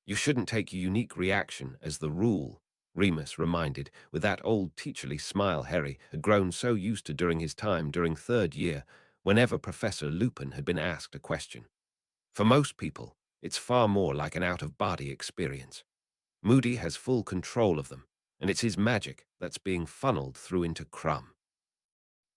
You shouldn't take your unique reaction as the rule, Remus reminded, with that old teacherly smile Harry had grown so used to during his time during third year whenever Professor Lupin had been asked a question. For most people, it's far more like an out-of-body experience. Moody has full control of them, and it's his magic that's being funneled through into Crumb.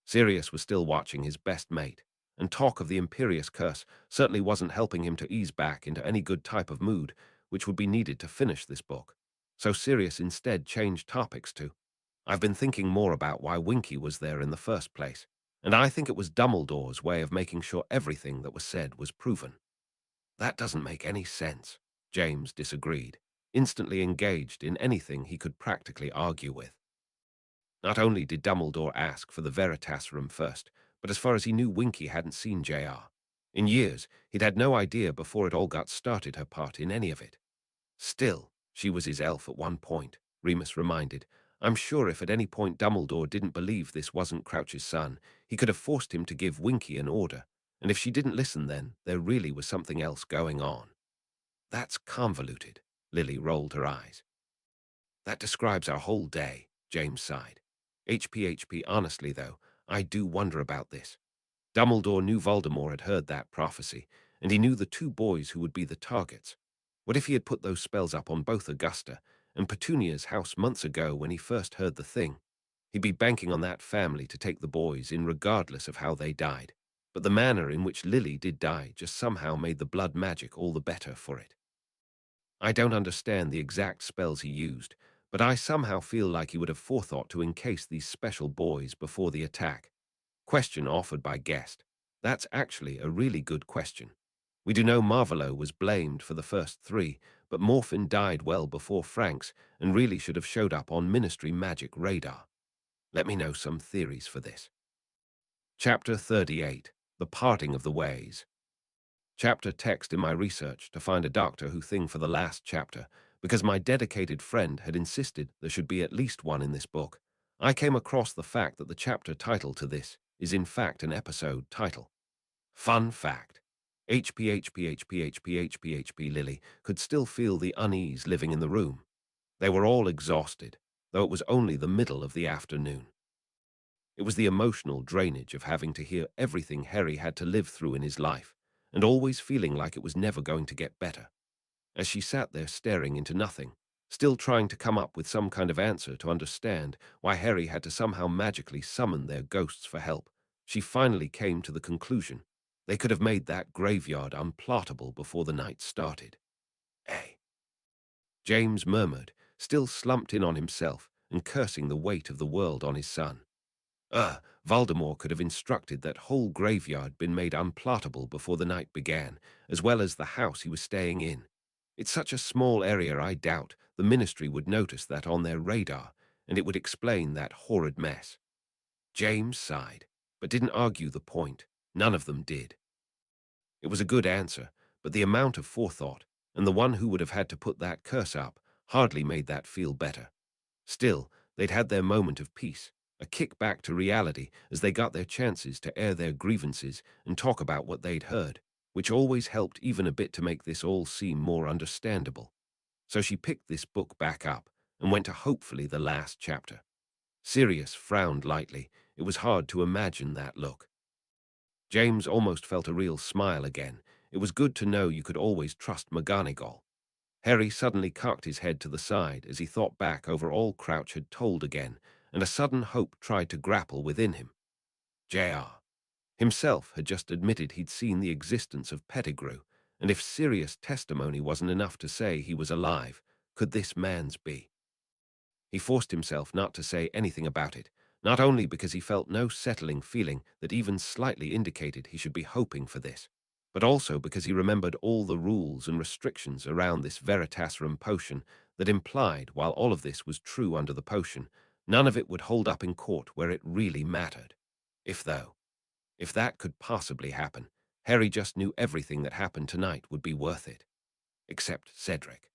Sirius was still watching his best mate, and talk of the Imperious curse certainly wasn't helping him to ease back into any good type of mood which would be needed to finish this book. So Sirius instead changed topics to, I've been thinking more about why Winky was there in the first place, and I think it was Dumbledore's way of making sure everything that was said was proven. That doesn't make any sense, James disagreed, instantly engaged in anything he could practically argue with. Not only did Dumbledore ask for the Veritas room first, but as far as he knew, Winky hadn't seen J.R. In years, he'd had no idea before it all got started her part in any of it. Still, she was his elf at one point, Remus reminded. I'm sure if at any point Dumbledore didn't believe this wasn't Crouch's son, he could have forced him to give Winky an order, and if she didn't listen then, there really was something else going on. That's convoluted, Lily rolled her eyes. That describes our whole day, James sighed. HPHP, honestly though, I do wonder about this. Dumbledore knew Voldemort had heard that prophecy, and he knew the two boys who would be the targets. What if he had put those spells up on both Augusta and Petunia's house months ago when he first heard the thing? He'd be banking on that family to take the boys in regardless of how they died. But the manner in which Lily did die just somehow made the blood magic all the better for it. I don't understand the exact spells he used, but I somehow feel like he would have forethought to encase these special boys before the attack. Question offered by guest. That's actually a really good question. We do know Marvolo was blamed for the first three, but Morphin died well before Franks and really should have showed up on Ministry magic radar. Let me know some theories for this. Chapter 38. The Parting of the Ways. Chapter text in my research to find a Doctor Who thing for the last chapter, because my dedicated friend had insisted there should be at least one in this book. I came across the fact that the chapter title to this is in fact an episode title. Fun fact. HP. Lily could still feel the unease living in the room. They were all exhausted, though it was only the middle of the afternoon. It was the emotional drainage of having to hear everything Harry had to live through in his life, and always feeling like it was never going to get better. As she sat there staring into nothing, still trying to come up with some kind of answer to understand why Harry had to somehow magically summon their ghosts for help, she finally came to the conclusion they could have made that graveyard unplottable before the night started. Eh? James murmured, still slumped in on himself and cursing the weight of the world on his son. Voldemort could have instructed that whole graveyard been made unplottable before the night began, as well as the house he was staying in. It's such a small area I doubt the Ministry would notice that on their radar, and it would explain that horrid mess. James sighed, but didn't argue the point. None of them did. It was a good answer, but the amount of forethought, and the one who would have had to put that curse up, hardly made that feel better. Still, they'd had their moment of peace, a kick back to reality as they got their chances to air their grievances and talk about what they'd heard, which always helped even a bit to make this all seem more understandable. So she picked this book back up and went to hopefully the last chapter. Sirius frowned lightly. It was hard to imagine that look. James almost felt a real smile again. It was good to know you could always trust McGonagall. Harry suddenly cocked his head to the side as he thought back over all Crouch had told again, and a sudden hope tried to grapple within him. J.R. himself had just admitted he'd seen the existence of Pettigrew, and if Sirius' testimony wasn't enough to say he was alive, could this man's be? He forced himself not to say anything about it, not only because he felt no settling feeling that even slightly indicated he should be hoping for this, but also because he remembered all the rules and restrictions around this Veritaserum potion that implied, while all of this was true under the potion, none of it would hold up in court where it really mattered. If that could possibly happen, Harry just knew everything that happened tonight would be worth it. Except Cedric.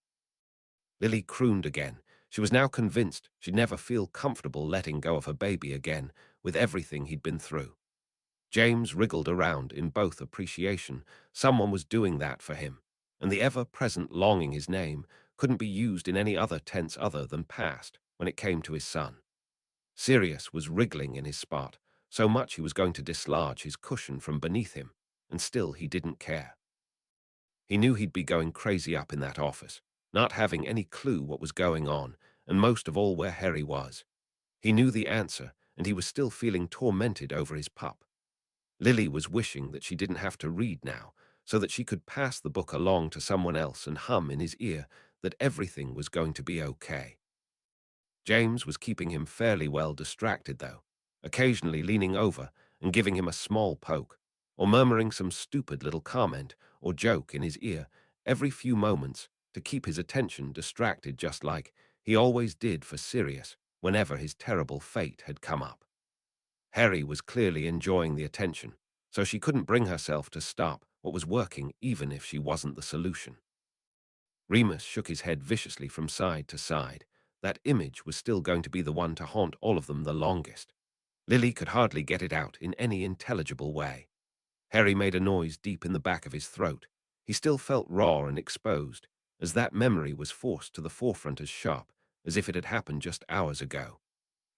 Lily crooned again. She was now convinced she'd never feel comfortable letting go of her baby again with everything he'd been through. James wriggled around in both appreciation. Someone was doing that for him, and the ever-present longing his name couldn't be used in any other tense other than past when it came to his son. Sirius was wriggling in his spot, so much he was going to dislodge his cushion from beneath him, and still he didn't care. He knew he'd be going crazy up in that office, not having any clue what was going on, and most of all where Harry was. He knew the answer, and he was still feeling tormented over his pup. Lily was wishing that she didn't have to read now, so that she could pass the book along to someone else and hum in his ear that everything was going to be okay. James was keeping him fairly well distracted, though, occasionally leaning over and giving him a small poke, or murmuring some stupid little comment or joke in his ear every few moments to keep his attention distracted, just like he always did for Sirius whenever his terrible fate had come up. Harry was clearly enjoying the attention, so she couldn't bring herself to stop what was working even if she wasn't the solution. Remus shook his head viciously from side to side. That image was still going to be the one to haunt all of them the longest. Lily could hardly get it out in any intelligible way. Harry made a noise deep in the back of his throat. He still felt raw and exposed, as that memory was forced to the forefront as sharp as if it had happened just hours ago.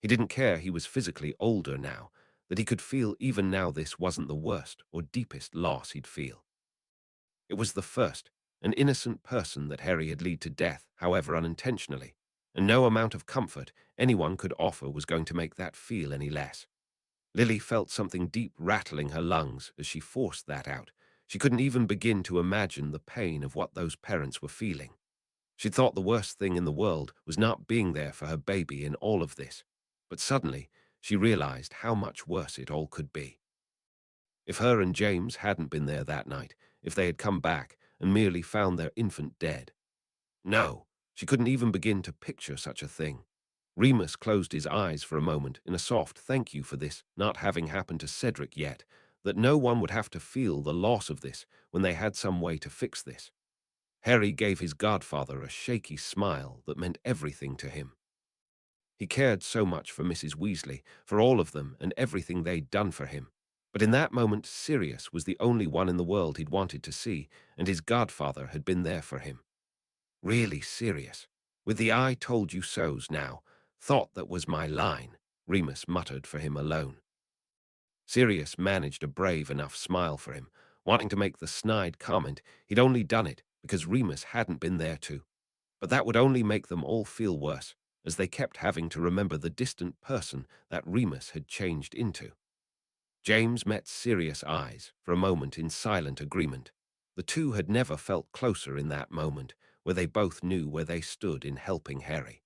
He didn't care he was physically older now, that he could feel even now this wasn't the worst or deepest loss he'd feel. It was the first, an innocent person that Harry had led to death, however unintentionally, and no amount of comfort anyone could offer was going to make that feel any less. Lily felt something deep rattling her lungs as she forced that out. She couldn't even begin to imagine the pain of what those parents were feeling. She'd thought the worst thing in the world was not being there for her baby in all of this, but suddenly she realized how much worse it all could be. If her and James hadn't been there that night, if they had come back and merely found their infant dead. No, she couldn't even begin to picture such a thing. Remus closed his eyes for a moment in a soft thank you for this not having happened to Cedric yet, that no one would have to feel the loss of this when they had some way to fix this. Harry gave his godfather a shaky smile that meant everything to him. He cared so much for Mrs. Weasley, for all of them and everything they'd done for him. But in that moment, Sirius was the only one in the world he'd wanted to see, and his godfather had been there for him. Really, Sirius, with the "I told you so's" now, thought that was my line, Remus muttered for him alone. Sirius managed a brave enough smile for him, wanting to make the snide comment he'd only done it because Remus hadn't been there to. But that would only make them all feel worse, as they kept having to remember the distant person that Remus had changed into. James met Sirius' eyes for a moment in silent agreement. The two had never felt closer in that moment, where they both knew where they stood in helping Harry.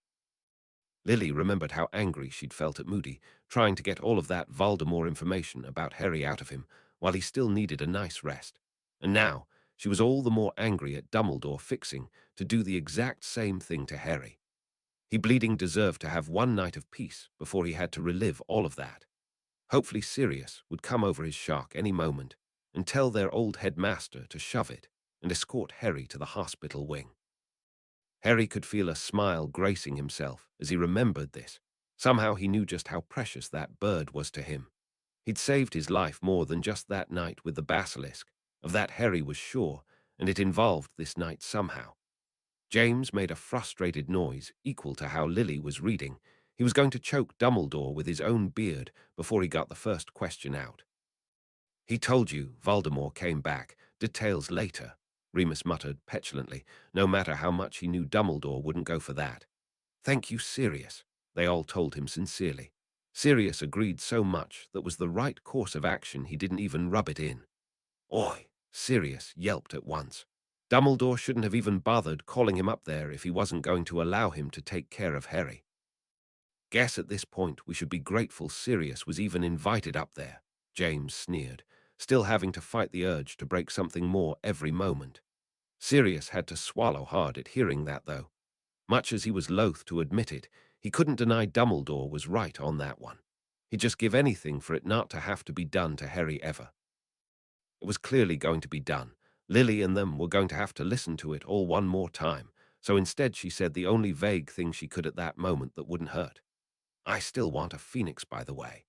Lily remembered how angry she'd felt at Moody, trying to get all of that Voldemort information about Harry out of him while he still needed a nice rest. And now she was all the more angry at Dumbledore fixing to do the exact same thing to Harry. He bleeding deserved to have one night of peace before he had to relive all of that. Hopefully Sirius would come over his shark any moment and tell their old headmaster to shove it and escort Harry to the hospital wing. Harry could feel a smile gracing himself as he remembered this. Somehow he knew just how precious that bird was to him. He'd saved his life more than just that night with the basilisk. Of that Harry was sure, and it involved this night somehow. James made a frustrated noise equal to how Lily was reading. He was going to choke Dumbledore with his own beard before he got the first question out. "He told you Voldemort came back. Details later," Remus muttered petulantly, no matter how much he knew Dumbledore wouldn't go for that. "Thank you, Sirius," they all told him sincerely. Sirius agreed so much that was the right course of action he didn't even rub it in. "Oi!" Sirius yelped at once. Dumbledore shouldn't have even bothered calling him up there if he wasn't going to allow him to take care of Harry. "Guess at this point we should be grateful Sirius was even invited up there," James sneered, still having to fight the urge to break something more every moment. Sirius had to swallow hard at hearing that, though. Much as he was loath to admit it, he couldn't deny Dumbledore was right on that one. He'd just give anything for it not to have to be done to Harry ever. It was clearly going to be done. Lily and them were going to have to listen to it all one more time, so instead she said the only vague thing she could at that moment that wouldn't hurt. "I still want a phoenix, by the way.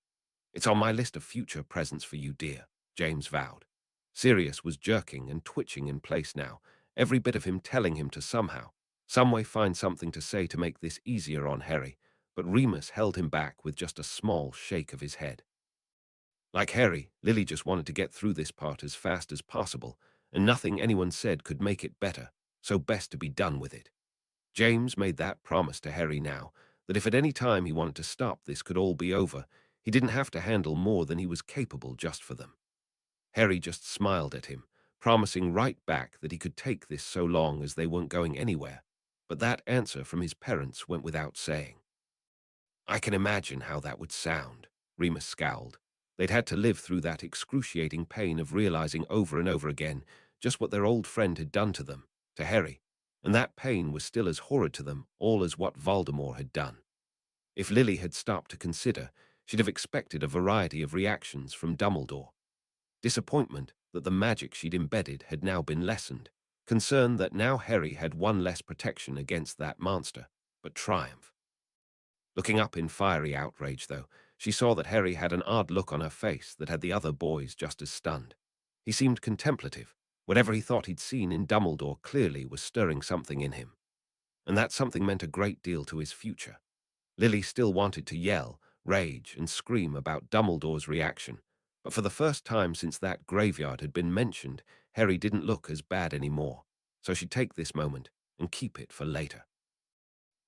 It's on my list of future presents for you, dear," James vowed. Sirius was jerking and twitching in place now, every bit of him telling him to somehow, some way find something to say to make this easier on Harry, but Remus held him back with just a small shake of his head. Like Harry, Lily just wanted to get through this part as fast as possible, and nothing anyone said could make it better, so best to be done with it. James made that promise to Harry now, that if at any time he wanted to stop this could all be over, he didn't have to handle more than he was capable just for them. Harry just smiled at him, promising right back that he could take this so long as they weren't going anywhere, but that answer from his parents went without saying. "I can imagine how that would sound," Remus scowled. They'd had to live through that excruciating pain of realizing over and over again just what their old friend had done to them, to Harry, and that pain was still as horrid to them all as what Voldemort had done. If Lily had stopped to consider, she'd have expected a variety of reactions from Dumbledore. Disappointment that the magic she'd embedded had now been lessened, concern that now Harry had one less protection against that monster, but triumph. Looking up in fiery outrage, though, she saw that Harry had an odd look on her face that had the other boys just as stunned. He seemed contemplative. Whatever he thought he'd seen in Dumbledore clearly was stirring something in him, and that something meant a great deal to his future. Lily still wanted to yell, rage, and scream about Dumbledore's reaction, but for the first time since that graveyard had been mentioned, Harry didn't look as bad anymore, so she'd take this moment and keep it for later.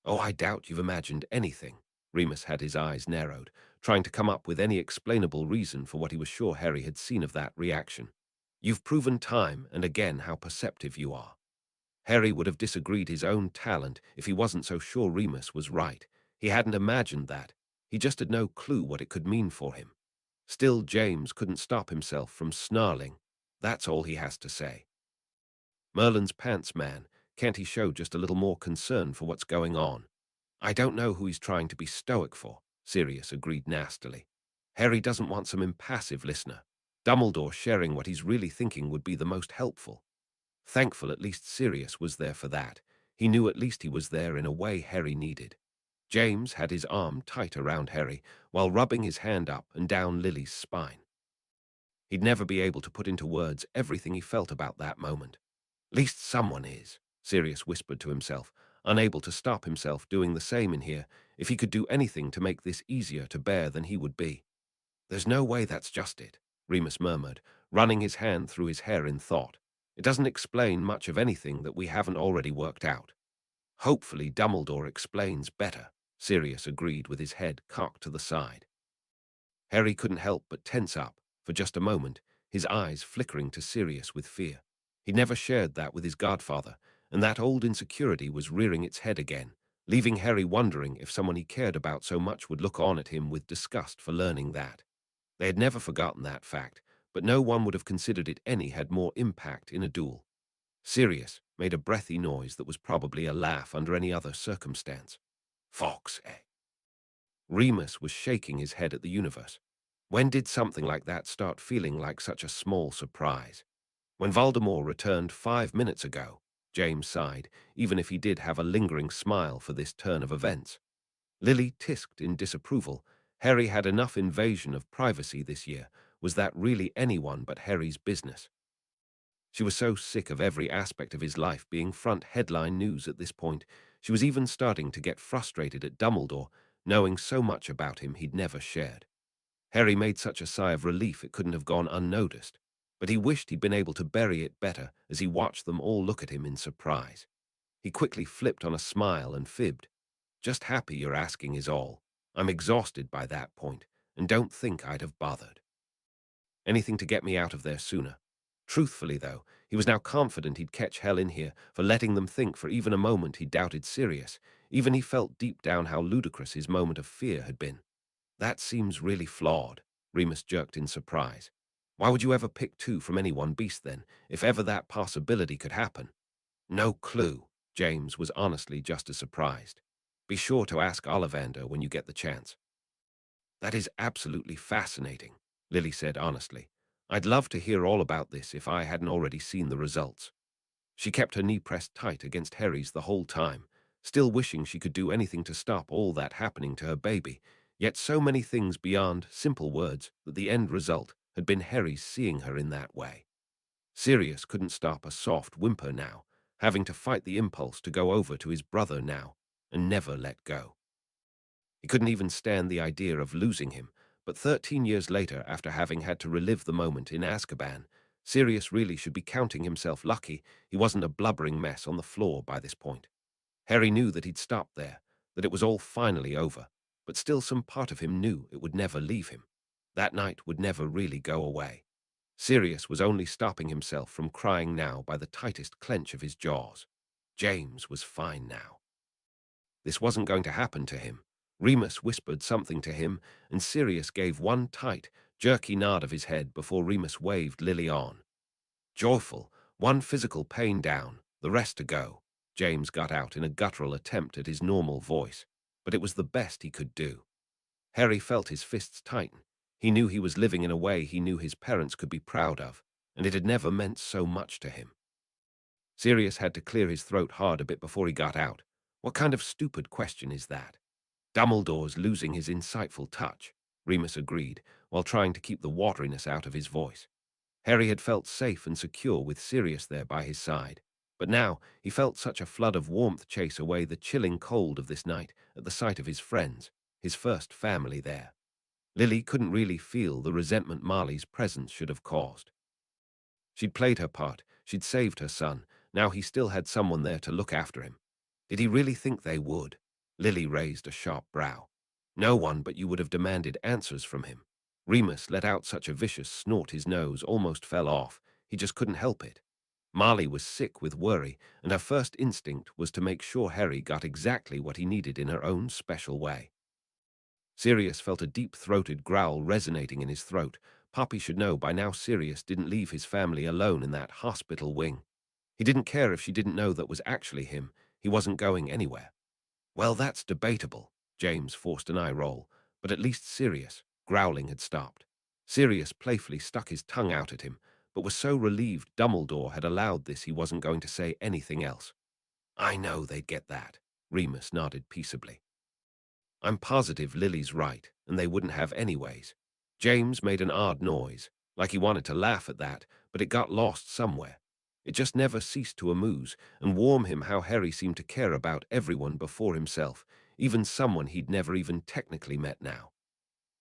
"Oh, I doubt you've imagined anything." Remus had his eyes narrowed, trying to come up with any explainable reason for what he was sure Harry had seen of that reaction. "You've proven time and again how perceptive you are." Harry would have disagreed his own talent if he wasn't so sure Remus was right. He hadn't imagined that. He just had no clue what it could mean for him. Still, James couldn't stop himself from snarling. "That's all he has to say. Merlin's pants man, can't he show just a little more concern for what's going on?" "I don't know who he's trying to be stoic for," Sirius agreed nastily. "Harry doesn't want some impassive listener. Dumbledore sharing what he's really thinking would be the most helpful." Thankful at least Sirius was there for that. He knew at least he was there in a way Harry needed. James had his arm tight around Harry while rubbing his hand up and down Lily's spine. He'd never be able to put into words everything he felt about that moment. Least someone is, Sirius whispered to himself, unable to stop himself doing the same in here. If he could do anything to make this easier to bear than he would be. There's no way that's just it, Remus murmured, running his hand through his hair in thought. It doesn't explain much of anything that we haven't already worked out. Hopefully Dumbledore explains better, Sirius agreed with his head cocked to the side. Harry couldn't help but tense up, for just a moment, his eyes flickering to Sirius with fear. He'd never shared that with his godfather, and that old insecurity was rearing its head again, leaving Harry wondering if someone he cared about so much would look on at him with disgust for learning that. They had never forgotten that fact, but no one would have considered it any had more impact in a duel. Sirius made a breathy noise that was probably a laugh under any other circumstance. Fox, eh? Remus was shaking his head at the universe. When did something like that start feeling like such a small surprise? When Voldemort returned 5 minutes ago, James sighed, even if he did have a lingering smile for this turn of events. Lily tisked in disapproval. Harry had enough invasion of privacy this year. Was that really anyone but Harry's business? She was so sick of every aspect of his life being front headline news at this point. She was even starting to get frustrated at Dumbledore, knowing so much about him he'd never shared. Harry made such a sigh of relief it couldn't have gone unnoticed, but he wished he'd been able to bury it better as he watched them all look at him in surprise. He quickly flipped on a smile and fibbed. Just happy you're asking is all. I'm exhausted by that point, and don't think I'd have bothered. Anything to get me out of there sooner. Truthfully, though, he was now confident he'd catch hell in here for letting them think for even a moment he doubted Sirius. Even he felt deep down how ludicrous his moment of fear had been. That seems really flawed, Remus jerked in surprise. Why would you ever pick two from any one beast then, if ever that possibility could happen? No clue. James was honestly just as surprised. Be sure to ask Ollivander when you get the chance. That is absolutely fascinating, Lily said honestly. I'd love to hear all about this if I hadn't already seen the results. She kept her knee pressed tight against Harry's the whole time, still wishing she could do anything to stop all that happening to her baby, yet so many things beyond simple words that the end result had been Harry's seeing her in that way. Sirius couldn't stop a soft whimper now, having to fight the impulse to go over to his brother now and never let go. He couldn't even stand the idea of losing him, but 13 years later, after having had to relive the moment in Azkaban, Sirius really should be counting himself lucky he wasn't a blubbering mess on the floor by this point. Harry knew that he'd stopped there, that it was all finally over, but still some part of him knew it would never leave him. That night would never really go away. Sirius was only stopping himself from crying now by the tightest clench of his jaws. James was fine now. This wasn't going to happen to him. Remus whispered something to him, and Sirius gave one tight, jerky nod of his head before Remus waved Lily on. Joyful, one physical pain down, the rest to go, James got out in a guttural attempt at his normal voice, but it was the best he could do. Harry felt his fists tighten. He knew he was living in a way he knew his parents could be proud of, and it had never meant so much to him. Sirius had to clear his throat hard a bit before he got out. What kind of stupid question is that? Dumbledore's losing his insightful touch, Remus agreed, while trying to keep the wateriness out of his voice. Harry had felt safe and secure with Sirius there by his side, but now he felt such a flood of warmth chase away the chilling cold of this night at the sight of his friends, his first family there. Lily couldn't really feel the resentment Marley's presence should have caused. She'd played her part, she'd saved her son, now he still had someone there to look after him. Did he really think they would? Lily raised a sharp brow. No one but you would have demanded answers from him. Remus let out such a vicious snort his nose almost fell off. He just couldn't help it. Marley was sick with worry, and her first instinct was to make sure Harry got exactly what he needed in her own special way. Sirius felt a deep-throated growl resonating in his throat. Poppy should know by now Sirius didn't leave his family alone in that hospital wing. He didn't care if she didn't know that was actually him. He wasn't going anywhere. Well, that's debatable. James forced an eye roll, but at least Sirius, growling, had stopped. Sirius playfully stuck his tongue out at him, but was so relieved Dumbledore had allowed this he wasn't going to say anything else. I know they'd get that, Remus nodded peaceably. I'm positive Lily's right, and they wouldn't have anyways. James made an odd noise, like he wanted to laugh at that, but it got lost somewhere. It just never ceased to amuse and warm him how Harry seemed to care about everyone before himself, even someone he'd never even technically met now.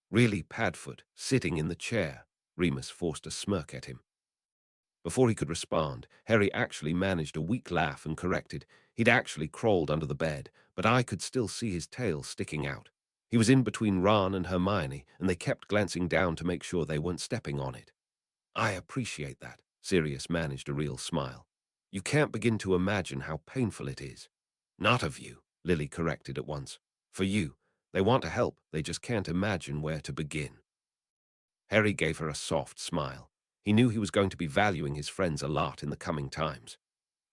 Really, Padfoot, sitting in the chair. Remus forced a smirk at him. Before he could respond, Harry actually managed a weak laugh and corrected. He'd actually crawled under the bed, but I could still see his tail sticking out. He was in between Ron and Hermione, and they kept glancing down to make sure they weren't stepping on it. I appreciate that. Sirius managed a real smile. You can't begin to imagine how painful it is. Not of you, Lily corrected at once. For you. They want to help, they just can't imagine where to begin. Harry gave her a soft smile. He knew he was going to be valuing his friends a lot in the coming times.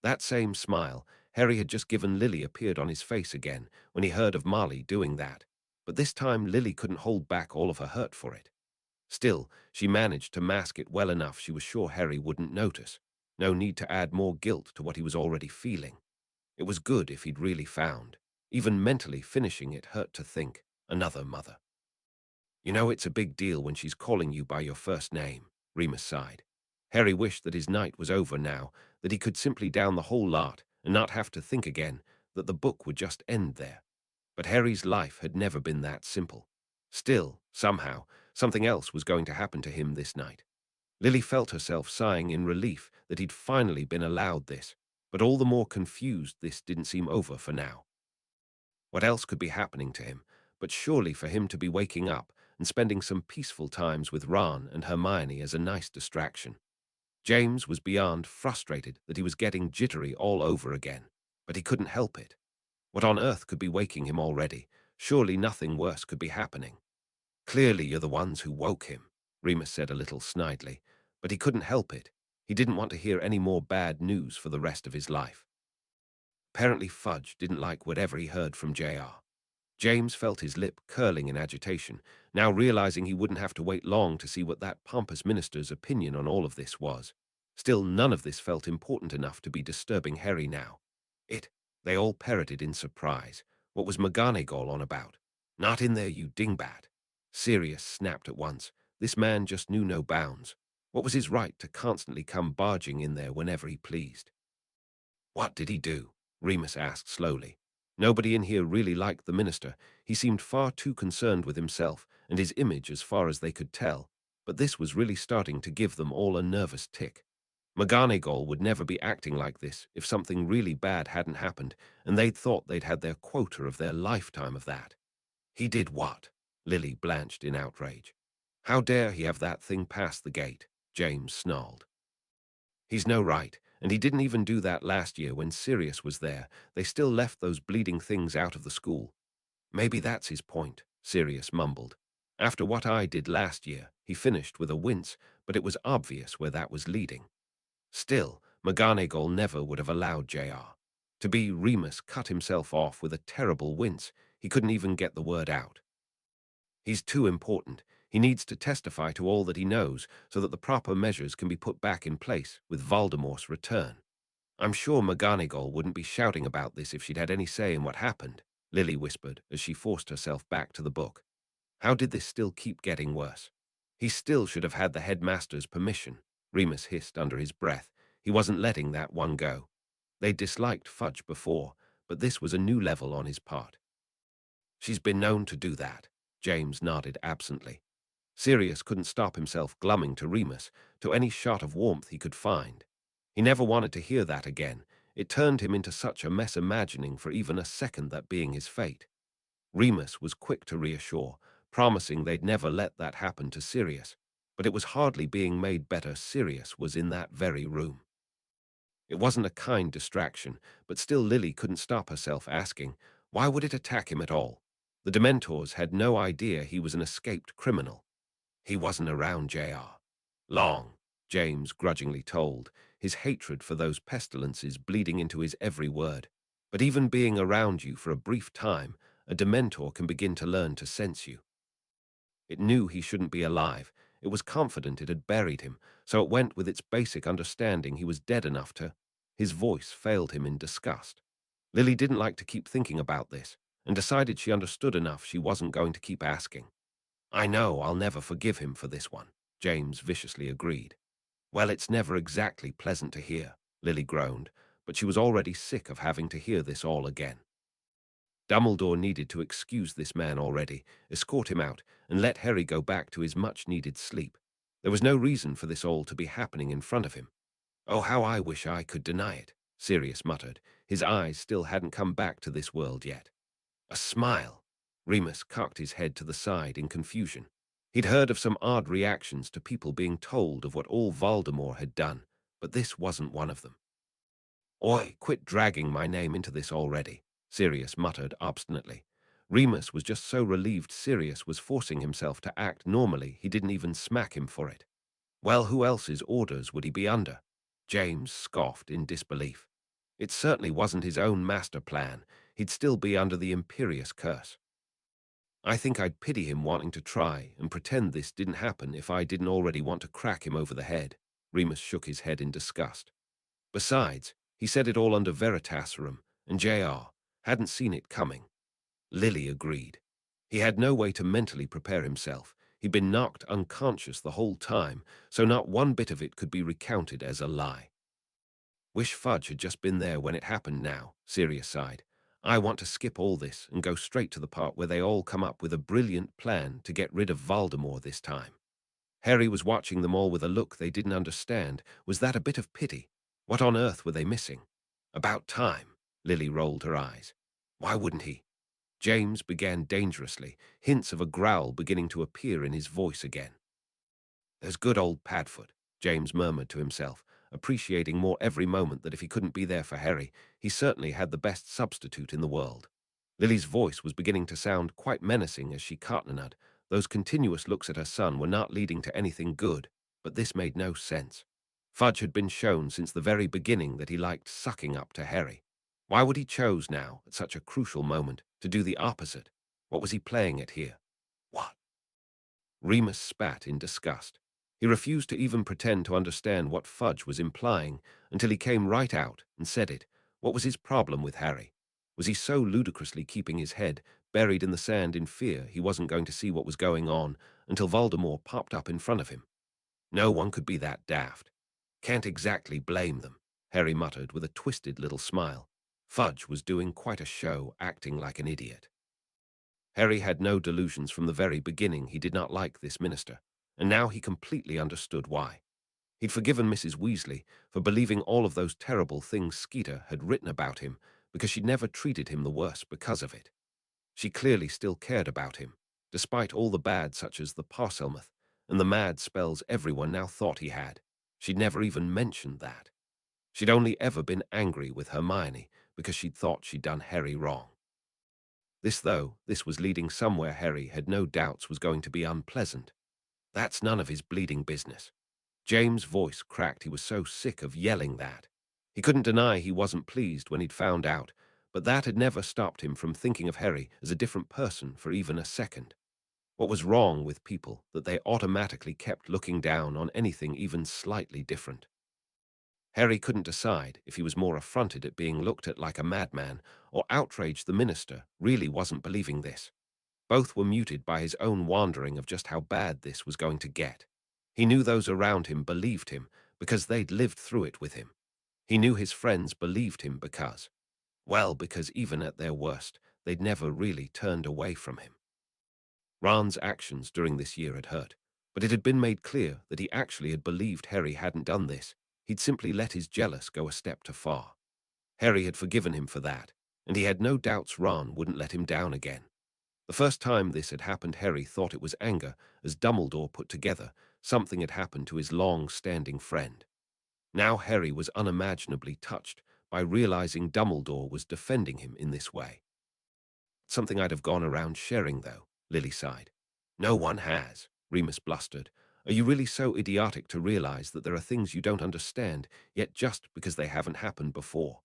That same smile Harry had just given Lily appeared on his face again when he heard of Molly doing that, but this time Lily couldn't hold back all of her hurt for it. Still, she managed to mask it well enough she was sure Harry wouldn't notice. No need to add more guilt to what he was already feeling. It was good if he'd really found. Even mentally finishing it hurt to think. Another mother. You know it's a big deal when she's calling you by your first name, Remus sighed. Harry wished that his night was over now, that he could simply down the whole lot and not have to think again, that the book would just end there. But Harry's life had never been that simple. Still, somehow, something else was going to happen to him this night. Lily felt herself sighing in relief that he'd finally been allowed this, but all the more confused this didn't seem over for now. What else could be happening to him, but surely for him to be waking up and spending some peaceful times with Ron and Hermione as a nice distraction. James was beyond frustrated that he was getting jittery all over again, but he couldn't help it. What on earth could be waking him already? Surely nothing worse could be happening. Clearly you're the ones who woke him, Remus said a little snidely, but he couldn't help it. He didn't want to hear any more bad news for the rest of his life. Apparently Fudge didn't like whatever he heard from JR. James felt his lip curling in agitation, now realizing he wouldn't have to wait long to see what that pompous minister's opinion on all of this was. Still, none of this felt important enough to be disturbing Harry now. They all parroted in surprise. What was McGonagall on about? Not in there, you dingbat. Sirius snapped at once. This man just knew no bounds. What was his right to constantly come barging in there whenever he pleased? What did he do? Remus asked slowly. Nobody in here really liked the minister. He seemed far too concerned with himself and his image as far as they could tell, but this was really starting to give them all a nervous tick. McGonagall would never be acting like this if something really bad hadn't happened, and they'd thought they'd had their quota of their lifetime of that. He did what? Lily blanched in outrage. How dare he have that thing past the gate? James snarled. He's no right, and he didn't even do that last year when Sirius was there. They still left those bleeding things out of the school. Maybe that's his point, Sirius mumbled. After what I did last year, he finished with a wince, but it was obvious where that was leading. Still, McGonagall never would have allowed JR. To be Remus cut himself off with a terrible wince. He couldn't even get the word out. He's too important. He needs to testify to all that he knows so that the proper measures can be put back in place with Voldemort's return. I'm sure McGonagall wouldn't be shouting about this if she'd had any say in what happened, Lily whispered as she forced herself back to the book. How did this still keep getting worse? He still should have had the headmaster's permission, Remus hissed under his breath. He wasn't letting that one go. They disliked Fudge before, but this was a new level on his part. She's been known to do that, James nodded absently. Sirius couldn't stop himself glumming to Remus, to any shot of warmth he could find. He never wanted to hear that again. It turned him into such a mess imagining for even a second that being his fate. Remus was quick to reassure, promising they'd never let that happen to Sirius, but it was hardly being made better. Sirius was in that very room. It wasn't a kind distraction, but still Lily couldn't stop herself asking, why would it attack him at all? The Dementors had no idea he was an escaped criminal. He wasn't around JR. Long, James grudgingly told, his hatred for those pestilences bleeding into his every word. But even being around you for a brief time, a Dementor can begin to learn to sense you. It knew he shouldn't be alive. It was confident it had buried him, so it went with its basic understanding he was dead enough to. His voice failed him in disgust. Lily didn't like to keep thinking about this, and decided she understood enough she wasn't going to keep asking. I know I'll never forgive him for this one. James viciously agreed. Well, it's never exactly pleasant to hear, Lily groaned, but she was already sick of having to hear this all again. Dumbledore needed to excuse this man already, escort him out, and let Harry go back to his much-needed sleep. There was no reason for this all to be happening in front of him. Oh, how I wish I could deny it, Sirius muttered. His eyes still hadn't come back to this world yet. A smile. Remus cocked his head to the side in confusion. He'd heard of some odd reactions to people being told of what all Voldemort had done, but this wasn't one of them. Oi, quit dragging my name into this already, Sirius muttered obstinately. Remus was just so relieved Sirius was forcing himself to act normally he didn't even smack him for it. Well, who else's orders would he be under? James scoffed in disbelief. It certainly wasn't his own master plan. He'd still be under the imperious curse. I think I'd pity him wanting to try and pretend this didn't happen if I didn't already want to crack him over the head. Remus shook his head in disgust. Besides, he said it all under Veritaserum, and J.R. hadn't seen it coming. Lily agreed. He had no way to mentally prepare himself. He'd been knocked unconscious the whole time, so not one bit of it could be recounted as a lie. Wish Fudge had just been there when it happened now, Sirius sighed. I want to skip all this and go straight to the part where they all come up with a brilliant plan to get rid of Voldemort this time. Harry was watching them all with a look they didn't understand. Was that a bit of pity? What on earth were they missing? About time, Lily rolled her eyes. Why wouldn't he? James began dangerously, hints of a growl beginning to appear in his voice again. There's good old Padfoot, James murmured to himself, appreciating more every moment that if he couldn't be there for Harry, he certainly had the best substitute in the world. Lily's voice was beginning to sound quite menacing as she cottoned. Those continuous looks at her son were not leading to anything good, but this made no sense. Fudge had been shown since the very beginning that he liked sucking up to Harry. Why would he choose now, at such a crucial moment, to do the opposite? What was he playing at here? What? Remus spat in disgust. He refused to even pretend to understand what Fudge was implying until he came right out and said it. What was his problem with Harry? Was he so ludicrously keeping his head buried in the sand in fear he wasn't going to see what was going on until Voldemort popped up in front of him? No one could be that daft. Can't exactly blame them, Harry muttered with a twisted little smile. Fudge was doing quite a show, acting like an idiot. Harry had no delusions from the very beginning. He did not like this minister, and now he completely understood why. He'd forgiven Mrs. Weasley for believing all of those terrible things Skeeter had written about him because she'd never treated him the worse because of it. She clearly still cared about him, despite all the bad such as the Parselmouth and the mad spells everyone now thought he had. She'd never even mentioned that. She'd only ever been angry with Hermione because she'd thought she'd done Harry wrong. This was leading somewhere Harry had no doubts was going to be unpleasant. That's none of his bleeding business. James' voice cracked. He was so sick of yelling that. He couldn't deny he wasn't pleased when he'd found out, but that had never stopped him from thinking of Harry as a different person for even a second. What was wrong with people that they automatically kept looking down on anything even slightly different? Harry couldn't decide if he was more affronted at being looked at like a madman or outraged the minister really wasn't believing this. Both were muted by his own wondering of just how bad this was going to get. He knew those around him believed him because they'd lived through it with him. He knew his friends believed him because even at their worst, they'd never really turned away from him. Ron's actions during this year had hurt, but it had been made clear that he actually had believed Harry hadn't done this. He'd simply let his jealous go a step too far. Harry had forgiven him for that, and he had no doubts Ron wouldn't let him down again. The first time this had happened, Harry thought it was anger, as Dumbledore put together something had happened to his long-standing friend. Now Harry was unimaginably touched by realizing Dumbledore was defending him in this way. Something I'd have gone around sharing, though, Lily sighed. No one has, Remus blustered. Are you really so idiotic to realize that there are things you don't understand, yet just because they haven't happened before?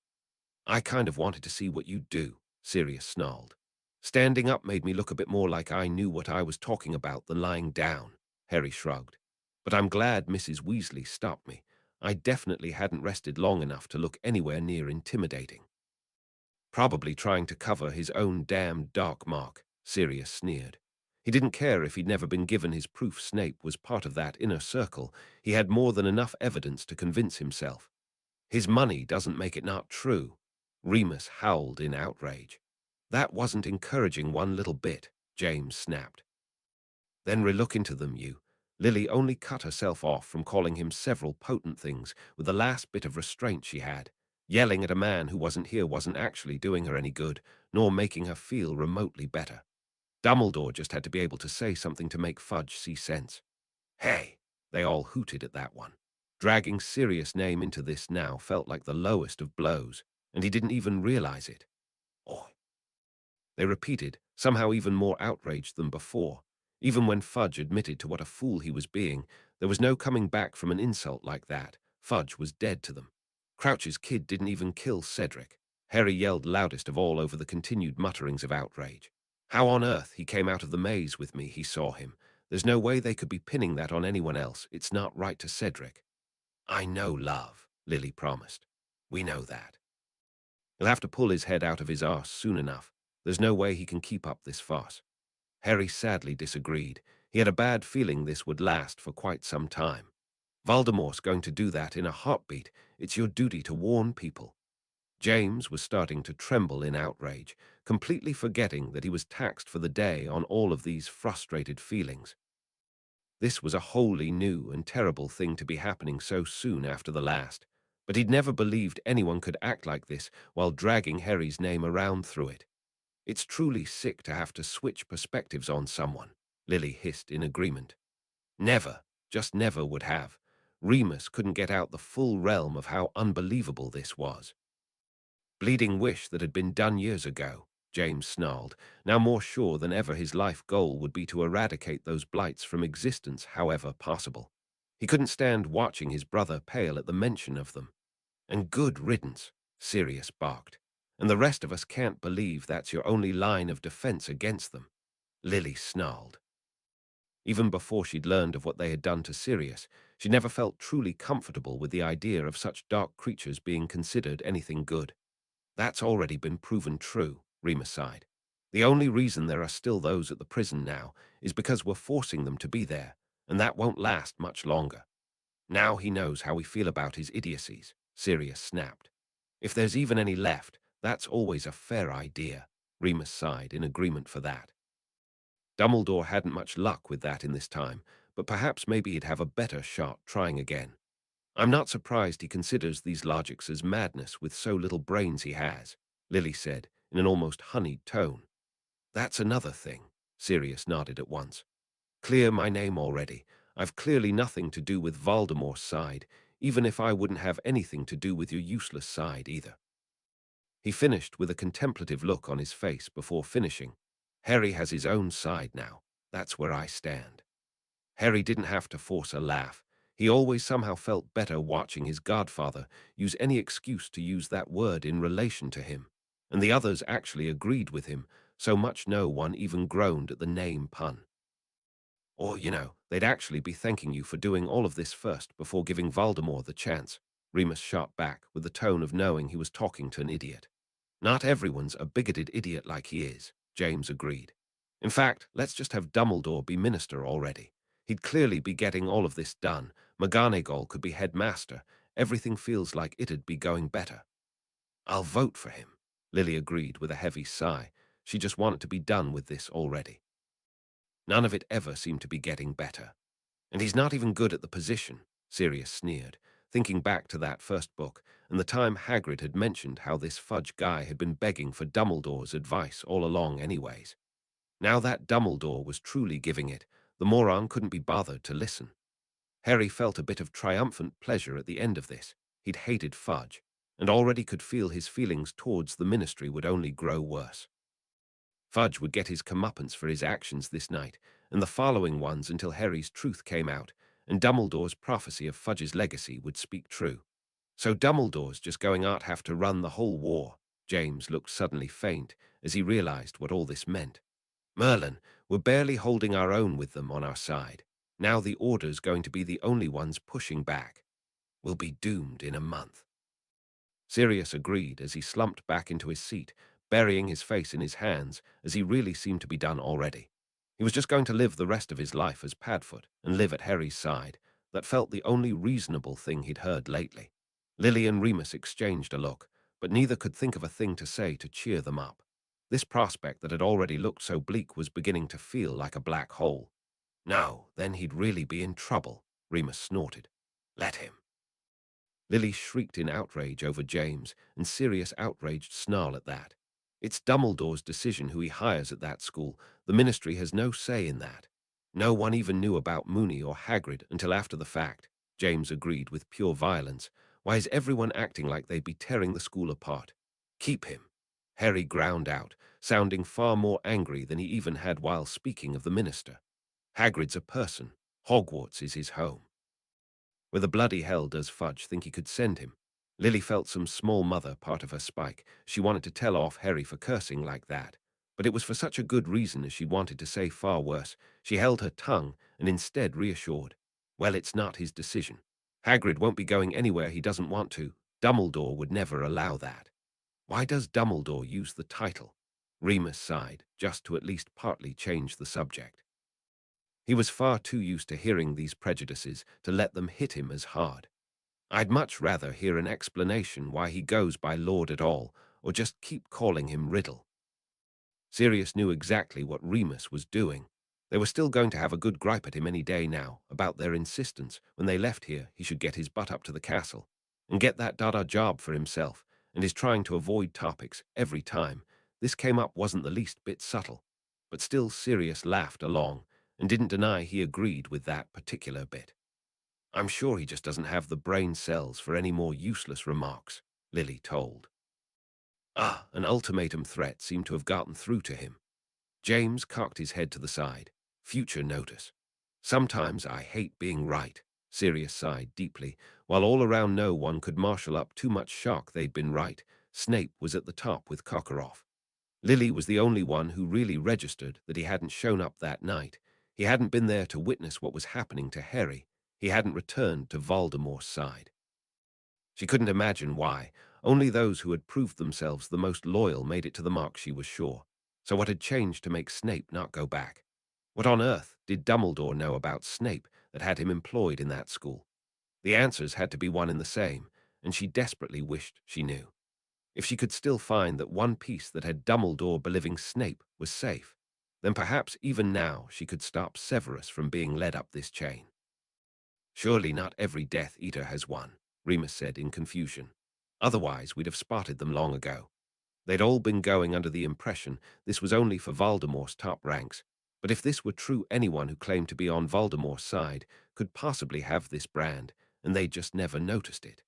I kind of wanted to see what you'd do, Sirius snarled. Standing up made me look a bit more like I knew what I was talking about than lying down, Harry shrugged. But I'm glad Mrs. Weasley stopped me. I definitely hadn't rested long enough to look anywhere near intimidating. Probably trying to cover his own damned dark mark, Sirius sneered. He didn't care if he'd never been given his proof Snape was part of that inner circle. He had more than enough evidence to convince himself. His money doesn't make it not true. Remus howled in outrage. That wasn't encouraging one little bit, James snapped. Then relook into them, you. Lily only cut herself off from calling him several potent things with the last bit of restraint she had. Yelling at a man who wasn't here wasn't actually doing her any good, nor making her feel remotely better. Dumbledore just had to be able to say something to make Fudge see sense. Hey! They all hooted at that one. Dragging Sirius' name into this now felt like the lowest of blows, and he didn't even realize it. Oh. They repeated, somehow even more outraged than before. Even when Fudge admitted to what a fool he was being, there was no coming back from an insult like that. Fudge was dead to them. Crouch's kid didn't even kill Cedric. Harry yelled loudest of all over the continued mutterings of outrage. How on earth he came out of the maze with me, he saw him. There's no way they could be pinning that on anyone else. It's not right to Cedric. I know, love, Lily promised. We know that. He'll have to pull his head out of his arse soon enough. There's no way he can keep up this farce. Harry sadly disagreed. He had a bad feeling this would last for quite some time. Voldemort's going to do that in a heartbeat. It's your duty to warn people. James was starting to tremble in outrage, completely forgetting that he was taxed for the day on all of these frustrated feelings. This was a wholly new and terrible thing to be happening so soon after the last, but he'd never believed anyone could act like this while dragging Harry's name around through it. It's truly sick to have to switch perspectives on someone, Lily hissed in agreement. Never, just never would have. Remus couldn't get out the full realm of how unbelievable this was. Bleeding wish that had been done years ago, James snarled, now more sure than ever his life goal would be to eradicate those blights from existence however possible. He couldn't stand watching his brother pale at the mention of them. And good riddance, Sirius barked. And the rest of us can't believe that's your only line of defense against them. Lily snarled. Even before she'd learned of what they had done to Sirius, she never felt truly comfortable with the idea of such dark creatures being considered anything good. That's already been proven true, Remus sighed. The only reason there are still those at the prison now is because we're forcing them to be there, and that won't last much longer. Now he knows how we feel about his idiocies, Sirius snapped. If there's even any left, that's always a fair idea, Remus sighed in agreement for that. Dumbledore hadn't much luck with that in this time, but perhaps maybe he'd have a better shot trying again. I'm not surprised he considers these logics as madness with so little brains he has, Lily said in an almost honeyed tone. That's another thing, Sirius nodded at once. Clear my name already. I've clearly nothing to do with Voldemort's side, even if I wouldn't have anything to do with your useless side either. He finished with a contemplative look on his face before finishing. Harry has his own side now. That's where I stand. Harry didn't have to force a laugh. He always somehow felt better watching his godfather use any excuse to use that word in relation to him. And the others actually agreed with him, so much no one even groaned at the name pun. Or, they'd actually be thanking you for doing all of this first before giving Voldemort the chance, Remus shot back with the tone of knowing he was talking to an idiot. Not everyone's a bigoted idiot like he is, James agreed. In fact, let's just have Dumbledore be minister already. He'd clearly be getting all of this done. McGonagall could be headmaster. Everything feels like it'd be going better. I'll vote for him, Lily agreed with a heavy sigh. She just wanted to be done with this already. None of it ever seemed to be getting better. And he's not even good at the position, Sirius sneered, thinking back to that first book and the time Hagrid had mentioned how this Fudge guy had been begging for Dumbledore's advice all along anyways. Now that Dumbledore was truly giving it, the moron couldn't be bothered to listen. Harry felt a bit of triumphant pleasure at the end of this. He'd hated Fudge, and already could feel his feelings towards the Ministry would only grow worse. Fudge would get his comeuppance for his actions this night, and the following ones until Harry's truth came out, and Dumbledore's prophecy of Fudge's legacy would speak true. So Dumbledore's just going out have to run the whole war. James looked suddenly faint as he realized what all this meant. Merlin, we're barely holding our own with them on our side. Now the Order's going to be the only ones pushing back. We'll be doomed in a month. Sirius agreed as he slumped back into his seat, burying his face in his hands as he really seemed to be done already. He was just going to live the rest of his life as Padfoot and live at Harry's side. That felt the only reasonable thing he'd heard lately. Lily and Remus exchanged a look, but neither could think of a thing to say to cheer them up. This prospect that had already looked so bleak was beginning to feel like a black hole. No, then he'd really be in trouble, Remus snorted. Let him. Lily shrieked in outrage over James, and Sirius outraged snarl at that. It's Dumbledore's decision who he hires at that school. The Ministry has no say in that. No one even knew about Moony or Hagrid until after the fact, James agreed with pure violence. Why is everyone acting like they'd be tearing the school apart? Keep him. Harry ground out, sounding far more angry than he even had while speaking of the minister. Hagrid's a person. Hogwarts is his home. Where the bloody hell does Fudge think he could send him? Lily felt some small mother part of her spike. She wanted to tell off Harry for cursing like that. But it was for such a good reason as she wanted to say far worse. She held her tongue and instead reassured. Well, it's not his decision. Hagrid won't be going anywhere he doesn't want to. Dumbledore would never allow that. Why does Dumbledore use the title? Remus sighed, just to at least partly change the subject. He was far too used to hearing these prejudices to let them hit him as hard. I'd much rather hear an explanation why he goes by Lord at all, or just keep calling him Riddle. Sirius knew exactly what Remus was doing. They were still going to have a good gripe at him any day now, about their insistence when they left here he should get his butt up to the castle, and get that Dada job for himself, and his trying to avoid topics every time. This came up wasn't the least bit subtle, but still Sirius laughed along, and didn't deny he agreed with that particular bit. I'm sure he just doesn't have the brain cells for any more useless remarks, Lily told. An ultimatum threat seemed to have gotten through to him. James cocked his head to the side. Future notice. Sometimes I hate being right, Sirius sighed deeply, while all around no one could marshal up too much shock they'd been right. Snape was at the top with Karkaroff. Lily was the only one who really registered that he hadn't shown up that night. He hadn't been there to witness what was happening to Harry. He hadn't returned to Voldemort's side. She couldn't imagine why. Only those who had proved themselves the most loyal made it to the mark, she was sure. So what had changed to make Snape not go back? What on earth did Dumbledore know about Snape that had him employed in that school? The answers had to be one and the same, and she desperately wished she knew. If she could still find that one piece that had Dumbledore believing Snape was safe, then perhaps even now she could stop Severus from being led up this chain. Surely not every Death Eater has one, Remus said in confusion. Otherwise we'd have spotted them long ago. They'd all been going under the impression this was only for Voldemort's top ranks, but if this were true, anyone who claimed to be on Voldemort's side could possibly have this brand, and they just never noticed it.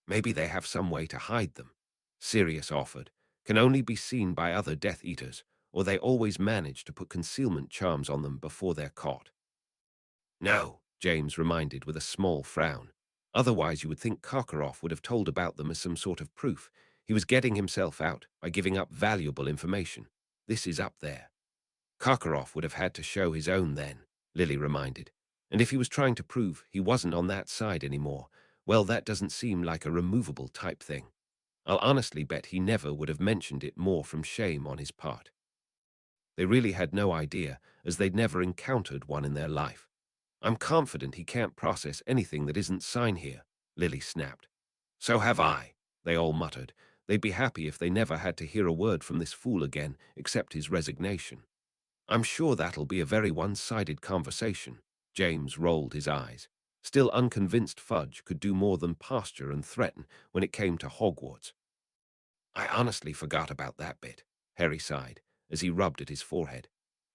Maybe they have some way to hide them, Sirius offered, can only be seen by other Death Eaters, or they always manage to put concealment charms on them before they're caught. No, James reminded with a small frown. Otherwise you would think Karkaroff would have told about them as some sort of proof. He was getting himself out by giving up valuable information. This is up there. Karkaroff would have had to show his own then, Lily reminded. And if he was trying to prove he wasn't on that side anymore, well, that doesn't seem like a removable type thing. I'll honestly bet he never would have mentioned it more from shame on his part. They really had no idea, as they'd never encountered one in their life. I'm confident he can't process anything that isn't sign here, Lily snapped. So have I, they all muttered. They'd be happy if they never had to hear a word from this fool again, except his resignation. I'm sure that'll be a very one-sided conversation. James rolled his eyes. Still unconvinced Fudge could do more than posture and threaten when it came to Hogwarts. I honestly forgot about that bit, Harry sighed, as he rubbed at his forehead.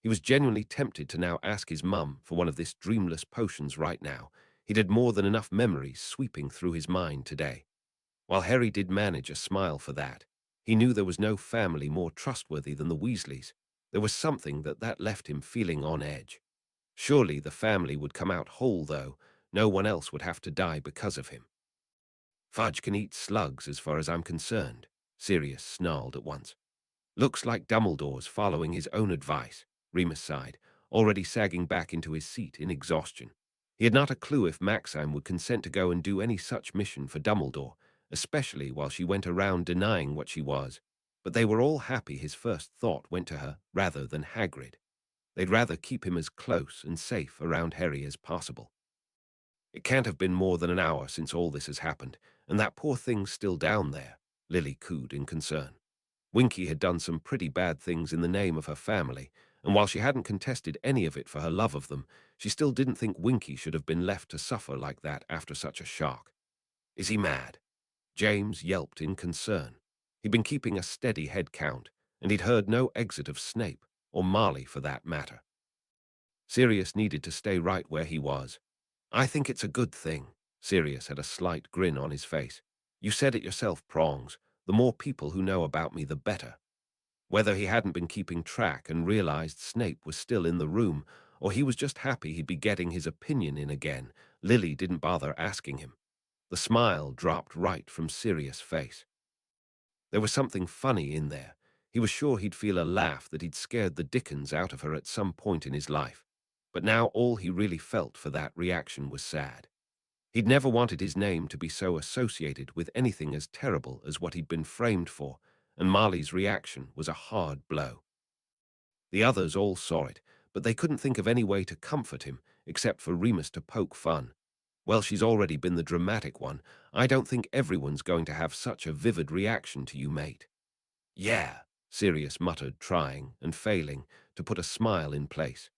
He was genuinely tempted to now ask his mum for one of this dreamless potions right now. He'd had more than enough memories sweeping through his mind today. While Harry did manage a smile for that, he knew there was no family more trustworthy than the Weasleys. There was something that left him feeling on edge. Surely the family would come out whole, though. No one else would have to die because of him. Fudge can eat slugs as far as I'm concerned, Sirius snarled at once. Looks like Dumbledore's following his own advice, Remus sighed, already sagging back into his seat in exhaustion. He had not a clue if Maxime would consent to go and do any such mission for Dumbledore, especially while she went around denying what she was, but they were all happy his first thought went to her rather than Hagrid. They'd rather keep him as close and safe around Harry as possible. It can't have been more than an hour since all this has happened, and that poor thing's still down there, Lily cooed in concern. Winky had done some pretty bad things in the name of her family, and while she hadn't contested any of it for her love of them, she still didn't think Winky should have been left to suffer like that after such a shock. Is he mad? James yelped in concern. He'd been keeping a steady head count, and he'd heard no exit of Snape, or Marley for that matter. Sirius needed to stay right where he was. I think it's a good thing. Sirius had a slight grin on his face. You said it yourself, Prongs. The more people who know about me, the better. Whether he hadn't been keeping track and realized Snape was still in the room, or he was just happy he'd be getting his opinion in again, Lily didn't bother asking him. The smile dropped right from Sirius' face. There was something funny in there. He was sure he'd feel a laugh that he'd scared the dickens out of her at some point in his life. But now all he really felt for that reaction was sad. He'd never wanted his name to be so associated with anything as terrible as what he'd been framed for, and Marley's reaction was a hard blow. The others all saw it, but they couldn't think of any way to comfort him except for Remus to poke fun. Well, she's already been the dramatic one. I don't think everyone's going to have such a vivid reaction to you, mate. Yeah, Sirius muttered, trying and failing to put a smile in place.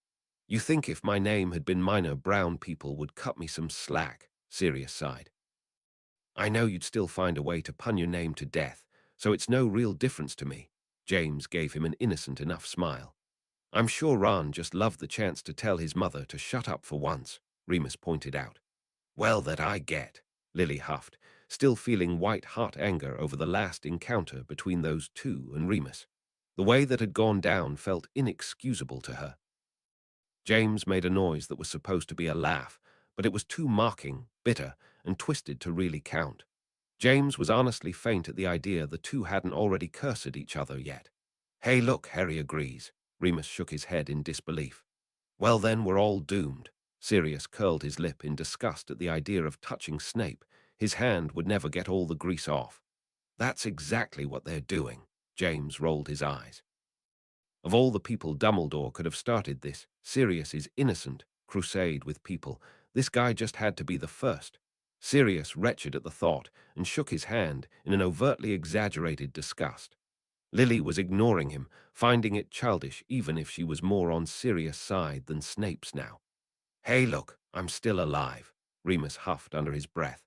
You think if my name had been Minor Brown people would cut me some slack, Sirius sighed. I know you'd still find a way to pun your name to death, so it's no real difference to me. James gave him an innocent enough smile. I'm sure Ron just loved the chance to tell his mother to shut up for once, Remus pointed out. Well, that I get, Lily huffed, still feeling white-hot anger over the last encounter between those two and Remus. The way that had gone down felt inexcusable to her. James made a noise that was supposed to be a laugh, but it was too mocking, bitter, and twisted to really count. James was honestly faint at the idea the two hadn't already cursed each other yet. Hey, look, Harry agrees. Remus shook his head in disbelief. Well, then we're all doomed. Sirius curled his lip in disgust at the idea of touching Snape. His hand would never get all the grease off. That's exactly what they're doing. James rolled his eyes. Of all the people Dumbledore could have started this Sirius's innocent crusade with people, this guy just had to be the first. Sirius wretched at the thought and shook his hand in an overtly exaggerated disgust. Lily was ignoring him, finding it childish even if she was more on Sirius' side than Snape's now. Hey, look, I'm still alive, Remus huffed under his breath.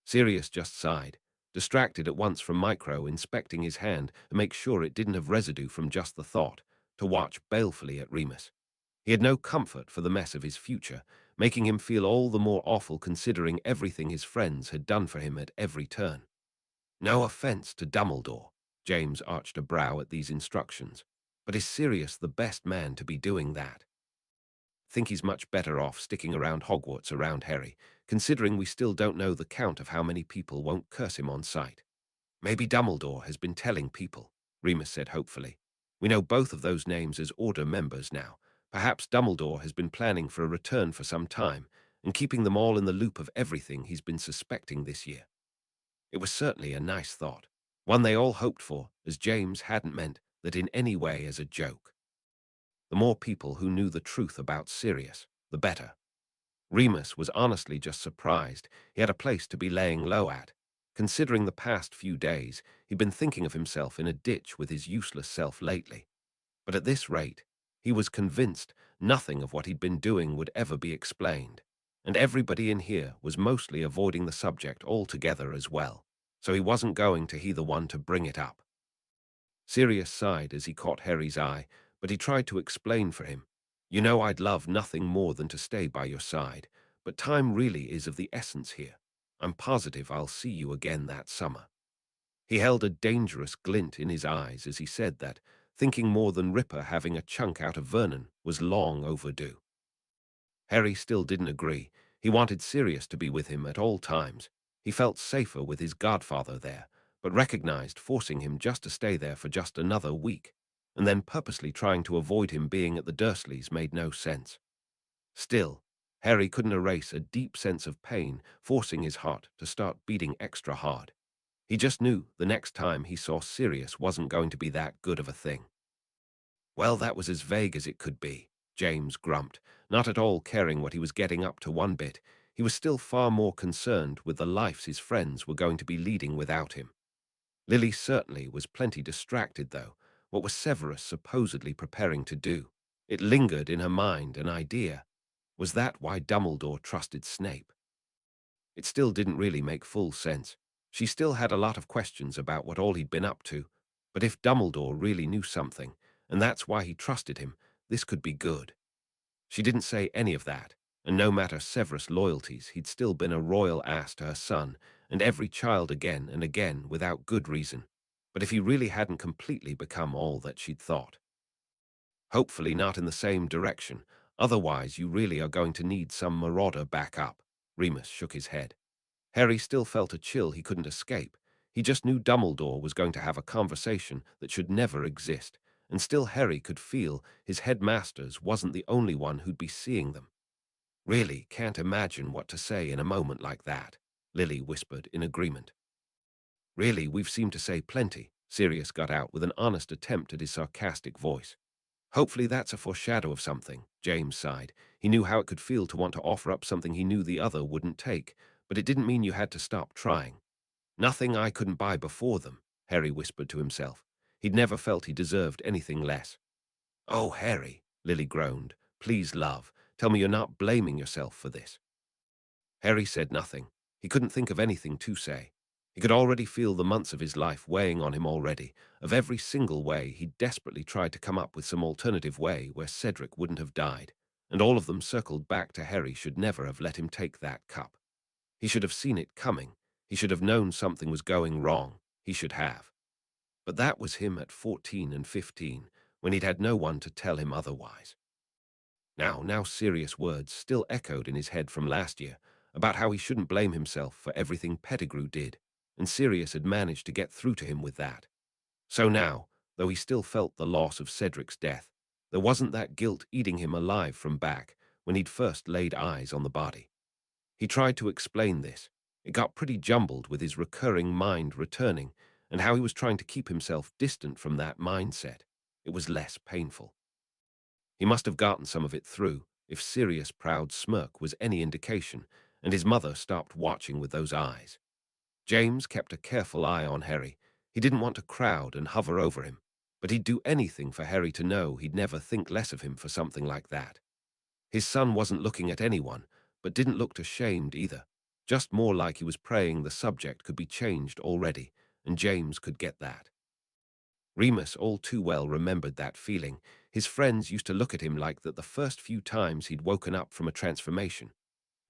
Sirius just sighed, distracted at once from Micro inspecting his hand to make sure it didn't have residue from just the thought, to watch balefully at Remus. He had no comfort for the mess of his future, making him feel all the more awful considering everything his friends had done for him at every turn. No offense to Dumbledore, James arched a brow at these instructions, but is Sirius the best man to be doing that? Think he's much better off sticking around Hogwarts around Harry, considering we still don't know the count of how many people won't curse him on sight. Maybe Dumbledore has been telling people, Remus said hopefully. We know both of those names as Order members now. Perhaps Dumbledore has been planning for a return for some time and keeping them all in the loop of everything he's been suspecting this year. It was certainly a nice thought, one they all hoped for, as James hadn't meant that in any way as a joke. The more people who knew the truth about Sirius, the better. Remus was honestly just surprised he had a place to be laying low at. Considering the past few days, he'd been thinking of himself in a ditch with his useless self lately. But at this rate, he was convinced nothing of what he'd been doing would ever be explained, and everybody in here was mostly avoiding the subject altogether as well, so he wasn't going to be the one to bring it up. Sirius sighed as he caught Harry's eye, but he tried to explain for him. You know I'd love nothing more than to stay by your side, but time really is of the essence here. I'm positive I'll see you again that summer. He held a dangerous glint in his eyes as he said that, thinking more than Ripper having a chunk out of Vernon was long overdue. Harry still didn't agree. He wanted Sirius to be with him at all times. He felt safer with his godfather there, but recognized forcing him just to stay there for just another week, and then purposely trying to avoid him being at the Dursleys made no sense. Still, Harry couldn't erase a deep sense of pain, forcing his heart to start beating extra hard. He just knew the next time he saw Sirius wasn't going to be that good of a thing. Well, that was as vague as it could be, James grumped, not at all caring what he was getting up to one bit. He was still far more concerned with the lives his friends were going to be leading without him. Lily certainly was plenty distracted, though. What was Severus supposedly preparing to do? It lingered in her mind, an idea. Was that why Dumbledore trusted Snape? It still didn't really make full sense. She still had a lot of questions about what all he'd been up to. But if Dumbledore really knew something, and that's why he trusted him, this could be good. She didn't say any of that, and no matter Severus' loyalties, he'd still been a royal ass to her son, and every child again and again without good reason. But if he really hadn't completely become all that she'd thought. Hopefully not in the same direction, otherwise you really are going to need some marauder back up. Remus shook his head. Harry still felt a chill he couldn't escape. He just knew Dumbledore was going to have a conversation that should never exist, and still Harry could feel his headmasters wasn't the only one who'd be seeing them. Really can't imagine what to say in a moment like that, Lily whispered in agreement. Really, we've seemed to say plenty, Sirius got out with an honest attempt at his sarcastic voice. Hopefully that's a foreshadow of something, James sighed. He knew how it could feel to want to offer up something he knew the other wouldn't take, but it didn't mean you had to stop trying. Nothing I couldn't buy before them, Harry whispered to himself. He'd never felt he deserved anything less. Oh, Harry, Lily groaned. Please, love, tell me you're not blaming yourself for this. Harry said nothing. He couldn't think of anything to say. He could already feel the months of his life weighing on him already. Of every single way, he desperately tried to come up with some alternative way where Cedric wouldn't have died, and all of them circled back to Harry should never have let him take that cup. He should have seen it coming. He should have known something was going wrong. He should have. But that was him at 14 and 15, when he'd had no one to tell him otherwise. Now serious words still echoed in his head from last year about how he shouldn't blame himself for everything Pettigrew did, and Sirius had managed to get through to him with that. So now, though he still felt the loss of Cedric's death, there wasn't that guilt eating him alive from back when he'd first laid eyes on the body. He tried to explain this. It got pretty jumbled with his recurring mind returning and how he was trying to keep himself distant from that mindset. It was less painful. He must have gotten some of it through, if Sirius' proud smirk was any indication, and his mother stopped watching with those eyes. James kept a careful eye on Harry. He didn't want to crowd and hover over him, but he'd do anything for Harry to know he'd never think less of him for something like that. His son wasn't looking at anyone, but didn't look ashamed either, just more like he was praying the subject could be changed already, and James could get that. Remus all too well remembered that feeling. His friends used to look at him like that the first few times he'd woken up from a transformation.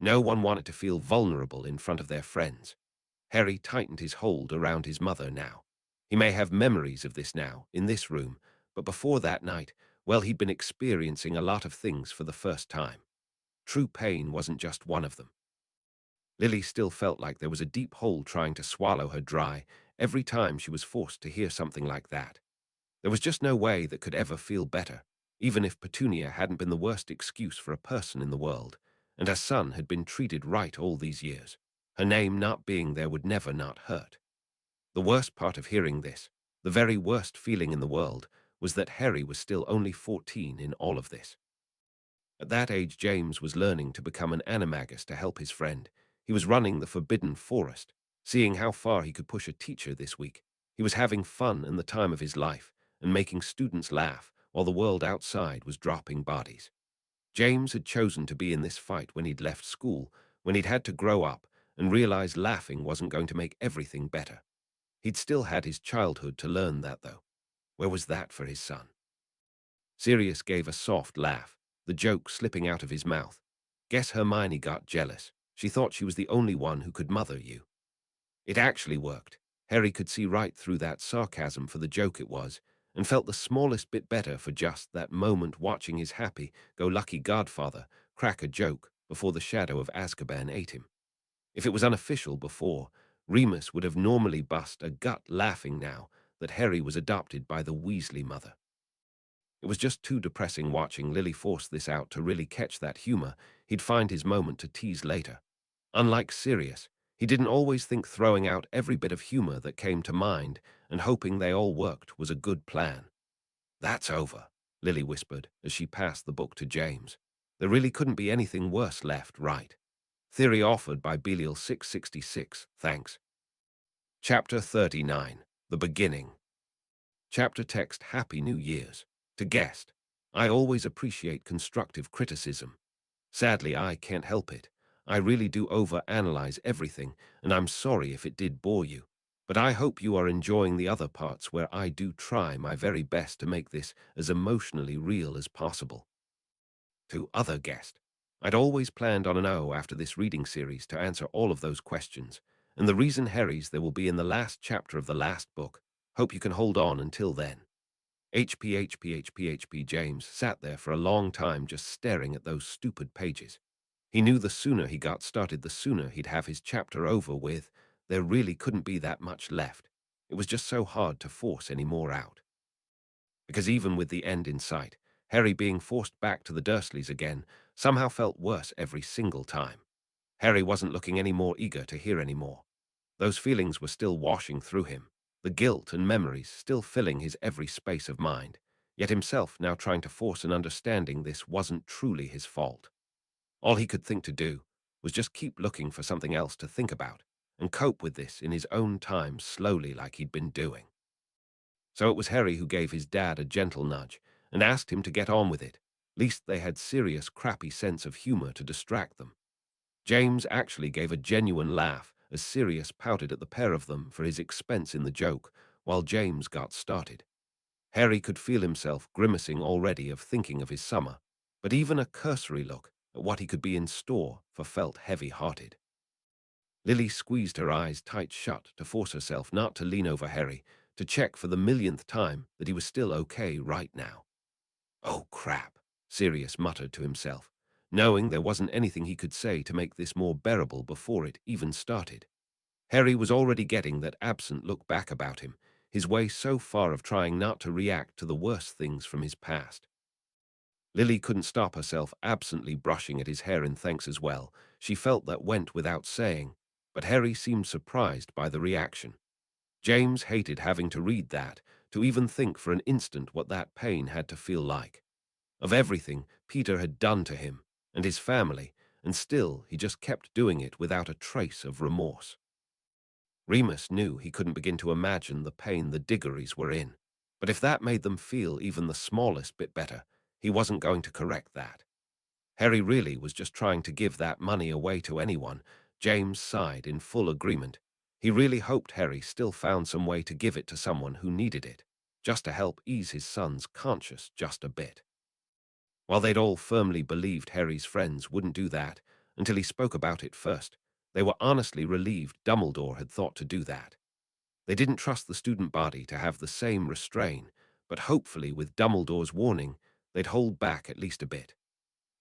No one wanted to feel vulnerable in front of their friends. Harry tightened his hold around his mother now. He may have memories of this now, in this room, but before that night, well, he'd been experiencing a lot of things for the first time. True pain wasn't just one of them. Lily still felt like there was a deep hole trying to swallow her dry every time she was forced to hear something like that. There was just no way that could ever feel better, even if Petunia hadn't been the worst excuse for a person in the world, and her son had been treated right all these years. Her name not being there would never not hurt. The worst part of hearing this, the very worst feeling in the world, was that Harry was still only 14 in all of this. At that age, James was learning to become an animagus to help his friend. He was running the Forbidden Forest, seeing how far he could push a teacher this week. He was having fun and the time of his life, and making students laugh while the world outside was dropping bodies. James had chosen to be in this fight when he'd left school, when he'd had to grow up and realize laughing wasn't going to make everything better. He'd still had his childhood to learn that, though. Where was that for his son? Sirius gave a soft laugh, the joke slipping out of his mouth. Guess Hermione got jealous. She thought she was the only one who could mother you. It actually worked. Harry could see right through that sarcasm for the joke it was, and felt the smallest bit better for just that moment watching his happy-go-lucky godfather crack a joke before the shadow of Azkaban ate him. If it was unofficial before, Remus would have normally bust a gut laughing now that Harry was adopted by the Weasley mother. It was just too depressing watching Lily force this out to really catch that humor. He'd find his moment to tease later. Unlike Sirius, he didn't always think throwing out every bit of humor that came to mind and hoping they all worked was a good plan. That's over, Lily whispered as she passed the book to James. There really couldn't be anything worse left, right? Theory offered by Belial 666, thanks. Chapter 39, The Beginning. Chapter text Happy New Year's. To guest, I always appreciate constructive criticism. Sadly, I can't help it. I really do overanalyze everything, and I'm sorry if it did bore you. But I hope you are enjoying the other parts where I do try my very best to make this as emotionally real as possible. To other guest, I'd always planned on an O after this reading series to answer all of those questions, and the reason Harry's there will be in the last chapter of the last book. Hope you can hold on until then. HP James sat there for a long time just staring at those stupid pages. He knew the sooner he got started, the sooner he'd have his chapter over with. There really couldn't be that much left. It was just so hard to force any more out. Because even with the end in sight, Harry being forced back to the Dursleys again somehow felt worse every single time. Harry wasn't looking any more eager to hear any more. Those feelings were still washing through him, the guilt and memories still filling his every space of mind, yet himself now trying to force an understanding this wasn't truly his fault. All he could think to do was just keep looking for something else to think about and cope with this in his own time slowly like he'd been doing. So it was Harry who gave his dad a gentle nudge and asked him to get on with it. Least they had Sirius' crappy sense of humor to distract them. James actually gave a genuine laugh as Sirius pouted at the pair of them for his expense in the joke, while James got started. Harry could feel himself grimacing already of thinking of his summer, but even a cursory look at what he could be in store for felt heavy-hearted. Lily squeezed her eyes tight shut to force herself not to lean over Harry to check for the millionth time that he was still okay right now. Oh, crap, Sirius muttered to himself, knowing there wasn't anything he could say to make this more bearable before it even started. Harry was already getting that absent look back about him, his way so far of trying not to react to the worst things from his past. Lily couldn't stop herself absently brushing at his hair in thanks as well. She felt that went without saying, but Harry seemed surprised by the reaction. James hated having to read that, to even think for an instant what that pain had to feel like. Of everything Peter had done to him and his family, and still he just kept doing it without a trace of remorse. Remus knew he couldn't begin to imagine the pain the Diggories were in, but if that made them feel even the smallest bit better, he wasn't going to correct that. Harry really was just trying to give that money away to anyone. James sighed in full agreement. He really hoped Harry still found some way to give it to someone who needed it, just to help ease his son's conscience just a bit. While they'd all firmly believed Harry's friends wouldn't do that until he spoke about it first, they were honestly relieved Dumbledore had thought to do that. They didn't trust the student body to have the same restraint, but hopefully with Dumbledore's warning, they'd hold back at least a bit.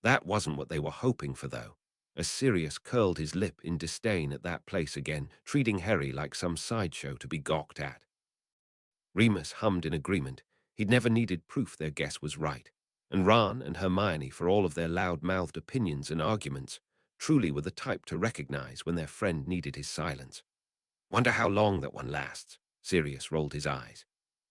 That wasn't what they were hoping for, though, as Sirius curled his lip in disdain at that place again, treating Harry like some sideshow to be gawked at. Remus hummed in agreement. He'd never needed proof their guess was right, and Ron and Hermione, for all of their loud-mouthed opinions and arguments, truly were the type to recognize when their friend needed his silence. Wonder how long that one lasts. Sirius rolled his eyes.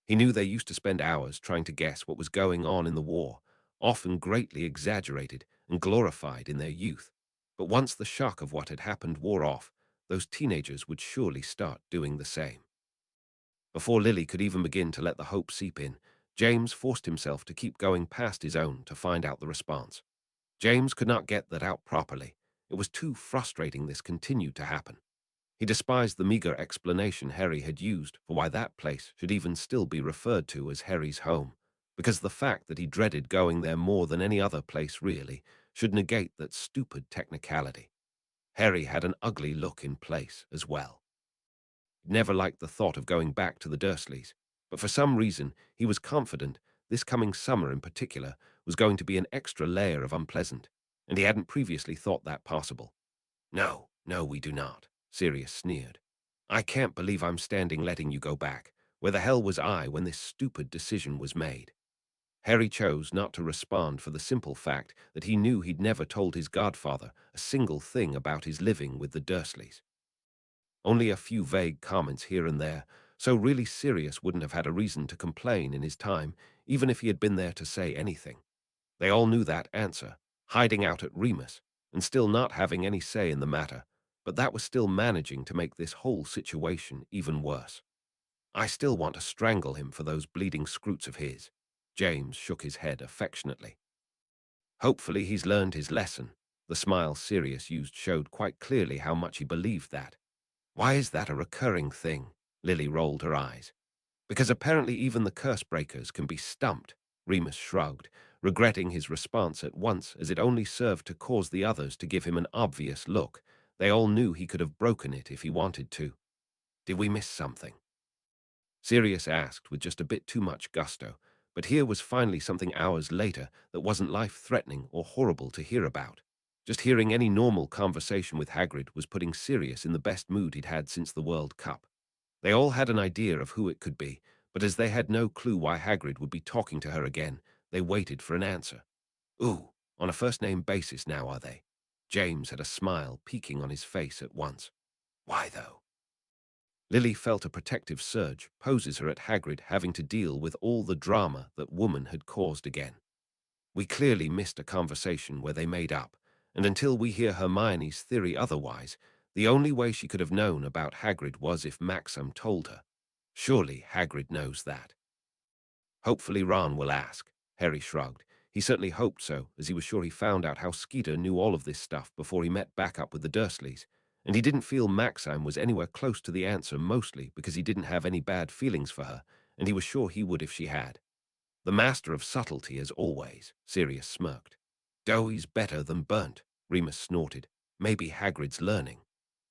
He knew they used to spend hours trying to guess what was going on in the war, often greatly exaggerated and glorified in their youth. But once the shock of what had happened wore off, those teenagers would surely start doing the same. Before Lily could even begin to let the hope seep in, James forced himself to keep going past his own to find out the response. James could not get that out properly. It was too frustrating this continued to happen. He despised the meager explanation Harry had used for why that place should even still be referred to as Harry's home, because the fact that he dreaded going there more than any other place really should negate that stupid technicality. Harry had an ugly look in place as well. He never liked the thought of going back to the Dursleys, but for some reason he was confident this coming summer in particular was going to be an extra layer of unpleasant, and he hadn't previously thought that possible. No, no, we do not, Sirius sneered. I can't believe I'm standing letting you go back. Where the hell was I when this stupid decision was made? Harry chose not to respond for the simple fact that he knew he'd never told his godfather a single thing about his living with the Dursleys. Only a few vague comments here and there, so really Sirius wouldn't have had a reason to complain in his time, even if he had been there to say anything. They all knew that answer, hiding out at Remus, and still not having any say in the matter, but that was still managing to make this whole situation even worse. I still want to strangle him for those bleeding scroots of his. James shook his head affectionately. Hopefully he's learned his lesson. The smile Sirius used showed quite clearly how much he believed that. Why is that a recurring thing? Lily rolled her eyes. Because apparently even the curse breakers can be stumped, Remus shrugged, regretting his response at once as it only served to cause the others to give him an obvious look. They all knew he could have broken it if he wanted to. Did we miss something? Sirius asked with just a bit too much gusto, but here was finally something hours later that wasn't life-threatening or horrible to hear about. Just hearing any normal conversation with Hagrid was putting Sirius in the best mood he'd had since the World Cup. They all had an idea of who it could be, but as they had no clue why Hagrid would be talking to her again, they waited for an answer. Ooh, on a first-name basis now, are they? James had a smile peeking on his face at once. Why, though? Lily felt a protective surge, poses her at Hagrid having to deal with all the drama that woman had caused again. We clearly missed a conversation where they made up, and until we hear Hermione's theory otherwise, the only way she could have known about Hagrid was if Maxim told her. Surely Hagrid knows that. Hopefully Ron will ask, Harry shrugged. He certainly hoped so, as he was sure he found out how Skeeter knew all of this stuff before he met back up with the Dursleys, and he didn't feel Maxime was anywhere close to the answer, mostly because he didn't have any bad feelings for her, and he was sure he would if she had. The master of subtlety, as always, Sirius smirked. Doughie's better than burnt, Remus snorted. Maybe Hagrid's learning.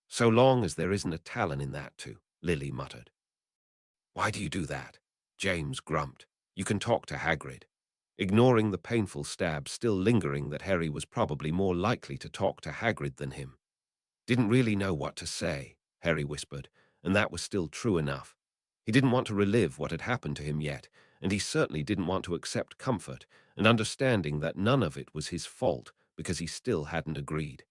So long as there isn't a Talon in that too, Lily muttered. Why do you do that? James grumped. You can talk to Hagrid. Ignoring the painful stab still lingering that Harry was probably more likely to talk to Hagrid than him. Didn't really know what to say, Harry whispered, and that was still true enough. He didn't want to relive what had happened to him yet, and he certainly didn't want to accept comfort and understanding that none of it was his fault because he still hadn't agreed.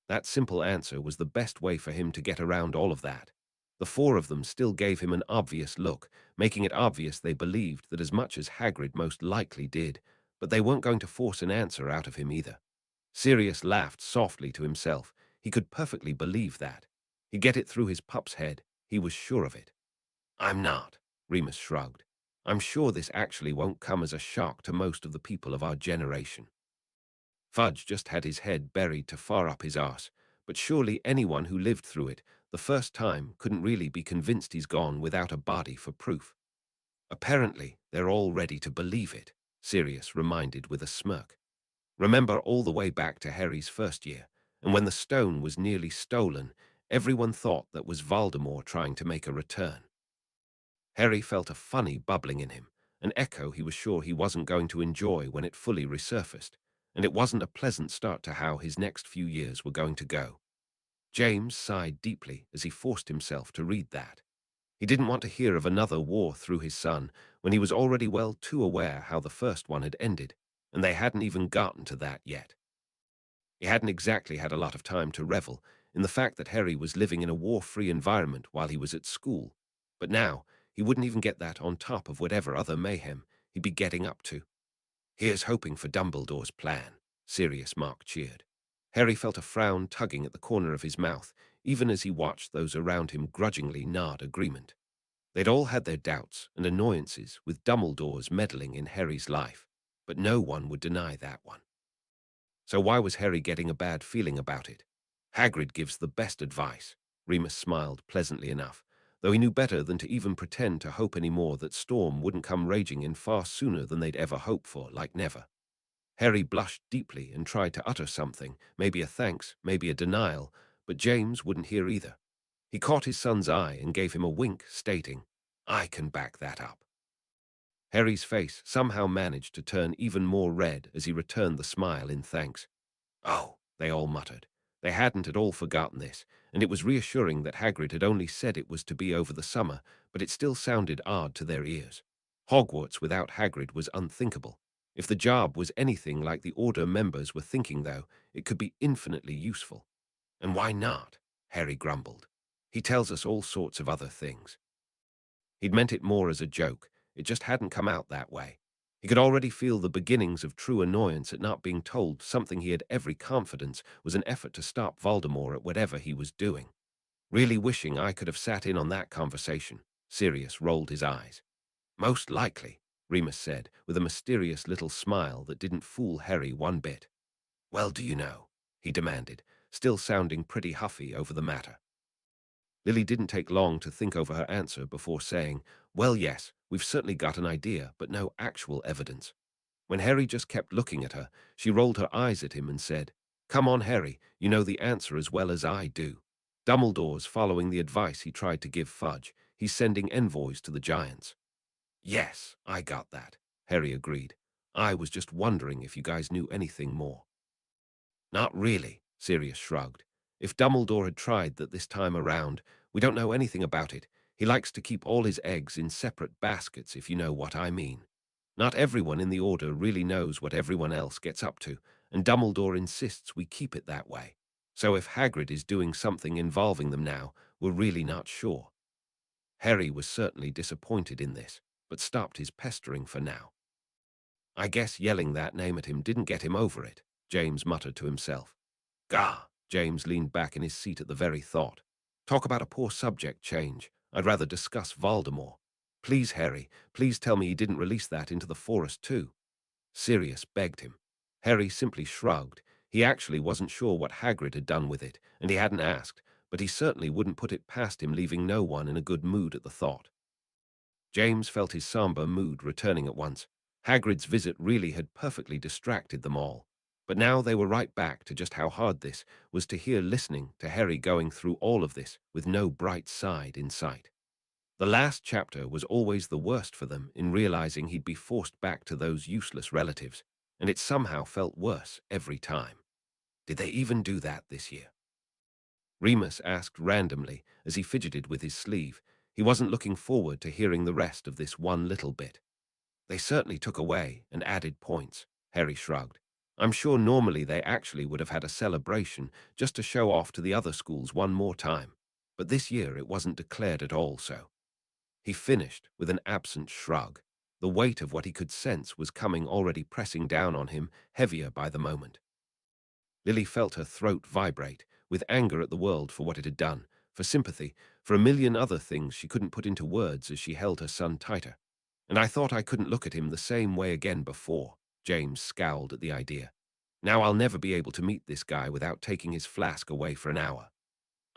That simple answer was the best way for him to get around all of that. The four of them still gave him an obvious look, making it obvious they believed that as much as Hagrid most likely did, but they weren't going to force an answer out of him either. Sirius laughed softly to himself. He could perfectly believe that. He'd get it through his pup's head. He was sure of it. I'm not, Remus shrugged. I'm sure this actually won't come as a shock to most of the people of our generation. Fudge just had his head buried to far up his arse, but surely anyone who lived through it the first time couldn't really be convinced he's gone without a body for proof. Apparently, they're all ready to believe it, Sirius reminded with a smirk. Remember all the way back to Harry's first year, and when the stone was nearly stolen, everyone thought that was Voldemort trying to make a return. Harry felt a funny bubbling in him, an echo he was sure he wasn't going to enjoy when it fully resurfaced, and it wasn't a pleasant start to how his next few years were going to go. James sighed deeply as he forced himself to read that. He didn't want to hear of another war through his son when he was already well too aware how the first one had ended, and they hadn't even gotten to that yet. He hadn't exactly had a lot of time to revel in the fact that Harry was living in a war-free environment while he was at school, but now he wouldn't even get that on top of whatever other mayhem he'd be getting up to. Here's hoping for Dumbledore's plan, Sirius Mark cheered. Harry felt a frown tugging at the corner of his mouth, even as he watched those around him grudgingly nod agreement. They'd all had their doubts and annoyances with Dumbledore's meddling in Harry's life, but no one would deny that one. So why was Harry getting a bad feeling about it? Hagrid gives the best advice. Remus smiled pleasantly enough, though he knew better than to even pretend to hope any more that Storm wouldn't come raging in far sooner than they'd ever hope for, like never. Harry blushed deeply and tried to utter something, maybe a thanks, maybe a denial, but James wouldn't hear either. He caught his son's eye and gave him a wink, stating, I can back that up. Harry's face somehow managed to turn even more red as he returned the smile in thanks. Oh, they all muttered. They hadn't at all forgotten this, and it was reassuring that Hagrid had only said it was to be over the summer, but it still sounded odd to their ears. Hogwarts without Hagrid was unthinkable. If the job was anything like the Order members were thinking, though, it could be infinitely useful. And why not? Harry grumbled. He tells us all sorts of other things. He'd meant it more as a joke, It just hadn't come out that way. He could already feel the beginnings of true annoyance at not being told something he had every confidence was an effort to stop Voldemort at whatever he was doing. Really wishing I could have sat in on that conversation. Sirius rolled his eyes. Most likely, Remus said, with a mysterious little smile that didn't fool Harry one bit. Well, do you know? He demanded, still sounding pretty huffy over the matter. Lily didn't take long to think over her answer before saying, well, yes, we've certainly got an idea, but no actual evidence. When Harry just kept looking at her, she rolled her eyes at him and said, come on, Harry, you know the answer as well as I do. Dumbledore's following the advice he tried to give Fudge. He's sending envoys to the giants. Yes, I got that, Harry agreed. I was just wondering if you guys knew anything more. Not really, Sirius shrugged. If Dumbledore had tried that this time around, we don't know anything about it. He likes to keep all his eggs in separate baskets, if you know what I mean. Not everyone in the Order really knows what everyone else gets up to, and Dumbledore insists we keep it that way. So if Hagrid is doing something involving them now, we're really not sure. Harry was certainly disappointed in this, but stopped his pestering for now. I guess yelling that name at him didn't get him over it, James muttered to himself. Gah! James leaned back in his seat at the very thought. Talk about a poor subject change. I'd rather discuss Voldemort. Please, Harry, please tell me he didn't release that into the forest too. Sirius begged him. Harry simply shrugged. He actually wasn't sure what Hagrid had done with it, and he hadn't asked, but he certainly wouldn't put it past him, leaving no one in a good mood at the thought. James felt his somber mood returning at once. Hagrid's visit really had perfectly distracted them all. But now they were right back to just how hard this was to hear, listening to Harry going through all of this with no bright side in sight. The last chapter was always the worst for them in realizing he'd be forced back to those useless relatives, and it somehow felt worse every time. Did they even do that this year? Remus asked randomly as he fidgeted with his sleeve. He wasn't looking forward to hearing the rest of this one little bit. They certainly took away and added points, Harry shrugged. I'm sure normally they actually would have had a celebration just to show off to the other schools one more time, but this year it wasn't declared at all so. He finished with an absent shrug. The weight of what he could sense was coming, already pressing down on him, heavier by the moment. Lily felt her throat vibrate, with anger at the world for what it had done, for sympathy, for a million other things she couldn't put into words as she held her son tighter. And I thought I couldn't look at him the same way again before. James scowled at the idea. Now I'll never be able to meet this guy without taking his flask away for an hour.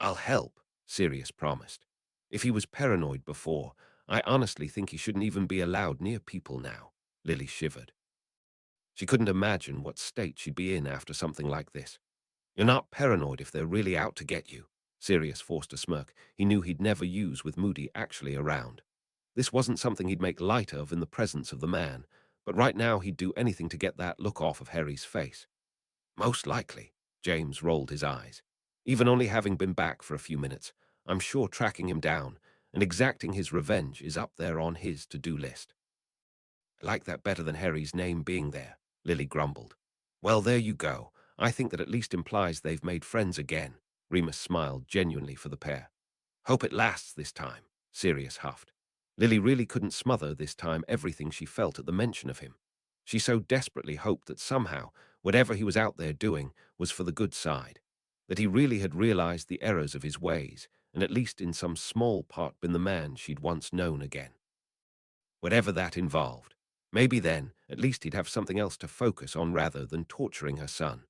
I'll help, Sirius promised. If he was paranoid before, I honestly think he shouldn't even be allowed near people now. Lily shivered. She couldn't imagine what state she'd be in after something like this. You're not paranoid if they're really out to get you. Sirius forced a smirk he knew he'd never use with Moody actually around. This wasn't something he'd make light of in the presence of the man, but right now he'd do anything to get that look off of Harry's face. Most likely, James rolled his eyes. Even only having been back for a few minutes, I'm sure tracking him down and exacting his revenge is up there on his to-do list. I like that better than Harry's name being there, Lily grumbled. Well, there you go. I think that at least implies they've made friends again. Remus smiled genuinely for the pair. Hope it lasts this time, Sirius huffed. Lily really couldn't smother this time everything she felt at the mention of him. She so desperately hoped that somehow, whatever he was out there doing was for the good side, that he really had realized the errors of his ways, and at least in some small part been the man she'd once known again. Whatever that involved, maybe then at least he'd have something else to focus on rather than torturing her son.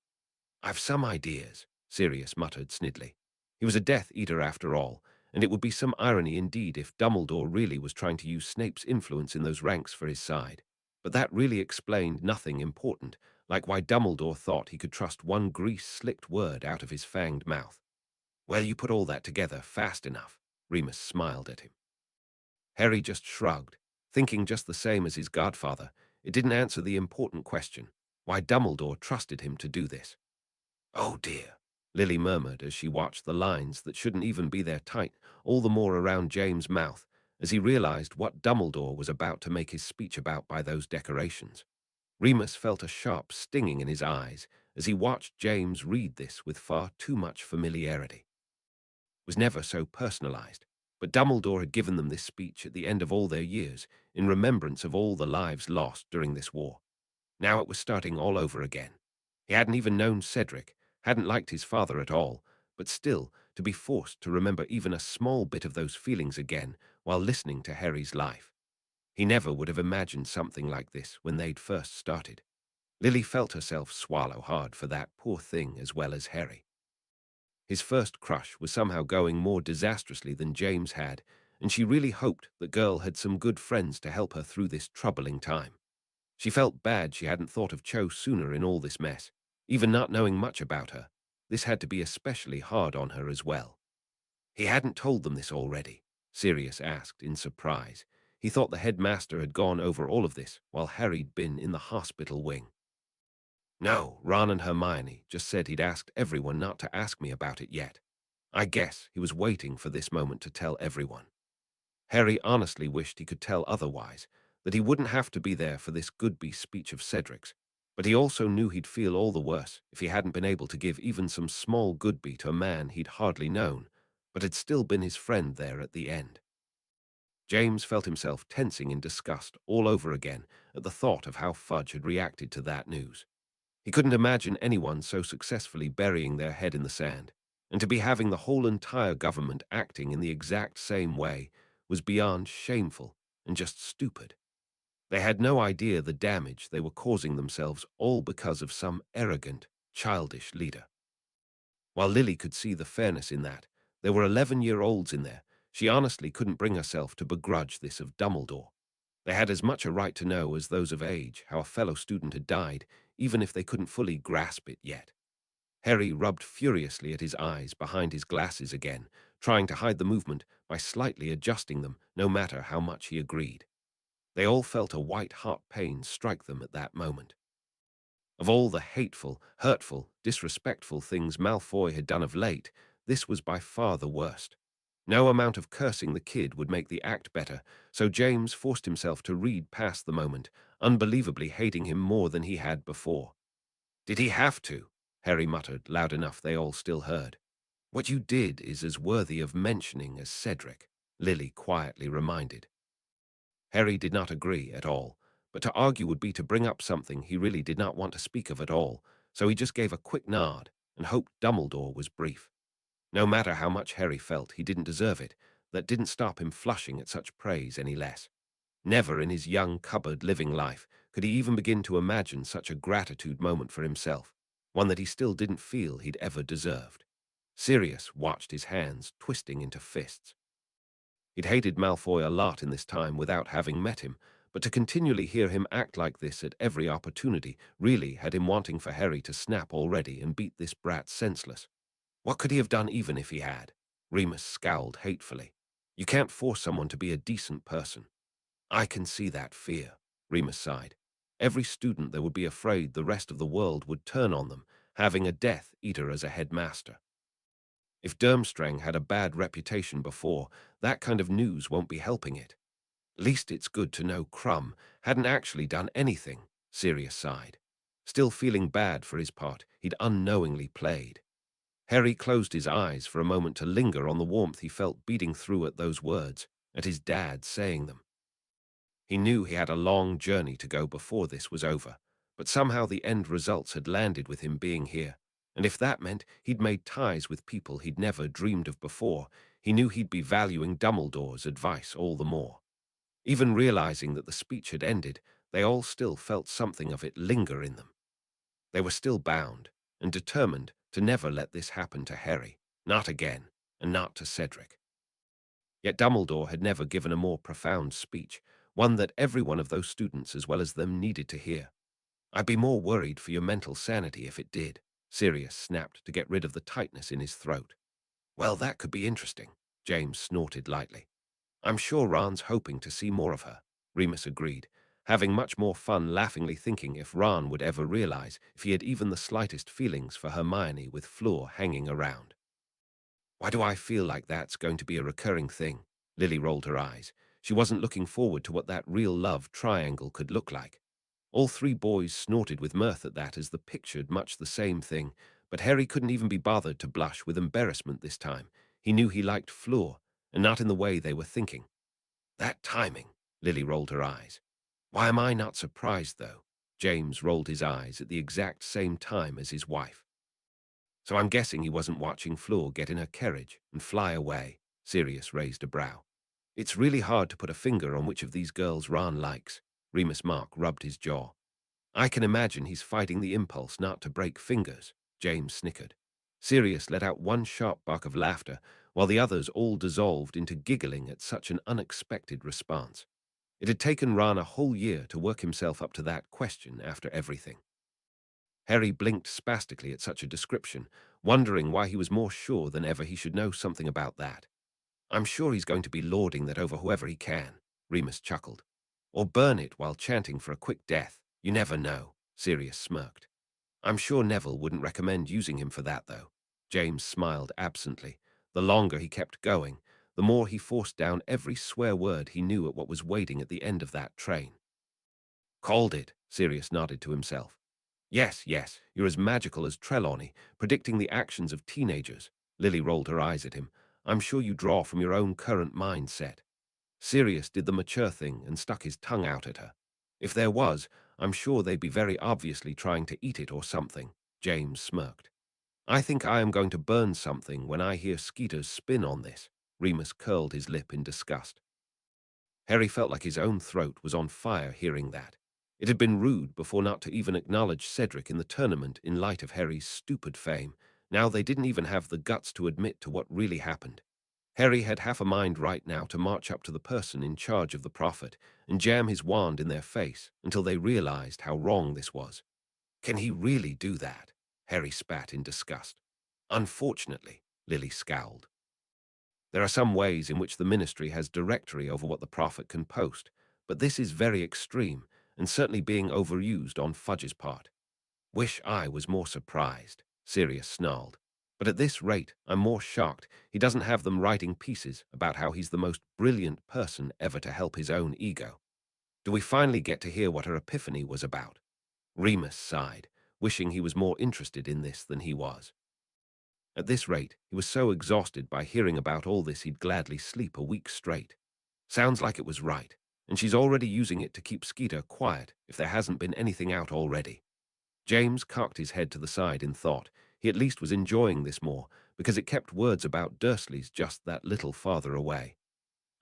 I've some ideas, Sirius muttered snidely. He was a Death Eater after all, and it would be some irony indeed if Dumbledore really was trying to use Snape's influence in those ranks for his side. But that really explained nothing important, like why Dumbledore thought he could trust one grease-slicked word out of his fanged mouth. Well, you put all that together fast enough, Remus smiled at him. Harry just shrugged, thinking just the same as his godfather. It didn't answer the important question, why Dumbledore trusted him to do this. Oh dear, Lily murmured as she watched the lines that shouldn't even be there tight, all the more around James' mouth, as he realized what Dumbledore was about to make his speech about by those decorations. Remus felt a sharp stinging in his eyes as he watched James read this with far too much familiarity. It was never so personalized. But Dumbledore had given them this speech at the end of all their years, in remembrance of all the lives lost during this war. Now it was starting all over again. He hadn't even known Cedric, hadn't liked his father at all, but still, to be forced to remember even a small bit of those feelings again while listening to Harry's life. He never would have imagined something like this when they'd first started. Lily felt herself swallow hard for that poor thing as well as Harry. His first crush was somehow going more disastrously than James had, and she really hoped the girl had some good friends to help her through this troubling time. She felt bad she hadn't thought of Cho sooner in all this mess. Even not knowing much about her, this had to be especially hard on her as well. He hadn't told them this already, Sirius asked in surprise. He thought the headmaster had gone over all of this while Harry'd been in the hospital wing. No, Ron and Hermione just said he'd asked everyone not to ask me about it yet. I guess he was waiting for this moment to tell everyone. Harry honestly wished he could tell otherwise, that he wouldn't have to be there for this Goodby speech of Cedric's, but he also knew he'd feel all the worse if he hadn't been able to give even some small Goodby to a man he'd hardly known, but had still been his friend there at the end. James felt himself tensing in disgust all over again at the thought of how Fudge had reacted to that news. He couldn't imagine anyone so successfully burying their head in the sand, and to be having the whole entire government acting in the exact same way was beyond shameful and just stupid. They had no idea the damage they were causing themselves all because of some arrogant, childish leader. While Lily could see the fairness in that, there were 11-year-olds in there. She honestly couldn't bring herself to begrudge this of Dumbledore. They had as much a right to know as those of age how a fellow student had died, even if they couldn't fully grasp it yet. Harry rubbed furiously at his eyes behind his glasses again, trying to hide the movement by slightly adjusting them, no matter how much he agreed. They all felt a white-hot pain strike them at that moment. Of all the hateful, hurtful, disrespectful things Malfoy had done of late, this was by far the worst. No amount of cursing the kid would make the act better, so James forced himself to read past the moment, unbelievably hating him more than he had before. "Did he have to?" Harry muttered, loud enough they all still heard. "What you did is as worthy of mentioning as Cedric," Lily quietly reminded. Harry did not agree at all, but to argue would be to bring up something he really did not want to speak of at all, so he just gave a quick nod and hoped Dumbledore was brief. No matter how much Harry felt he didn't deserve it, that didn't stop him flushing at such praise any less. Never in his young, cupboard living life could he even begin to imagine such a gratitude moment for himself, one that he still didn't feel he'd ever deserved. Sirius watched his hands twisting into fists. He'd hated Malfoy a lot in this time without having met him, but to continually hear him act like this at every opportunity really had him wanting for Harry to snap already and beat this brat senseless. What could he have done even if he had? Remus scowled hatefully. You can't force someone to be a decent person. I can see that fear, Remus sighed. Every student there would be afraid the rest of the world would turn on them, having a Death Eater as a headmaster. If Durmstrang had a bad reputation before, that kind of news won't be helping it. Least it's good to know Crumb hadn't actually done anything, Sirius sighed. Still feeling bad for his part he'd unknowingly played. Harry closed his eyes for a moment to linger on the warmth he felt beating through at those words, at his dad saying them. He knew he had a long journey to go before this was over, but somehow the end results had landed with him being here, and if that meant he'd made ties with people he'd never dreamed of before, he knew he'd be valuing Dumbledore's advice all the more. Even realizing that the speech had ended, they all still felt something of it linger in them. They were still bound, and determined to never let this happen to Harry, not again, and not to Cedric. Yet Dumbledore had never given a more profound speech, one that every one of those students as well as them needed to hear. I'd be more worried for your mental sanity if it did, Sirius snapped to get rid of the tightness in his throat. Well, that could be interesting, James snorted lightly. I'm sure Ron's hoping to see more of her, Remus agreed, having much more fun laughingly thinking if Ron would ever realize if he had even the slightest feelings for Hermione with Fleur hanging around. Why do I feel like that's going to be a recurring thing? Lily rolled her eyes. She wasn't looking forward to what that real love triangle could look like. All three boys snorted with mirth at that as the pictured much the same thing, but Harry couldn't even be bothered to blush with embarrassment this time. He knew he liked Fleur, and not in the way they were thinking. That timing, Lily rolled her eyes. Why am I not surprised, though? James rolled his eyes at the exact same time as his wife. So I'm guessing he wasn't watching Fleur get in her carriage and fly away. Sirius raised a brow. It's really hard to put a finger on which of these girls Ron likes. Remus Mark rubbed his jaw. I can imagine he's fighting the impulse not to break fingers. James snickered. Sirius let out one sharp bark of laughter, while the others all dissolved into giggling at such an unexpected response. It had taken Ron a whole year to work himself up to that question after everything. Harry blinked spastically at such a description, wondering why he was more sure than ever he should know something about that. I'm sure he's going to be lording that over whoever he can, Remus chuckled. Or burn it while chanting for a quick death. You never know, Sirius smirked. I'm sure Neville wouldn't recommend using him for that, though. James smiled absently. The longer he kept going, the more he forced down every swear word he knew at what was waiting at the end of that train. Called it, Sirius nodded to himself. Yes, yes, you're as magical as Trelawney, predicting the actions of teenagers. Lily rolled her eyes at him. I'm sure you draw from your own current mindset. Sirius did the mature thing and stuck his tongue out at her. If there was, I'm sure they'd be very obviously trying to eat it or something. James smirked. I think I am going to burn something when I hear Skeeter's spin on this. Remus curled his lip in disgust. Harry felt like his own throat was on fire hearing that. It had been rude before not to even acknowledge Cedric in the tournament in light of Harry's stupid fame. Now they didn't even have the guts to admit to what really happened. Harry had half a mind right now to march up to the person in charge of the Prophet and jam his wand in their face until they realized how wrong this was. Can he really do that? Harry spat in disgust. Unfortunately, Lily scowled. There are some ways in which the ministry has directory over what the Prophet can post, but this is very extreme and certainly being overused on Fudge's part. Wish I was more surprised, Sirius snarled. But at this rate, I'm more shocked he doesn't have them writing pieces about how he's the most brilliant person ever to help his own ego. Do we finally get to hear what her epiphany was about? Remus sighed, wishing he was more interested in this than he was. At this rate, he was so exhausted by hearing about all this he'd gladly sleep a week straight. Sounds like it was right, and she's already using it to keep Skeeter quiet if there hasn't been anything out already. James cocked his head to the side in thought. He at least was enjoying this more, because it kept words about Dursleys just that little farther away.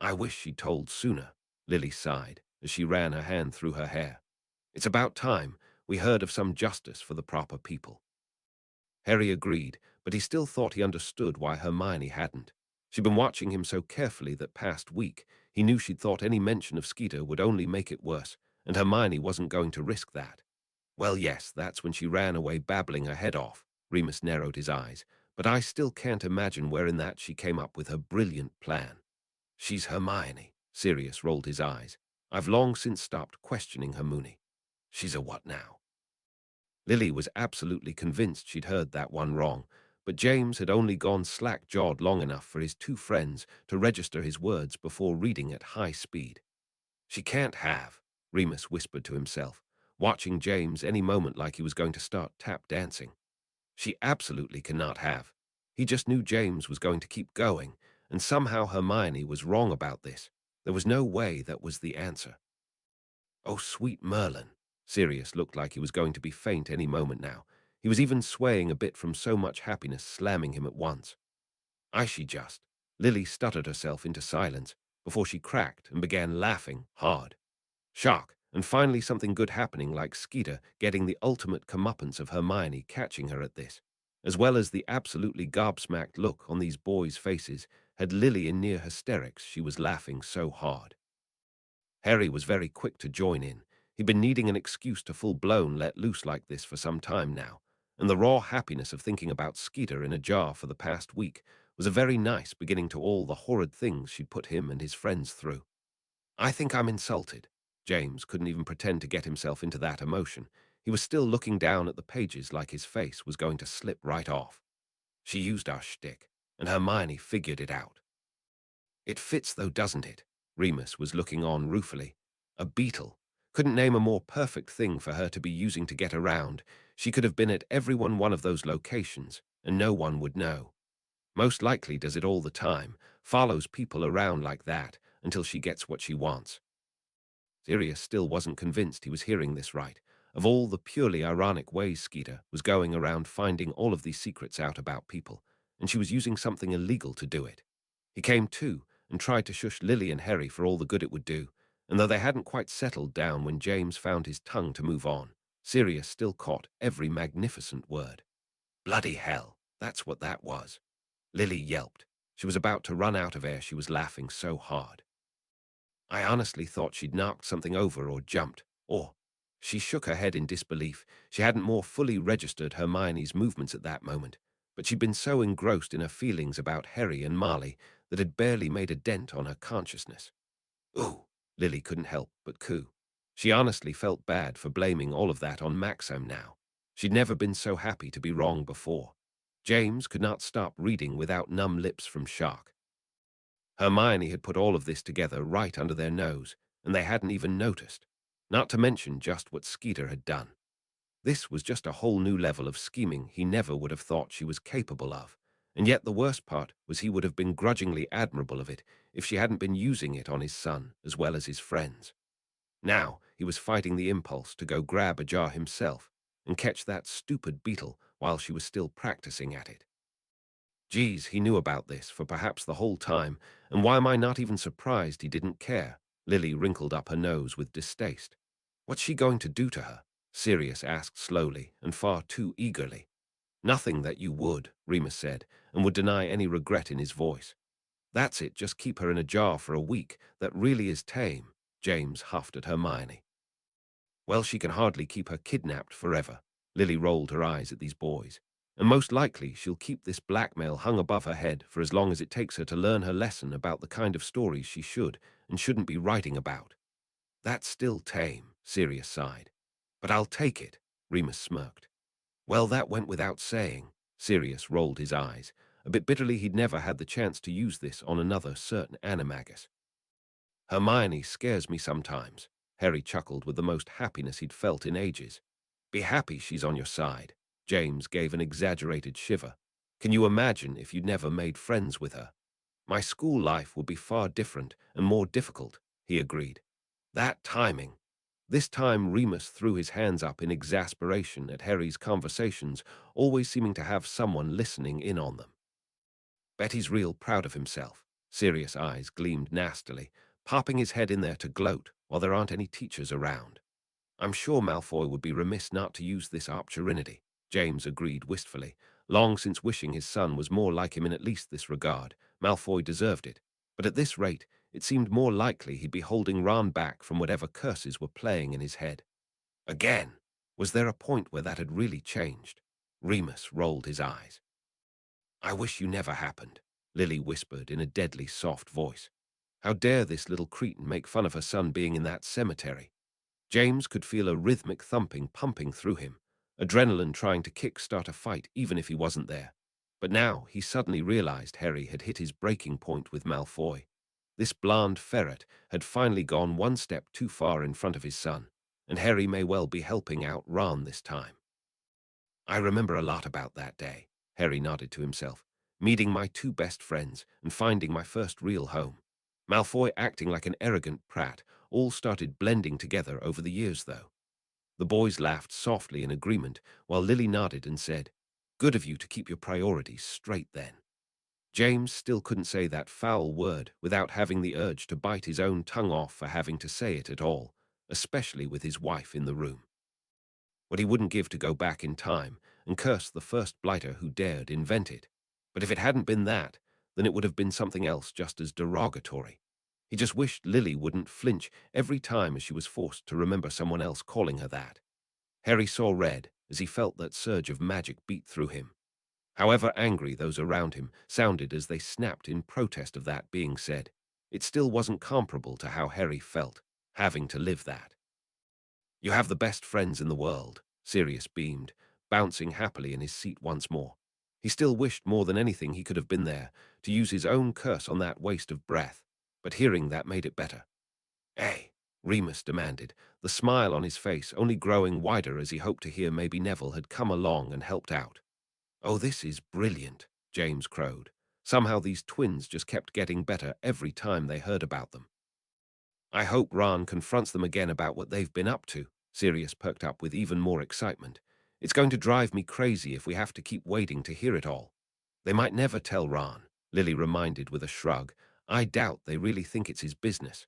I wish she'd told sooner, Lily sighed, as she ran her hand through her hair. It's about time we heard of some justice for the proper people. Harry agreed, but he still thought he understood why Hermione hadn't. She'd been watching him so carefully that past week, he knew she'd thought any mention of Skeeter would only make it worse, and Hermione wasn't going to risk that. Well, yes, that's when she ran away babbling her head off. Remus narrowed his eyes, but I still can't imagine where in that she came up with her brilliant plan. She's Hermione. Sirius rolled his eyes. I've long since stopped questioning her Moony. She's a what now? Lily was absolutely convinced she'd heard that one wrong, but James had only gone slack-jawed long enough for his two friends to register his words before reading at high speed. She can't have, Remus whispered to himself, watching James any moment like he was going to start tap dancing. She absolutely cannot have. He just knew James was going to keep going, and somehow Hermione was wrong about this. There was no way that was the answer. Oh, sweet Merlin. Sirius looked like he was going to be faint any moment now. He was even swaying a bit from so much happiness slamming him at once. I she just. Lily stuttered herself into silence before she cracked and began laughing hard. Shock, and finally something good happening like Skeeter getting the ultimate comeuppance of Hermione catching her at this, as well as the absolutely gobsmacked look on these boys' faces, had Lily in near hysterics. She was laughing so hard. Harry was very quick to join in. He'd been needing an excuse to full-blown let loose like this for some time now, and the raw happiness of thinking about Skeeter in a jar for the past week was a very nice beginning to all the horrid things she'd put him and his friends through. I think I'm insulted. James couldn't even pretend to get himself into that emotion. He was still looking down at the pages like his face was going to slip right off. She used our shtick, and Hermione figured it out. It fits though, doesn't it? Remus was looking on ruefully. A beetle. Couldn't name a more perfect thing for her to be using to get around. She could have been at every one of those locations, and no one would know. Most likely does it all the time, follows people around like that until she gets what she wants. Sirius still wasn't convinced he was hearing this right. Of all the purely ironic ways Skeeter was going around finding all of these secrets out about people, and she was using something illegal to do it. He came to and tried to shush Lily and Harry for all the good it would do, and though they hadn't quite settled down when James found his tongue to move on, Sirius still caught every magnificent word. Bloody hell, that's what that was. Lily yelped. She was about to run out of air, she was laughing so hard. I honestly thought she'd knocked something over or jumped, or... She shook her head in disbelief. She hadn't more fully registered Hermione's movements at that moment, but she'd been so engrossed in her feelings about Harry and Marley that had barely made a dent on her consciousness. Ooh, Lily couldn't help but coo. She honestly felt bad for blaming all of that on Maxim now. She'd never been so happy to be wrong before. James could not stop reading without numb lips from shock. Hermione had put all of this together right under their nose, and they hadn't even noticed, not to mention just what Skeeter had done. This was just a whole new level of scheming he never would have thought she was capable of, and yet the worst part was he would have been grudgingly admirable of it if she hadn't been using it on his son as well as his friends. Now he was fighting the impulse to go grab a jar himself and catch that stupid beetle while she was still practicing at it. Geez, he knew about this for perhaps the whole time, and why am I not even surprised he didn't care? Lily wrinkled up her nose with distaste. What's she going to do to her? Sirius asked slowly and far too eagerly. Nothing that you would, Remus said, and would deny any regret in his voice. That's it, just keep her in a jar for a week. That really is tame, James huffed at Hermione. Well, she can hardly keep her kidnapped forever. Lily rolled her eyes at these boys. And most likely she'll keep this blackmail hung above her head for as long as it takes her to learn her lesson about the kind of stories she should and shouldn't be writing about. That's still tame, Sirius sighed. But I'll take it, Remus smirked. Well, that went without saying. Sirius rolled his eyes. A bit bitterly he'd never had the chance to use this on another certain animagus. Hermione scares me sometimes. Harry chuckled with the most happiness he'd felt in ages. Be happy she's on your side. James gave an exaggerated shiver. Can you imagine if you'd never made friends with her? My school life would be far different and more difficult, he agreed. That timing. This time Remus threw his hands up in exasperation at Harry's conversations, always seeming to have someone listening in on them. Bet he's real proud of himself. Sirius' eyes gleamed nastily, popping his head in there to gloat while there aren't any teachers around. I'm sure Malfoy would be remiss not to use this opportunity, James agreed wistfully, long since wishing his son was more like him in at least this regard. Malfoy deserved it, but at this rate, it seemed more likely he'd be holding Ron back from whatever curses were playing in his head. Again, was there a point where that had really changed? Remus rolled his eyes. I wish you never happened, Lily whispered in a deadly soft voice. How dare this little cretin make fun of her son being in that cemetery? James could feel a rhythmic thumping pumping through him, adrenaline trying to kick-start a fight even if he wasn't there. But now he suddenly realized Harry had hit his breaking point with Malfoy. This blonde ferret had finally gone one step too far in front of his son, and Harry may well be helping out Ron this time. I remember a lot about that day, Harry nodded to himself, meeting my two best friends and finding my first real home. Malfoy acting like an arrogant prat, all started blending together over the years, though. The boys laughed softly in agreement, while Lily nodded and said, Good of you to keep your priorities straight then. James still couldn't say that foul word without having the urge to bite his own tongue off for having to say it at all, especially with his wife in the room. What he wouldn't give to go back in time and curse the first blighter who dared invent it. But if it hadn't been that, then it would have been something else just as derogatory. He just wished Lily wouldn't flinch every time as she was forced to remember someone else calling her that. Harry saw red as he felt that surge of magic beat through him. However angry those around him sounded as they snapped in protest of that being said, it still wasn't comparable to how Harry felt, having to live that. You have the best friends in the world, Sirius beamed, bouncing happily in his seat once more. He still wished more than anything he could have been there, to use his own curse on that waste of breath, but hearing that made it better. Hey, Remus demanded, the smile on his face only growing wider as he hoped to hear maybe Neville had come along and helped out. Oh, this is brilliant, James crowed. Somehow these twins just kept getting better every time they heard about them. I hope Ron confronts them again about what they've been up to. Sirius perked up with even more excitement. It's going to drive me crazy if we have to keep waiting to hear it all. They might never tell Ron, Lily reminded with a shrug. I doubt they really think it's his business.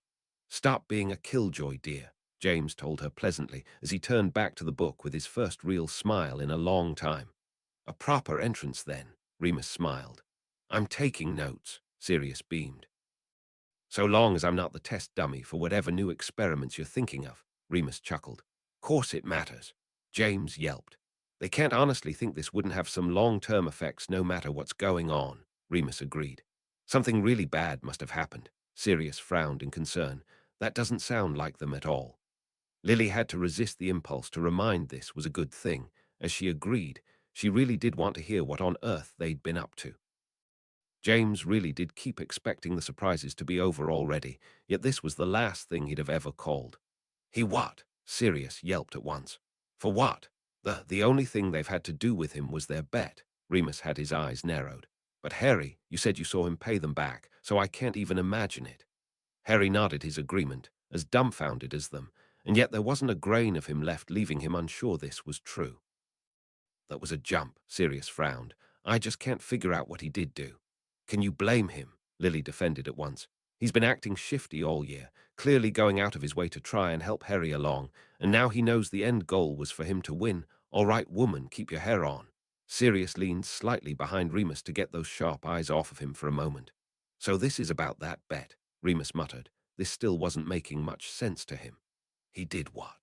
Stop being a killjoy, dear, James told her pleasantly as he turned back to the book with his first real smile in a long time. A proper entrance, then, Remus smiled. I'm taking notes, Sirius beamed. So long as I'm not the test dummy for whatever new experiments you're thinking of, Remus chuckled. Course it matters, James yelped. They can't honestly think this wouldn't have some long-term effects no matter what's going on, Remus agreed. Something really bad must have happened. Sirius frowned in concern. That doesn't sound like them at all. Lily had to resist the impulse to remind this was a good thing. As she agreed, she really did want to hear what on earth they'd been up to. James really did keep expecting the surprises to be over already, yet this was the last thing he'd have ever called. He what? Sirius yelped at once. For what? The only thing they've had to do with him was their bet. Remus had his eyes narrowed. But Harry, you said you saw him pay them back, so I can't even imagine it. Harry nodded his agreement, as dumbfounded as them, and yet there wasn't a grain of him left leaving him unsure this was true. That was a jump, Sirius frowned. I just can't figure out what he did do. Can you blame him? Lily defended at once. He's been acting shifty all year, clearly going out of his way to try and help Harry along, and now he knows the end goal was for him to win. All right, woman, keep your hair on. Sirius leaned slightly behind Remus to get those sharp eyes off of him for a moment. So this is about that bet, Remus muttered. This still wasn't making much sense to him. He did what?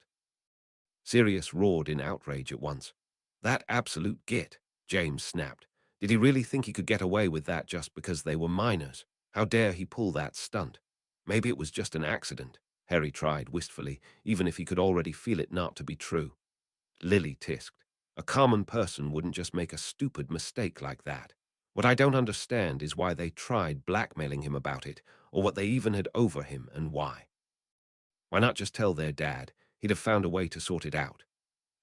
Sirius roared in outrage at once. That absolute git, James snapped. Did he really think he could get away with that just because they were minors? How dare he pull that stunt? Maybe it was just an accident, Harry tried wistfully, even if he could already feel it not to be true. Lily tisked. A common person wouldn't just make a stupid mistake like that. What I don't understand is why they tried blackmailing him about it, or what they even had over him and why. Why not just tell their dad? He'd have found a way to sort it out.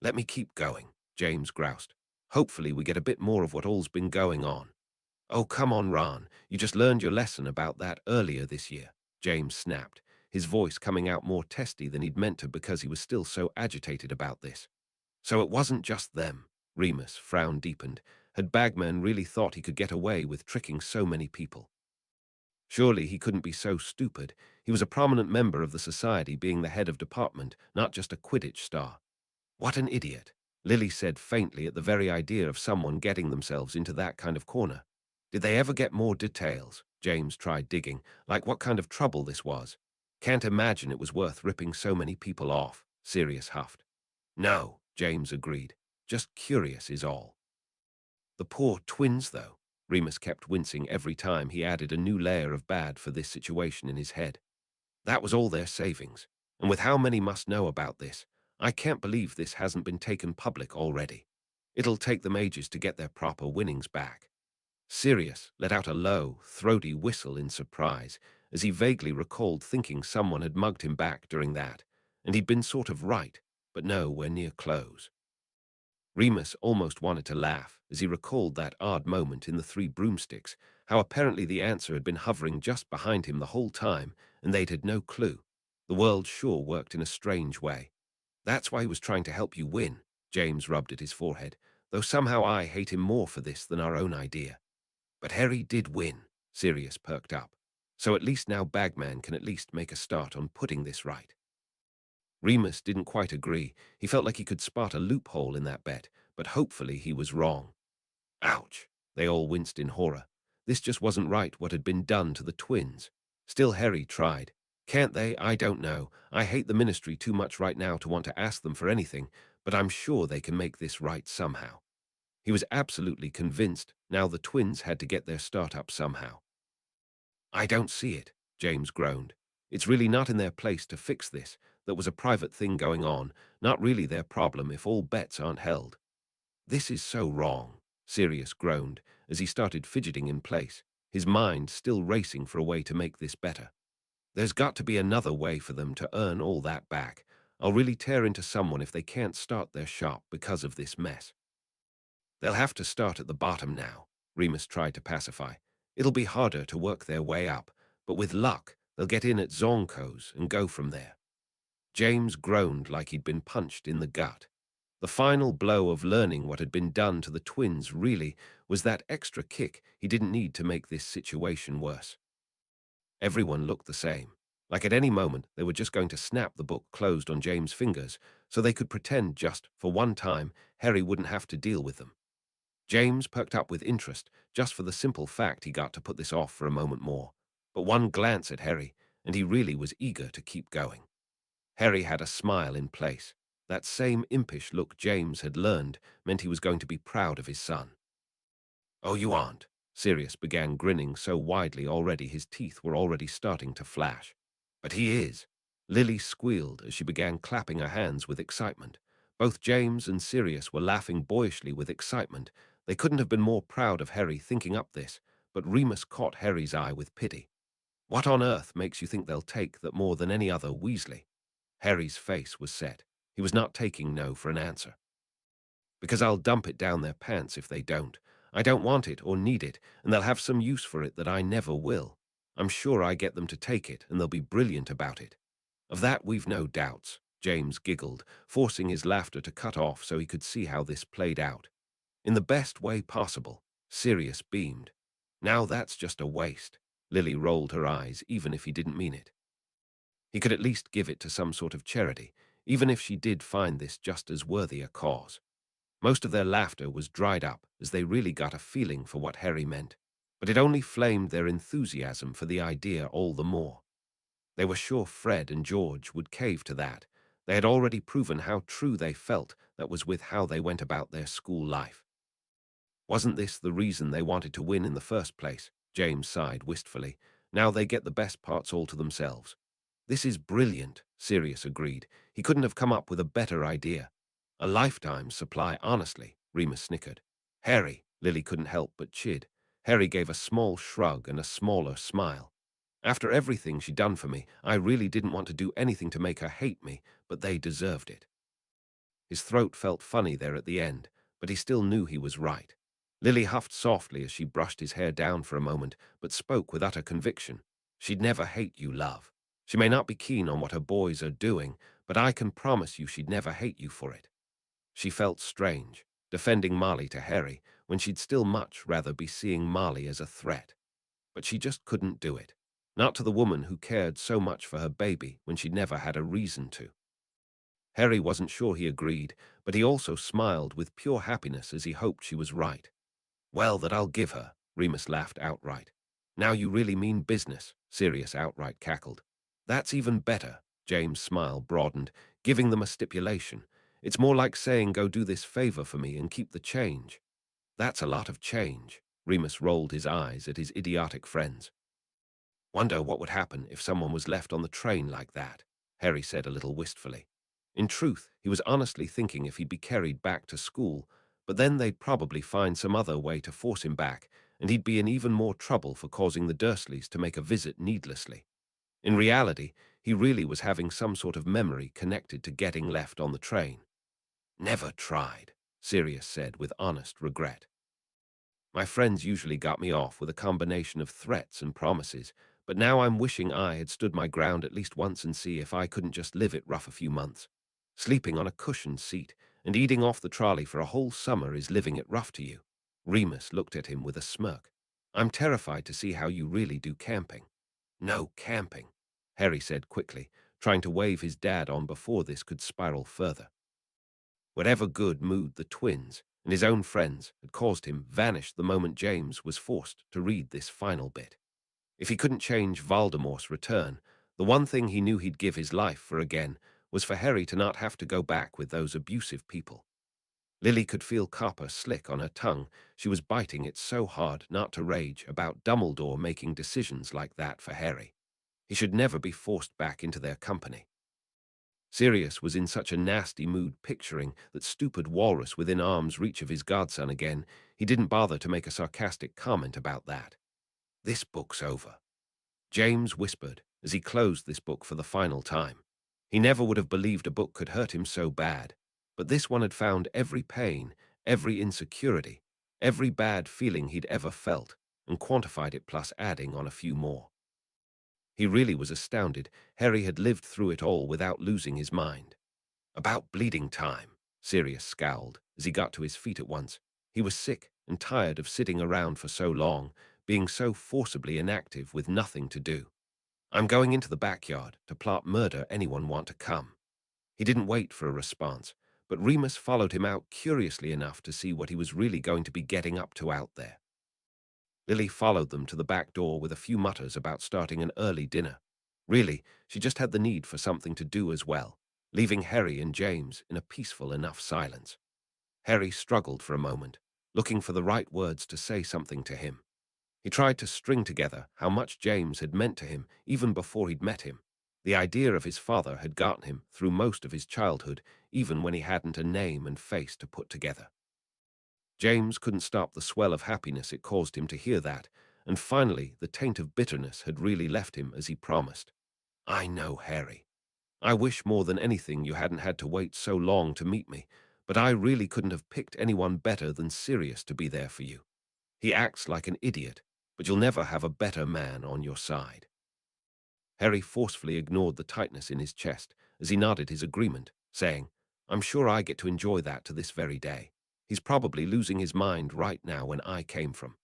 Let me keep going, James groused. Hopefully we get a bit more of what all's been going on. Oh, come on, Ron. You just learned your lesson about that earlier this year, James snapped, his voice coming out more testy than he'd meant to because he was still so agitated about this. So it wasn't just them. Remus' frown deepened. Had Bagman really thought he could get away with tricking so many people? Surely he couldn't be so stupid. He was a prominent member of the society, being the head of department, not just a Quidditch star. What an idiot, Lily said faintly at the very idea of someone getting themselves into that kind of corner. Did they ever get more details? James tried digging, like what kind of trouble this was. Can't imagine it was worth ripping so many people off, Sirius huffed. No, James agreed. Just curious is all. The poor twins, though. Remus kept wincing every time he added a new layer of bad for this situation in his head. That was all their savings. And with how many must know about this, I can't believe this hasn't been taken public already. It'll take them ages to get their proper winnings back. Sirius let out a low, throaty whistle in surprise, as he vaguely recalled thinking someone had mugged him back during that, and he'd been sort of right, but nowhere near close. Remus almost wanted to laugh as he recalled that odd moment in the Three Broomsticks, how apparently the answer had been hovering just behind him the whole time, and they'd had no clue. The world sure worked in a strange way. That's why he was trying to help you win, James rubbed at his forehead, though somehow I hate him more for this than our own idea. But Harry did win, Sirius perked up. So at least now Bagman can at least make a start on putting this right. Remus didn't quite agree. He felt like he could spot a loophole in that bet, but hopefully he was wrong. Ouch! They all winced in horror. This just wasn't right what had been done to the twins. Still Harry tried. Can't they? I don't know. I hate the Ministry too much right now to want to ask them for anything, but I'm sure they can make this right somehow. He was absolutely convinced now the twins had to get their start up somehow. I don't see it, James groaned. It's really not in their place to fix this. That was a private thing going on, not really their problem if all bets aren't held. This is so wrong, Sirius groaned as he started fidgeting in place, his mind still racing for a way to make this better. There's got to be another way for them to earn all that back. I'll really tear into someone if they can't start their shop because of this mess. They'll have to start at the bottom now, Remus tried to pacify. It'll be harder to work their way up, but with luck, they'll get in at Zonko's and go from there. James groaned like he'd been punched in the gut. The final blow of learning what had been done to the twins really was that extra kick he didn't need to make this situation worse. Everyone looked the same. Like at any moment, they were just going to snap the book closed on James' fingers so they could pretend just, for one time, Harry wouldn't have to deal with them. James perked up with interest just for the simple fact he got to put this off for a moment more. But one glance at Harry, and he really was eager to keep going. Harry had a smile in place. That same impish look James had learned meant he was going to be proud of his son. "Oh, you aren't." Sirius began grinning so widely already his teeth were already starting to flash. "But he is." Lily squealed as she began clapping her hands with excitement. Both James and Sirius were laughing boyishly with excitement. They couldn't have been more proud of Harry thinking up this, but Remus caught Harry's eye with pity. "What on earth makes you think they'll take that more than any other Weasley?" Harry's face was set. He was not taking no for an answer. "Because I'll dump it down their pants if they don't. I don't want it or need it, and they'll have some use for it that I never will. I'm sure I get them to take it, and they'll be brilliant about it. Of that we've no doubts." James giggled, forcing his laughter to cut off so he could see how this played out. "In the best way possible." Sirius beamed. "Now that's just a waste." Lily rolled her eyes, even if he didn't mean it. He could at least give it to some sort of charity, even if she did find this just as worthy a cause. Most of their laughter was dried up as they really got a feeling for what Harry meant, but it only flamed their enthusiasm for the idea all the more. They were sure Fred and George would cave to that. They had already proven how true they felt that was with how they went about their school life. Wasn't this the reason they wanted to win in the first place? James sighed wistfully. Now they get the best parts all to themselves. "This is brilliant," Sirius agreed. He couldn't have come up with a better idea. "A lifetime's supply, honestly," Remus snickered. "Harry," Lily couldn't help but chid. Harry gave a small shrug and a smaller smile. "After everything she'd done for me, I really didn't want to do anything to make her hate me, but they deserved it." His throat felt funny there at the end, but he still knew he was right. Lily huffed softly as she brushed his hair down for a moment, but spoke with utter conviction. "She'd never hate you, love. She may not be keen on what her boys are doing, but I can promise you she'd never hate you for it." She felt strange, defending Molly to Harry, when she'd still much rather be seeing Molly as a threat. But she just couldn't do it. Not to the woman who cared so much for her baby when she'd never had a reason to. Harry wasn't sure he agreed, but he also smiled with pure happiness as he hoped she was right. "Well, that I'll give her," Remus laughed outright. "Now you really mean business," Sirius outright cackled. "That's even better," James' smile broadened, giving them a stipulation. "It's more like saying go do this favor for me and keep the change." "That's a lot of change." Remus rolled his eyes at his idiotic friends. "Wonder what would happen if someone was left on the train like that," Harry said a little wistfully. In truth, he was honestly thinking if he'd be carried back to school, but then they'd probably find some other way to force him back, and he'd be in even more trouble for causing the Dursleys to make a visit needlessly. In reality, he really was having some sort of memory connected to getting left on the train. "Never tried," Sirius said with honest regret. "My friends usually got me off with a combination of threats and promises, but now I'm wishing I had stood my ground at least once and see if I couldn't just live it rough a few months. Sleeping on a cushioned seat and eating off the trolley for a whole summer is living it rough to you." Remus looked at him with a smirk. "I'm terrified to see how you really do camping." "No camping," Harry said quickly, trying to wave his dad on before this could spiral further. Whatever good mood the twins and his own friends had caused him vanished the moment James was forced to read this final bit. If he couldn't change Voldemort's return, the one thing he knew he'd give his life for again was for Harry to not have to go back with those abusive people. Lily could feel copper slick on her tongue. She was biting it so hard not to rage about Dumbledore making decisions like that for Harry. He should never be forced back into their company. Sirius was in such a nasty mood picturing that stupid walrus within arm's reach of his godson again, he didn't bother to make a sarcastic comment about that. "This book's over," James whispered as he closed this book for the final time. He never would have believed a book could hurt him so bad, but this one had found every pain, every insecurity, every bad feeling he'd ever felt, and quantified it plus adding on a few more. He really was astounded. Harry had lived through it all without losing his mind. About bleeding time, Sirius scowled as he got to his feet at once. He was sick and tired of sitting around for so long, being so forcibly inactive with nothing to do. I'm going into the backyard to plot murder. Anyone want to come? He didn't wait for a response, but Remus followed him out curiously enough to see what he was really going to be getting up to out there. Lily followed them to the back door with a few mutters about starting an early dinner. Really, she just had the need for something to do as well, leaving Harry and James in a peaceful enough silence. Harry struggled for a moment, looking for the right words to say something to him. He tried to string together how much James had meant to him even before he'd met him. The idea of his father had gotten him through most of his childhood, even when he hadn't a name and face to put together. James couldn't stop the swell of happiness it caused him to hear that, and finally the taint of bitterness had really left him as he promised. I know, Harry. I wish more than anything you hadn't had to wait so long to meet me, but I really couldn't have picked anyone better than Sirius to be there for you. He acts like an idiot, but you'll never have a better man on your side. Harry forcefully ignored the tightness in his chest as he nodded his agreement, saying, I'm sure I get to enjoy that to this very day. He's probably losing his mind right now when I came from.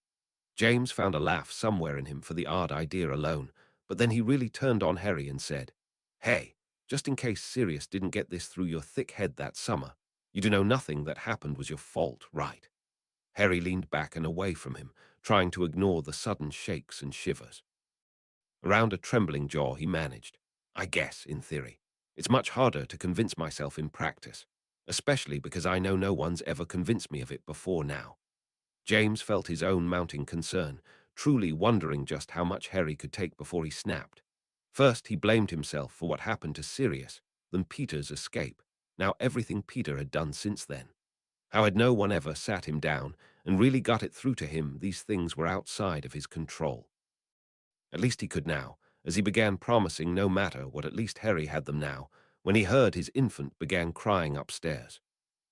James found a laugh somewhere in him for the odd idea alone, but then he really turned on Harry and said, Hey, just in case Sirius didn't get this through your thick head that summer, you do know nothing that happened was your fault, right? Harry leaned back and away from him, trying to ignore the sudden shakes and shivers. Around a trembling jaw he managed, I guess, in theory. It's much harder to convince myself in practice, especially because I know no one's ever convinced me of it before now. James felt his own mounting concern, truly wondering just how much Harry could take before he snapped. First, he blamed himself for what happened to Sirius, then Peter's escape, now everything Peter had done since then. How had no one ever sat him down and really got it through to him these things were outside of his control? At least he could now, as he began promising no matter what at least Harry had them now, when he heard his infant began crying upstairs.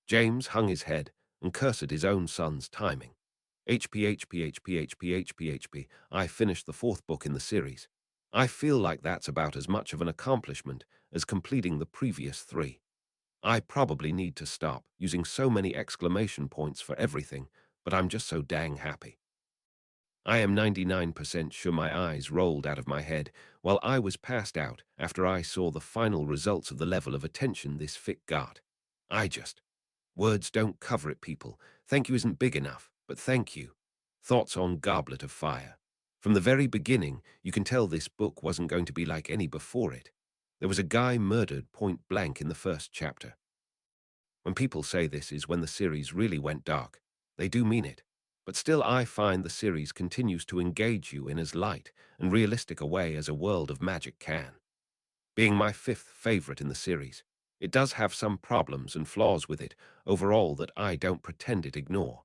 James hung his head and cursed his own son's timing. HP. I finished the 4th book in the series. I feel like that's about as much of an accomplishment as completing the previous 3. I probably need to stop using so many exclamation points for everything, but I'm just so dang happy. I am 99% sure my eyes rolled out of my head while I was passed out after I saw the final results of the level of attention this fic got. Words don't cover it, people. Thank you isn't big enough, but thank you. Thoughts on Goblet of Fire. From the very beginning, you can tell this book wasn't going to be like any before it. There was a guy murdered point blank in the first chapter. When people say this is when the series really went dark, they do mean it. But still I find the series continues to engage you in as light and realistic a way as a world of magic can. Being my 5th favorite in the series, it does have some problems and flaws with it overall that I don't pretend it ignore.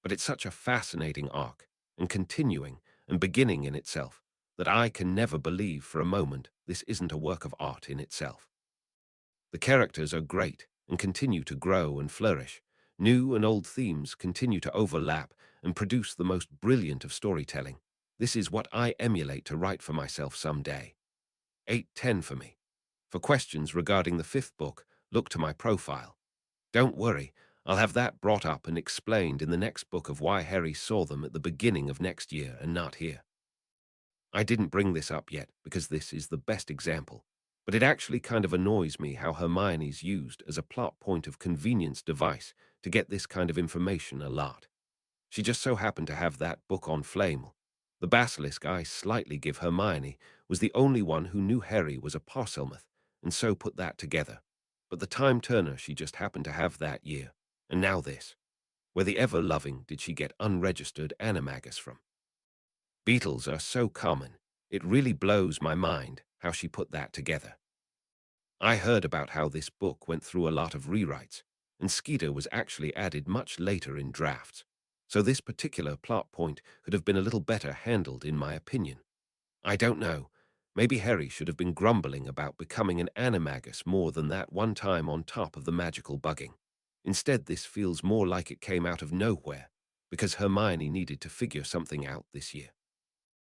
But it's such a fascinating arc, and continuing and beginning in itself, that I can never believe for a moment this isn't a work of art in itself. The characters are great and continue to grow and flourish. New and old themes continue to overlap and produce the most brilliant of storytelling. This is what I emulate to write for myself someday. 8/10 for me. For questions regarding the 5th book, look to my profile. Don't worry, I'll have that brought up and explained in the next book of why Harry saw them at the beginning of next year and not here. I didn't bring this up yet because this is the best example, but it actually kind of annoys me how Hermione's used as a plot point of convenience device to get this kind of information a lot. She just so happened to have that book on Flame. The basilisk I slightly give Hermione was the only one who knew Harry was a Parselmouth, and so put that together. But the time turner she just happened to have that year, and now this. Where the ever-loving did she get unregistered animagus from? Beetles are so common, it really blows my mind how she put that together. I heard about how this book went through a lot of rewrites, and Skeeter was actually added much later in drafts, so this particular plot point could have been a little better handled in my opinion. I don't know, maybe Harry should have been grumbling about becoming an animagus more than that one time on top of the magical bugging. Instead, this feels more like it came out of nowhere, because Hermione needed to figure something out this year.